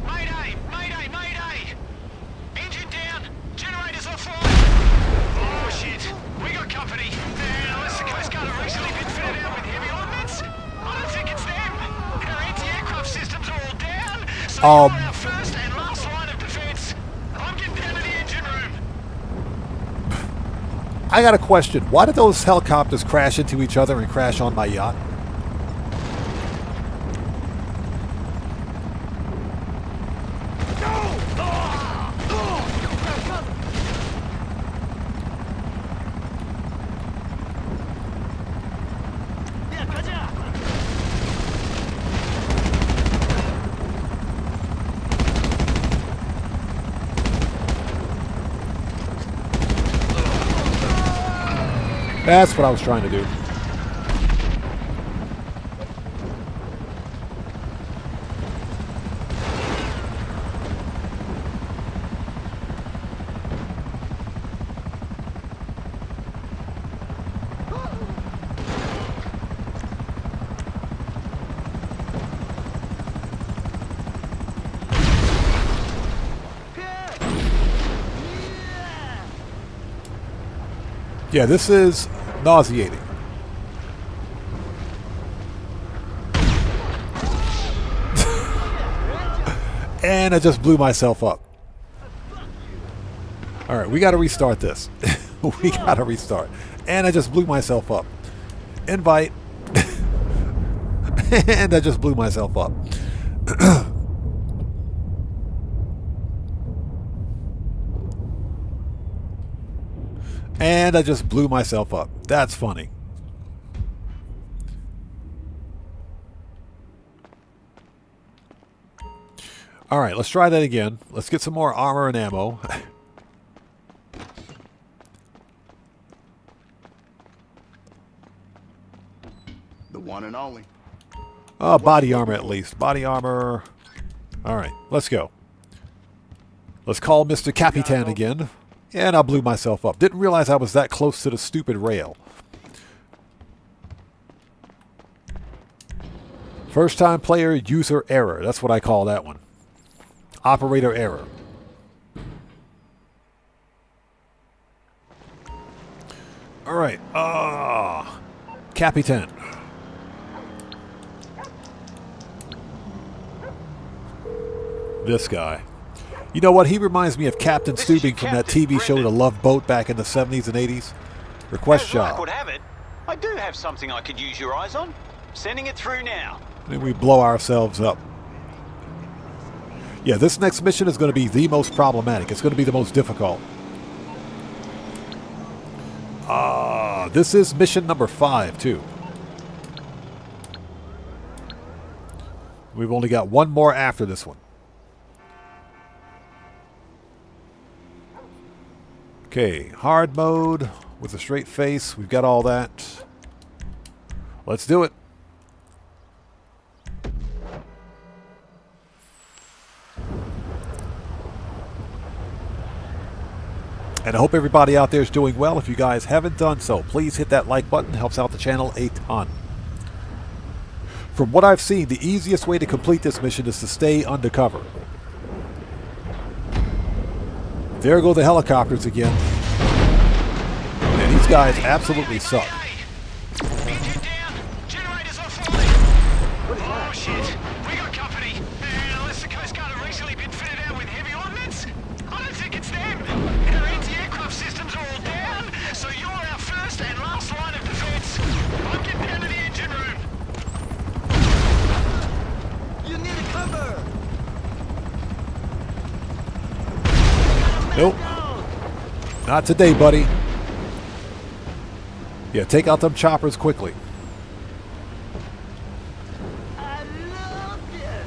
Mayday! Mayday! Mayday! Engine down! Generators offline! Oh shit! We got company! Unless the Coast Guard have recently been fitted out with heavy ordnance? I don't think it's them! Our anti-aircraft systems are all down, so you're our first and last line of defense. I'm getting down to the engine room. I got a question. Why did those helicopters crash into each other and crash on my yacht? That's what I was trying to do. Yeah, this is nauseating. And I just blew myself up. Alright, we gotta restart this. We gotta restart. And I just blew myself up. Invite. And I just blew myself up. And I just blew myself up. That's funny. Alright, let's try that again. Let's get some more armor and ammo. The one and only. Body armor at least. Body armor. Alright, let's go. Let's call Mr. Capitan again. And I blew myself up. Didn't realize I was that close to the stupid rail. First time player user error. That's what I call that one. Operator error. Alright. Capitan. This guy. You know what? He reminds me of Captain Steubing from that TV show The Love Boat back in the 70s and 80s. Request As luck job. would have it, I do have something I could use your eyes on. Sending it through now. And we blow ourselves up. Yeah, this next mission is going to be the most problematic. It's going to be the most difficult. This is mission number 5, too. We've only got one more after this one. Okay, hard mode with a straight face. We've got all that. Let's do it. And I hope everybody out there is doing well. If you guys haven't done so, please hit that like button. Helps out the channel a ton. From what I've seen, the easiest way to complete this mission is to stay undercover. There go the helicopters again. And these guys absolutely suck. Engine down. Generators offline. Oh shit. We got company. And unless the Coast Guard have recently been fitted out with heavy ordnance, I don't think it's them. Our anti-aircraft systems are all down, so you're our first and last line of defense. I'm getting down to the engine room. You need a cover! Nope. Not today, buddy. Yeah, take out them choppers quickly. I love this!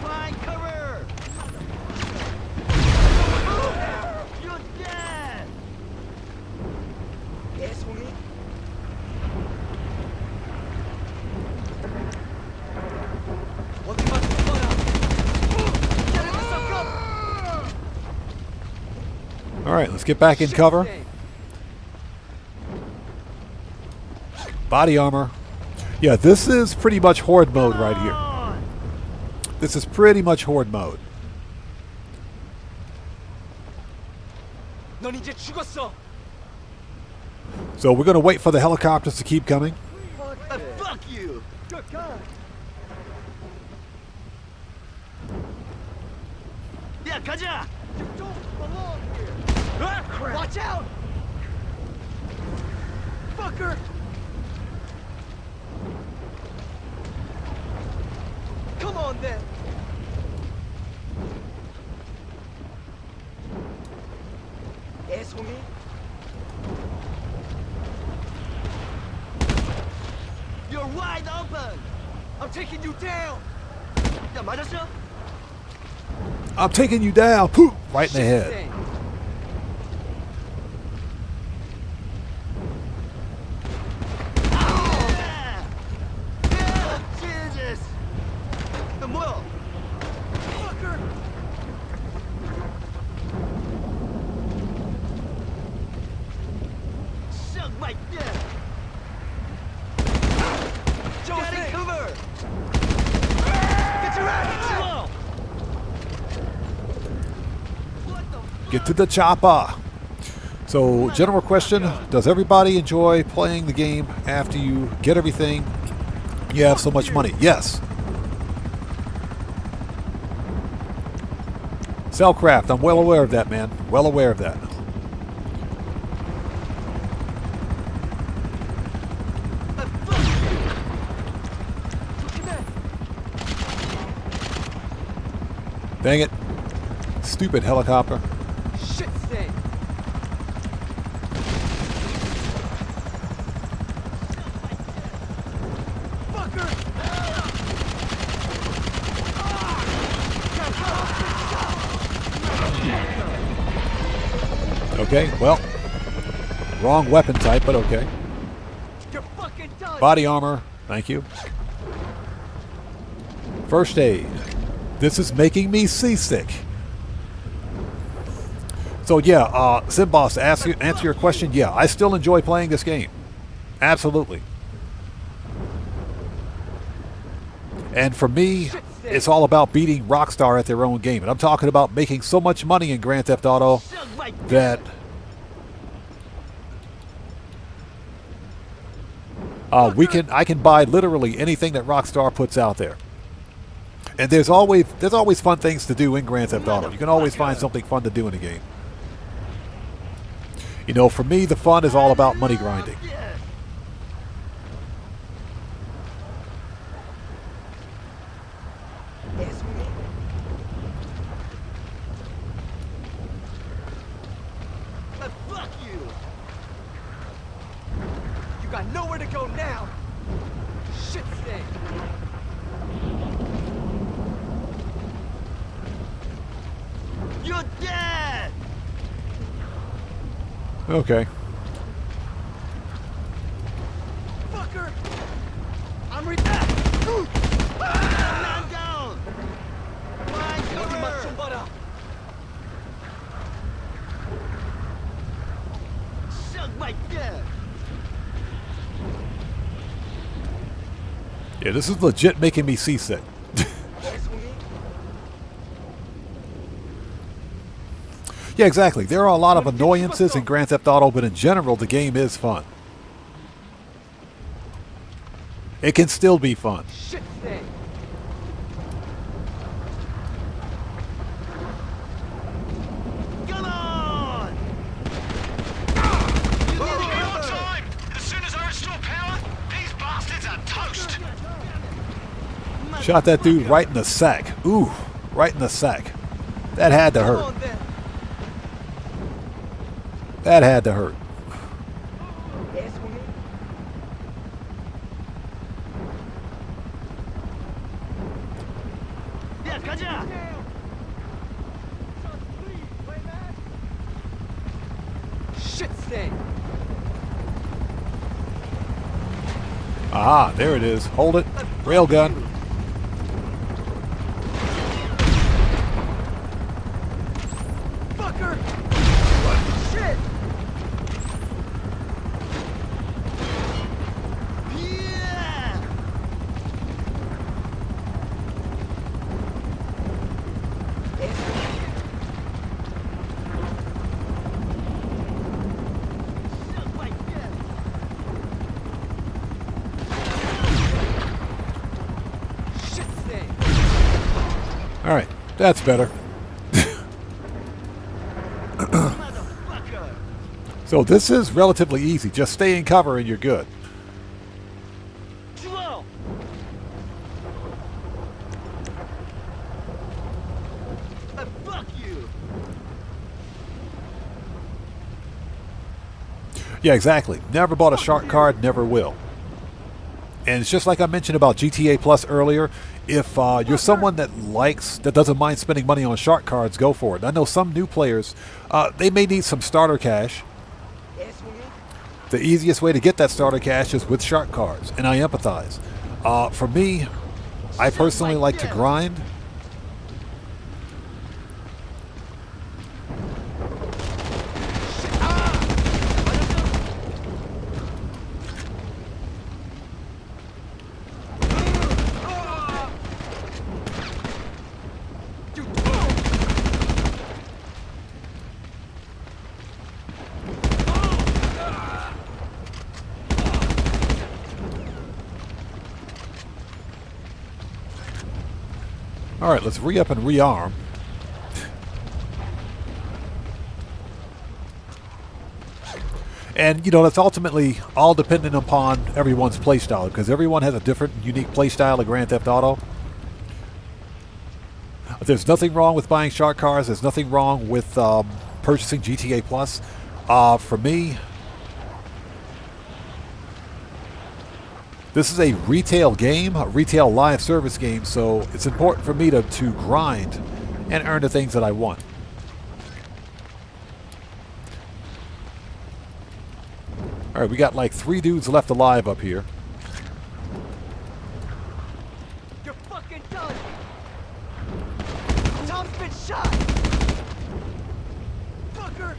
Find cover! You're dead! Yes, homie? All right, let's get back in cover. Body armor. Yeah, this is pretty much horde mode right here. This is pretty much horde mode. 넌 이제 죽었어! So we're going to wait for the helicopters to keep coming. Fuck you! Good God! 야, 가자! You don't belong here! Ah, crap! Watch out! Fucker! Come on, then! Yes, homie? You're wide open! I'm taking you down! 야, 맞았어? I'm taking you down. Poof, right in the head. Jesus! 너 뭐야? Fucker! Suck my dick! Got cover! Get your ass slow! Get to the chopper. So, general question, does everybody enjoy playing the game after you get everything? You have so much money. Yes. Cellcraft, I'm well aware of that, man. Well aware of that. Dang it. Stupid helicopter. Shit stain! Okay, well, wrong weapon type, but okay. You're fucking done! Body armor, thank you. First aid. This is making me seasick. So yeah, Simboss, to answer your question, yeah, I still enjoy playing this game. Absolutely. And for me, it's all about beating Rockstar at their own game. And I'm talking about making so much money in Grand Theft Auto that I can buy literally anything that Rockstar puts out there. And there's always fun things to do in Grand Theft Auto. You can always find something fun to do in the game. You know, for me, the fun is all about money grinding. Fuck you! You got nowhere to go now! Shit stain! You're dead! Okay. Fucker! I'm back! Man down! Find cover! Suck my dick! Yeah, this is legit making me seasick. Yeah, exactly. There are a lot of annoyances in Grand Theft Auto, but in general, the game is fun. It can still be fun. Shit thing. Come on! Your time! As soon as I restore power, these bastards are toast! Shot that dude right in the sack. Ooh, right in the sack. That had to hurt. That had to hurt. Shit thing. Ah, there it is. Hold it. Railgun. Fucker! Shit! Yeah! Shit thing. All right, that's better. So this is relatively easy. Just stay in cover and you're good. Slow. Fuck you. Yeah, exactly. Never bought a shark card, never will. And it's just like I mentioned about GTA Plus earlier. If you're someone that doesn't mind spending money on shark cards, go for it. I know some new players, they may need some starter cash. The easiest way to get that starter cash is with shark cards, and I empathize. For me, I personally like to grind. All right, let's re-up and rearm. And, you know, that's ultimately all dependent upon everyone's playstyle, because everyone has a different, unique playstyle of Grand Theft Auto. There's nothing wrong with buying shark cars. There's nothing wrong with purchasing GTA Plus. For me, this is a retail game, a retail live service game, so it's important for me to grind and earn the things that I want. All right, we got like 3 dudes left alive up here. You're fucking done. Tom's been shot. Fucker.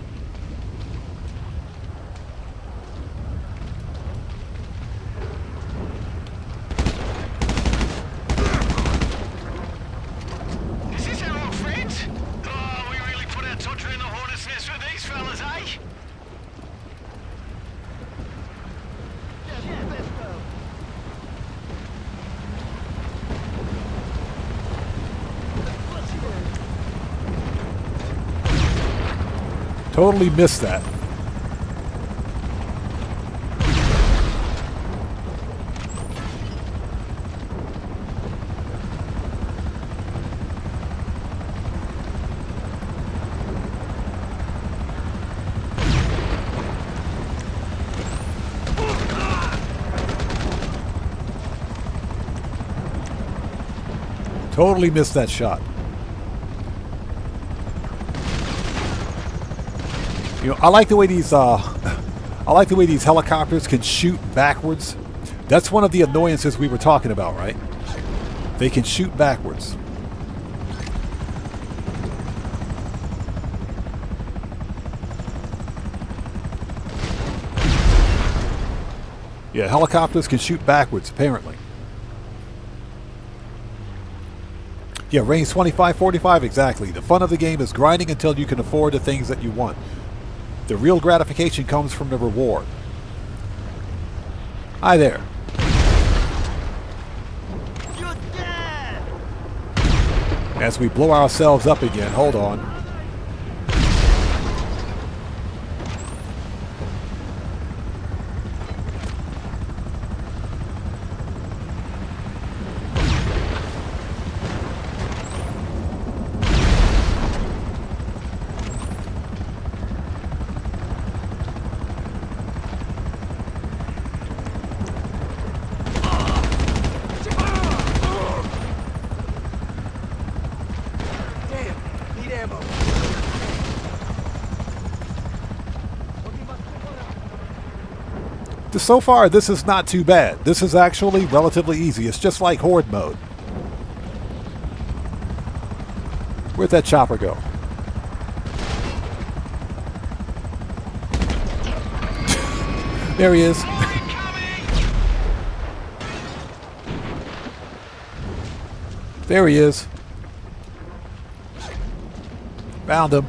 Is this our old friends? Oh, we really put our todger in the hornet's nest with these fellas, eh? Totally missed that. Totally missed that shot. You know, I like the way these helicopters can shoot backwards. That's one of the annoyances we were talking about, right? They can shoot backwards. Yeah, helicopters can shoot backwards, apparently. Yeah, range 25, 45, exactly. The fun of the game is grinding until you can afford the things that you want. The real gratification comes from the reward. Hi there. You're dead! As we blow ourselves up again, hold on. So far, this is not too bad. This is actually relatively easy. It's just like Horde mode. Where'd that chopper go? There he is. There he is. Found him.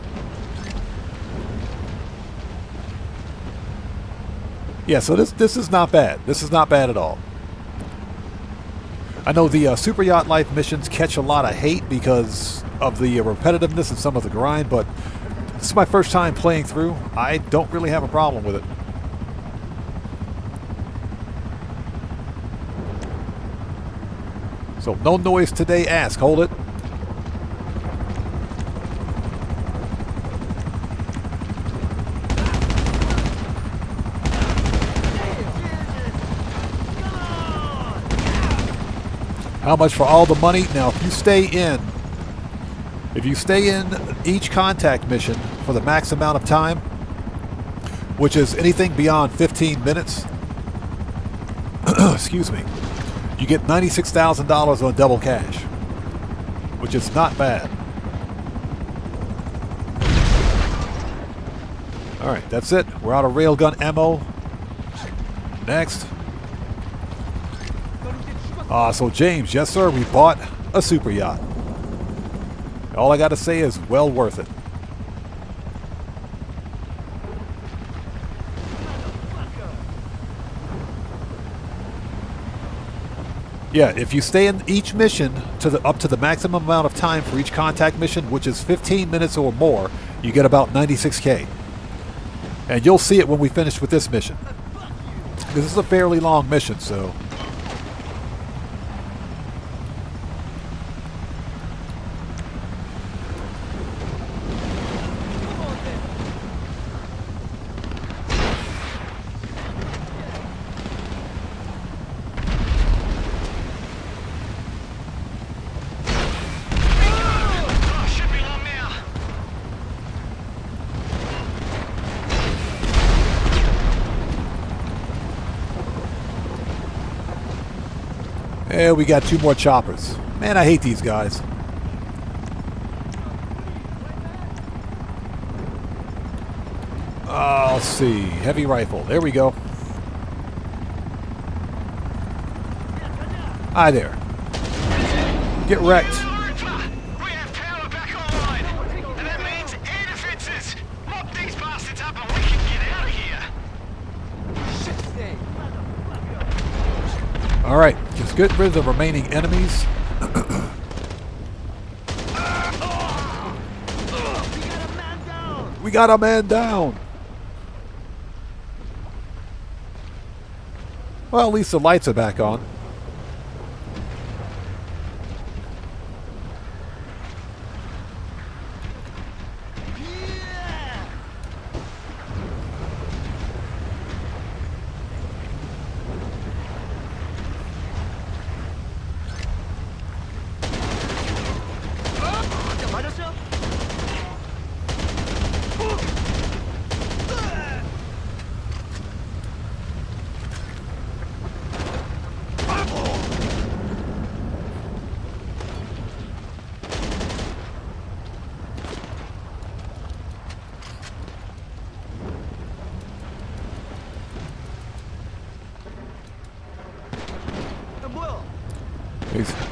Yeah, so this is not bad. This is not bad at all. I know the Super Yacht Life missions catch a lot of hate because of the repetitiveness and some of the grind, but this is my first time playing through. I don't really have a problem with it. So no noise today, ask. Hold it. How much for all the money? Now, if you stay in each contact mission for the max amount of time, which is anything beyond 15 minutes, excuse me, you get $96,000 on double cash, which is not bad. All right, that's it. We're out of railgun ammo. Next. So James, yes sir, we bought a super yacht. All I gotta say is well worth it. Yeah, if you stay in each mission up to the maximum amount of time for each contact mission, which is 15 minutes or more, you get about 96K. And you'll see it when we finish with this mission. This is a fairly long mission, so... Yeah, we got 2 more choppers. Man, I hate these guys. Let's see. Heavy rifle. There we go. Hi there. Get wrecked. We have power back online, and that means air defenses. Lock these bastards up and we can get out of here. All right, just get rid of the remaining enemies. We got a man down. Well, at least the lights are back on.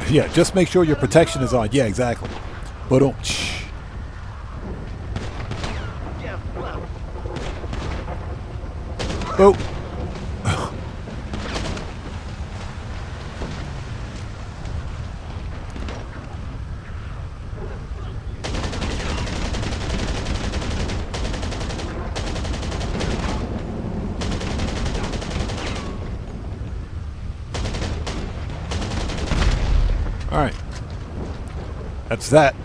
Yeah, just make sure your protection is on. Yeah, exactly. But don't. Oh. All right. That's that.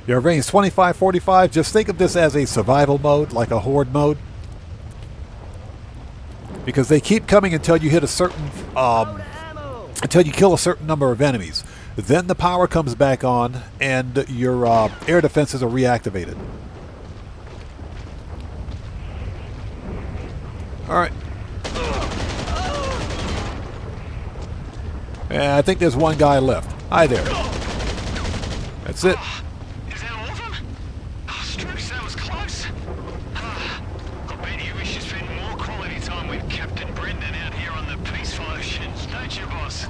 Your range 25-45. Just think of this as a survival mode, like a horde mode. Because they keep coming until you hit a certain, until you kill a certain number of enemies. Then the power comes back on, and your air defenses are reactivated. All right. Yeah, I think there's one guy left. Hi there. That's it. Is that all of them? Oh, Strux, that was close. I bet you wish you spent more quality time with Captain Brendan out here on the peaceful oceans, don't you, boss?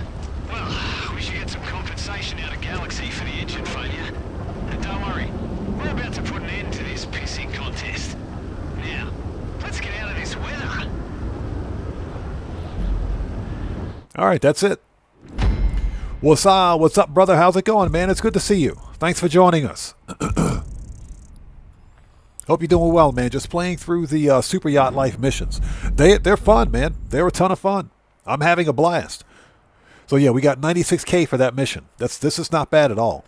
Well, we should get some compensation out of Galaxy for the engine failure. And don't worry, we're about to put an end to this pissing contest. Now, let's get out of this weather. All right, that's it. What's up, brother? How's it going, man? It's good to see you. Thanks for joining us. Hope you're doing well, man. Just playing through the Super Yacht Life missions. They're fun, man. They're a ton of fun. I'm having a blast. So yeah, we got 96K for that mission. This is not bad at all.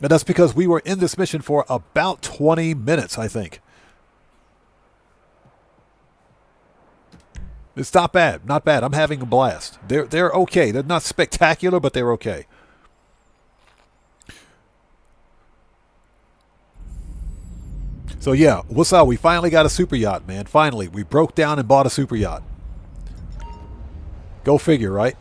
And that's because we were in this mission for about 20 minutes, I think. It's not bad. Not bad. I'm having a blast. They're okay. They're not spectacular, but they're okay. So yeah, what's up? We finally got a super yacht, man. Finally. We broke down and bought a super yacht. Go figure, right?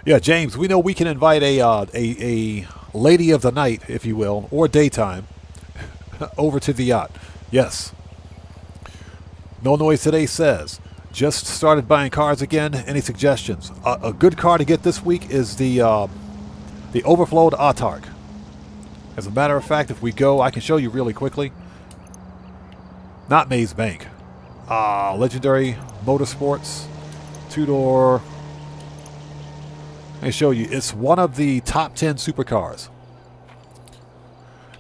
Yeah, James, we know we can invite a lady of the night, if you will, or daytime, over to the yacht. Yes. No Noise Today says, just started buying cars again. Any suggestions? A good car to get this week is the overflowed Autark. As a matter of fact, if we go, I can show you really quickly. Not Maze Bank. Legendary Motorsports. Two-door. Let me show you. It's one of the top 10 supercars.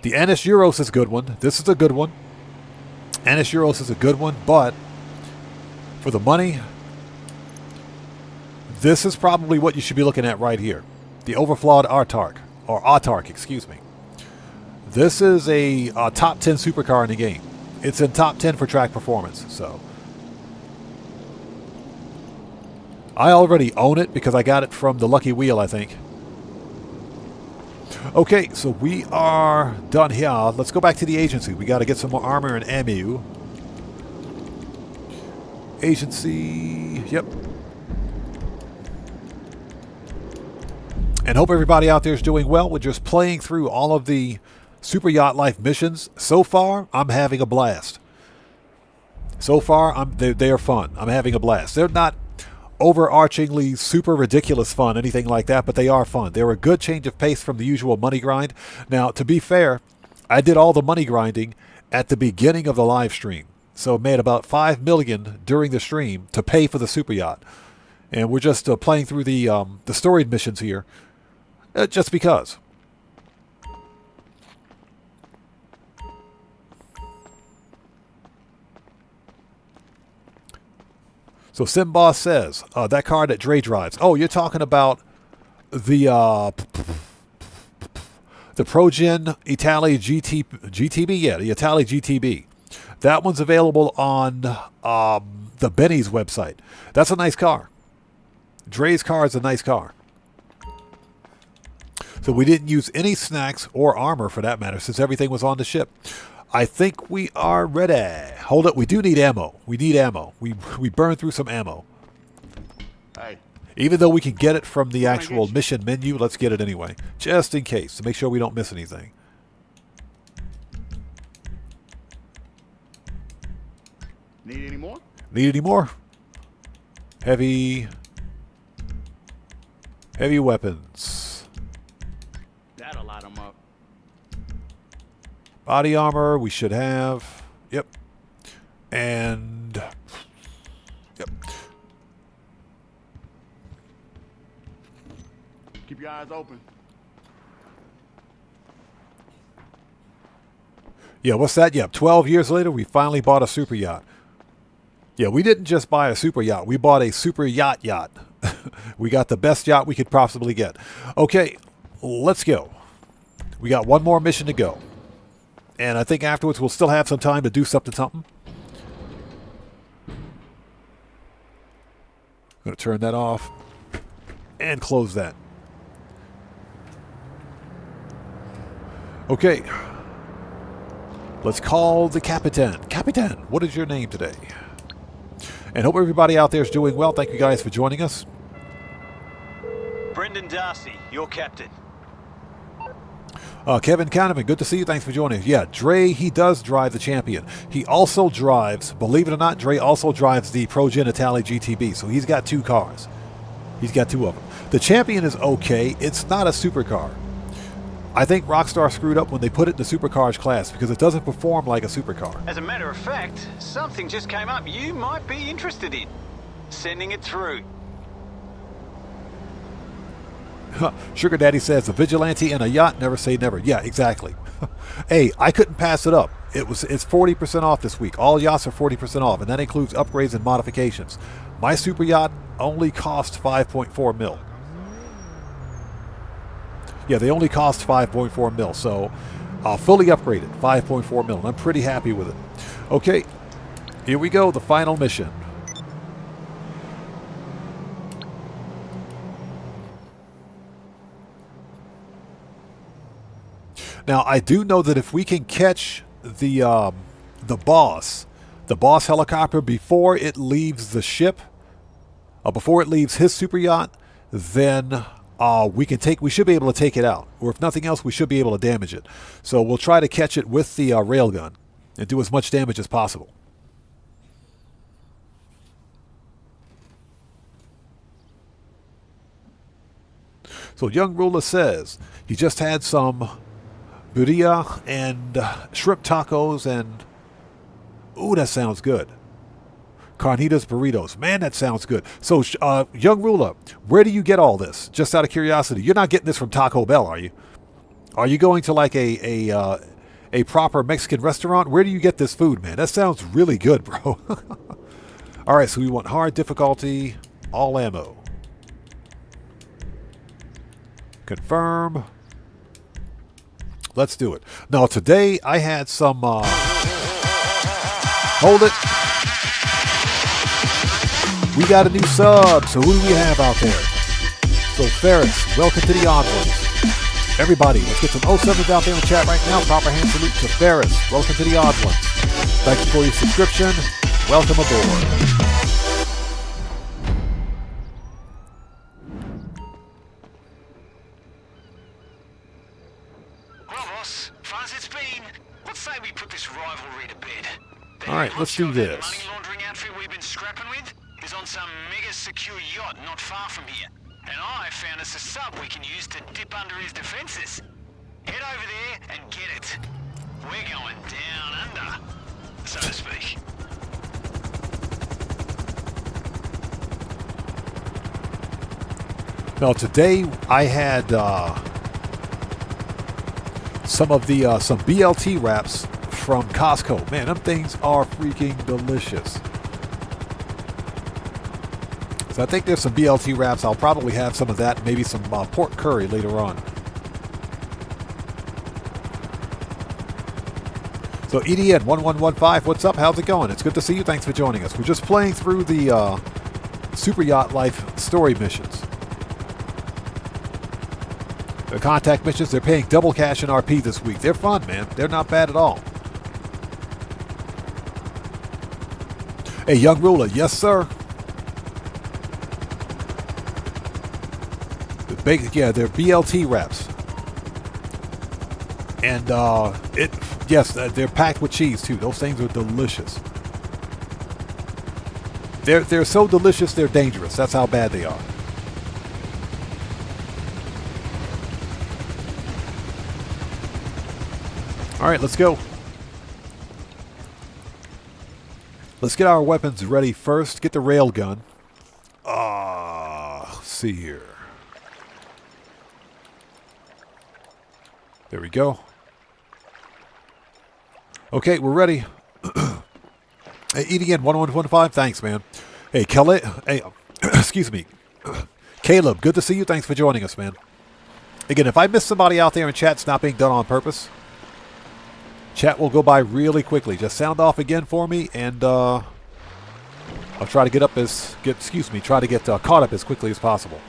The Anis Euros is a good one. This is a good one. Anis Euros is a good one, but for the money, this is probably what you should be looking at right here. The overflawed Autark, or Autark, excuse me. This is a top 10 supercar in the game. It's in top 10 for track performance, so. I already own it because I got it from the Lucky Wheel, I think. Okay, so we are done here. Let's go back to the agency. We got to get some more armor and ammo. Agency, yep. And hope everybody out there is doing well. We're just playing through all of the Super Yacht Life missions. So far, I'm having a blast. So far, they are fun. I'm having a blast. They're not overarchingly super ridiculous fun, anything like that, but they are fun. They're a good change of pace from the usual money grind. Now, to be fair, I did all the money grinding at the beginning of the live stream, so it made about $5 million during the stream to pay for the super yacht. And we're just playing through the storied missions here, just because. So Simboss says, that car that Dre drives. Oh, you're talking about the ProGen Italy GTB? Yeah, the Italy GTB. That one's available on the Benny's website. That's a nice car. Dre's car is a nice car. So we didn't use any snacks or armor for that matter since everything was on the ship. I think we are ready. Hold up, we do need ammo. We need ammo. We burned through some ammo. Hey. Even though we can get it from the actual mission menu, let's get it anyway. Just in case, to make sure we don't miss anything. Need any more? Need any more? Heavy weapons. That'll light them up. Body armor, we should have. Yep. And... Yep. Keep your eyes open. Yeah, what's that? Yep, 12 years later, we finally bought a super yacht. Yeah, we didn't just buy a super yacht. We bought a super yacht. We got the best yacht we could possibly get. Okay, let's go. We got one more mission to go. And I think afterwards we'll still have some time to do something. I'm going to turn that off and close that. Okay. Let's call the Capitan. Capitan, what is your name today? And hope everybody out there is doing well. Thank you guys for joining us. Brendan Darcy, your captain. Kevin Kahneman, good to see you. Thanks for joining us. Yeah, Dre, he does drive the Champion. He also drives, believe it or not, Dre also drives the Pro-Gen Italy GTB. So he's got 2 cars. He's got 2 of them. The Champion is okay. It's not a supercar. I think Rockstar screwed up when they put it in the supercars class because it doesn't perform like a supercar. As a matter of fact, something just came up you might be interested in. Sending it through. Sugar Daddy says, a vigilante and a yacht, never say never. Yeah, exactly. Hey, I couldn't pass it up. It's 40% off this week. All yachts are 40% off, and that includes upgrades and modifications. My super yacht only cost 5.4 mil. Yeah, they only cost 5.4 mil, so fully upgraded, 5.4 mil, and I'm pretty happy with it. Okay, here we go, the final mission. Now, I do know that if we can catch the boss helicopter before it leaves the ship, before it leaves his super yacht, then we should be able to take it out. Or if nothing else, we should be able to damage it. So we'll try to catch it with the railgun and do as much damage as possible. So Young Ruler says he just had some birria and shrimp tacos and... Ooh, that sounds good. Carnitas burritos. Man, that sounds good. So, Young Ruler, where do you get all this? Just out of curiosity. You're not getting this from Taco Bell, are you? Are you going to like a proper Mexican restaurant? Where do you get this food, man? That sounds really good, bro. All right, so we want hard difficulty, all ammo. Confirm. Let's do it. Now, today I had some... Hold it. We got a new sub, so who do we have out there? So Ferris, welcome to the Onwards. Everybody, let's get some 07s out there in the chat right now. Proper hand salute to Ferris. Welcome to the Odd Ones. Thank you for your subscription. Welcome aboard. Well, boss, fun as it's been, let's say we put this rivalry to bed. All right, let's do this. The money laundering outfit we've been scrapping with is on some mega secure yacht not far from here. And I found us a sub we can use to dip under his defenses. Head over there and get it. We're going down under, so to speak. Now today I had some BLT wraps from Costco. Man, them things are freaking delicious. So I think there's some BLT wraps. I'll probably have some of that, maybe some pork curry later on. So EDN1115, what's up? How's it going? It's good to see you. Thanks for joining us. We're just playing through the Super Yacht Life story missions. The contact missions, they're paying double cash in RP this week. They're fun, man. They're not bad at all. Hey, Young Ruler, yes, sir. Yeah, they're BLT wraps. And, yes, they're packed with cheese, too. Those things are delicious. They're so delicious, they're dangerous. That's how bad they are. All right, let's go. Let's get our weapons ready first. Get the railgun. Let's see here. There we go. Okay, we're ready. Hey, EDN 1115, thanks, man. Hey, Kelly. Hey, excuse me. Caleb, good to see you. Thanks for joining us, man. Again, if I miss somebody out there in chat, it's not being done on purpose. Chat will go by really quickly. Just sound off again for me, and I'll try to get caught up as quickly as possible.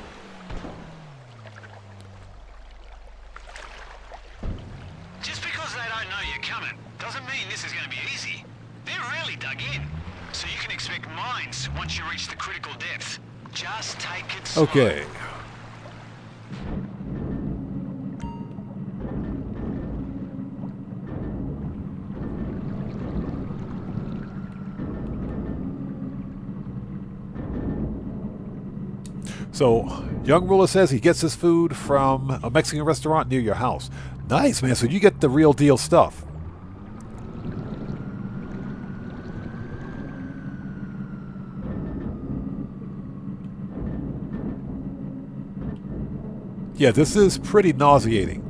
Just because they don't know you're coming doesn't mean this is going to be easy. They're really dug in, so you can expect mines once you reach the critical depth. Just take it slow. Okay. So, Young Ruler says he gets his food from a Mexican restaurant near your house. Nice, man. So you get the real deal stuff. Yeah, this is pretty nauseating.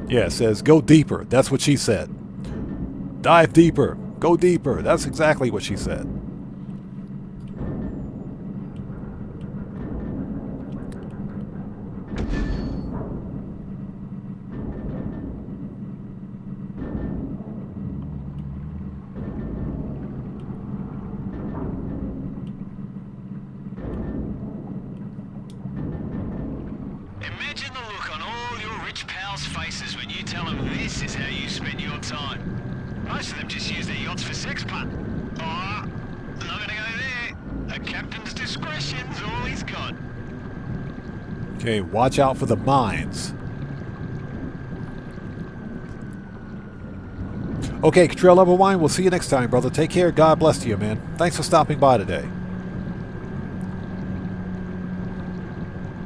Yeah, it says, go deeper. That's what she said. Dive deeper. Go deeper. That's exactly what she said. Imagine the look on all your rich pals' faces when you tell them this is how you spend your time. Most of them just use their yachts for sex fun. Oh, I'm not gonna go there. A captain's discretion's all he's got. Okay, watch out for the mines. Okay, Trail Level Wine, we'll see you next time, brother. Take care. God bless you, man. Thanks for stopping by today.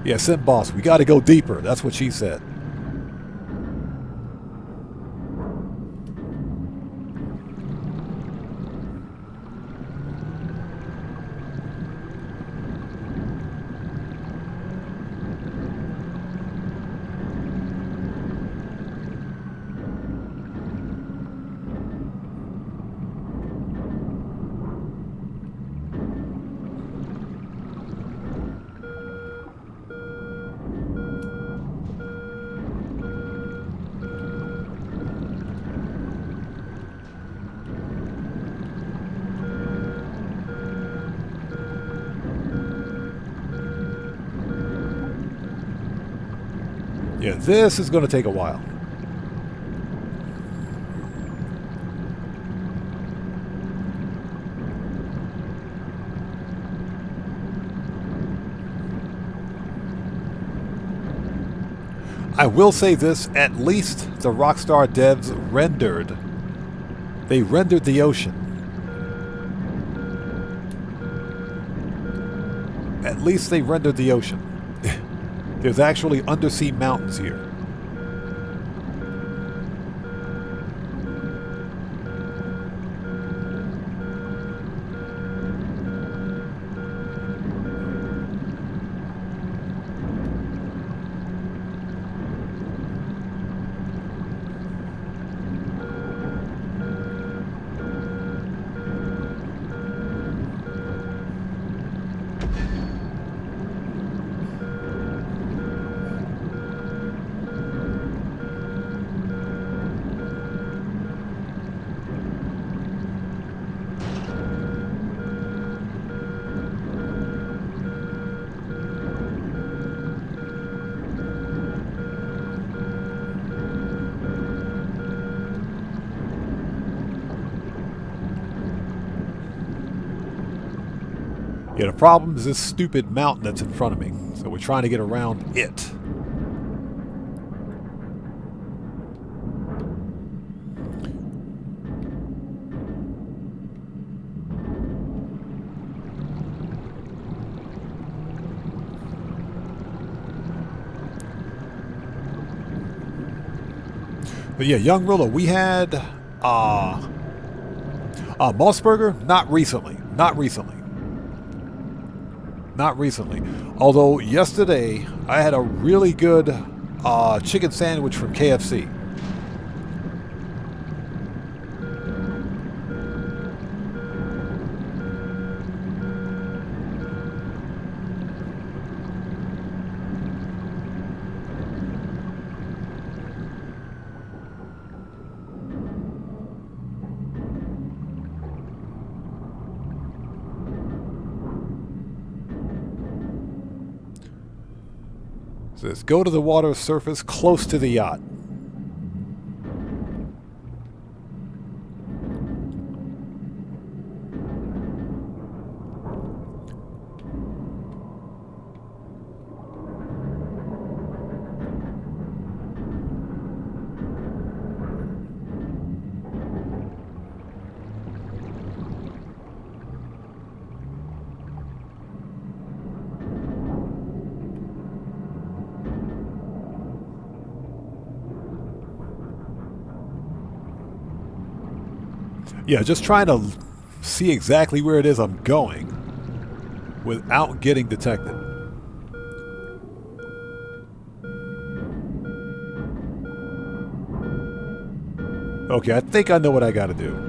Yeah, Sim Boss, we gotta go deeper. That's what she said. Yeah, this is going to take a while. I will say this, at least the Rockstar devs rendered. They rendered the ocean. At least they rendered the ocean. There's actually undersea mountains here. Yeah, the problem is this stupid mountain that's in front of me. So we're trying to get around it. But yeah, Young Ruler, we had Mossberger, not recently. Not recently. Not recently. Although yesterday I had a really good chicken sandwich from KFC. It says, go to the water surface close to the yacht. Yeah, just trying to see exactly where it is I'm going without getting detected. Okay, I think I know what I gotta do.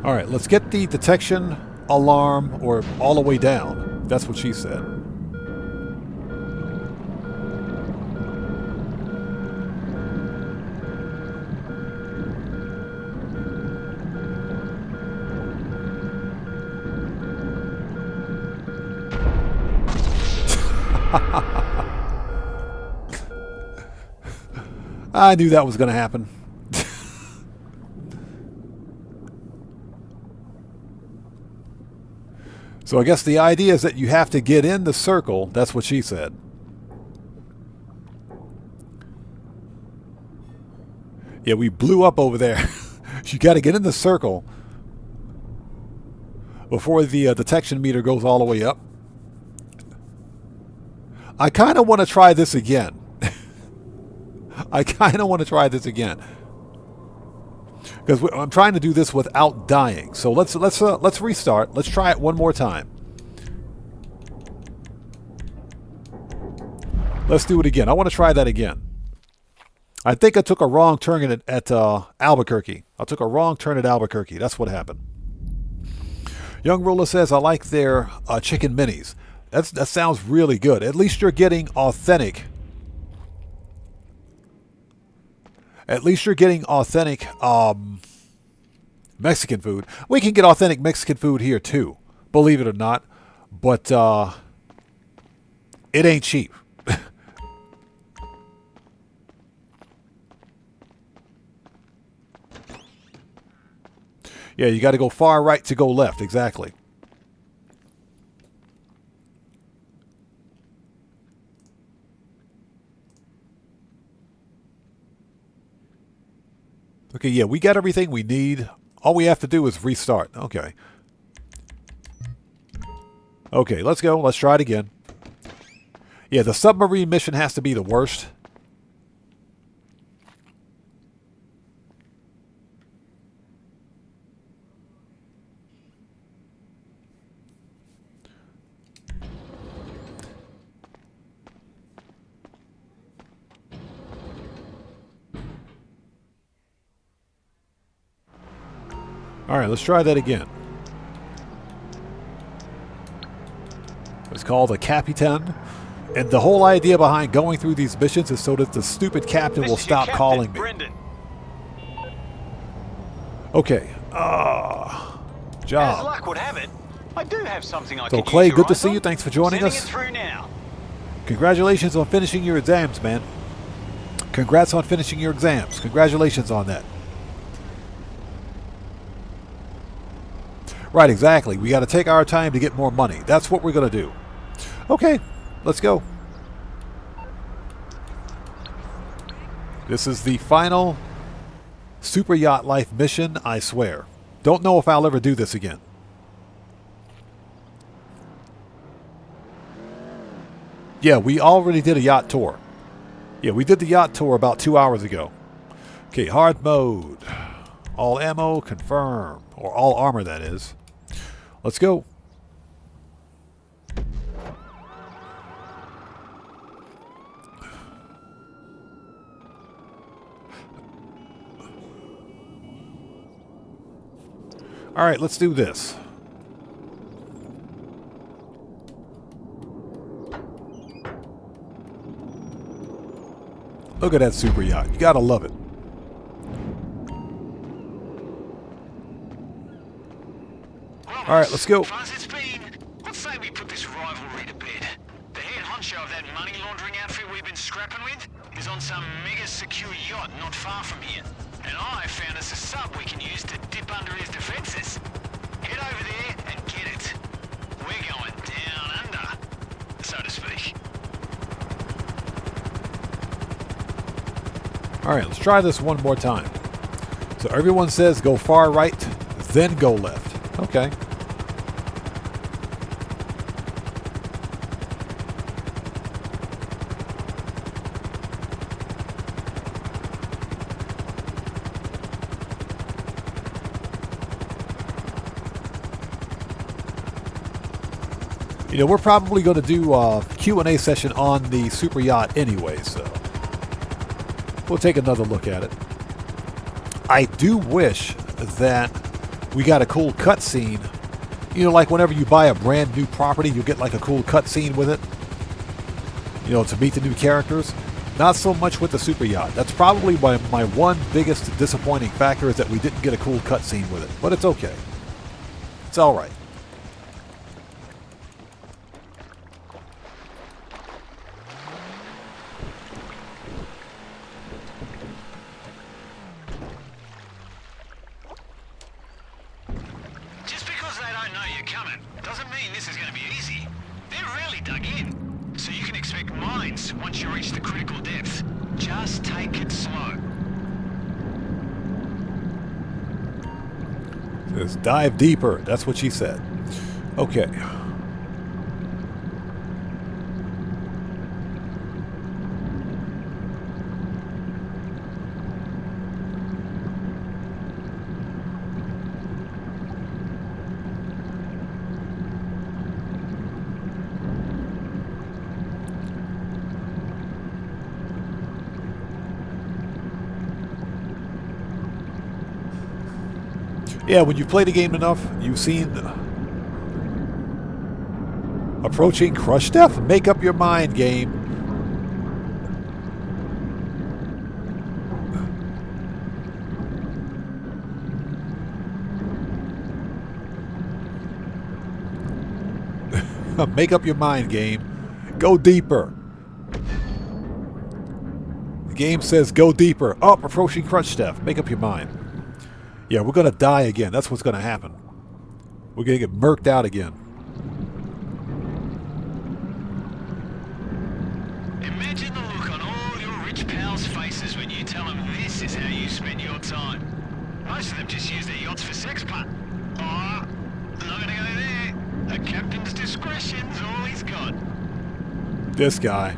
All right, let's get the detection alarm or all the way down. That's what she said. I knew that was going to happen. So I guess the idea is that you have to get in the circle. That's what she said. Yeah, we blew up over there. You got to get in the circle before the detection meter goes all the way up. I kind of want to try this again. I kind of want to try this again. Because I'm trying to do this without dying. So let's restart. Let's try it one more time. Let's do it again. I want to try that again. I think I took a wrong turn at Albuquerque. I took a wrong turn at Albuquerque. That's what happened. Young Ruler says, I like their chicken minis. That sounds really good. At least you're getting authentic. At least you're getting authentic Mexican food. We can get authentic Mexican food here too, believe it or not. But it ain't cheap. Yeah, you got to go far right to go left. Exactly. Okay, yeah, we got everything we need. All we have to do is restart. Okay. Okay, let's go. Let's try it again. Yeah, the submarine mission has to be the worst. All right, let's try that again. It's called a Capitan. And the whole idea behind going through these missions is so that the stupid captain will stop calling me. Brendan. Okay. As Job. luck would have it, I do have something I So could Clay, use your good to eyes see on. you. Thanks for joining Sending us. it through now. Congratulations on finishing your exams, man. Congrats on finishing your exams. Congratulations on that. Right, exactly. We got to take our time to get more money. That's what we're going to do. Okay, let's go. This is the final Super Yacht Life mission, I swear. Don't know if I'll ever do this again. Yeah, we already did a yacht tour. Yeah, we did the yacht tour about 2 hours ago. Okay, hard mode. All ammo, confirm. Or all armor, that is. Let's go. Alright, let's do this. Look at that super yacht. You gotta love it. Alright, let's go. Far as it's been, let's say we put this rivalry to bed. The head honcho of that money laundering outfit we've been scrapping with is on some mega secure yacht not far from here. And I found us a sub we can use to dip under his defenses. Head over there and get it. We're going down under, so to speak. Alright, let's try this one more time. So everyone says go far right, then go left. Okay. You know, we're probably going to do a Q&A session on the Super Yacht anyway, so we'll take another look at it. I do wish that we got a cool cutscene. You know, like whenever you buy a brand new property, you get like a cool cutscene with it. You know, to meet the new characters. Not so much with the Super Yacht. That's probably my one biggest disappointing factor is that we didn't get a cool cutscene with it. But it's okay. It's alright. Dive deeper. That's what she said. Okay. Yeah, when you've played the game enough, you've seen approaching crush death. Make up your mind, game. Make up your mind, game. Go deeper. The game says go deeper. Up, approaching crush death. Make up your mind. Yeah, we're going to die again. That's what's going to happen. We're going to get murked out again. Imagine the look on all your rich pals' faces when you tell them this is how you spend your time. Most of them just use their yachts for sex part. Oh, I'm not going to go there. A captain's discretion's all he's got. This guy.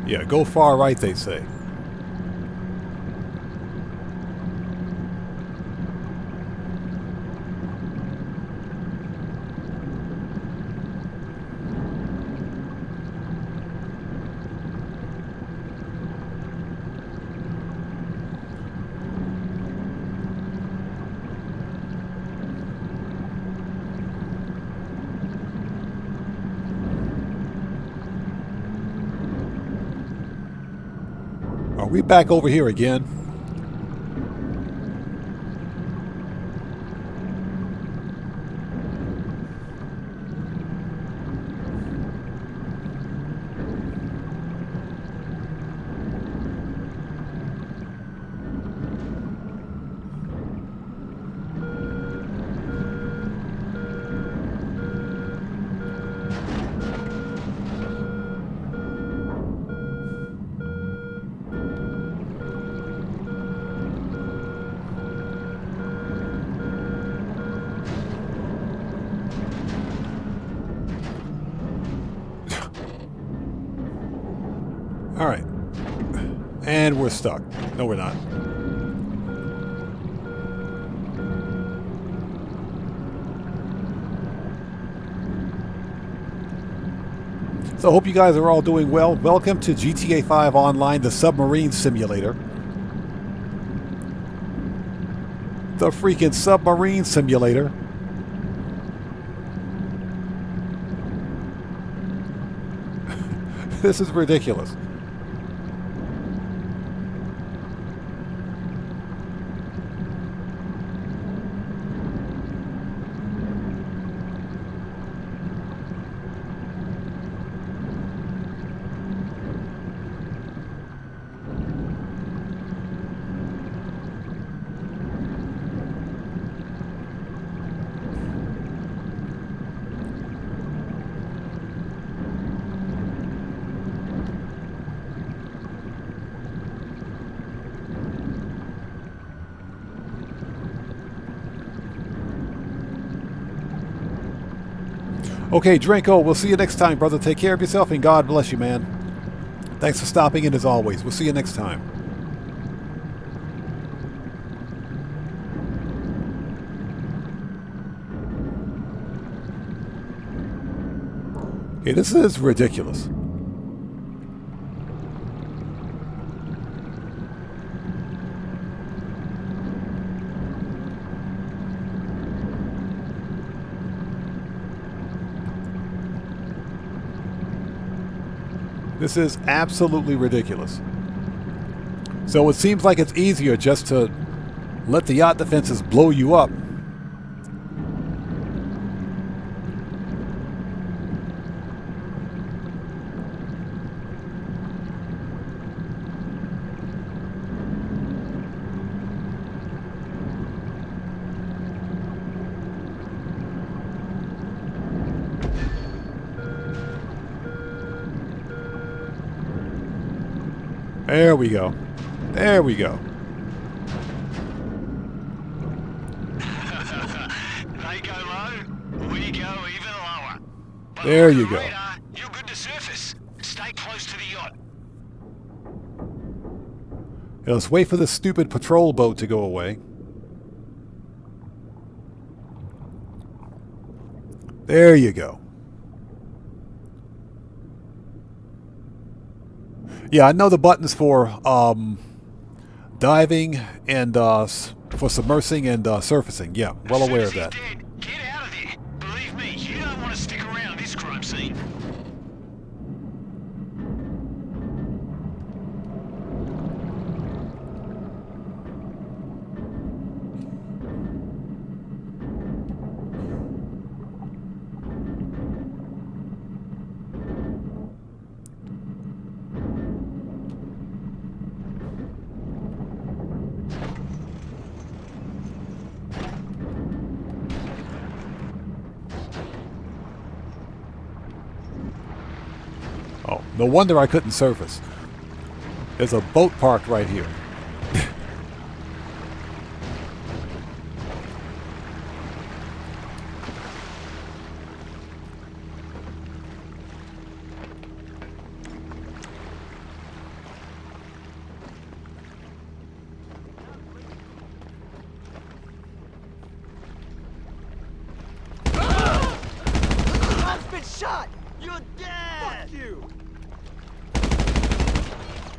Yeah, go far right, they say. We back over here again. All right. And we're stuck. No, we're not. So I hope you guys are all doing well. Welcome to GTA 5 Online, the submarine simulator. The freaking submarine simulator. This is ridiculous. Okay, Dranko, we'll see you next time, brother. Take care of yourself, and God bless you, man. Thanks for stopping in as always. We'll see you next time. Okay, this is ridiculous. This is absolutely ridiculous. So it seems like it's easier just to let the yacht defenses blow you up. There we go. There we go. They go low, we go even lower. But there you go. Radar, you're good to surface. Stay close to the yacht. Yeah, let's wait for this stupid patrol boat to go away. There you go. Yeah, I know the buttons for diving and for submersing and surfacing. Yeah, well aware of that. Get out of there. Believe me, you don't want to stick around this crime scene. Oh, no wonder I couldn't surface. There's a boat parked right here. I've been shot! You're dead! Fuck you!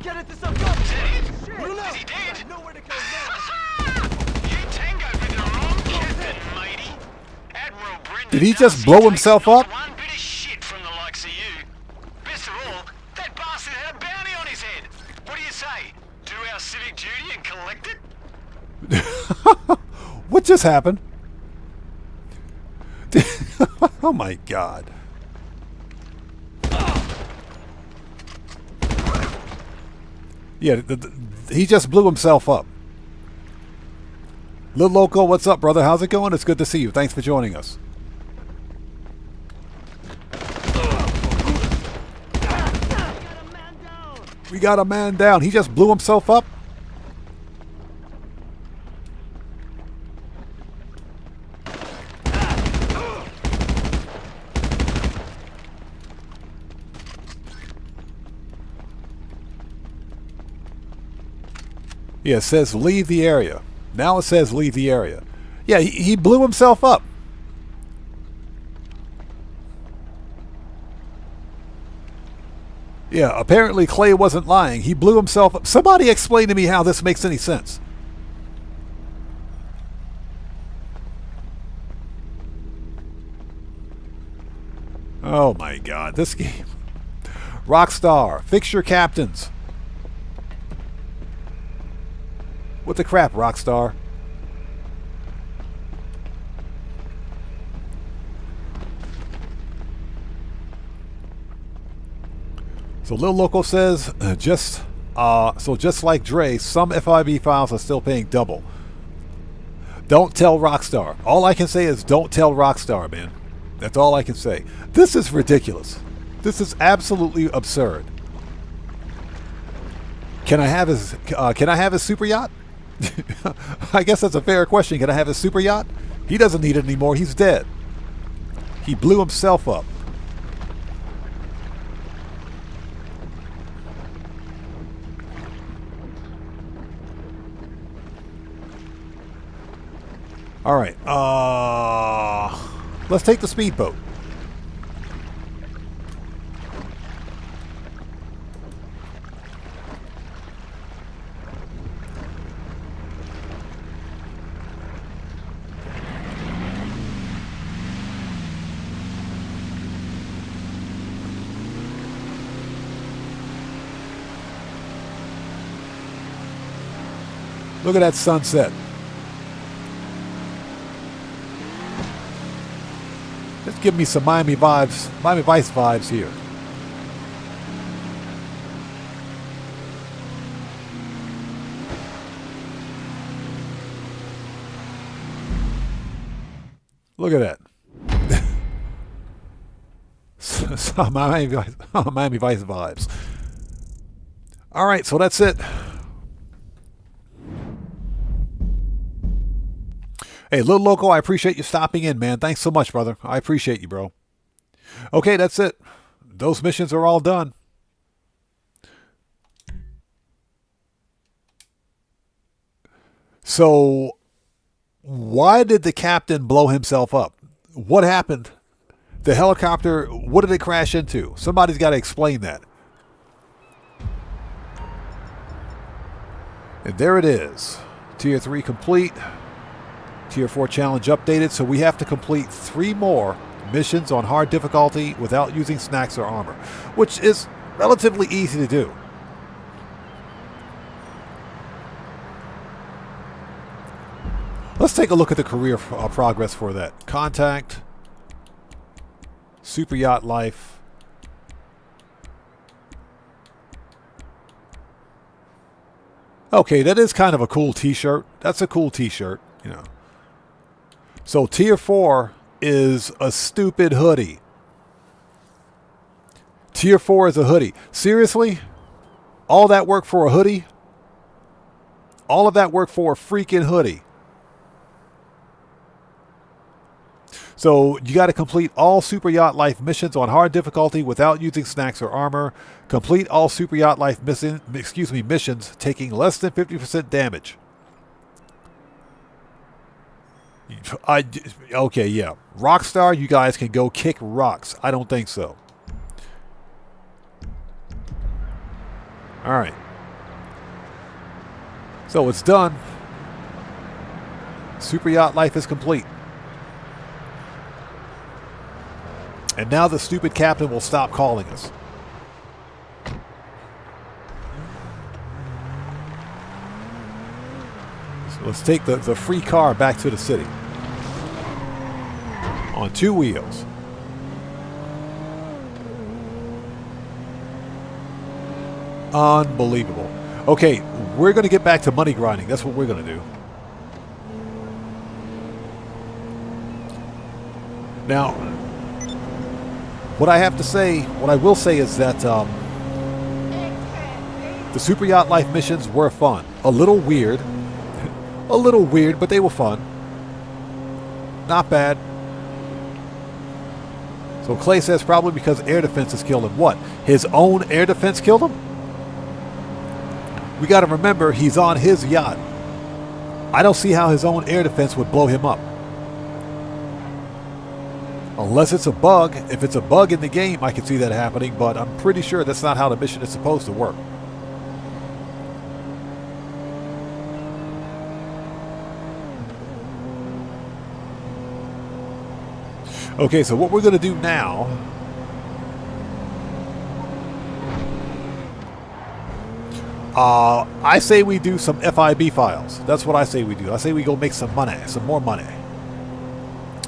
Get it to some gun! Shit! Is he dead? Nowhere to go now! You tangoed with the wrong captain, matey. Admiral Brendan Did he just blow himself up? one bit of shit from the likes of you. Best of all, that bastard had a bounty on his head. What do you say? Do What just happened? Oh my God. Yeah, he just blew himself up. Lil Loco, what's up, brother? How's it going? It's good to see you. Thanks for joining us. We got a man down. He just blew himself up? Yeah, it says leave the area. Now it says leave the area. Yeah, he blew himself up. Yeah, apparently Clay wasn't lying. He blew himself up. Somebody explain to me how this makes any sense. Oh my God, this game. Rockstar, fix your captains. What the crap, Rockstar? So Lil Loco says, just like Dre, some FIB files are still paying double. Don't tell Rockstar. All I can say is don't tell Rockstar, man. That's all I can say. This is ridiculous. This is absolutely absurd. Can I have his super yacht? I guess that's a fair question. Can I have his super yacht? He doesn't need it anymore. He's dead. He blew himself up. All right. Let's take the speedboat. Look at that sunset. Just give me some Miami vibes, Miami Vice vibes here. Look at that. Some Miami Vice vibes. All right, so that's it. Hey, Lil Loco, I appreciate you stopping in, man. Thanks so much, brother. I appreciate you, bro. Okay, that's it. Those missions are all done. So, why did the captain blow himself up? What happened? The helicopter, what did it crash into? Somebody's got to explain that. And there it is. Tier 3 complete. Tier 4 challenge updated, so we have to complete 3 more missions on hard difficulty without using snacks or armor, which is relatively easy to do. Let's take a look at the career progress for that. Contact, Super Yacht Life. Okay, that is kind of a cool t-shirt. That's a cool t-shirt, you know. So Tier 4 is a stupid hoodie. Tier 4 is a hoodie. Seriously? All that work for a hoodie? All of that work for a freaking hoodie. So you got to complete all Super Yacht Life missions on hard difficulty without using snacks or armor. Complete all Super Yacht Life missions taking less than 50% damage. Okay, yeah. Rockstar, you guys can go kick rocks. I don't think so. All right. So it's done. Super Yacht Life is complete. And now the stupid captain will stop calling us. So let's take the free car back to the city. On 2 wheels. Unbelievable. Okay, we're going to get back to money grinding. That's what we're going to do. Now, what I have to say, what I will say is that the Super Yacht Life missions were fun. A little weird. A little weird, but they were fun. Not bad. So Clay says probably because air defense has killed him. What? His own air defense killed him? We got to remember he's on his yacht. I don't see how his own air defense would blow him up. Unless it's a bug. If it's a bug in the game, I can see that happening, but I'm pretty sure that's not how the mission is supposed to work. Okay, so what we're going to do now... I say we do some FIB files. That's what I say we do. I say we go make some money, some more money.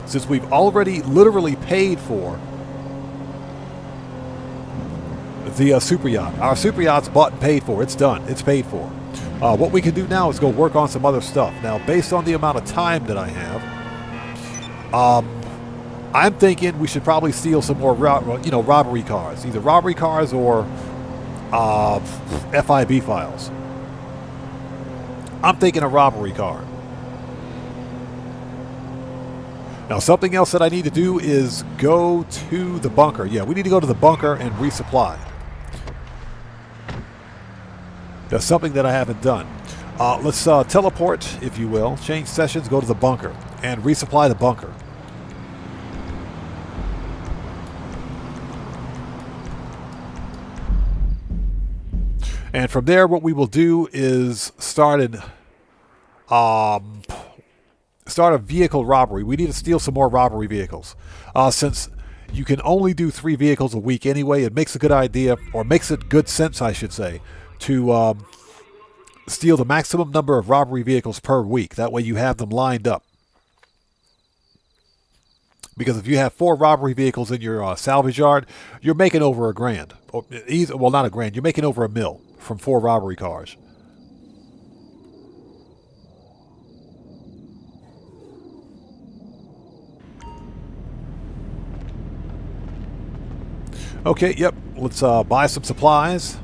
Since we've already literally paid for the Super Yacht. Our Super Yacht's bought and paid for. It's done. It's paid for. What we can do now is go work on some other stuff. Now, based on the amount of time that I have, I'm thinking we should probably steal some more, robbery cars. Either robbery cars or FIB files. I'm thinking a robbery car. Now, something else that I need to do is go to the bunker. Yeah, we need to go to the bunker and resupply. That's something that I haven't done. Let's teleport, if you will. Change sessions, go to the bunker, and resupply the bunker. And from there, what we will do is start a vehicle robbery. We need to steal some more robbery vehicles. Since you can only do 3 vehicles a week anyway, it makes a good idea, or makes it good sense, I should say, to steal the maximum number of robbery vehicles per week. That way you have them lined up. Because if you have 4 robbery vehicles in your salvage yard, you're making over $1,000. Well, not $1,000. You're making over $1 million from 4 robbery cars. Okay, yep. Let's buy some supplies.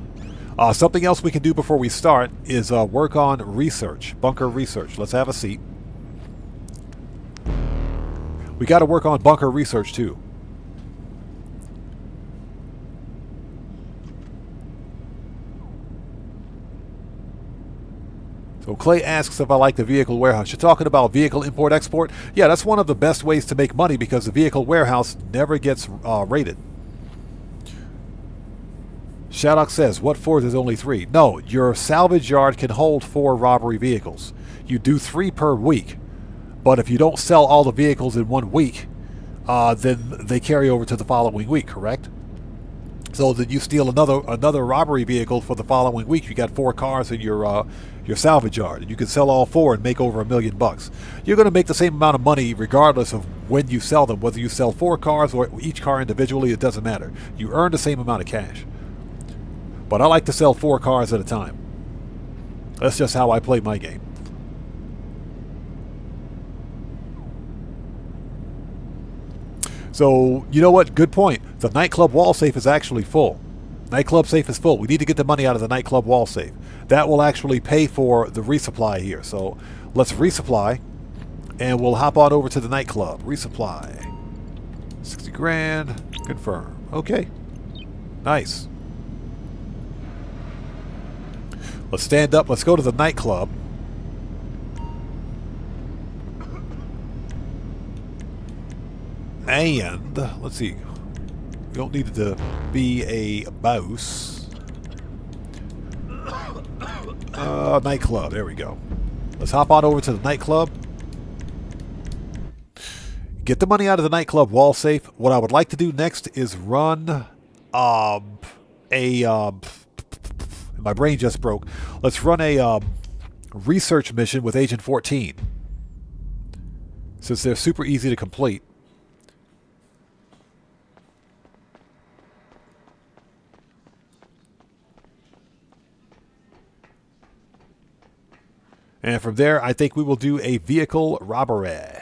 Something else we can do before we start is work on research, bunker research. Let's have a seat. We got to work on bunker research too. So Clay asks if I like the vehicle warehouse. You're talking about vehicle import-export? Yeah, that's one of the best ways to make money because the vehicle warehouse never gets raided. Shoutout says, what for? There's only 3. No, your salvage yard can hold 4 robbery vehicles. You do 3 per week. But if you don't sell all the vehicles in 1 week, then they carry over to the following week, correct? So that you steal another robbery vehicle for the following week. You got 4 cars in your salvage yard, and you can sell all 4 and make over $1 million. You're going to make the same amount of money regardless of when you sell them. Whether you sell 4 cars or each car individually, it doesn't matter. You earn the same amount of cash. But I like to sell 4 cars at a time. That's just how I play my game. So, you know what? Good point. The nightclub wall safe is actually full. Nightclub safe is full. We need to get the money out of the nightclub wall safe. That will actually pay for the resupply here. So, let's resupply. And we'll hop on over to the nightclub. Resupply. 60 grand. Confirm. Okay. Nice. Let's stand up. Let's go to the nightclub. And, let's see. You don't need to be a boss. Nightclub. There we go. Let's hop on over to the nightclub. Get the money out of the nightclub wall safe. What I would like to do next is run my brain just broke. Let's run a research mission with Agent 14. Since they're super easy to complete. And from there, I think we will do a vehicle robbery.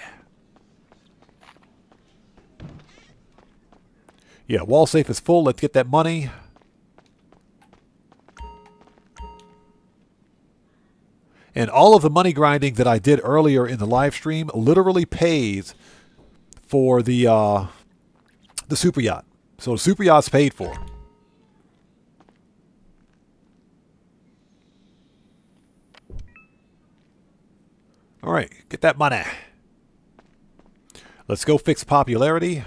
Yeah, wall safe is full. Let's get that money. And all of the money grinding that I did earlier in the live stream literally pays for the super yacht. So the super yacht's paid for. All right, get that money. Let's go fix popularity.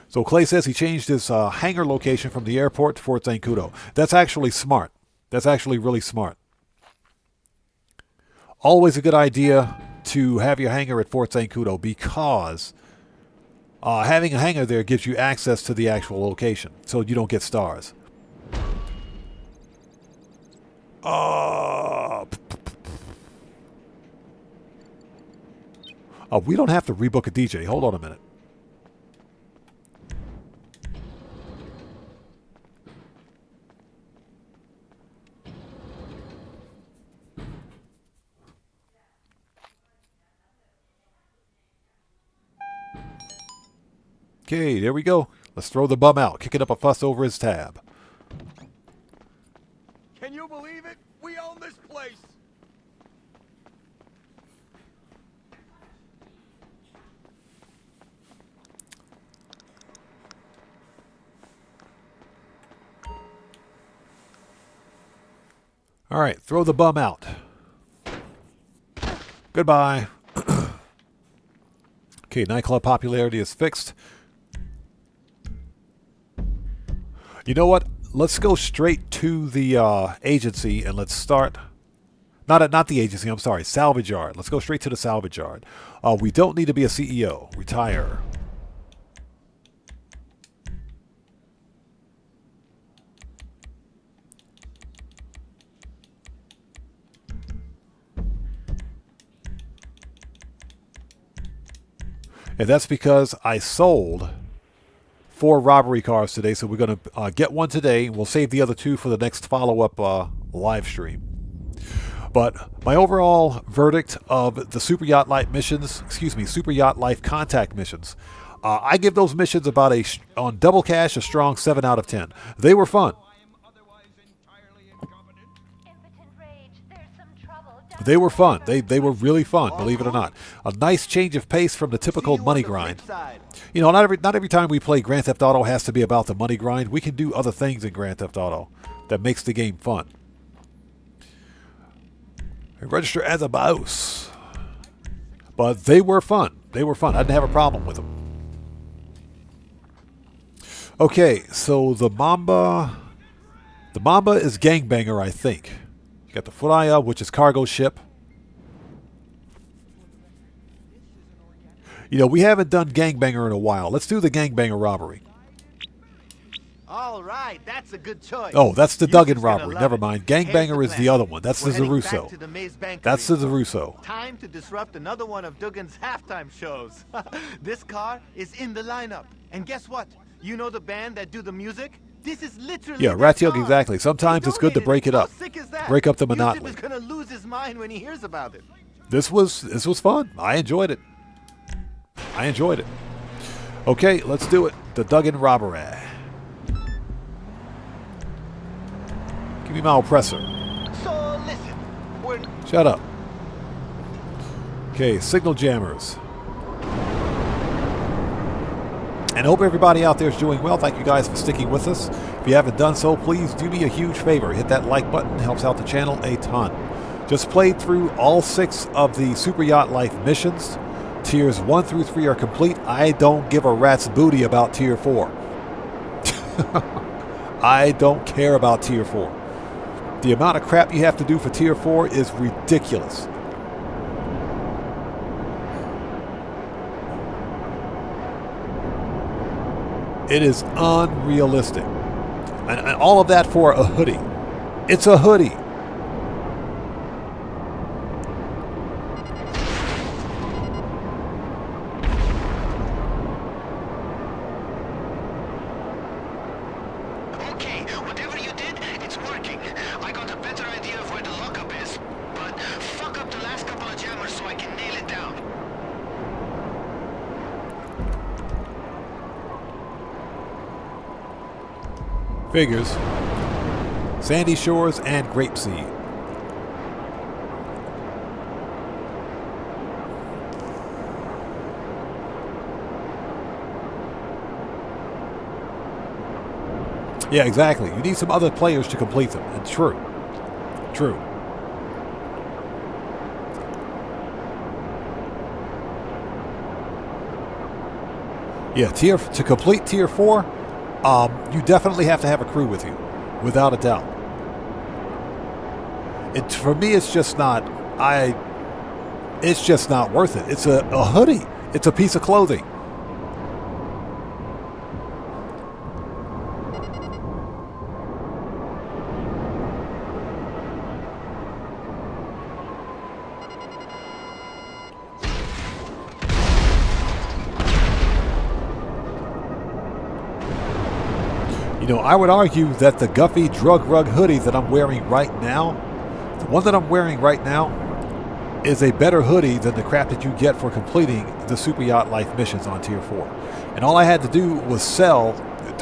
So Clay says he changed his hangar location from the airport to Fort Zancudo. That's actually smart. That's actually really smart. Always a good idea to have your hangar at Fort Zancudo because having a hangar there gives you access to the actual location, so you don't get stars. We don't have to rebook a DJ. Hold on a minute. Okay, there we go. Let's throw the bum out, kicking up a fuss over his tab. Can you believe it? We own this place. All right, throw the bum out. Goodbye. Okay, nightclub popularity is fixed. You know what? Let's go straight to the agency and let's start. Not the agency. I'm sorry, salvage yard. Let's go straight to the salvage yard. We don't need to be a CEO. Retire. And that's because I sold 4 robbery cars today, so we're going to get one today, and we'll save the other 2 for the next follow-up live stream. But my overall verdict of the Super Yacht Life missions, Super Yacht Life contact missions, I give those missions about on double cash, a strong 7 out of 10. They were fun. They were fun. They were really fun, believe it or not. A nice change of pace from the typical money grind. You know, not every time we play Grand Theft Auto has to be about the money grind. We can do other things in Grand Theft Auto that makes the game fun. I register as a mouse. But they were fun. They were fun. I didn't have a problem with them. Okay, so the Mamba is Gangbanger, I think. You got the Furaya, which is cargo ship. You know, we haven't done Gangbanger in a while. Let's do the Gangbanger robbery. All right, that's a good choice. Oh, that's the Duggan robbery. Never mind. Gangbanger is the other one. That's the Zaruso. That's the Zaruso. Time to disrupt another one of Duggan's halftime shows. This car is in the lineup. And guess what? You know the band that do the music? This is literally Ratiok, exactly. Sometimes it's good to break it up. Break up the monotony. Yusuf is gonna lose his mind when he hears about it. This was fun. I enjoyed it. Okay, let's do it. The Duggan robbery. Give me my oppressor. So listen, Shut up. Okay, signal jammers. And I hope everybody out there is doing well. Thank you guys for sticking with us. If you haven't done so, please do me a huge favor. Hit that like button. It helps out the channel a ton. Just played through all 6 of the Super Yacht Life missions. Tiers 1 through 3 are complete. I don't give a rat's booty about Tier 4. I don't care about Tier 4. The amount of crap you have to do for Tier 4 is ridiculous. It is unrealistic. And all of that for a hoodie. It's a hoodie. Okay, whatever you did, it's working. I got a better idea of where the lockup is, but fuck up the last couple of jammers so I can nail it down. Figures. Sandy Shores and Grapeseed. Yeah, exactly. You need some other players to complete them. And true. True. Yeah, to complete tier 4, you definitely have to have a crew with you, without a doubt. For me, it's just not. It's just not worth it. It's a hoodie. It's a piece of clothing. You know, I would argue that the Guffey Drug Rug hoodie that I'm wearing right now, the one that I'm wearing right now, is a better hoodie than the crap that you get for completing the Super Yacht Life missions on Tier 4. And all I had to do was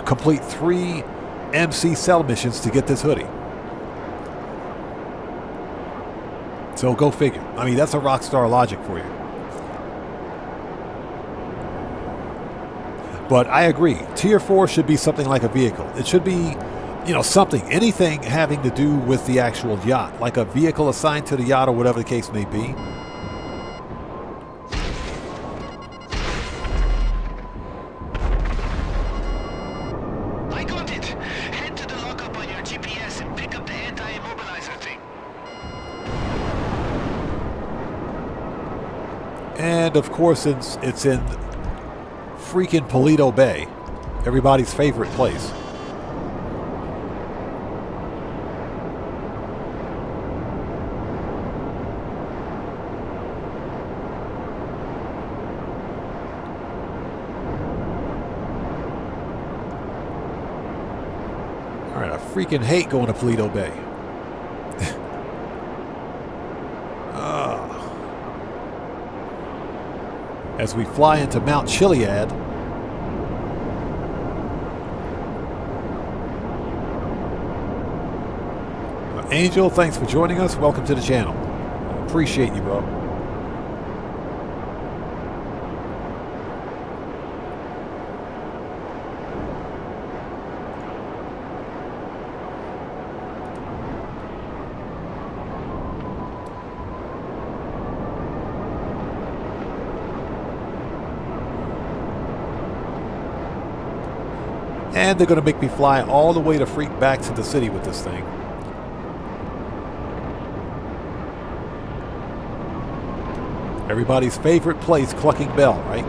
complete 3 MC sell missions to get this hoodie. So go figure. I mean, that's a Rockstar logic for you. But I agree. Tier 4 should be something like a vehicle. It should be, you know, something, anything having to do with the actual yacht, like a vehicle assigned to the yacht or whatever the case may be. I got it. Head to the lockup on your GPS and pick up the anti-immobilizer thing. And of course, it's in freaking Paleto Bay, everybody's favorite place. All right, I freaking hate going to Paleto Bay. As we fly into Mount Chiliad. Angel, thanks for joining us. Welcome to the channel. Appreciate you, bro. And they're going to make me fly all the way to freak back to the city with this thing. Everybody's favorite place, Clucking Bell, right?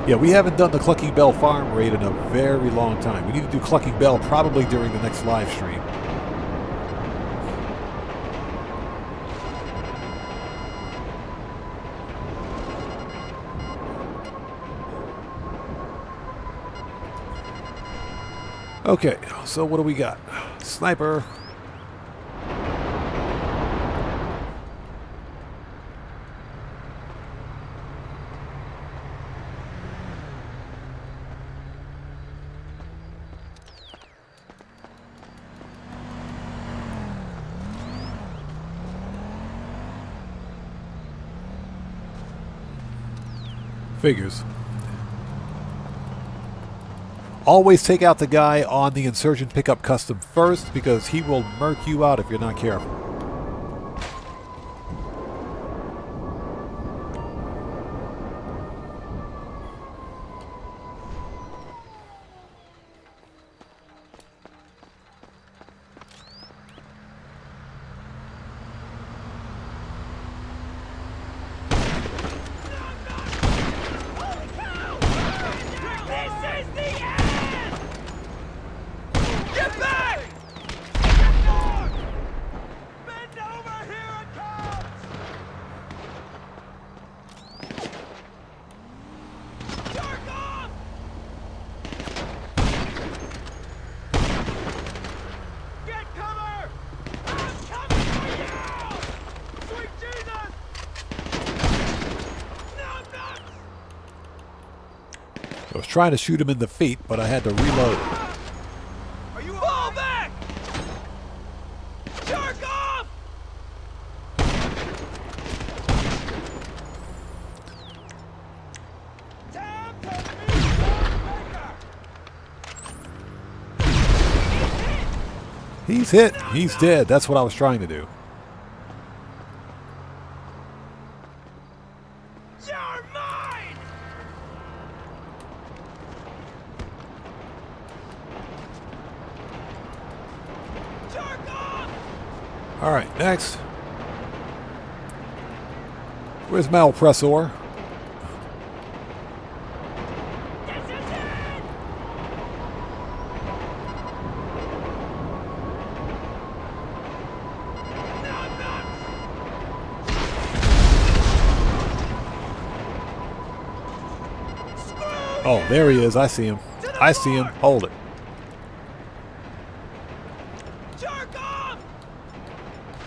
Yeah, we haven't done the Clucking Bell farm raid in a very long time. We need to do Clucking Bell probably during the next live stream. Okay, so what do we got? Sniper. Figures. Always take out the guy on the Insurgent Pickup Custom first, because he will murk you out if you're not careful. I was trying to shoot him in the feet, but I had to reload. Are you fall back? Jerk off! He's hit. He's dead. That's what I was trying to do. You're mine! Jerk off! All right, next. Where's Malpressor? Oh, there he is. I see him. I see him. Hold it.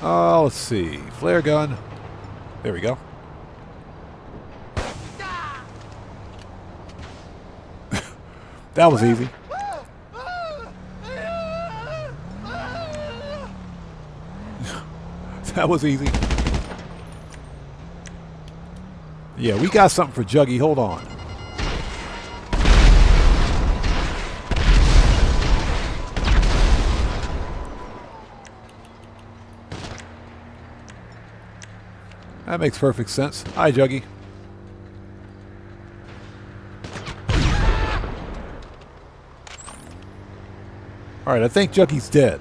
Oh, let's see. Flare gun. There we go. That was easy. That was easy. Yeah, we got something for Juggy. Hold on. That makes perfect sense. Hi, Juggy. All right, I think Juggy's dead.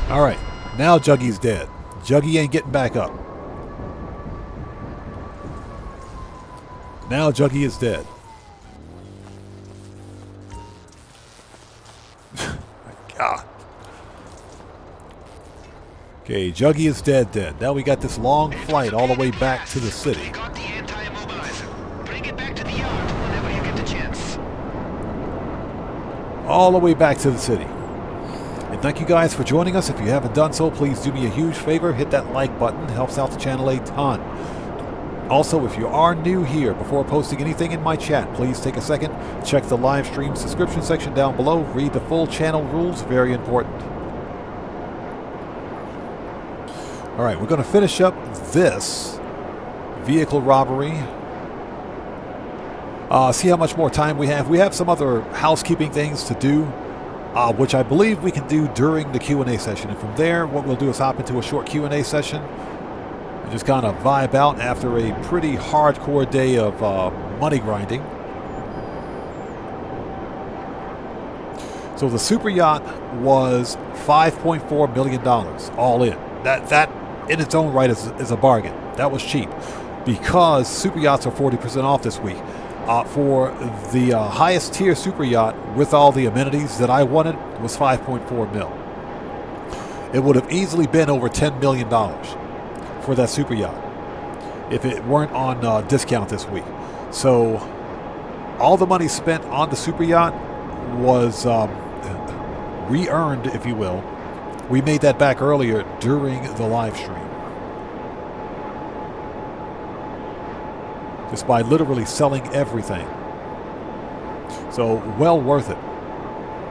All right, now Juggy's dead. Juggy ain't getting back up. Now Juggy is dead. God. Okay, Juggy is dead. Now we got this long flight all the way back to the city. Got the anti-immobilizer. Bring it back to the yard whenever you get the chance. All the way back to the city. And thank you guys for joining us. If you haven't done so, please do me a huge favor. Hit that like button. Helps out the channel a ton. Also, if you are new here, before posting anything in my chat, please take a second, check the live stream subscription section down below, read the full channel rules, very important. All right, we're going to finish up this vehicle robbery. See how much more time we have. We have some other housekeeping things to do, which I believe we can do during the Q&A session. And from there, what we'll do is hop into a short Q&A session. Just kind of vibe out after a pretty hardcore day of money grinding. So the super yacht was $5.4 million all in. That in its own right is a bargain. That was cheap because super yachts are 40% off this week. For the highest tier super yacht with all the amenities that I wanted was $5.4 mil. It would have easily been over $10 million. For that super yacht if it weren't on discount this week. So all the money spent on the super yacht was re-earned, if you will. We made that back earlier during the live stream, just by literally selling everything. So well worth it.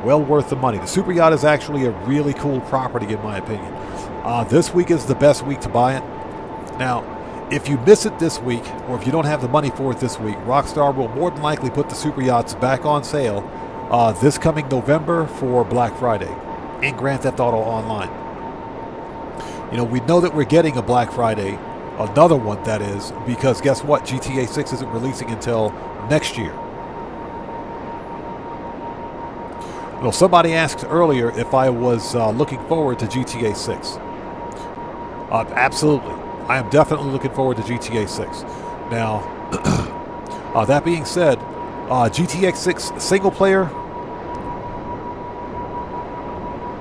Well worth the money. The super yacht is actually a really cool property in my opinion. This week is the best week to buy it. Now, if you miss it this week, or if you don't have the money for it this week, Rockstar will more than likely put the super yachts back on sale this coming November for Black Friday in Grand Theft Auto Online. You know, we know that we're getting a Black Friday, another one that is, because guess what? GTA 6 isn't releasing until next year. Well, somebody asked earlier if I was looking forward to GTA 6. Absolutely. I am definitely looking forward to GTA 6. Now, that being said, GTA 6 single player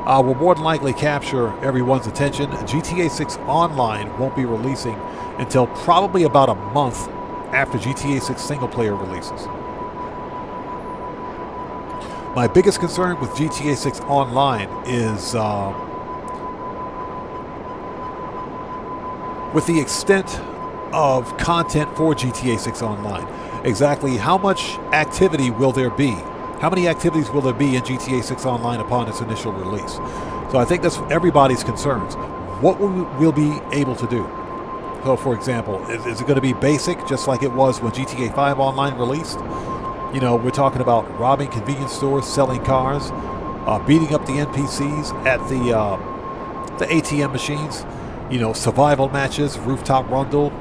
will more than likely capture everyone's attention. GTA 6 Online won't be releasing until probably about a month after GTA 6 single player releases. My biggest concern with GTA 6 Online is with the extent of content for GTA 6 Online. Exactly how much activity will there be? How many activities will there be in GTA 6 Online upon its initial release? So I think that's everybody's concerns. What we'll be able to do. So for example, is it going to be basic just like it was when GTA 5 Online released? You know, we're talking about robbing convenience stores, selling cars, beating up the NPCs at the ATM machines, you know, survival matches, rooftop rumble,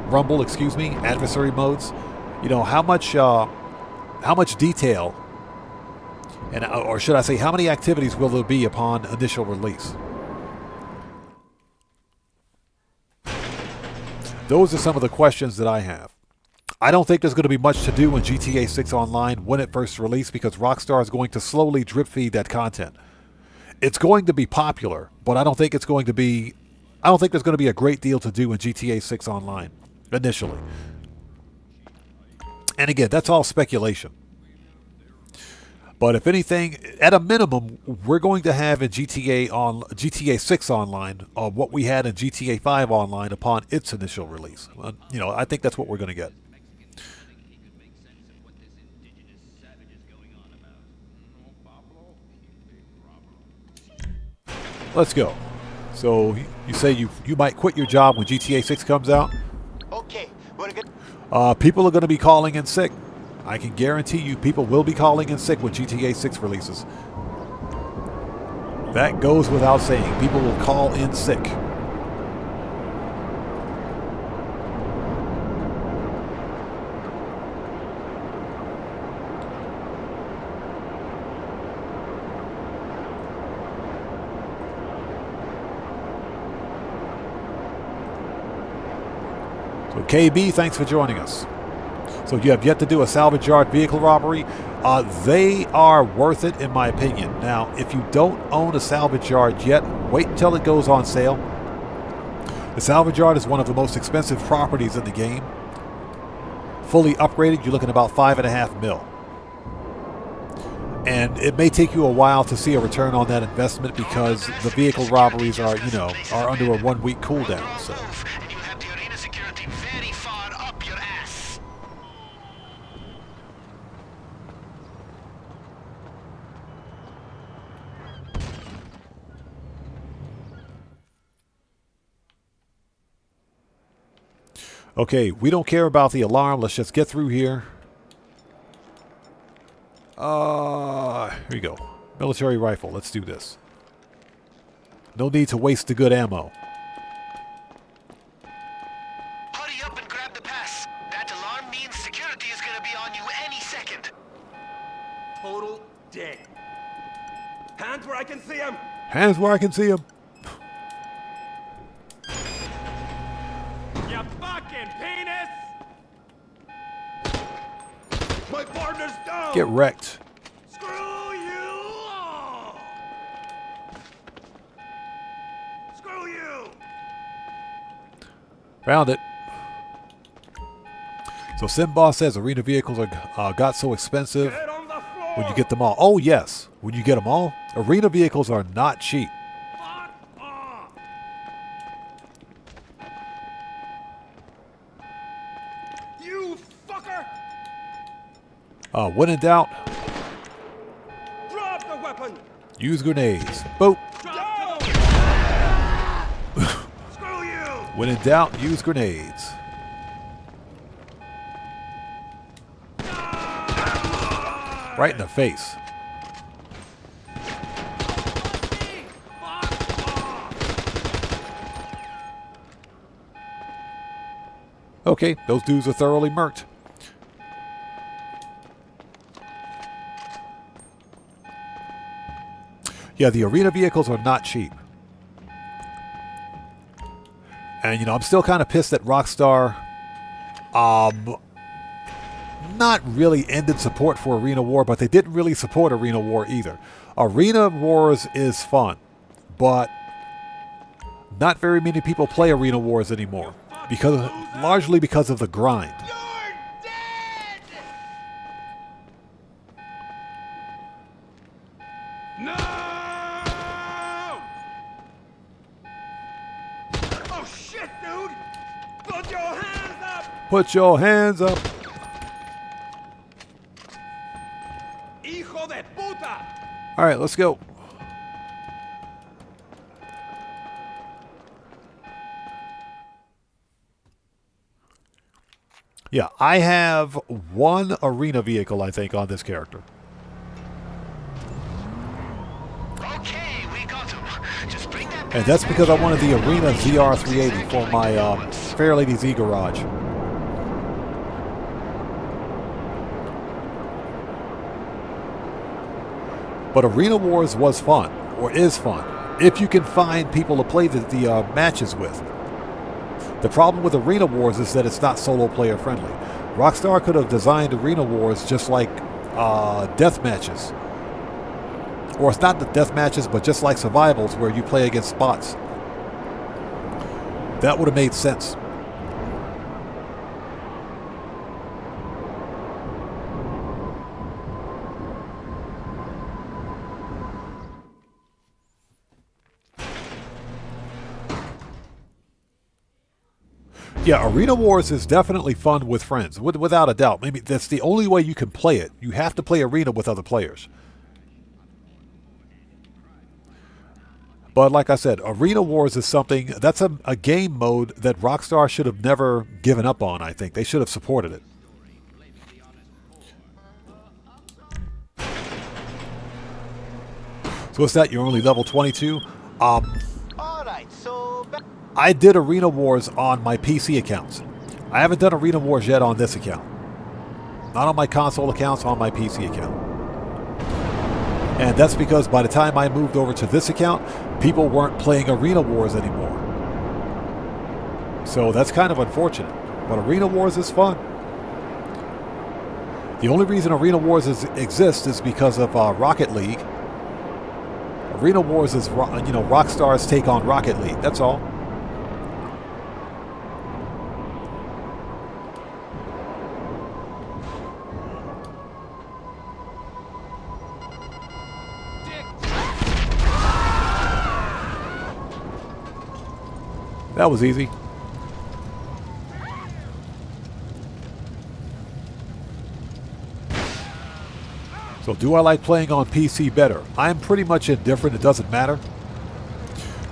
adversary modes. You know, how much detail, or should I say, how many activities will there be upon initial release? Those are some of the questions that I have. I don't think there's going to be much to do in GTA 6 Online when it first released because Rockstar is going to slowly drip feed that content. It's going to be popular, but I don't think there's going to be a great deal to do in GTA 6 Online initially. And again, that's all speculation. But if anything, at a minimum, we're going to have in GTA 6 Online what we had in GTA 5 Online upon its initial release. You know, I think that's what we're going to get. Let's go. So you say you might quit your job when GTA 6 comes out? Okay, we're good. People are going to be calling in sick. I can guarantee you people will be calling in sick when GTA 6 releases. That goes without saying. People will call in sick. So KB, thanks for joining us. So you have yet to do a salvage yard vehicle robbery. They are worth it in my opinion. Now, if you don't own a salvage yard yet, wait until it goes on sale. The salvage yard is one of the most expensive properties in the game. Fully upgraded, you're looking at about $5.5 million. And it may take you a while to see a return on that investment because the vehicle robberies are, you know, are under a 1 week cooldown. So. Okay, we don't care about the alarm. Let's just get through here. Here we go. Military rifle. Let's do this. No need to waste the good ammo. Hurry up and grab the pass. That alarm means security is going to be on you any second. Total dead. Hands where I can see him. Hands where I can see him. You fucking penis! My partner's down. Get wrecked. Screw you all. Screw you. Found it. So Simboss says arena vehicles are got so expensive when you get them all. Oh yes, when you get them all. Arena vehicles are not cheap. You fucker. When in doubt, Drop the weapon. use grenades. Boop. Screw you. When in doubt, use grenades. Right in the face. Okay, those dudes are thoroughly murked. Yeah, the arena vehicles are not cheap. And, you know, I'm still kind of pissed that Rockstar not really ended support for Arena War, but they didn't really support Arena War either. Arena Wars is fun, but not very many people play Arena Wars anymore, largely because of the grind. You're dead! No! Oh shit, dude! Put your hands up. Hijo de puta! All right, let's go. Yeah, I have one arena vehicle, I think, on this character. Okay, we got him. Just bring that. And that's because I wanted the Arena ZR380 for my Fair Lady Z Garage. But Arena Wars was fun, or is fun, if you can find people to play the matches with. The problem with Arena Wars is that it's not solo player friendly. Rockstar could have designed Arena Wars just like death matches. Or it's not the death matches, but just like survivals where you play against bots. That would have made sense. Yeah, Arena Wars is definitely fun with friends, without a doubt. Maybe that's the only way you can play it. You have to play Arena with other players. But like I said, Arena Wars is something, that's a game mode that Rockstar should have never given up on, I think. They should have supported it. So what's that? You're only level 22? Alright, so... I did Arena Wars on my PC accounts. I haven't done Arena Wars yet on this account. Not on my console accounts, on my PC account. And that's because by the time I moved over to this account, people weren't playing Arena Wars anymore. So that's kind of unfortunate. But Arena Wars is fun. The only reason Arena Wars exists is because of Rocket League. Arena Wars is, Rockstar's take on Rocket League. That's all. That was easy. So do I like playing on PC better? I'm pretty much indifferent. It doesn't matter.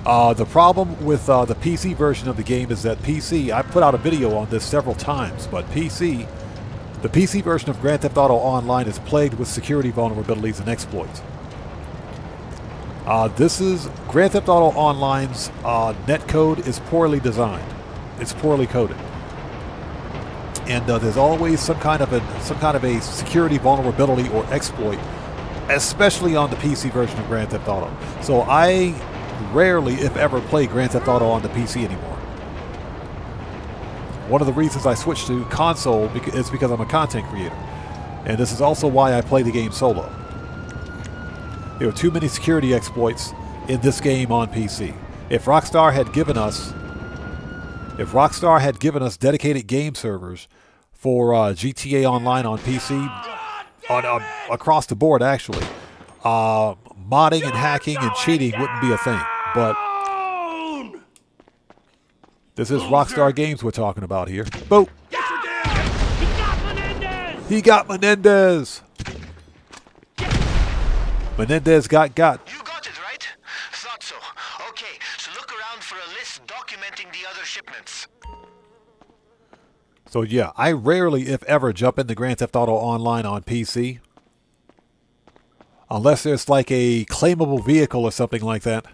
The problem with the PC version of the game is that PC, I put out a video on this several times, but the PC version of Grand Theft Auto Online is plagued with security vulnerabilities and exploits. Grand Theft Auto Online's netcode is poorly designed. It's poorly coded, and there's always some kind of a security vulnerability or exploit, especially on the PC version of Grand Theft Auto. So I rarely, if ever, play Grand Theft Auto on the PC anymore. One of the reasons I switched to console is because I'm a content creator, and this is also why I play the game solo. There are too many security exploits in this game on PC. If Rockstar had given us dedicated game servers for GTA Online on PC, across the board actually, modding and hacking and cheating wouldn't be a thing. But this is Rockstar Games we're talking about here. Boom! He got Menendez! Menendez got. You got it, right? Thought so. Okay, so look around for a list documenting the other shipments. So yeah, I rarely, if ever, jump into Grand Theft Auto Online on PC. Unless there's like a claimable vehicle or something like that.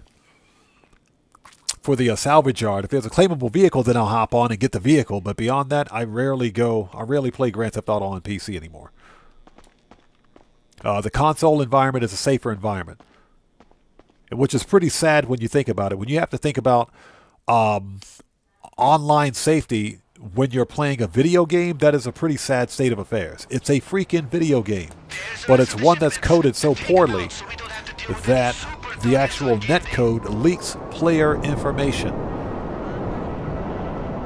For the salvage yard. If there's a claimable vehicle, then I'll hop on and get the vehicle. But beyond that, I rarely play Grand Theft Auto on PC anymore. The console environment is a safer environment, which is pretty sad when you think about it. When you have to think about online safety when you're playing a video game, that is a pretty sad state of affairs. It's a freaking video game, but it's one that's coded so poorly that the actual netcode leaks player information.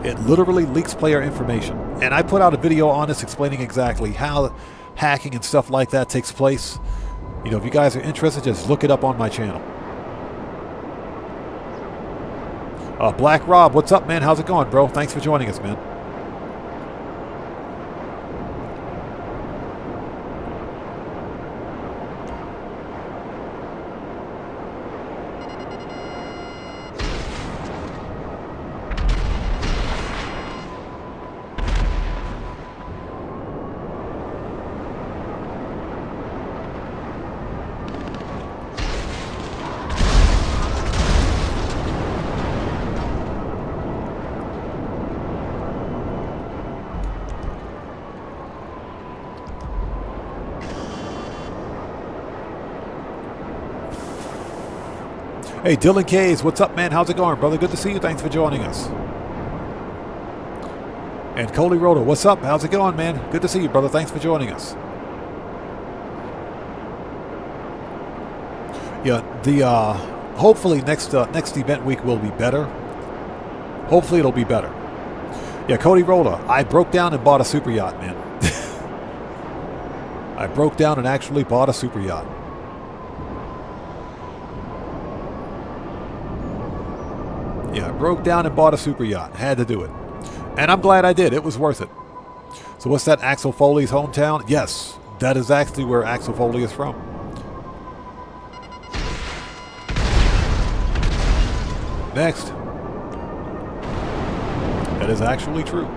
It literally leaks player information. And I put out a video on this explaining exactly how hacking and stuff like that takes place. You know, if you guys are interested, just look it up on my channel. Black Rob, what's up, man? How's it going, bro? Thanks for joining us, man. Hey, Dylan Kays, what's up, man? How's it going, brother? Good to see you. Thanks for joining us. And Coley Rhoda, what's up? How's it going, man? Good to see you, brother. Thanks for joining us. Yeah, hopefully next event week will be better. Hopefully it'll be better. Yeah, Cody Rhoda, I broke down and bought a super yacht, man. I broke down and actually bought a super yacht. Yeah, I broke down and bought a super yacht. Had to do it. And I'm glad I did. It was worth it. So what's that, Axel Foley's hometown? Yes, that is actually where Axel Foley is from. Next. That is actually true.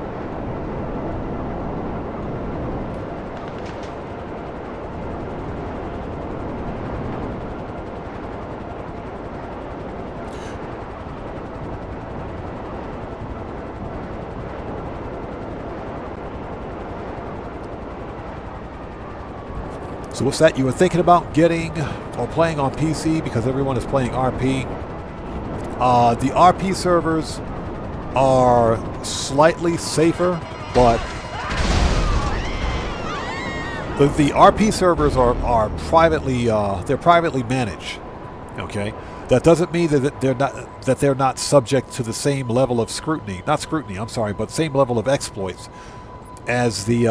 So what's that? You were thinking about getting or playing on PC because everyone is playing RP. The RP servers are slightly safer, but the RP servers are privately they're privately managed. Okay, that doesn't mean that they're not subject to the same level of scrutiny. Not scrutiny, I'm sorry, but same level of exploits as the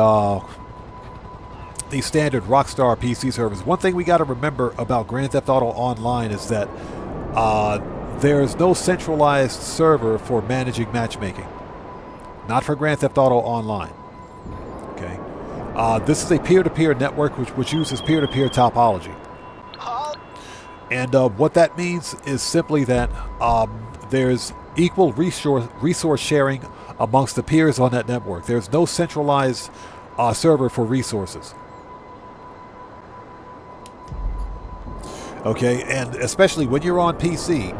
standard Rockstar PC servers. One thing we got to remember about Grand Theft Auto Online is that there's no centralized server for managing matchmaking. Not for Grand Theft Auto Online. Okay. This is a peer-to-peer network which uses peer-to-peer topology. And what that means is simply that there's equal resource sharing amongst the peers on that network. There's no centralized server for resources. Okay, and especially when you're on PC,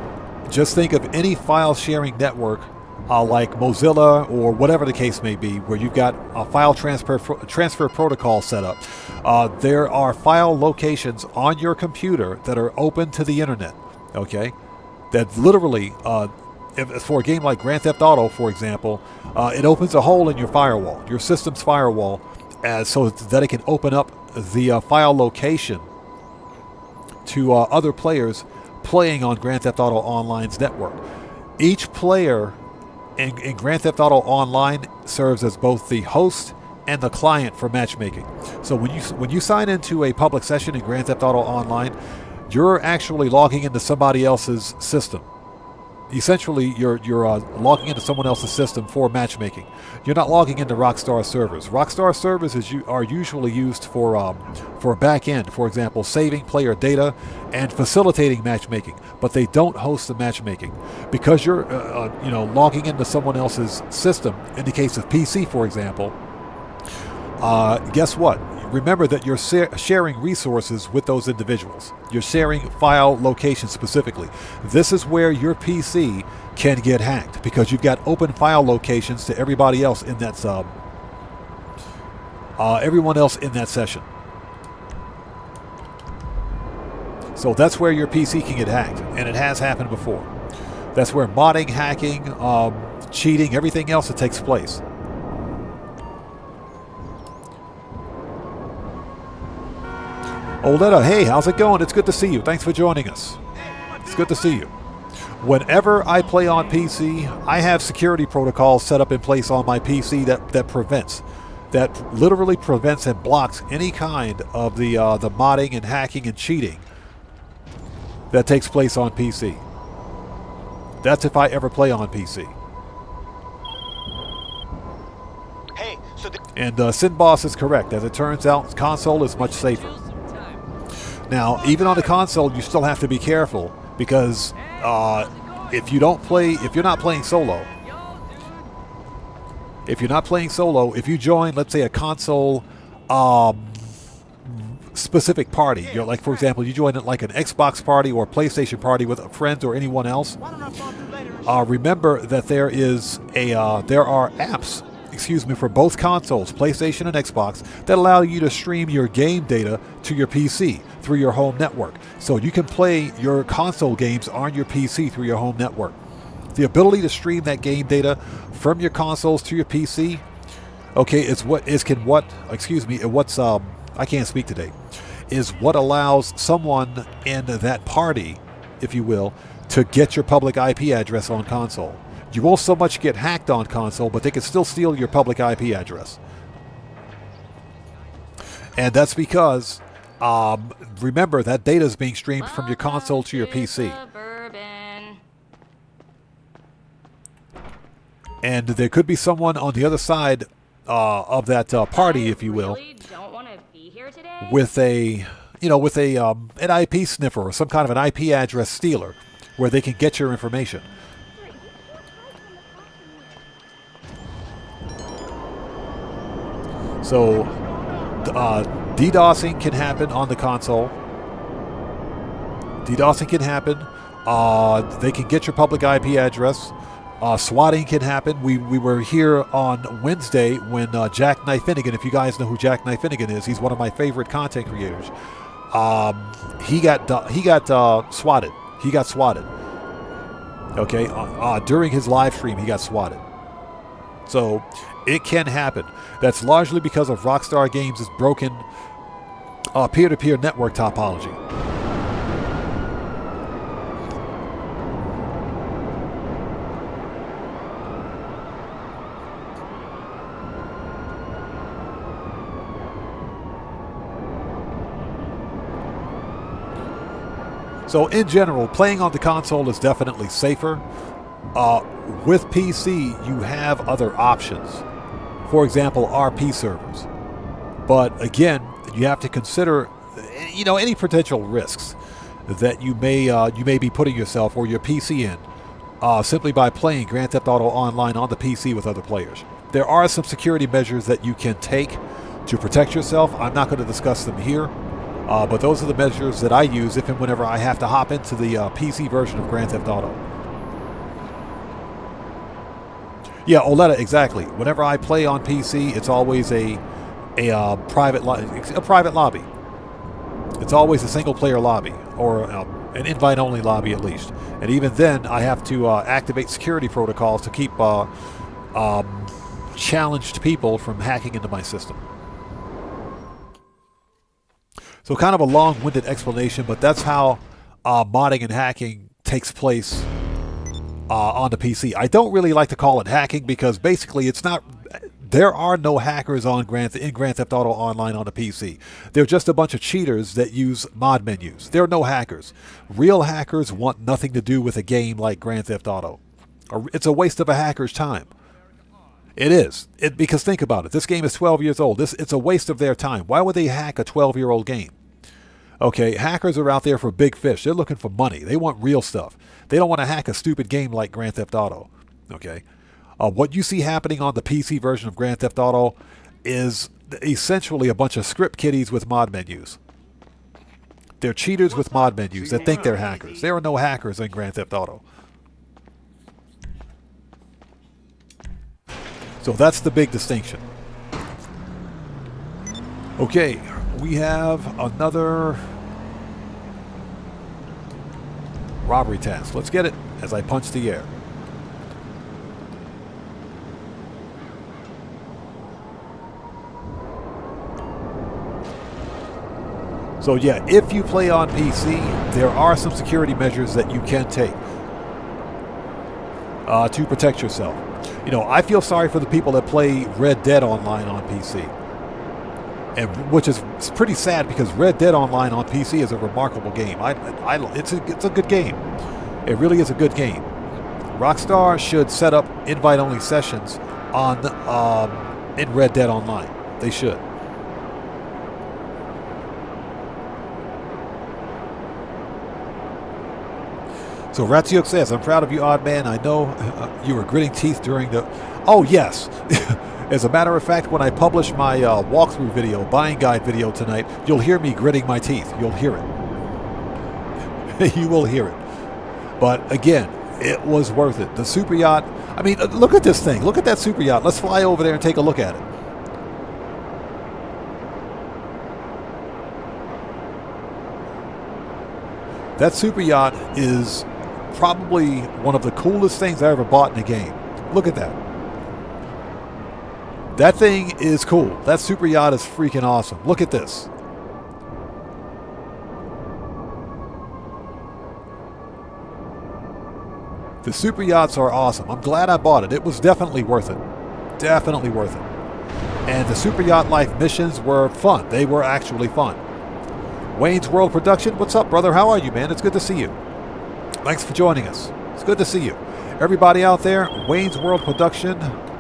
just think of any file sharing network like Mozilla or whatever the case may be, where you've got a file transfer protocol set up. There are file locations on your computer that are open to the internet. Okay, that literally, for a game like Grand Theft Auto, for example, it opens a hole in your firewall, your system's firewall, so that it can open up the file location to other players playing on Grand Theft Auto Online's network. Each player in Grand Theft Auto Online serves as both the host and the client for matchmaking. So when you sign into a public session in Grand Theft Auto Online, you're actually logging into somebody else's system. Essentially, you're logging into someone else's system for matchmaking. You're not logging into Rockstar servers. Rockstar servers are usually used for back end, for example, saving player data and facilitating matchmaking. But they don't host the matchmaking because you're logging into someone else's system. In the case of PC, for example, guess what? Remember that you're sharing resources with those individuals. You're sharing file locations specifically. This is where your PC can get hacked because you've got open file locations to everybody else in that everyone else in that session. So that's where your PC can get hacked, and it has happened before. That's where modding, hacking, cheating, everything else that takes place. Oleta, hey, how's it going? It's good to see you. Thanks for joining us. It's good to see you. Whenever I play on PC, I have security protocols set up in place on my PC that literally prevents and blocks any kind of the modding and hacking and cheating that takes place on PC. That's if I ever play on PC. Hey, and Sinboss is correct. As it turns out, console is much safer. Now, even on the console, you still have to be careful because if you're not playing solo, if you join, let's say, a console specific party, you're like, for example, you join like an Xbox party or a PlayStation party with friends or anyone else. Remember that there are apps for both consoles, PlayStation and Xbox, that allow you to stream your game data to your PC through your home network. So you can play your console games on your PC through your home network. The ability to stream that game data from your consoles to your PC, okay, is what allows someone in that party, if you will, to get your public IP address on console. You won't so much get hacked on console, but they can still steal your public IP address. And that's because, remember, that data is being streamed from your console to your PC. And there could be someone on the other side of that party, if you will, with an IP sniffer or some kind of an IP address stealer where they can get your information. So DDoSing can happen on the console. DDoSing can happen. They can get your public IP address. Swatting can happen. We were here on Wednesday when Jack Knife Finnegan, if you guys know who Jack Knife Finnegan is, he's one of my favorite content creators. He got swatted. He got swatted. Okay, during his live stream, he got swatted. So it can happen. That's largely because of Rockstar Games' broken peer-to-peer network topology. So in general, playing on the console is definitely safer. With PC, you have other options. For example, RP servers. But again, you have to consider, any potential risks that you may be putting yourself or your PC in simply by playing Grand Theft Auto Online on the PC with other players. There are some security measures that you can take to protect yourself. I'm not going to discuss them here. But those are the measures that I use if and whenever I have to hop into the PC version of Grand Theft Auto. Yeah, Oleta, exactly. Whenever I play on PC, it's always a private lobby. It's always a single-player lobby, or an invite-only lobby at least. And even then, I have to activate security protocols to keep challenged people from hacking into my system. So kind of a long-winded explanation, but that's how modding and hacking takes place on the PC. I don't really like to call it hacking because basically it's not. There are no hackers in Grand Theft Auto Online on the PC. They're just a bunch of cheaters that use mod menus. There are no hackers. Real hackers want nothing to do with a game like Grand Theft Auto. It's a waste of a hacker's time. It is. Because think about it. This game is 12 years old. It's a waste of their time. Why would they hack a 12-year-old game? Okay, hackers are out there for big fish. They're looking for money. They want real stuff. They don't want to hack a stupid game like Grand Theft Auto. Okay, what you see happening on the PC version of Grand Theft Auto is essentially a bunch of script kiddies with mod menus. They're cheaters with mod menus that think they're hackers. There are no hackers in Grand Theft Auto. So that's the big distinction. Okay, we have another robbery task. Let's get it as I punch the air. So yeah, if you play on PC, there are some security measures that you can take to protect yourself. I feel sorry for the people that play Red Dead Online on PC. And which is pretty sad because Red Dead Online on PC is a remarkable game. It's a good game. It really is a good game. Rockstar should set up invite-only sessions in Red Dead Online. They should. So Ratsiuk says, I'm proud of you, Odd Man. I know you were gritting teeth during the... Oh, yes. As a matter of fact, when I publish my walkthrough video, buying guide video tonight, you'll hear me gritting my teeth. You'll hear it. You will hear it. But again, it was worth it. The Superyacht, I mean, look at this thing. Look at that super yacht. Let's fly over there and take a look at it. That super yacht is probably one of the coolest things I ever bought in a game. Look at that. That thing is cool. That super yacht is freaking awesome. Look at this. The super yachts are awesome. I'm glad I bought it. It was definitely worth it. Definitely worth it. And the Super Yacht Life missions were fun. They were actually fun. Wayne's World Production, what's up, brother? How are you, man? It's good to see you. Thanks for joining us. It's good to see you. Everybody out there, Wayne's World Production.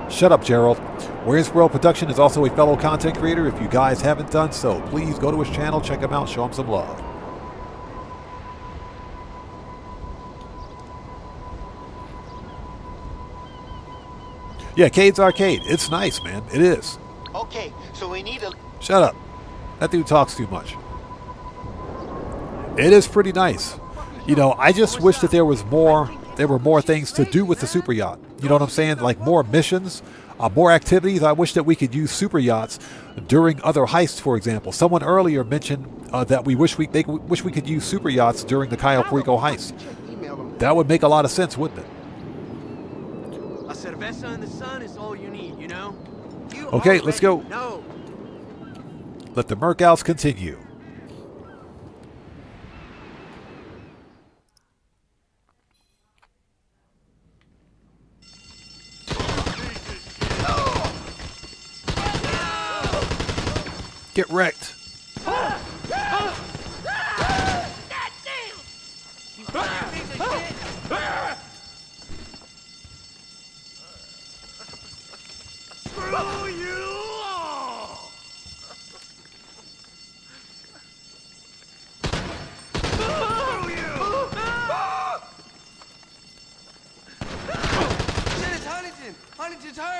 Shut up, Gerald. Wayne's World Production is also a fellow content creator. If you guys haven't done so, please go to his channel, check him out, show him some love. Yeah, Cade's Arcade. It's nice, man. It is. Okay, so we need a... Shut up. That dude talks too much. It is pretty nice. You know, I just wish that there were more things to do with the super yacht. You know what I'm saying? Like more missions, more activities. I wish that we could use super yachts during other heists, for example. Someone earlier mentioned that we wish we could use super yachts during the Cayo Perico heist. That would make a lot of sense, wouldn't it? A cerveza in the sun is all you need, you know? Okay, let's go. No. Let the Merkouts continue. Get wrecked.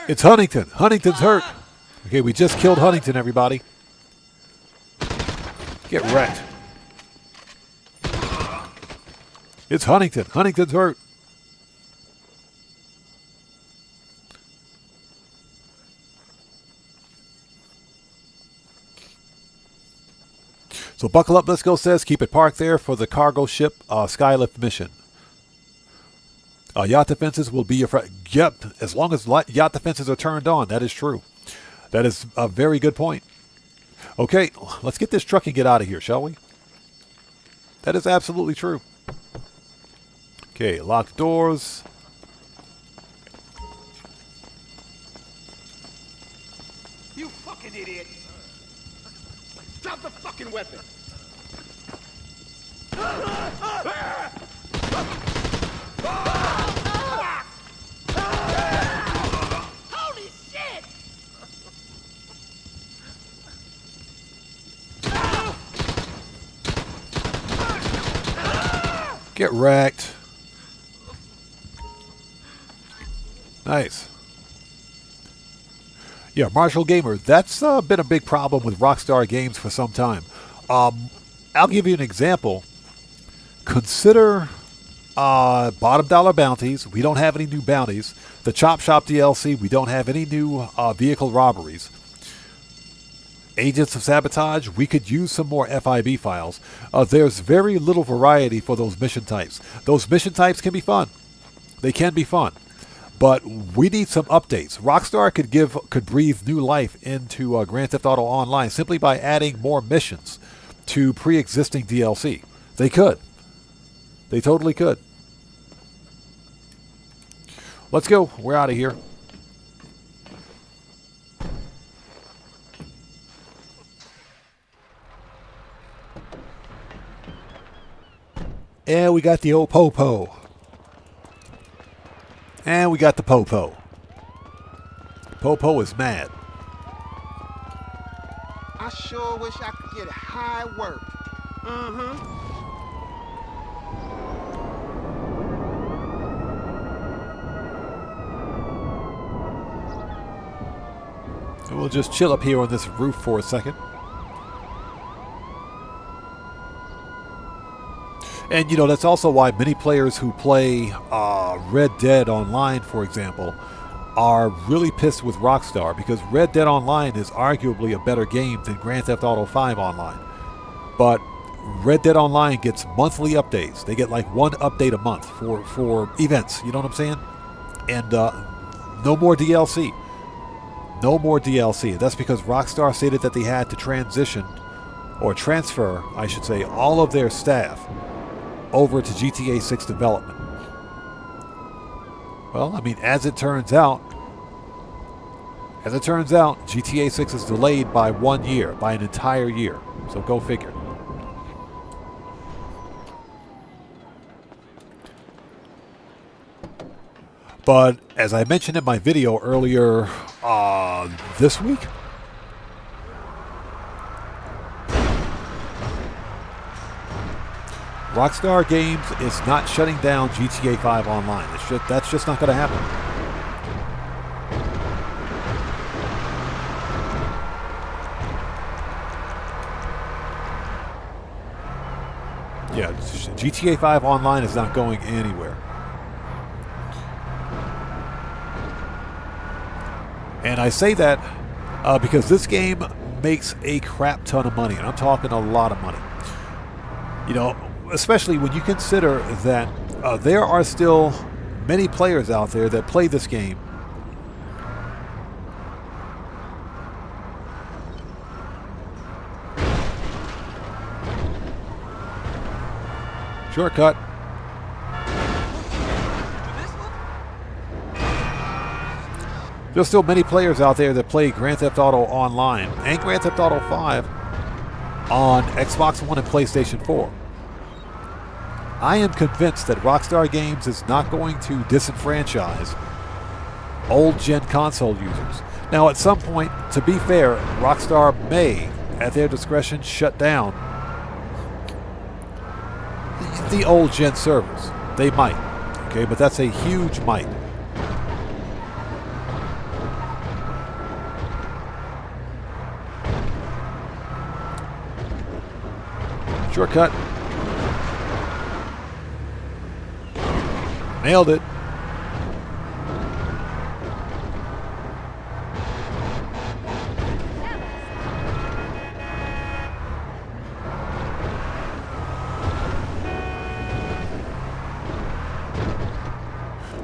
It's Huntington. Huntington's hurt. Okay, we just killed Huntington, everybody. Get wrecked. It's Huntington. Huntington's hurt. So buckle up, let's go says, keep it parked there for the cargo ship Skylift mission. Yacht defenses will be your friend. Yep, as long as yacht defenses are turned on, that is true. That is a very good point. Okay, let's get this truck and get out of here, shall we? That is absolutely true. Okay, locked doors. You fucking idiot! Drop the fucking weapon! Holy shit! Get wrecked. Nice. Yeah, Marshall Gamer, that's been a big problem with Rockstar Games for some time. I'll give you an example. Consider bottom dollar bounties. We don't have any new bounties. The Chop Shop DLC, we don't have any new vehicle robberies. Agents of Sabotage, we could use some more FIB files. There's very little variety for those mission types. Those mission types can be fun. They can be fun. But we need some updates. Rockstar could breathe new life into Grand Theft Auto Online simply by adding more missions to pre-existing DLC. They could. They totally could. Let's go. We're out of here. And we got the old Popo. And we got the Popo. Popo is mad. I sure wish I could get high work. And we'll just chill up here on this roof for a second. And, you know, that's also why many players who play Red Dead Online, for example, are really pissed with Rockstar, because Red Dead Online is arguably a better game than Grand Theft Auto 5 Online. But Red Dead Online gets monthly updates. They get like one update a month for events, you know what I'm saying? And no more DLC. No more DLC. That's because Rockstar stated that they had to transition, or transfer, I should say, all of their staff over to GTA 6 development. Well, I mean, as it turns out, GTA 6 is delayed by 1 year, by an entire year. So go figure. But as I mentioned in my video earlier this week, Rockstar Games is not shutting down GTA 5 Online. That's just not going to happen. Yeah, GTA 5 Online is not going anywhere. And I say that because this game makes a crap ton of money. And I'm talking a lot of money. You know, especially when you consider that there are still many players out there that play this game shortcut. There's still many players out there that play Grand Theft Auto Online and Grand Theft Auto 5 on Xbox One and PlayStation 4. I am convinced that Rockstar Games is not going to disenfranchise old-gen console users. Now, at some point, to be fair, Rockstar may, at their discretion, shut down the old-gen servers. They might, okay? But that's a huge might. Shortcut. Nailed it.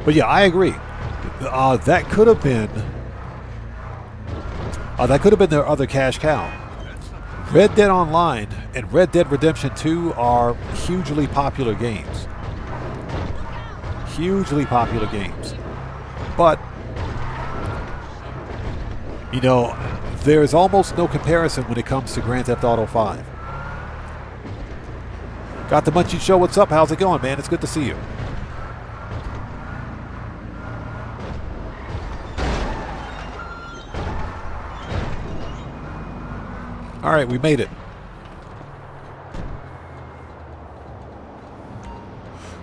But yeah, I agree. That could have been their other cash cow. Red Dead Online and Red Dead Redemption 2 are hugely popular games. Hugely popular games. But, you know, there's almost no comparison when it comes to Grand Theft Auto 5. Got the Munchie Show. What's up? How's it going, man? It's good to see you. All right, we made it.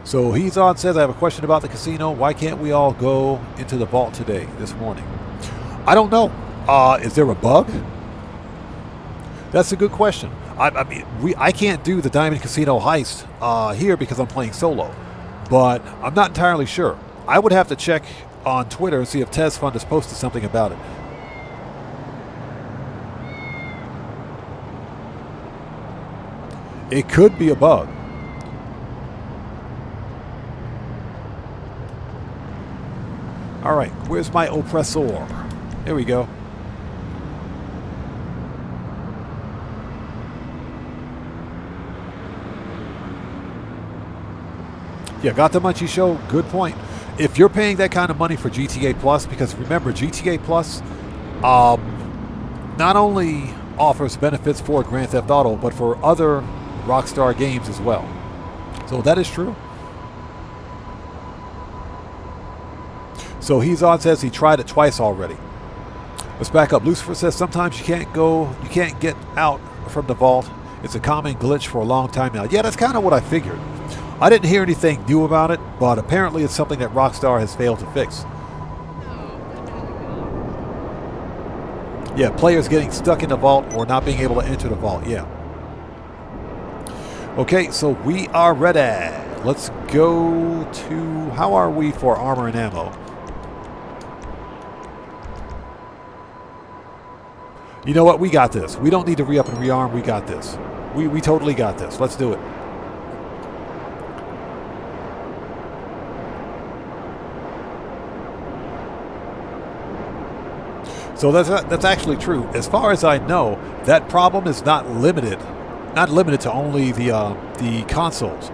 So he's on, says, I have a question about the casino. Why can't we all go into the vault today, this morning? I don't know. Is there a bug? That's a good question. I mean, I can't do the Diamond Casino heist here because I'm playing solo. But I'm not entirely sure. I would have to check on Twitter and see if Tez Fund has posted something about it. It could be a bug. All right, where's my oppressor? There we go. Yeah, got the Munchie Show. Good point. If you're paying that kind of money for GTA Plus, because remember, GTA Plus not only offers benefits for Grand Theft Auto, but for other Rockstar games as well. So that is true. So he's on, says he tried it twice already. Let's back up. Lucifer says sometimes you can't get out from the vault. It's a common glitch for a long time now. Yeah, that's kind of what I figured. I didn't hear anything new about it, but apparently it's something that Rockstar has failed to fix. Yeah, players getting stuck in the vault or not being able to enter the vault, yeah. Okay, so we are ready. Let's go to... How are we for armor and ammo? You know what? We got this. We don't need to re-up and rearm. We got this. We totally got this. Let's do it. So that's actually true. As far as I know, that problem is not limited to only the consoles.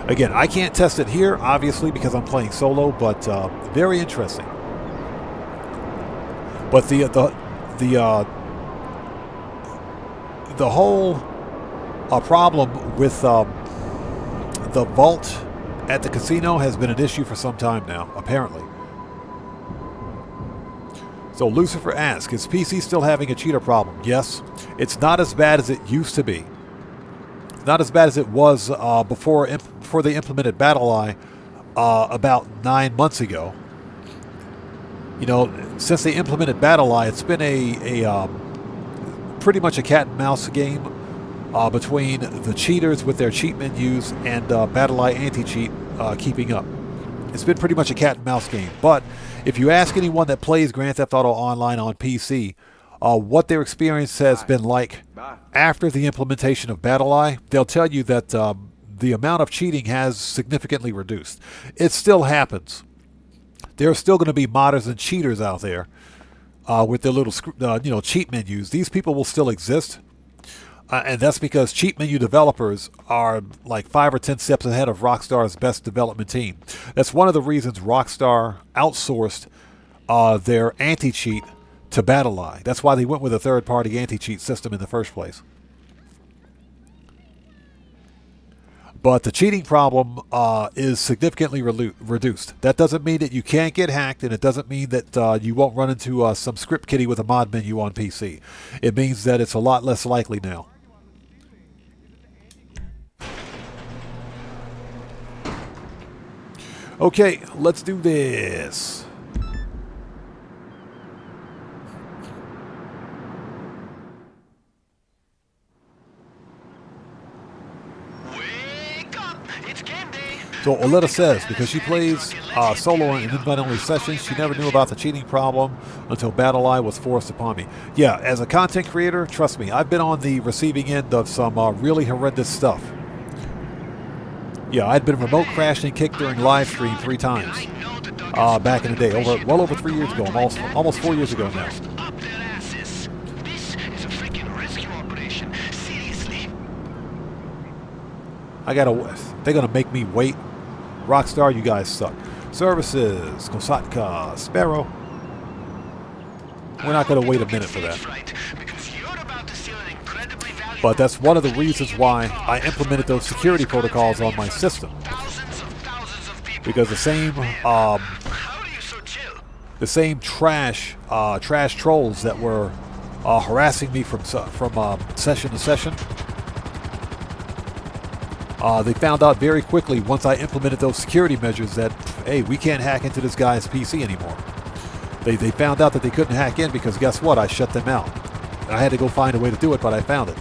Again, I can't test it here, obviously, because I'm playing solo, but very interesting. But the whole problem with the vault at the casino has been an issue for some time now, apparently. So Lucifer asks, is PC still having a cheater problem? Yes. It's not as bad as it used to be. It's not as bad as it was before they implemented BattlEye about 9 months ago. You know, since they implemented BattlEye, it's been a pretty much a cat and mouse game between the cheaters with their cheat menus and BattlEye anti-cheat keeping up. It's been pretty much a cat and mouse game. But if you ask anyone that plays Grand Theft Auto Online on PC what their experience has been like after the implementation of BattlEye, they'll tell you that the amount of cheating has significantly reduced. It still happens. There are still going to be modders and cheaters out there with their little cheat menus. These people will still exist. And that's because cheat menu developers are like 5 or 10 steps ahead of Rockstar's best development team. That's one of the reasons Rockstar outsourced their anti-cheat to BattlEye. That's why they went with a third-party anti-cheat system in the first place. But the cheating problem is significantly reduced. That doesn't mean that you can't get hacked, and it doesn't mean that you won't run into some script kiddie with a mod menu on PC. It means that it's a lot less likely now. Okay, let's do this. So Oleta says, because she plays solo in invite-only sessions, she never knew about the cheating problem until BattlEye was forced upon me. Yeah, as a content creator, trust me, I've been on the receiving end of some really horrendous stuff. Yeah, I'd been remote crashed and kicked during live stream 3 times back in the day, well over 3 years ago, almost 4 years ago now. They're gonna make me wait. Rockstar, you guys suck. Services, Kosatka, Sparrow. We're not gonna wait a minute for that. But that's one of the reasons why I implemented those security protocols on my system. Because the same trash trolls that were harassing me from session to session, they found out very quickly once I implemented those security measures that, hey, we can't hack into this guy's PC anymore. They found out that they couldn't hack in because guess what? I shut them out. I had to go find a way to do it, but I found it.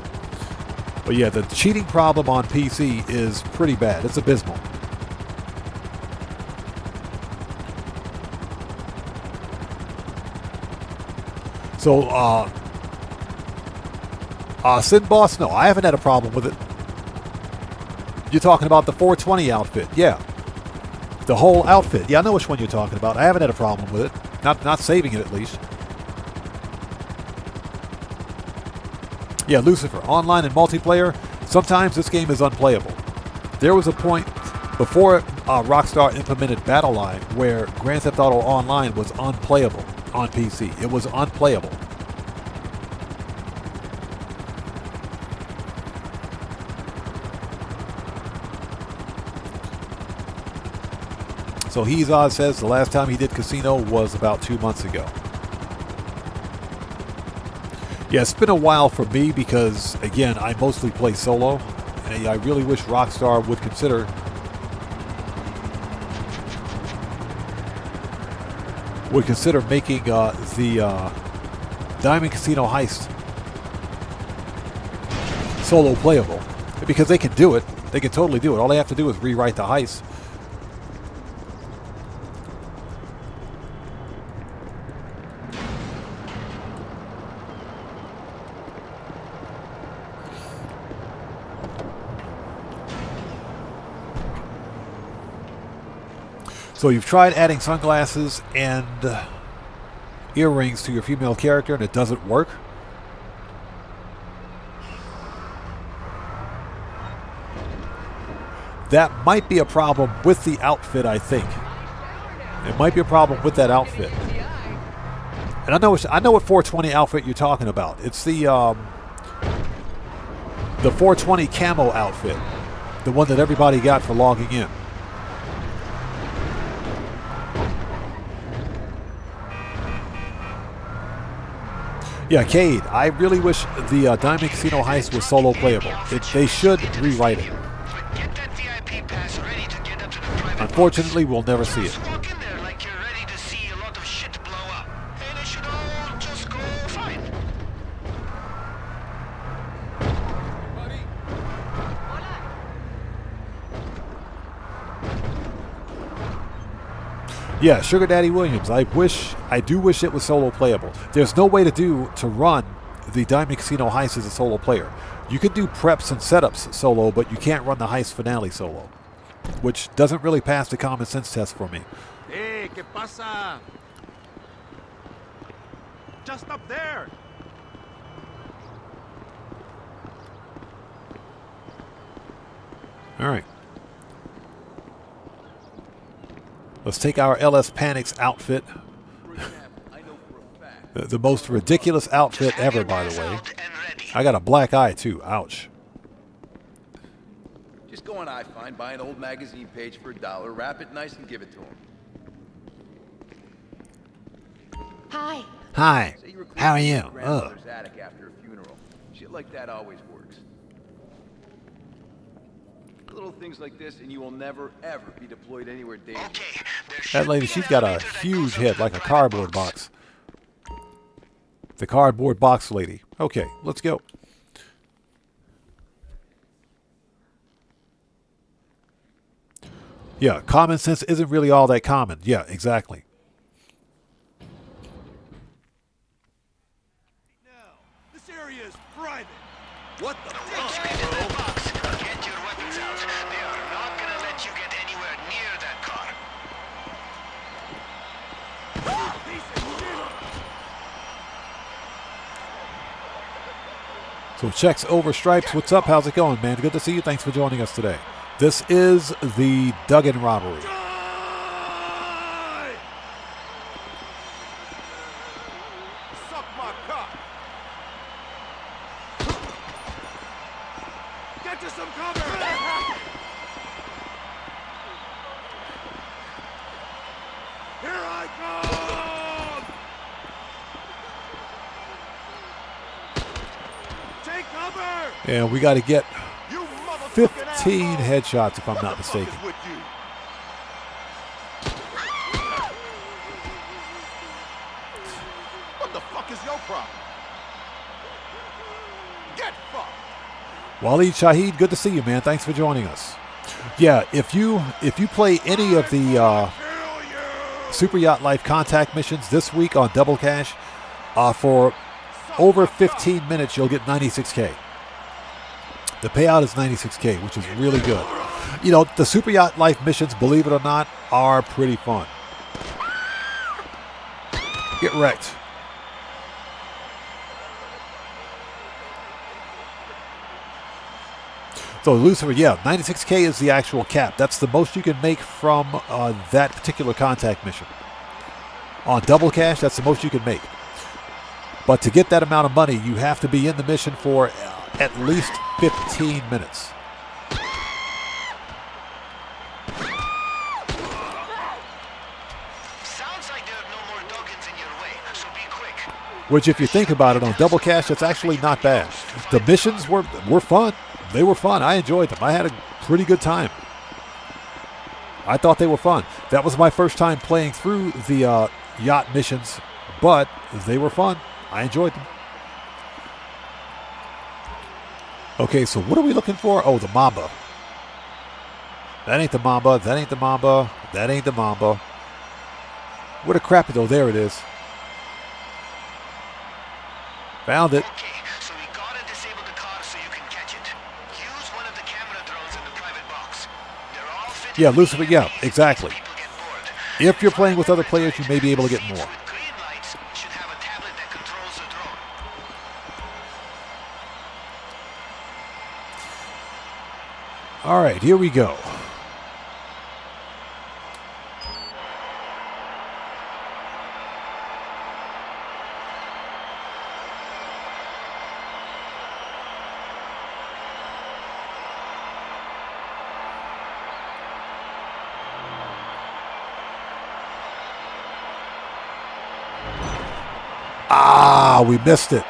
But yeah, the cheating problem on PC is pretty bad. It's abysmal. So, Sin Boss, no, I haven't had a problem with it. You're talking about the 420 outfit. Yeah. The whole outfit. Yeah, I know which one you're talking about. I haven't had a problem with it. Not saving it, at least. Yeah, Lucifer. Online and multiplayer. Sometimes this game is unplayable. There was a point before Rockstar implemented BattlEye where Grand Theft Auto Online was unplayable on PC. It was unplayable. So Hezod says the last time he did casino was about 2 months ago. Yeah, it's been a while for me because, again, I mostly play solo. And I really wish Rockstar would consider making the Diamond Casino heist solo playable. Because they can do it. They can totally do it. All they have to do is rewrite the heist. So you've tried adding sunglasses and earrings to your female character and it doesn't work? That might be a problem with the outfit, I think. It might be a problem with that outfit. And I know what 420 outfit you're talking about. It's the 420 camo outfit. The one that everybody got for logging in. Yeah, Cade, I really wish the Diamond Casino Heist was solo playable. They should rewrite it. Unfortunately, we'll never see it. Yeah, Sugar Daddy Williams. I do wish it was solo playable. There's no way to run the Diamond Casino Heist as a solo player. You can do preps and setups solo, but you can't run the heist finale solo, which doesn't really pass the common sense test for me. Hey, ¿qué pasa? Just up there. All right. Let's take our LS Panics outfit. The most ridiculous outfit ever, by the way. I got a black eye, too. Ouch. Just go on iFind, buy an old magazine page for $1, wrap it nice and give it to him. Hi. Hi. How are you? Grandmother's attic after a funeral. Shit like that always works. Little things like this, and you will never, ever be deployed anywhere dangerous. That lady, she's got a huge head, like a cardboard box. The cardboard box lady. Okay, let's go. Yeah, common sense isn't really all that common. Yeah, exactly. Now, this area is private. What the fuck, bro? Get your weapons out. They are not gonna let you get anywhere near that car. So checks over Stripes. What's up? How's it going, man? Good to see you. Thanks for joining us today. This is the Duggan robbery. Suck my cock. Get to some cover. Here I come. Take cover. And we got to get 15 headshots, if I'm not mistaken. What the fuck is your problem? Get fucked. Waleed Shaheed, good to see you, man. Thanks for joining us. Yeah, if you play any of the Super Yacht Life contact missions this week on Double Cash, for over 15 minutes, you'll get 96K. The payout is 96K, which is really good. You know, the Super Yacht Life missions, believe it or not, are pretty fun. Get wrecked. So Lucifer, yeah, 96K is the actual cap. That's the most you can make from that particular contact mission. On Double Cash, that's the most you can make. But to get that amount of money, you have to be in the mission for at least 15 minutes. Sounds like there are no more Duggins in your way, so be quick. Which, if you think about it, on Double Cash, that's actually not bad. The missions were fun. They were fun. I enjoyed them. I had a pretty good time. I thought they were fun. That was my first time playing through the yacht missions, but they were fun. I enjoyed them. Okay, so what are we looking for? Oh, the Mamba. That ain't the Mamba. That ain't the Mamba. That ain't the Mamba. What a crappy though. There it is. Found it. Okay, so we gotta disable the car so you can catch it. Use one of the camera drones in the private box. They're all fitted. Yeah, Lucifer. Yeah, exactly. If you're playing with other players, you may be able to get more. With green lights, should have a tablet that controls the drone. All right, here we go. Ah, we missed it.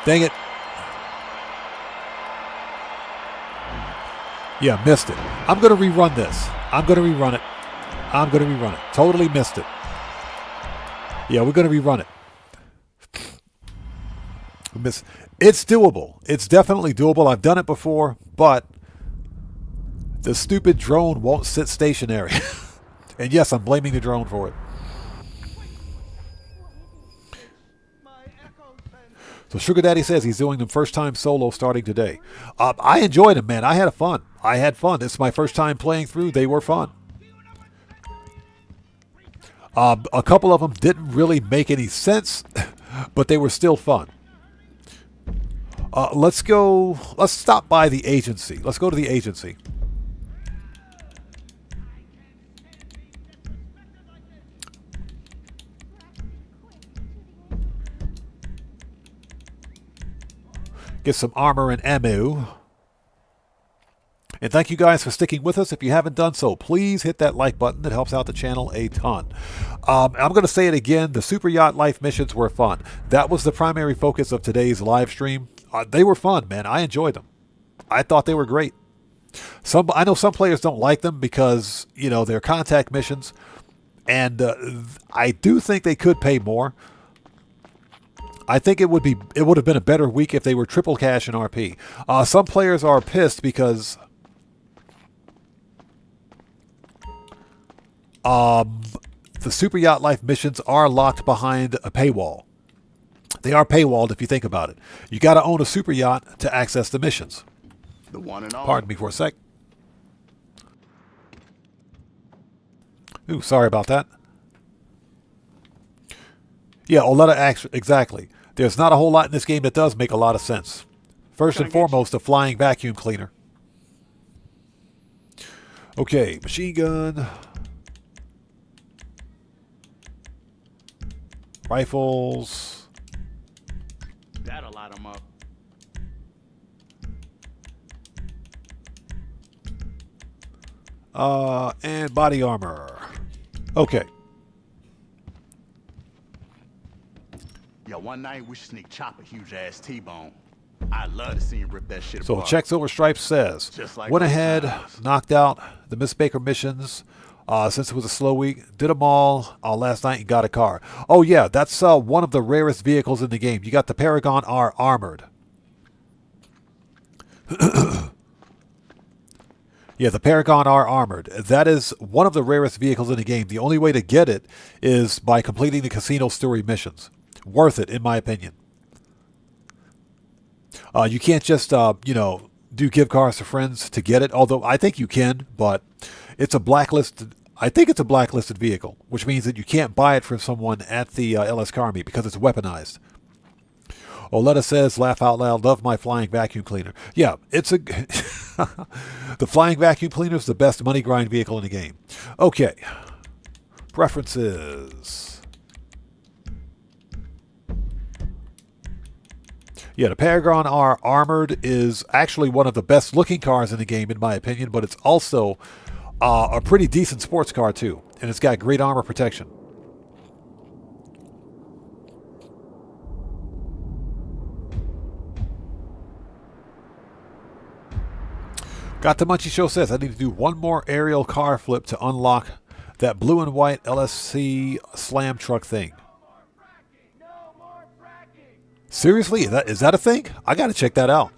Dang it. Yeah, missed it. I'm going to rerun this. I'm going to rerun it. I'm going to rerun it. Totally missed it. Yeah, we're going to rerun it. It's doable. It's definitely doable. I've done it before, but the stupid drone won't sit stationary. And yes, I'm blaming the drone for it. So Sugar Daddy says he's doing them first time solo starting today. I enjoyed them, man. I had fun. I had fun. It's my first time playing through. They were fun. A couple of them didn't really make any sense, but they were still fun. Let's stop by the agency. Let's go to the agency. Get some armor and ammo. And thank you guys for sticking with us. If you haven't done so, please hit that like button. It helps out the channel a ton. I'm going to say it again. The Super Yacht Life missions were fun. That was the primary focus of today's live stream. They were fun, man. I enjoyed them. I thought they were great. I know some players don't like them because, you know, they're contact missions. And I do think they could pay more. I think it would have been a better week if they were triple cash and RP. Some players are pissed because the Super Yacht Life missions are locked behind a paywall. They are paywalled if you think about it. You got to own a super yacht to access the missions. The one and all. Pardon me for a sec. Ooh, sorry about that. Yeah, exactly. There's not a whole lot in this game that does make a lot of sense. First and foremost, a flying vacuum cleaner. Okay, machine gun. Rifles. That'll light them up. And body armor. Okay. Yo, one night we should sneak Chop a huge ass T-bone. I'd love to see him rip that shit So apart. Checks Over Stripes says, like went those ahead, times. knocked out the Miss Baker missions since it was a slow week. Did them all last night and got a car. Oh yeah, that's one of the rarest vehicles in the game. You got the Paragon R Armored. Yeah, the Paragon R Armored. That is one of the rarest vehicles in the game. The only way to get it is by completing the casino story missions. Worth it, in my opinion. You can't just, do give cars to friends to get it. Although I think you can, but it's a blacklisted. I think it's a blacklisted vehicle, which means that you can't buy it from someone at the LS Car Meet because it's weaponized. Oletta says, laugh out loud, love my flying vacuum cleaner. Yeah, it's a... The flying vacuum cleaner is the best money grind vehicle in the game. Okay. Preferences. Yeah, the Paragon R Armored is actually one of the best looking cars in the game, in my opinion, but it's also a pretty decent sports car, too. And it's got great armor protection. Got the Munchie Show says, I need to do one more aerial car flip to unlock that blue and white LSC slam truck thing. Seriously? Is that a thing? I got to check that out.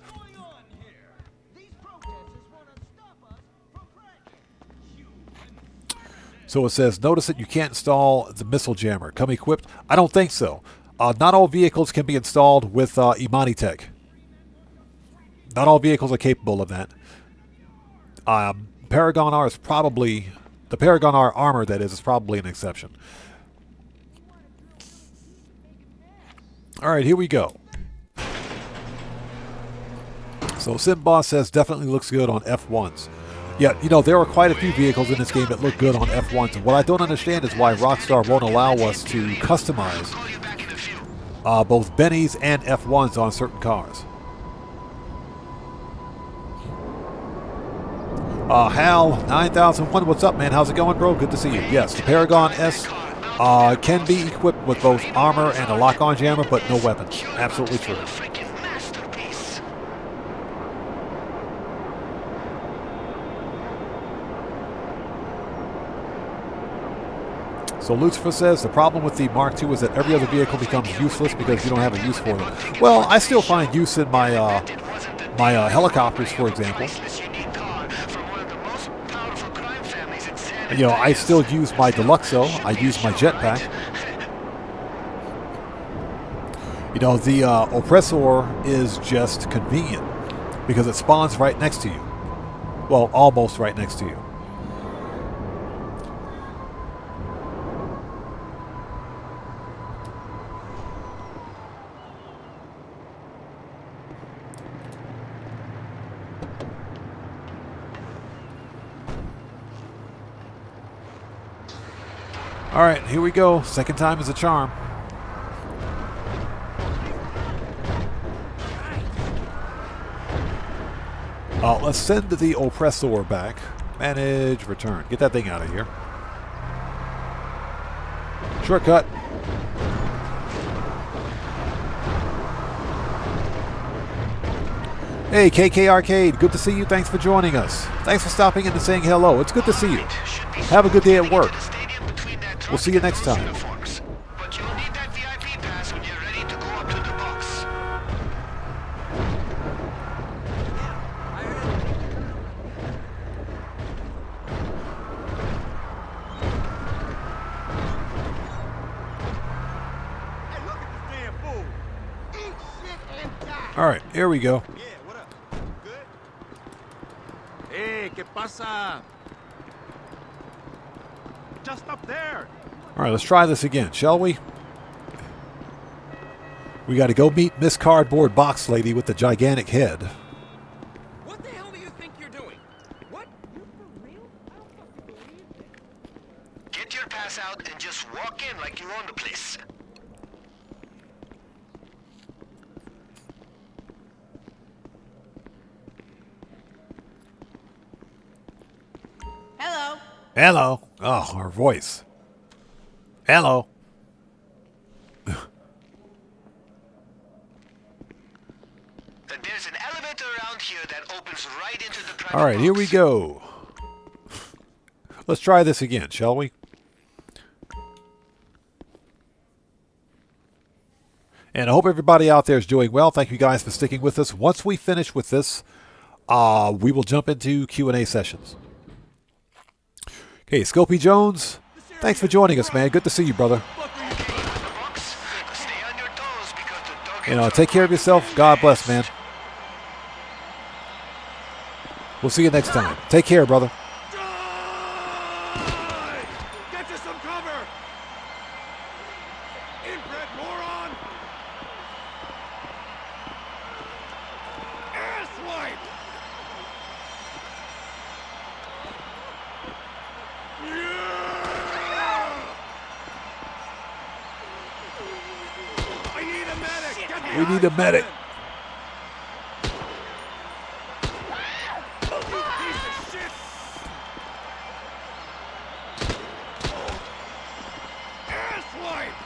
So it says, notice that you can't install the missile jammer. Come equipped? I don't think so. Not all vehicles can be installed with Imani Tech. Not all vehicles are capable of that. Paragon R is probably... The Paragon R armor, that is probably an exception. Alright, here we go. So Simboss says, definitely looks good on F1s. Yeah, you know, there are quite a few vehicles in this game that look good on F1s. And what I don't understand is why Rockstar won't allow us to customize both Bennies and F1s on certain cars. Hal 9001, what's up, man? How's it going, bro? Good to see you. Yes, the Paragon S can be equipped with both armor and a lock-on jammer, but no weapons. Absolutely true. So Lucifer says the problem with the Mark II is that every other vehicle becomes useless because you don't have a use for them. Well, I still find use in my helicopters, for example. You know, I still use my Deluxo. I use my jetpack. You know, the Oppressor is just convenient because it spawns right next to you. Well, almost right next to you. All right, here we go. Second time is a charm. Let's send the Oppressor back. Manage, return. Get that thing out of here. Shortcut. Hey, KK Arcade. Good to see you. Thanks for joining us. Thanks for stopping in and saying hello. It's good to see you. Have a good day at work. We'll see you next time. But you'll need that VIP pass when you're ready to go up to the box. Hey, look at this damn fool. Eat shit and die. All right, here we go. Yeah, what up? Good? Hey, ¿qué pasa? Just up there. All right, let's try this again, shall we? We got to go meet Miss Cardboard Box Lady with the gigantic head. What the hell do you think you're doing? What? You for real? I don't fucking believe it. Get your pass out and just walk in like you own the place. Hello. Hello. Oh, her voice. Hello. There's an elevator around here that opens right into the private All right, here we box. go. Let's try this again, shall we? And I hope everybody out there is doing well. Thank you guys for sticking with us. Once we finish with this, we will jump into Q&A sessions. Okay, Scopy Jones, thanks for joining us, man. Good to see you, brother. You know, take care of yourself. God bless, man. We'll see you next time. Take care, brother. Get to some cover. Inbred moron. Asswipe. I need a medic. Get me We need a medic. piece of shit. Asswipe.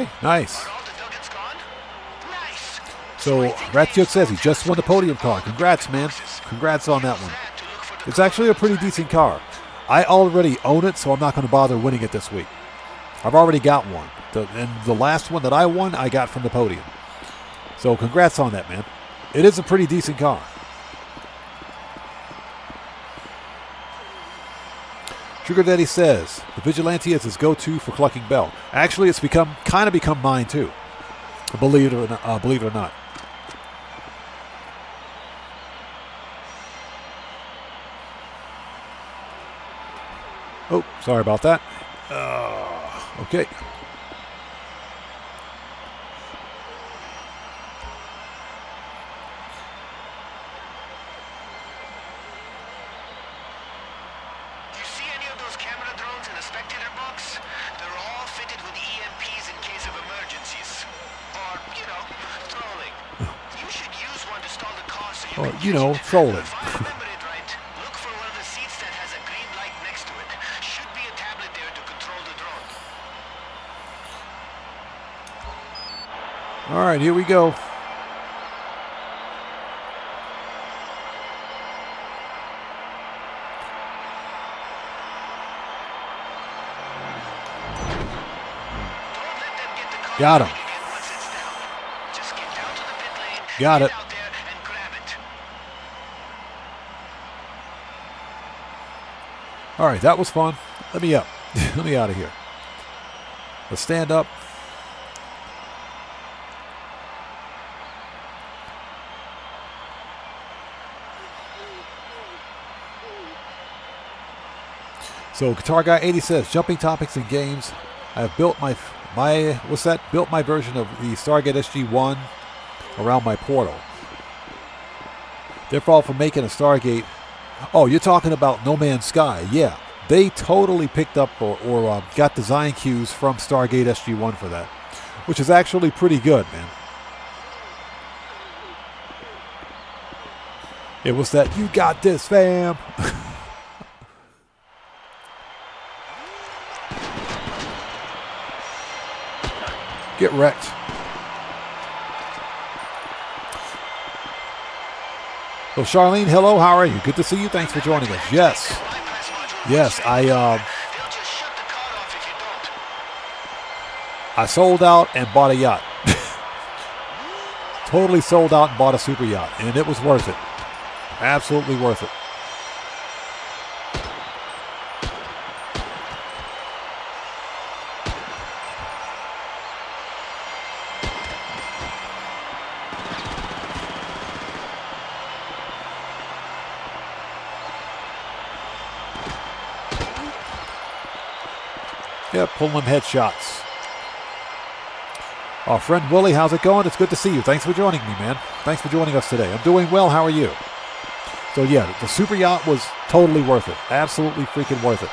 Okay, nice. So, Ratchuk says he just won the podium car. Congrats, man. Congrats on that one. It's actually a pretty decent car. I already own it, so I'm not going to bother winning it this week. I've already got one. And the last one that I won, I got from the podium. So, congrats on that, man. It is a pretty decent car. Sugar Daddy says, the Vigilante is his go-to for collecting bell. Actually, it's kind of become mine, too. Believe it or not. Oh, sorry about that. Okay. You see any of those camera drones in the spectator box? They're all fitted with EMPs in case of emergencies. Or, you know, trolling. You should use one to stall the car so you Or, can you know, catch it. trolling. If I remember it right, look for one of the seats that has a green light next to it. Should be a tablet there to control the drone. All right, here we go. Got him. Got it. All right, that was fun. Let me up. Let me out of here. Let's stand up. So Guitar Guy 80 says, jumping topics in games. I have built my built my version of the Stargate SG-1 around my portal. Therefore, for making a Stargate. Oh, you're talking about No Man's Sky. Yeah, they totally picked up or got design cues from Stargate SG-1 for that, which is actually pretty good, man. It was that, you got this, fam. Get wrecked. So Charlene, hello, how are you? Good to see you. Thanks for joining us. Yes. Yes, I sold out and bought a yacht. Totally sold out and bought a super yacht, and it was worth it. Absolutely worth it. Yeah, pulling them headshots. Our friend Willie, how's it going? It's good to see you. Thanks for joining me, man. Thanks for joining us today. I'm doing well. How are you? So yeah, the super yacht was totally worth it. Absolutely freaking worth it.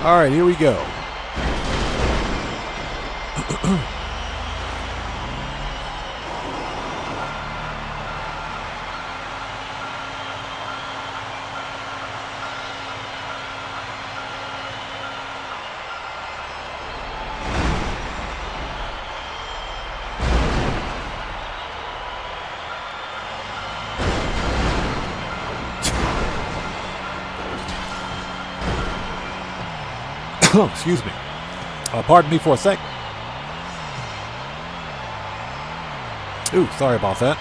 All right, here we go. Excuse me. Pardon me for a sec. Ooh, sorry about that.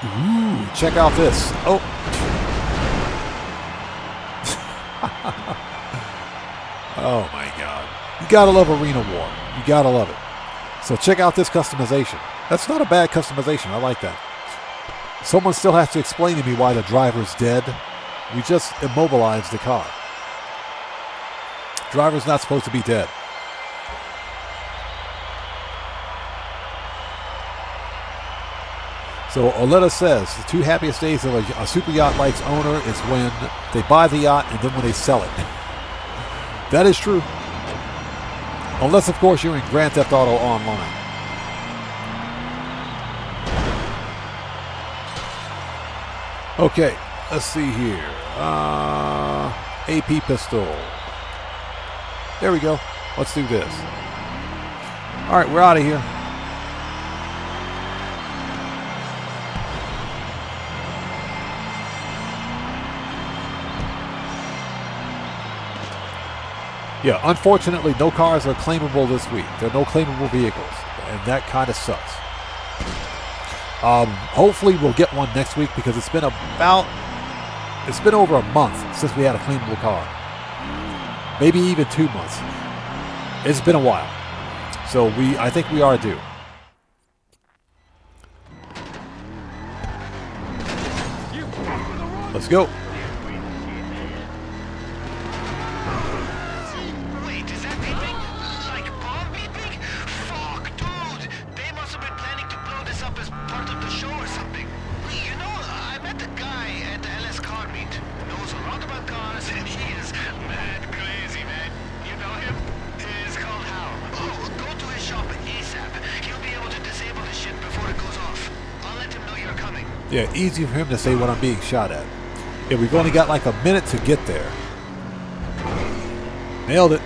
Ooh, check out this. Oh. Oh my God. You gotta love Arena War. You gotta love it. So check out this customization. That's not a bad customization. I like that. Someone still has to explain to me why the driver's dead. We just immobilized the car. Driver's not supposed to be dead. So Oleta says, the two happiest days of a super yacht life's owner is when they buy the yacht and then when they sell it. That is true. Unless, of course, you're in Grand Theft Auto Online. Okay. Let's see here. AP pistol. There we go. Let's do this. All right, we're out of here. Yeah, unfortunately, no cars are claimable this week. There are no claimable vehicles, and that kind of sucks. Hopefully, we'll get one next week because it's been over a month since we had a claimable car. Maybe even 2 months. It's been a while, so I think we are due. Let's go. Yeah, easy for him to say what I'm being shot at. Yeah, we've only got like a minute to get there. Nailed it.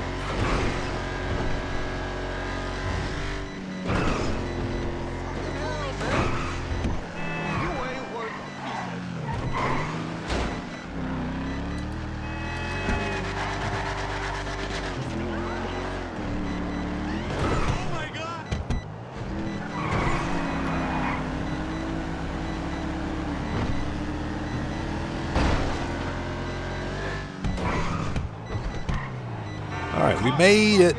Alright, we made it.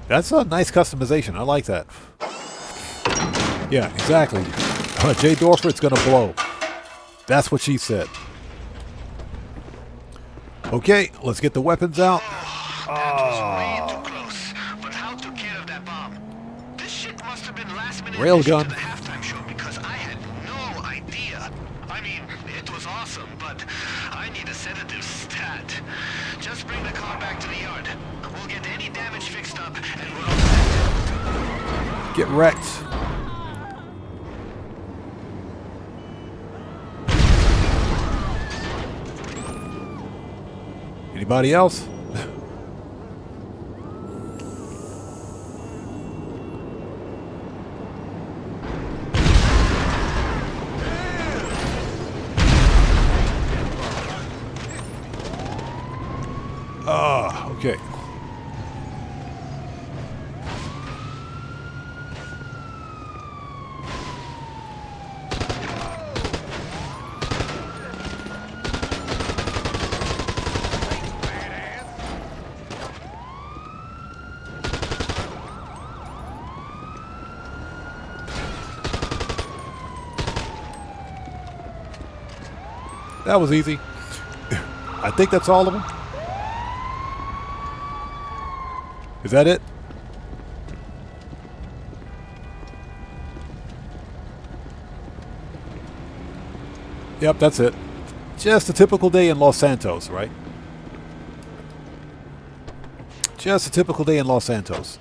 That's a nice customization. I like that. Yeah, exactly. Jay Dorford's gonna blow. That's what she said. Okay, let's get the weapons out. Railgun. Just bring the car back to the yard. We'll get any damage fixed up and we're all set. Get wrecked. Anybody else? Okay. That was easy. I think that's all of them. Is that it? Yep, that's it. Just a typical day in Los Santos, right? Just a typical day in Los Santos.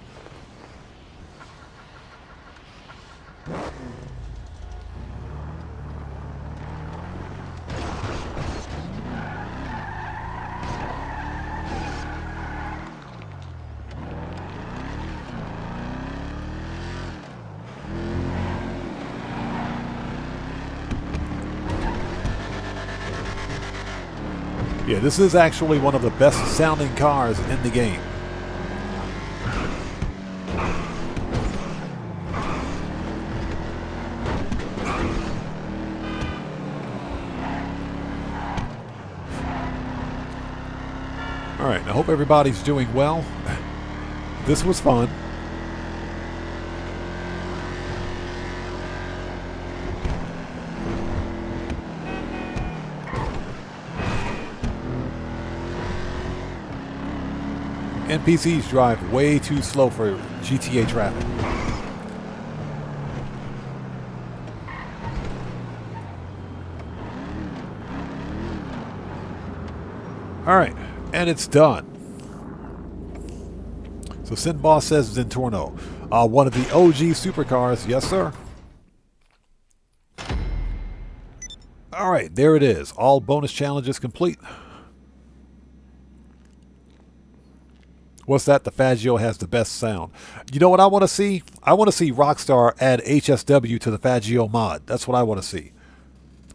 Yeah, this is actually one of the best sounding cars in the game. Alright, I hope everybody's doing well. This was fun. NPCs drive way too slow for GTA traffic. Alright, and it's done. So Sin Boss says Zentorno. One of the OG supercars, yes sir. All right, there it is. All bonus challenges complete. What's that? The Faggio has the best sound. You know what I want to see? I want to see Rockstar add HSW to the Faggio mod. That's what I want to see.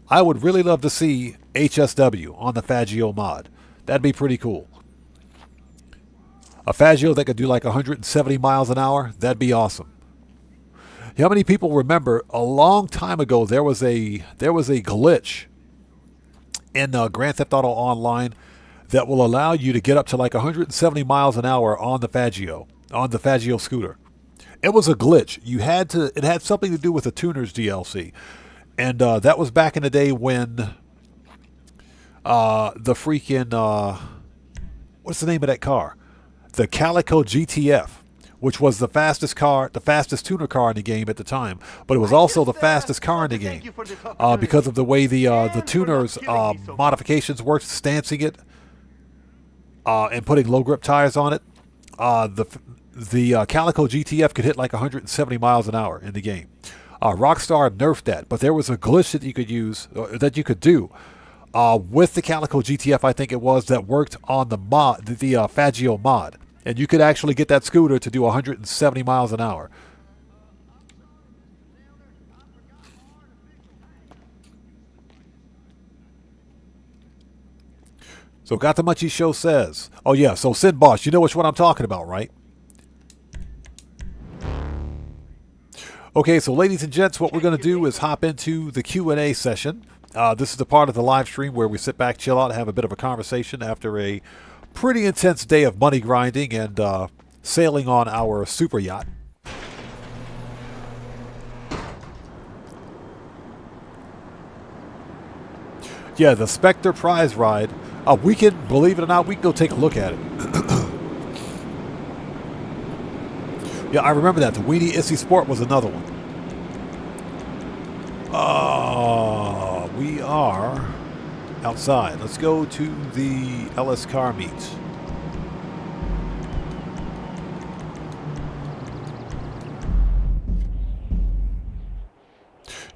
I would really love to see HSW on the Faggio mod. That'd be pretty cool. A Faggio that could do like 170 miles an hour, that'd be awesome. How many people remember a long time ago there was a glitch in Grand Theft Auto Online that will allow you to get up to like 170 miles an hour on the Faggio scooter. It was a glitch. It had something to do with the Tuners DLC. And that was back in the day when the freaking, what's the name of that car? The Calico GTF, which was the fastest tuner car in the game at the time. But it was also the fastest car in the game because of the way the tuners modifications worked, stancing it and putting low grip tires on it. The Calico GTF could hit like 170 miles an hour in the game. Rockstar nerfed that, but there was a glitch that you could use, that you could do with the Calico GTF, I think it was, that worked on the mod, the Faggio mod, and you could actually get that scooter to do 170 miles an hour. So Got the Munchie Show says, oh yeah, so Sin Boss, you know which one I'm talking about, right? Okay, so ladies and gents, what we're going to do is hop into the Q&A session. This is the part of the live stream where we sit back, chill out, and have a bit of a conversation after a pretty intense day of money grinding and sailing on our super yacht. Yeah, the Spectre prize ride. We can, believe it or not, we can go take a look at it. Yeah, I remember that. The Weenie Issy Sport was another one. We are outside. Let's go to the LS Car Meet.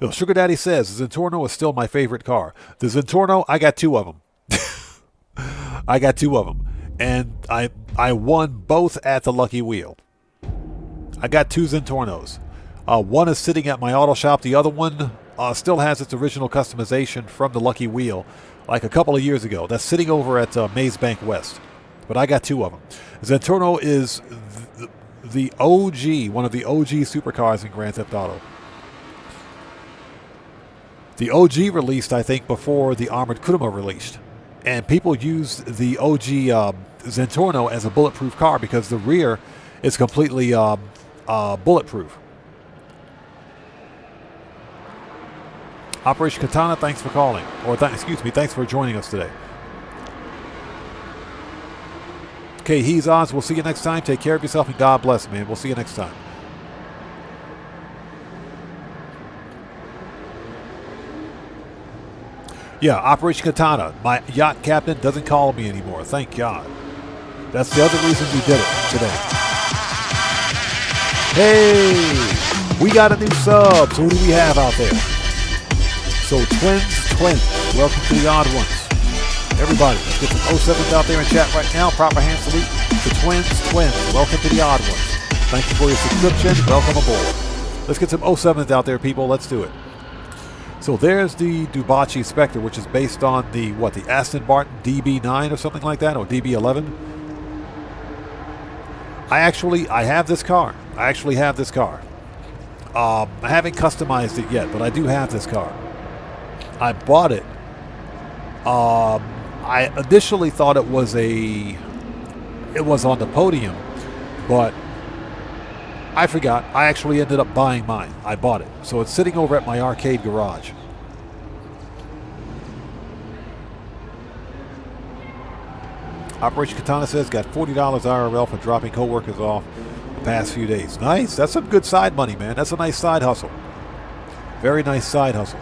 Yo, Sugar Daddy says, the Zentorno is still my favorite car. The Zentorno, I got two of them. I got two of them. And I won both at the Lucky Wheel. I got two Zentornos. One is sitting at my auto shop. The other one still has its original customization from the Lucky Wheel, like a couple of years ago. That's sitting over at Maze Bank West. But I got two of them. Zentorno is the OG, one of the OG supercars in Grand Theft Auto. The OG released, I think, before the Armored Kuruma released. And people used the OG Zentorno as a bulletproof car because the rear is completely bulletproof. Operation Katana, thanks for calling. Or, thanks for joining us today. Okay, he's Oz. We'll see you next time. Take care of yourself and God bless, man. We'll see you next time. Yeah, Operation Katana. My yacht captain doesn't call me anymore. Thank God. That's the other reason we did it today. Hey, we got a new sub. So who do we have out there? So Twins, welcome to the Odd Ones. Everybody, let's get some 07s out there in chat right now. Proper hand salute to Twins, welcome to the Odd Ones. Thank you for your subscription. Welcome aboard. Let's get some 07s out there, people. Let's do it. So there's the Dubachi Spectre, which is based on the Aston Martin DB9 or something like that, or DB11. I have this car. I haven't customized it yet, but I do have this car. I bought it. I initially thought it was on the podium, but I forgot. I actually ended up buying mine. I bought it. So it's sitting over at my arcade garage. Operation Katana says, got $40 IRL for dropping coworkers off the past few days. Nice. That's some good side money, man. That's a nice side hustle. Very nice side hustle.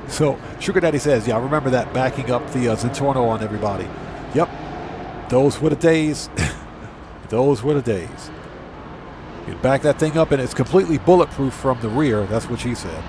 So, Sugar Daddy says, yeah, I remember that, backing up the Zentorno on everybody. Yep. Those were the days. Those were the days. You back that thing up and it's completely bulletproof from the rear. That's what she said.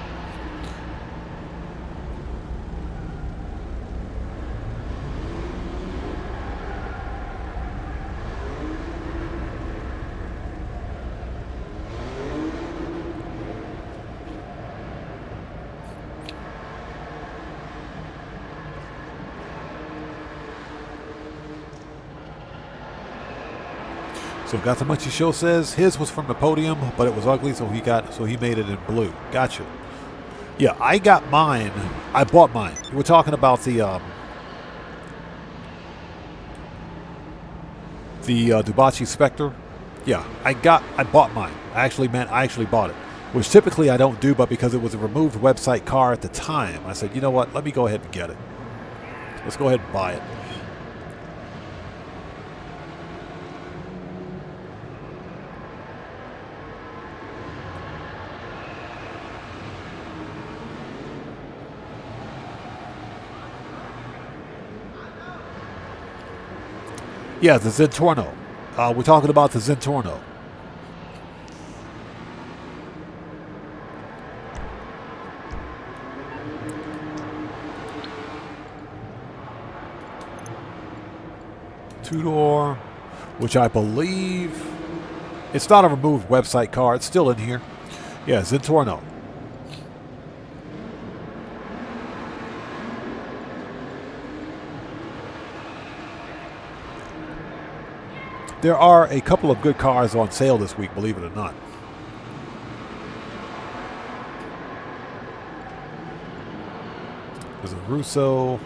So Got the Munchie Show says his was from the podium, but it was ugly, so he made it in blue. Gotcha. Yeah, I got mine. I bought mine. We're talking about the Dubachi Spectre. Yeah, I bought mine. I actually bought it, which typically I don't do, but because it was a removed website car at the time, I said, you know what? Let me go ahead and get it. Let's go ahead and buy it. Yeah, the Zentorno. We're talking about the Zentorno. Two-door, which I believe... It's not a removed website car. It's still in here. Yeah, Zentorno. There are a couple of good cars on sale this week, believe it or not. There's a Russo.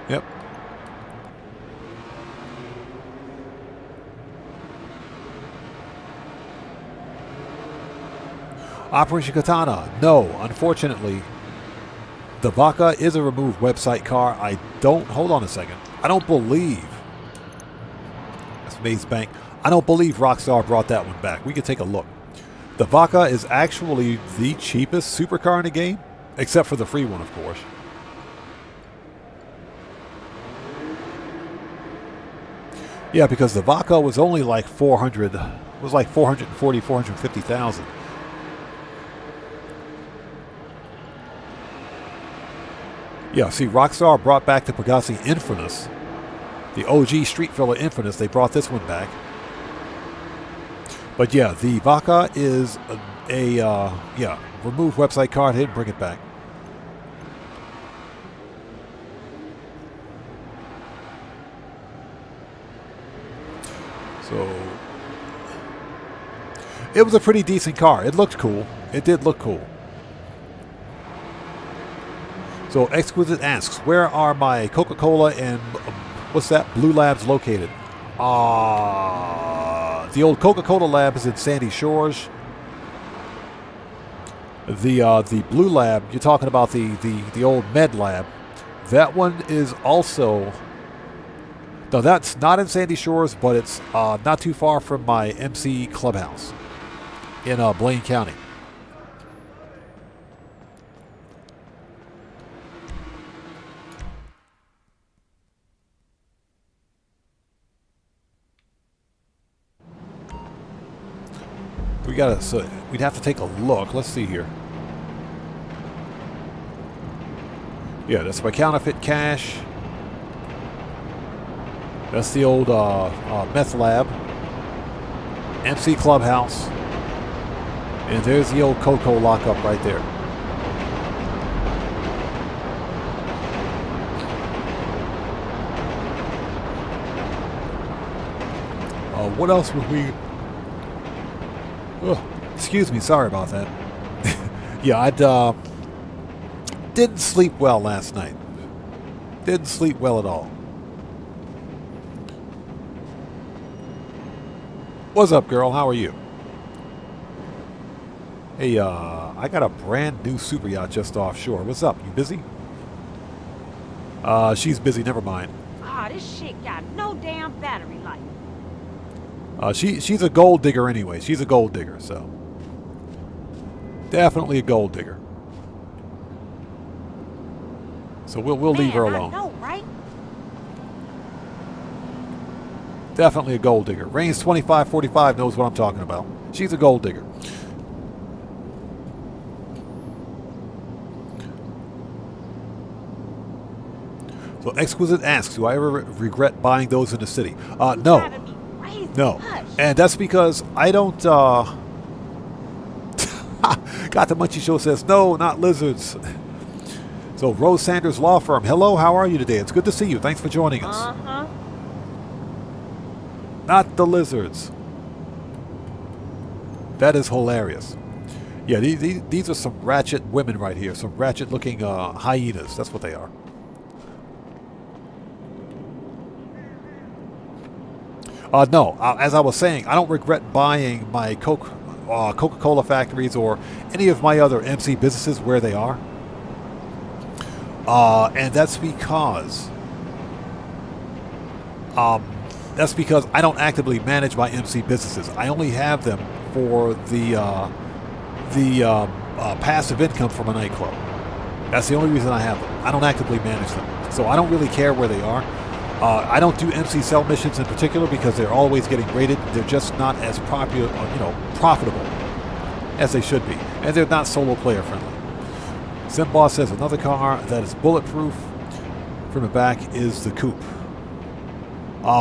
Yep. Operation Katana. No, unfortunately. The Vaca is a removed website car. Hold on a second. I don't believe. That's Maze Bank. I don't believe Rockstar brought that one back. We can take a look. The Vaca is actually the cheapest supercar in the game, except for the free one, of course. Yeah, because the Vaca was only like 400. It was like 440, 450,000. Yeah, see, Rockstar brought back the Pagasi Infinus, the OG Street Filler Infinus. They brought this one back. But yeah, the Vaca is a removed website car. They didn't bring it back. So it was a pretty decent car. It looked cool. It did look cool. So Exquisite asks, where are my Coca-Cola and what's that? Blue Labs located? The old Coca-Cola lab is in Sandy Shores. The Blue Lab, you're talking about the old Med Lab. That one is also... No, that's not in Sandy Shores, but it's not too far from my MC Clubhouse in Blaine County. We'd have to take a look. Let's see here. Yeah, that's my counterfeit cash. That's the old meth lab. MC Clubhouse. And there's the old Coco lockup right there. What else would we... Oh, excuse me, sorry about that. Yeah, I didn't sleep well last night. Didn't sleep well at all. What's up, girl? How are you? Hey, I got a brand new super yacht just offshore. What's up? You busy? She's busy. Never mind. Ah, this shit got no damn battery life. She's a gold digger anyway. She's a gold digger, so definitely a gold digger. So we'll leave her alone. I know, right? Definitely a gold digger. Range 2545 knows what I'm talking about. She's a gold digger. So Exquisite asks, do I ever regret buying those in the city? No. No. And that's because I don't... Got the Munchie Show says, no, not lizards. So Rose Sanders Law Firm, hello, how are you today? It's good to see you. Thanks for joining us. Uh-huh. Not the lizards. That is hilarious. Yeah, these are some ratchet women right here. Some ratchet-looking hyenas. That's what they are. No, as I was saying, I don't regret buying my Coca-Cola factories or any of my other MC businesses where they are. And that's because I don't actively manage my MC businesses. I only have them for the passive income from a nightclub. That's the only reason I have them. I don't actively manage them, so I don't really care where they are. I don't do MC sell missions in particular because they're always getting rated. They're just not as popular, profitable as they should be, and they're not solo player friendly. Simboss says another car that is bulletproof from the back is the coupe.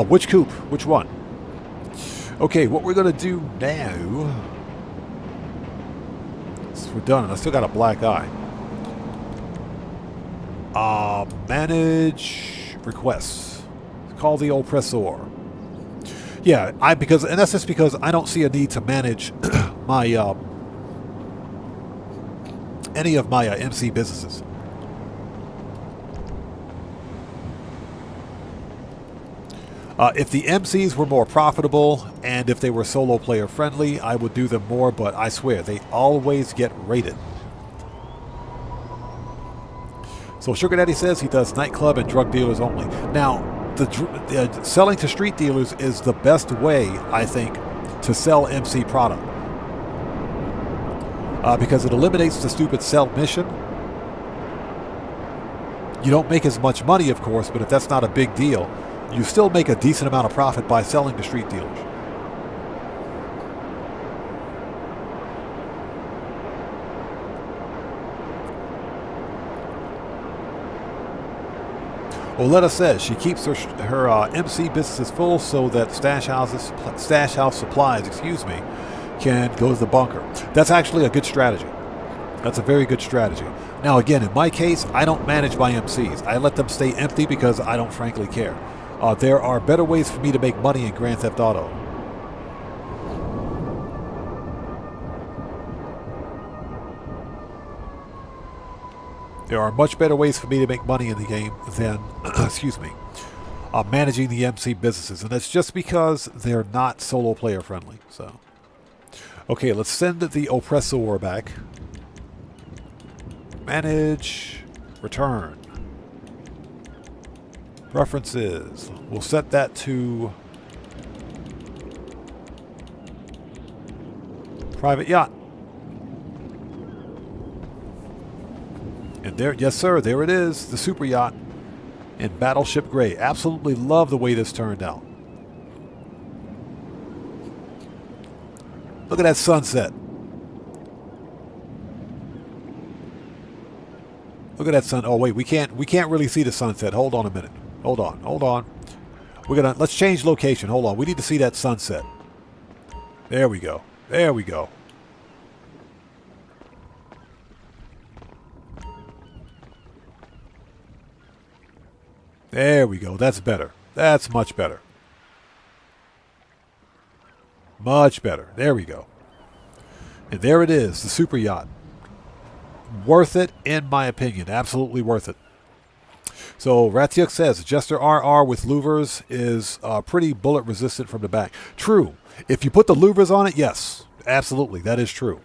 Which coupe? Which one? Okay, what we're gonna do now. We're done. I still got a black eye. Manage requests. Call the oppressor. Yeah, and that's just because I don't see a need to manage my any of my MC businesses. If the MCs were more profitable and if they were solo player friendly, I would do them more, but I swear, they always get rated. So Sugar Daddy says he does nightclub and drug dealers only. Now, selling to street dealers is the best way, I think, to sell MC product. Because it eliminates the stupid sell mission. You don't make as much money, of course, but if that's not a big deal, you still make a decent amount of profit by selling to street dealers. Oleta says she keeps her MC businesses full so that stash house supplies, can go to the bunker. That's actually a good strategy. That's a very good strategy. Now, again, in my case, I don't manage my MCs. I let them stay empty because I don't frankly care. There are better ways for me to make money in Grand Theft Auto. There are much better ways for me to make money in the game than, managing the MC businesses. And that's just because they're not solo player friendly. So, okay, let's send the oppressor back. Manage, return. Preferences. We'll set that to private yacht. And there, yes sir, there it is, the super yacht in Battleship Gray. Absolutely love the way this turned out. Look at that sunset. Look at that sun. Oh wait, we can't really see the sunset. Hold on a minute. Hold on. Let's change location. Hold on. We need to see that sunset. There we go. There we go. There we go. That's better. That's much better. Much better. There we go. And there it is, the super yacht. Worth it, in my opinion. Absolutely worth it. So Ratyuk says, Jester RR with louvers is pretty bullet resistant from the back. True. If you put the louvers on it, yes. Absolutely. That is true.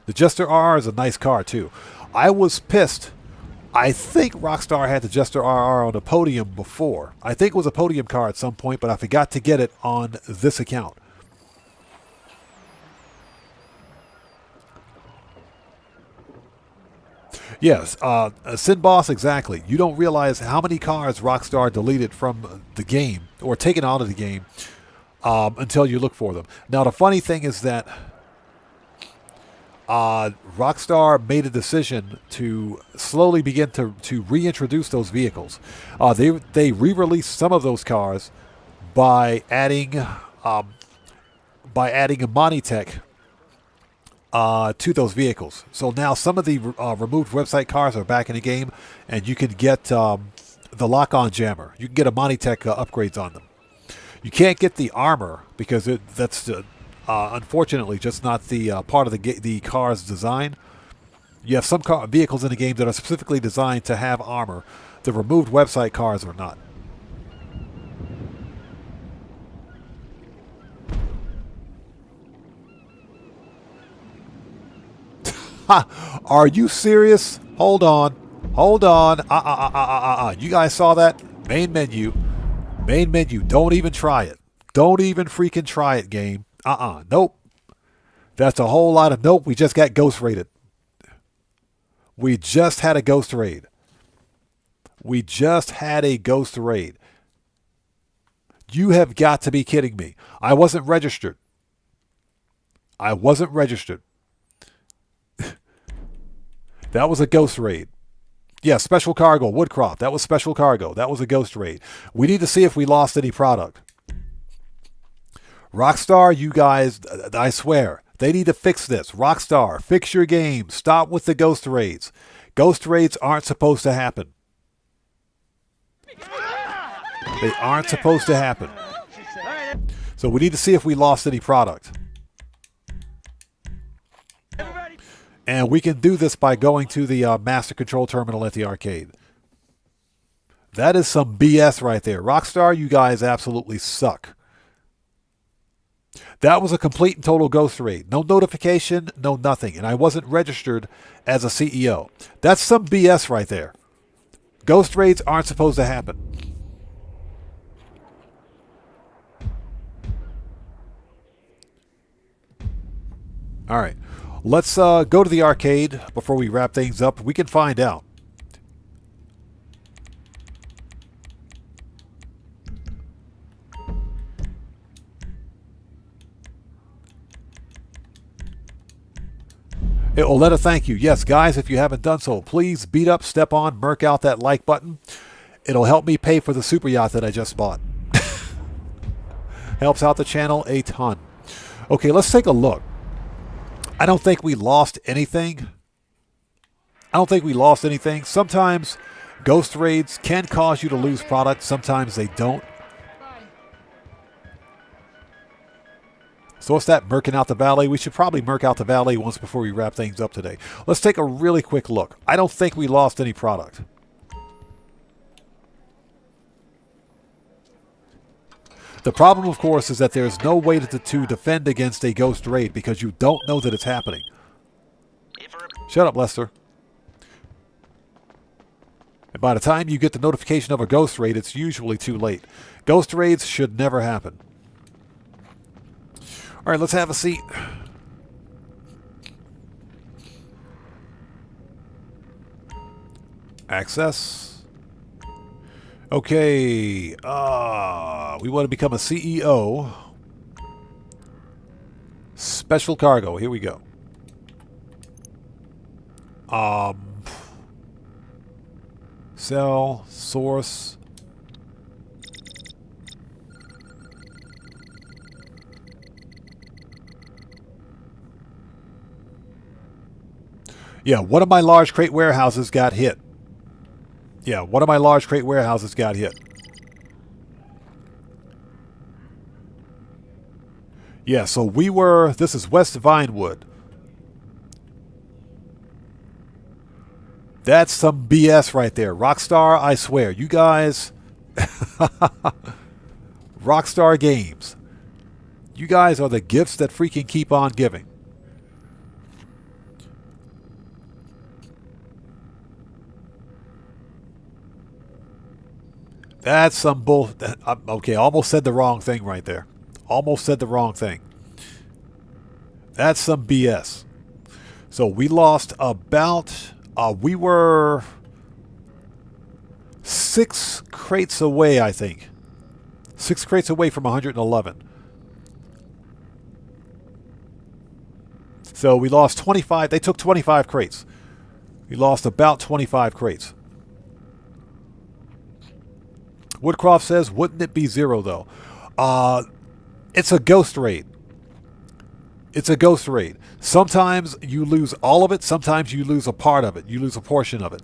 The Jester RR is a nice car, too. I was pissed. I think Rockstar had the Jester RR on the podium before. I think it was a podium car at some point, but I forgot to get it on this account. Yes, Sin Boss, exactly. You don't realize how many cars Rockstar deleted from the game, or taken out of the game, until you look for them. Now, the funny thing is that Rockstar made a decision to slowly begin to reintroduce those vehicles. They re-released some of those cars by adding a Money Tech to those vehicles. So now some of the removed website cars are back in the game, and you can get the lock-on jammer. You can get a Money Tech upgrades on them. You can't get the armor because that's unfortunately just not the part of the car's design. You have some vehicles in the game that are specifically designed to have armor. The removed website cars are not. Are you serious? Hold on. You guys saw that? Main menu. Don't even try it. Don't even freaking try it, game. Nope. That's a whole lot of nope. We just got ghost raided. We just had a ghost raid. You have got to be kidding me. I wasn't registered. That was a ghost raid. Yeah, special cargo, Woodcroft. That was special cargo. That was a ghost raid. We need to see if we lost any product. Rockstar, you guys, I swear, they need to fix this. Rockstar, fix your game. Stop with the ghost raids. Ghost raids aren't supposed to happen. They aren't supposed to happen. So we need to see if we lost any product. And we can do this by going to the master control terminal at the arcade. That is some BS right there. Rockstar, you guys absolutely suck. That was a complete and total ghost raid. No notification, no nothing. And I wasn't registered as a CEO. That's some BS right there. Ghost raids aren't supposed to happen. All right. Let's go to the arcade before we wrap things up. We can find out. Oleta, thank you. Yes, guys, if you haven't done so, please beat up, step on, murk out that like button. It'll help me pay for the super yacht that I just bought. Helps out the channel a ton. Okay, let's take a look. I don't think we lost anything. Sometimes ghost raids can cause you to lose product. Sometimes they don't. So what's that, murking out the valley? We should probably murk out the valley once before we wrap things up today. Let's take a really quick look. I don't think we lost any product. The problem, of course, is that there's no way to defend against a ghost raid because you don't know that it's happening. Shut up, Lester. And by the time you get the notification of a ghost raid, it's usually too late. Ghost raids should never happen. All right, let's have a seat. Access. Okay, we want to become a CEO. Special cargo, here we go. Sell, source. Yeah, one of my large crate warehouses got hit. Yeah, one of my large crate warehouses got hit. Yeah, so we were... This is West Vinewood. That's some BS right there. Rockstar, I swear. You guys... Rockstar Games. You guys are the gifts that freaking keep on giving. That's some bull... Okay, almost said the wrong thing right there. Almost said the wrong thing. That's some BS. So we lost about... we were 6 crates away, I think. 6 crates away from 111. So we lost 25. They took 25 crates. We lost about 25 crates. Woodcroft says, wouldn't it be 0 though? It's a ghost raid. It's a ghost raid. Sometimes you lose all of it. Sometimes you lose a part of it. You lose a portion of it.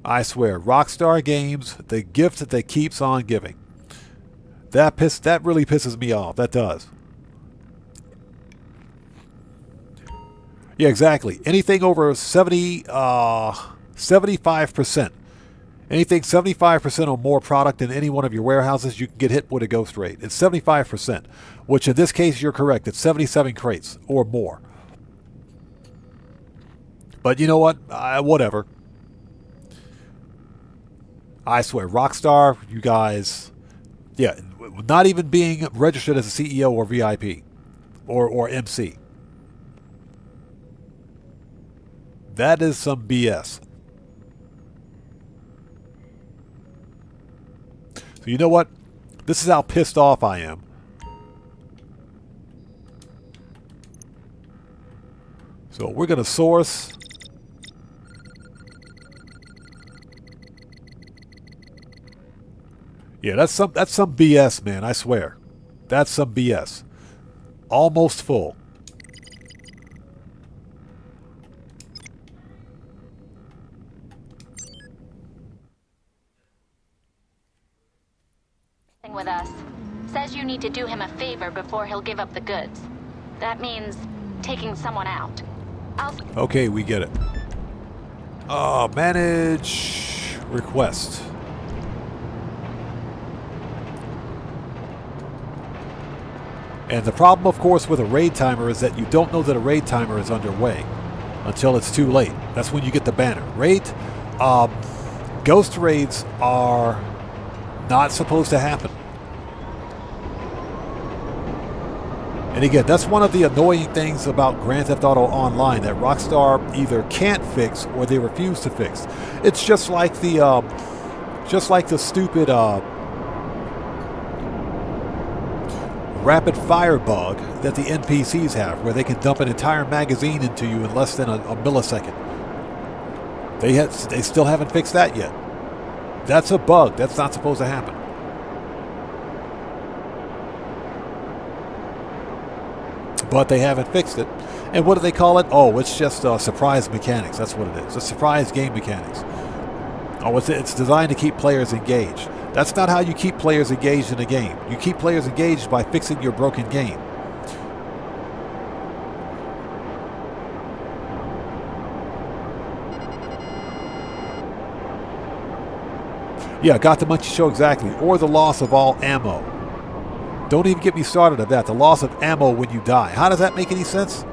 I swear, Rockstar Games, the gift that keeps on giving. That really pisses me off. That does. Yeah, exactly. Anything over 75%. Anything 75% or more product in any one of your warehouses, you can get hit with a ghost raid. It's 75%, which in this case, you're correct. It's 77 crates or more. But you know what? Whatever. I swear, Rockstar, you guys, yeah, not even being registered as a CEO or VIP or MC. That is some BS. So you know what? This is how pissed off I am. So we're going to source. Yeah, that's some BS, man. I swear. That's some BS. Almost full. With us. Says you need to do him a favor before he'll give up the goods. That means taking someone out. Okay, we get it. Manage request. And the problem, of course, with a raid timer is that you don't know that a raid timer is underway until it's too late. That's when you get the banner. Ghost raids are not supposed to happen. And again, that's one of the annoying things about Grand Theft Auto Online that Rockstar either can't fix or they refuse to fix. It's just like the stupid rapid fire bug that the NPCs have, where they can dump an entire magazine into you in less than a millisecond. They still haven't fixed that yet. That's a bug. That's not supposed to happen. But they haven't fixed it. And what do they call it? Oh, it's just surprise mechanics. That's what it is. It's surprise game mechanics. Oh, it's designed to keep players engaged. That's not how you keep players engaged in a game. You keep players engaged by fixing your broken game. Yeah, got the monkey show exactly. Or the loss of all ammo. Don't even get me started on that. The loss of ammo when you die. How does that make any sense?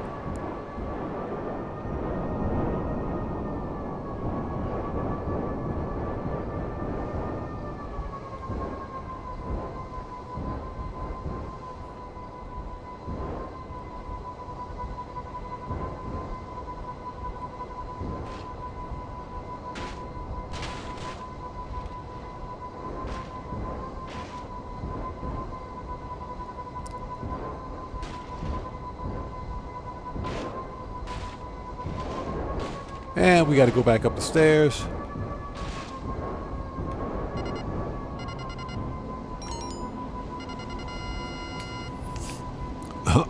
And we got to go back up the stairs.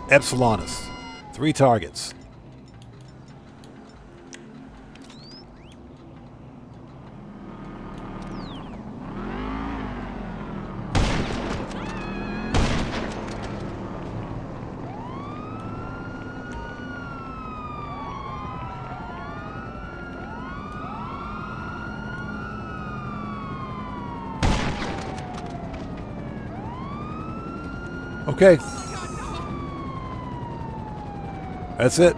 Epsilonus. 3 targets. Okay. That's it.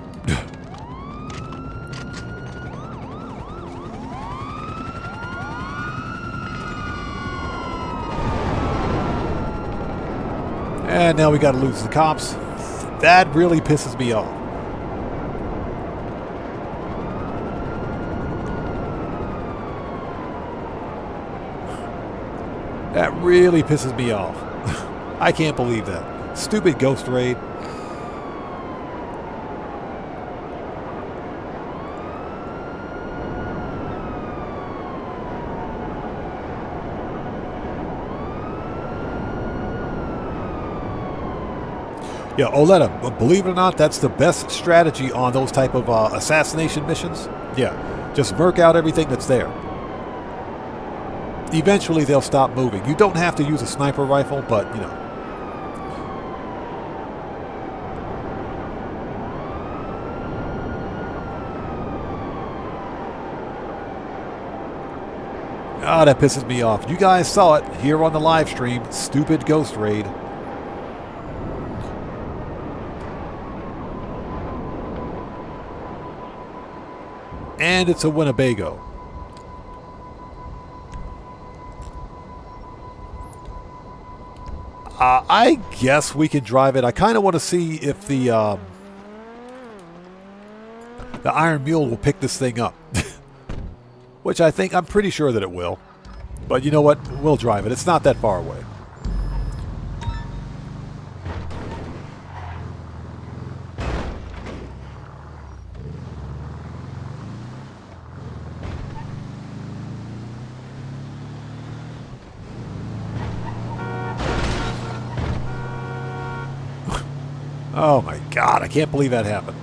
And now we got to lose the cops. That really pisses me off. That really pisses me off. I can't believe that. Stupid ghost raid. Yeah, Oleta, believe it or not, that's the best strategy on those type of assassination missions. Yeah, just murk out everything that's there. Eventually they'll stop moving. You don't have to use a sniper rifle, but, you know. Ah, that pisses me off. You guys saw it here on the live stream. Stupid ghost raid. And it's a Winnebago. I guess we can drive it. I kind of want to see if the Iron Mule will pick this thing up. Which I'm pretty sure that it will. But you know what? We'll drive it. It's not that far away. Oh my God, I can't believe that happened.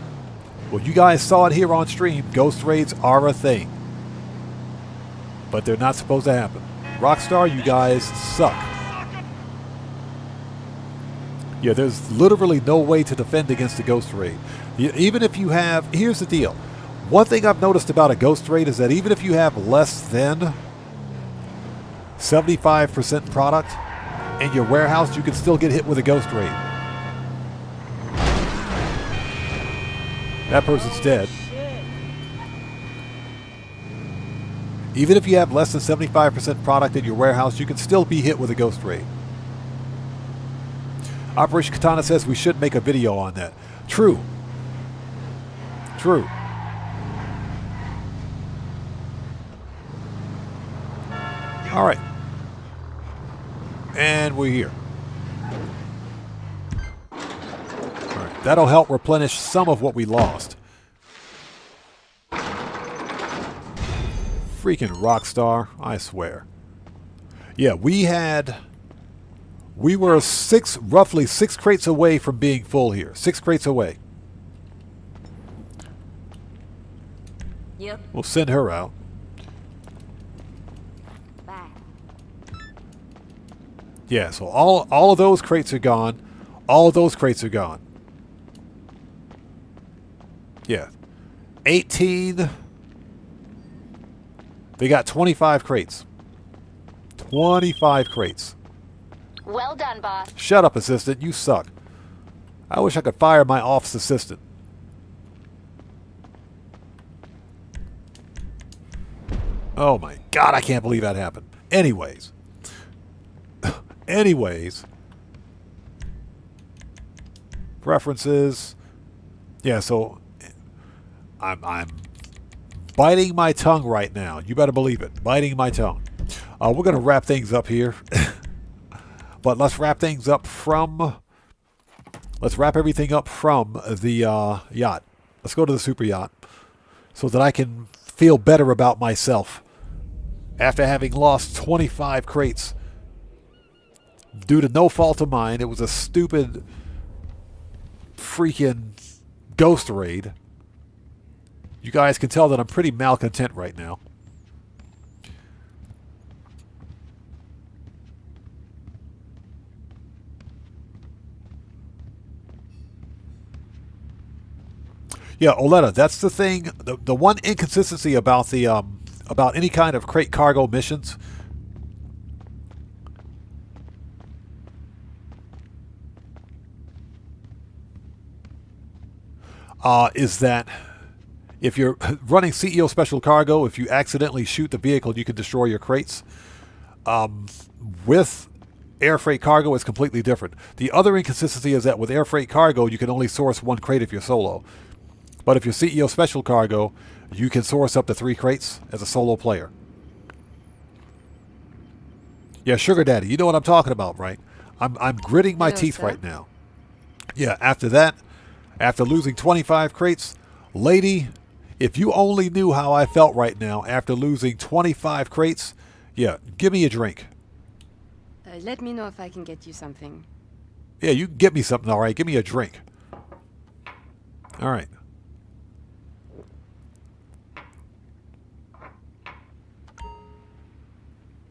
Well, you guys saw it here on stream. Ghost raids are a thing. But they're not supposed to happen. Rockstar, you guys suck. Yeah, there's literally no way to defend against a ghost raid. Even if you have... Here's the deal. One thing I've noticed about a ghost raid is that even if you have less than 75% product in your warehouse, you can still get hit with a ghost raid. That person's dead. Even if you have less than 75% product in your warehouse, you can still be hit with a ghost raid. Operation Katana says we should make a video on that. True. True. All right. And we're here. That'll help replenish some of what we lost. Freaking Rockstar, I swear. Yeah, we were roughly six crates away from being full here. 6 crates away. Yep. We'll send her out. Bye. Yeah, so all of those crates are gone. All of those crates are gone. Yeah. 18. They got 25 crates. 25 crates. Well done, boss. Shut up, assistant. You suck. I wish I could fire my office assistant. Oh my God, I can't believe that happened. Anyways. Preferences. Yeah, so... I'm biting my tongue right now. You better believe it. Biting my tongue. We're going to wrap things up here. But let's wrap things up from... Let's wrap everything up from the yacht. Let's go to the super yacht. So that I can feel better about myself. After having lost 25 crates. Due to no fault of mine. It was a stupid... freaking ghost raid. You guys can tell that I'm pretty malcontent right now. Yeah, Oleta, that's the thing. The one inconsistency about the about any kind of crate cargo missions is that if you're running CEO Special Cargo, if you accidentally shoot the vehicle, you can destroy your crates. With air freight cargo, it's completely different. The other inconsistency is that with air freight cargo, you can only source 1 crate if you're solo. But if you're CEO Special Cargo, you can source up to 3 crates as a solo player. Yeah, sugar daddy. You know what I'm talking about, right? I'm gritting my Hello, teeth sir. right now. Yeah, after that, after losing 25 crates, lady, if you only knew how I felt right now after losing 25 crates, yeah, give me a drink. Let me know if I can get you something. Yeah, you can get me something, all right. Give me a drink. All right.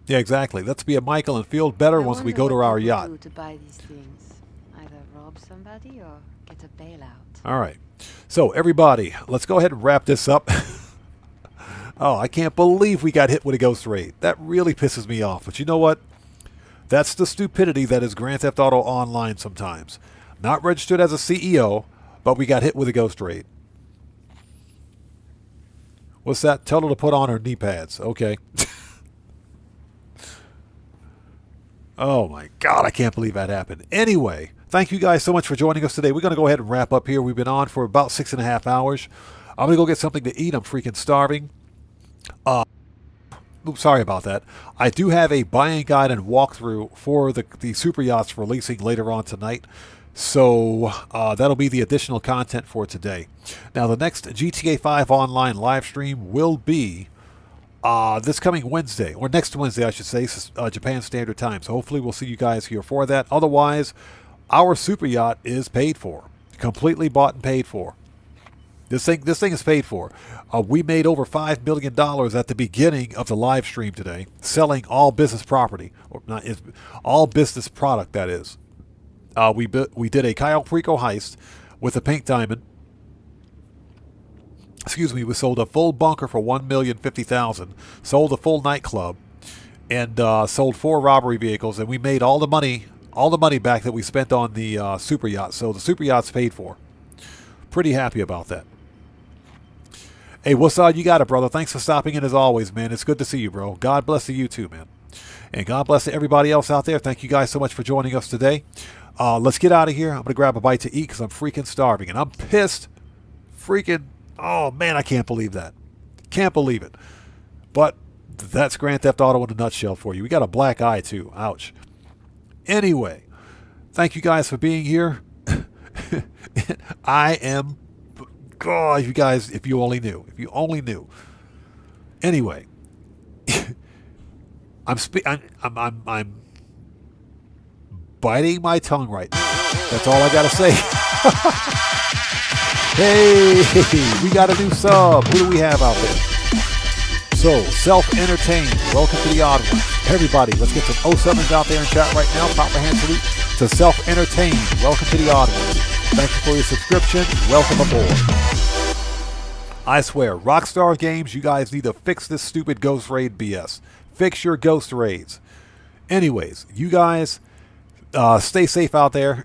Yeah, exactly. Let's be a Michael and feel better once we go to our yacht. To buy these things, either rob somebody or get a bailout. All right. So, everybody, let's go ahead and wrap this up. Oh, I can't believe we got hit with a ghost raid. That really pisses me off. But you know what? That's the stupidity that is Grand Theft Auto Online sometimes. Not registered as a CEO, but we got hit with a ghost raid. What's that? Tell her to put on her knee pads. Okay. Oh my God, I can't believe that happened. Anyway, thank you guys so much for joining us today. We're going to go ahead and wrap up here. We've been on for about 6.5 hours. I'm going to go get something to eat. I'm freaking starving. Oops, sorry about that. I do have a buying guide and walkthrough for the super yachts releasing later on tonight. So that'll be the additional content for today. Now, the next GTA 5 online live stream will be this coming Wednesday, or next Wednesday, I should say, Japan Standard Time. So hopefully we'll see you guys here for that. Otherwise, our super yacht is paid for, completely bought and paid for. This thing is paid for. We made over $5 million at the beginning of the live stream today, selling all business property, or not all business product. That is, we did a Cayo Perico heist with a pink diamond. Excuse me, we sold a full bunker for $1,050,000, sold a full nightclub, and sold 4 robbery vehicles, and we made all the money back that we spent on the super yacht. So the super yacht's paid for. Pretty happy about that. Hey, what's up? You got it, brother. Thanks for stopping in as always, man. It's good to see you, bro. God bless you too, man. And God bless to everybody else out there. Thank you guys so much for joining us today. Let's get out of here. I'm going to grab a bite to eat because I'm freaking starving, and I'm pissed. Oh, man, I can't believe that. Can't believe it. But that's Grand Theft Auto in a nutshell for you. We got a black eye, too. Ouch. Anyway, thank you guys for being here. I am... God, you guys, if you only knew. If you only knew. Anyway. I'm biting my tongue right now. That's all I got to say. Hey, we got a new sub. Who do we have out there? So, Self-Entertained. Welcome to the Odd One. Everybody, let's get some 07s out there in chat right now. Proper hand salute to Self-Entertained. Welcome to the Odd One. Thank you for your subscription. Welcome aboard. I swear, Rockstar Games, you guys need to fix this stupid ghost raid BS. Fix your ghost raids. Anyways, you guys, stay safe out there.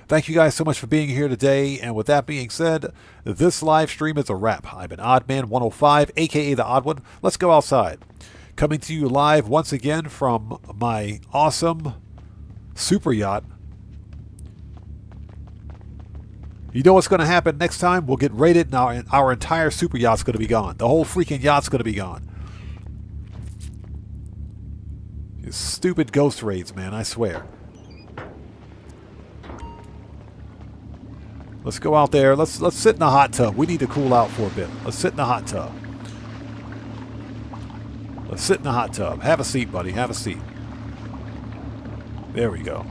Thank you guys so much for being here today. And with that being said, this live stream is a wrap. I've been Oddman105, a.k.a. The Odd One. Let's go outside. Coming to you live once again from my awesome super yacht. You know what's going to happen next time? We'll get raided and our entire super yacht's going to be gone. The whole freaking yacht's going to be gone. These stupid ghost raids, man, I swear. Let's go out there. Let's sit in the hot tub. We need to cool out for a bit. Let's sit in the hot tub. Let's sit in the hot tub. Have a seat, buddy. Have a seat. There we go.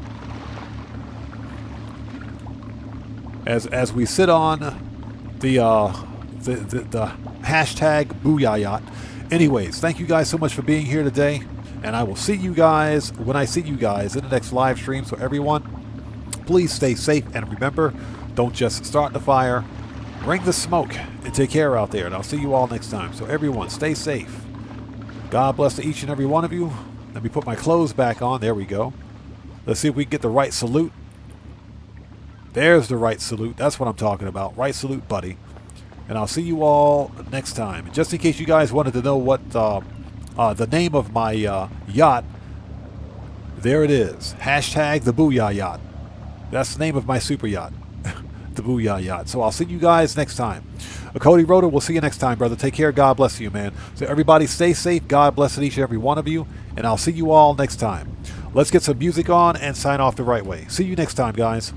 As we sit on the hashtag Booyah Yacht. Anyways, thank you guys so much for being here today, and I will see you guys when I see you guys in the next live stream. So everyone, please stay safe, and remember, don't just start the fire, bring the smoke, and take care out there. And I'll see you all next time. So everyone, stay safe. God bless to each and every one of you. Let me put my clothes back on. There we go. Let's see if we can get the right salute. There's the right salute. That's what I'm talking about. Right salute, buddy. And I'll see you all next time. And just in case you guys wanted to know what the name of my yacht, there it is. Hashtag the Booyah Yacht. That's the name of my super yacht. The Booyah Yacht. So I'll see you guys next time. Cody Rotor, we'll see you next time, brother. Take care. God bless you, man. So everybody stay safe. God bless each and every one of you. And I'll see you all next time. Let's get some music on and sign off the right way. See you next time, guys.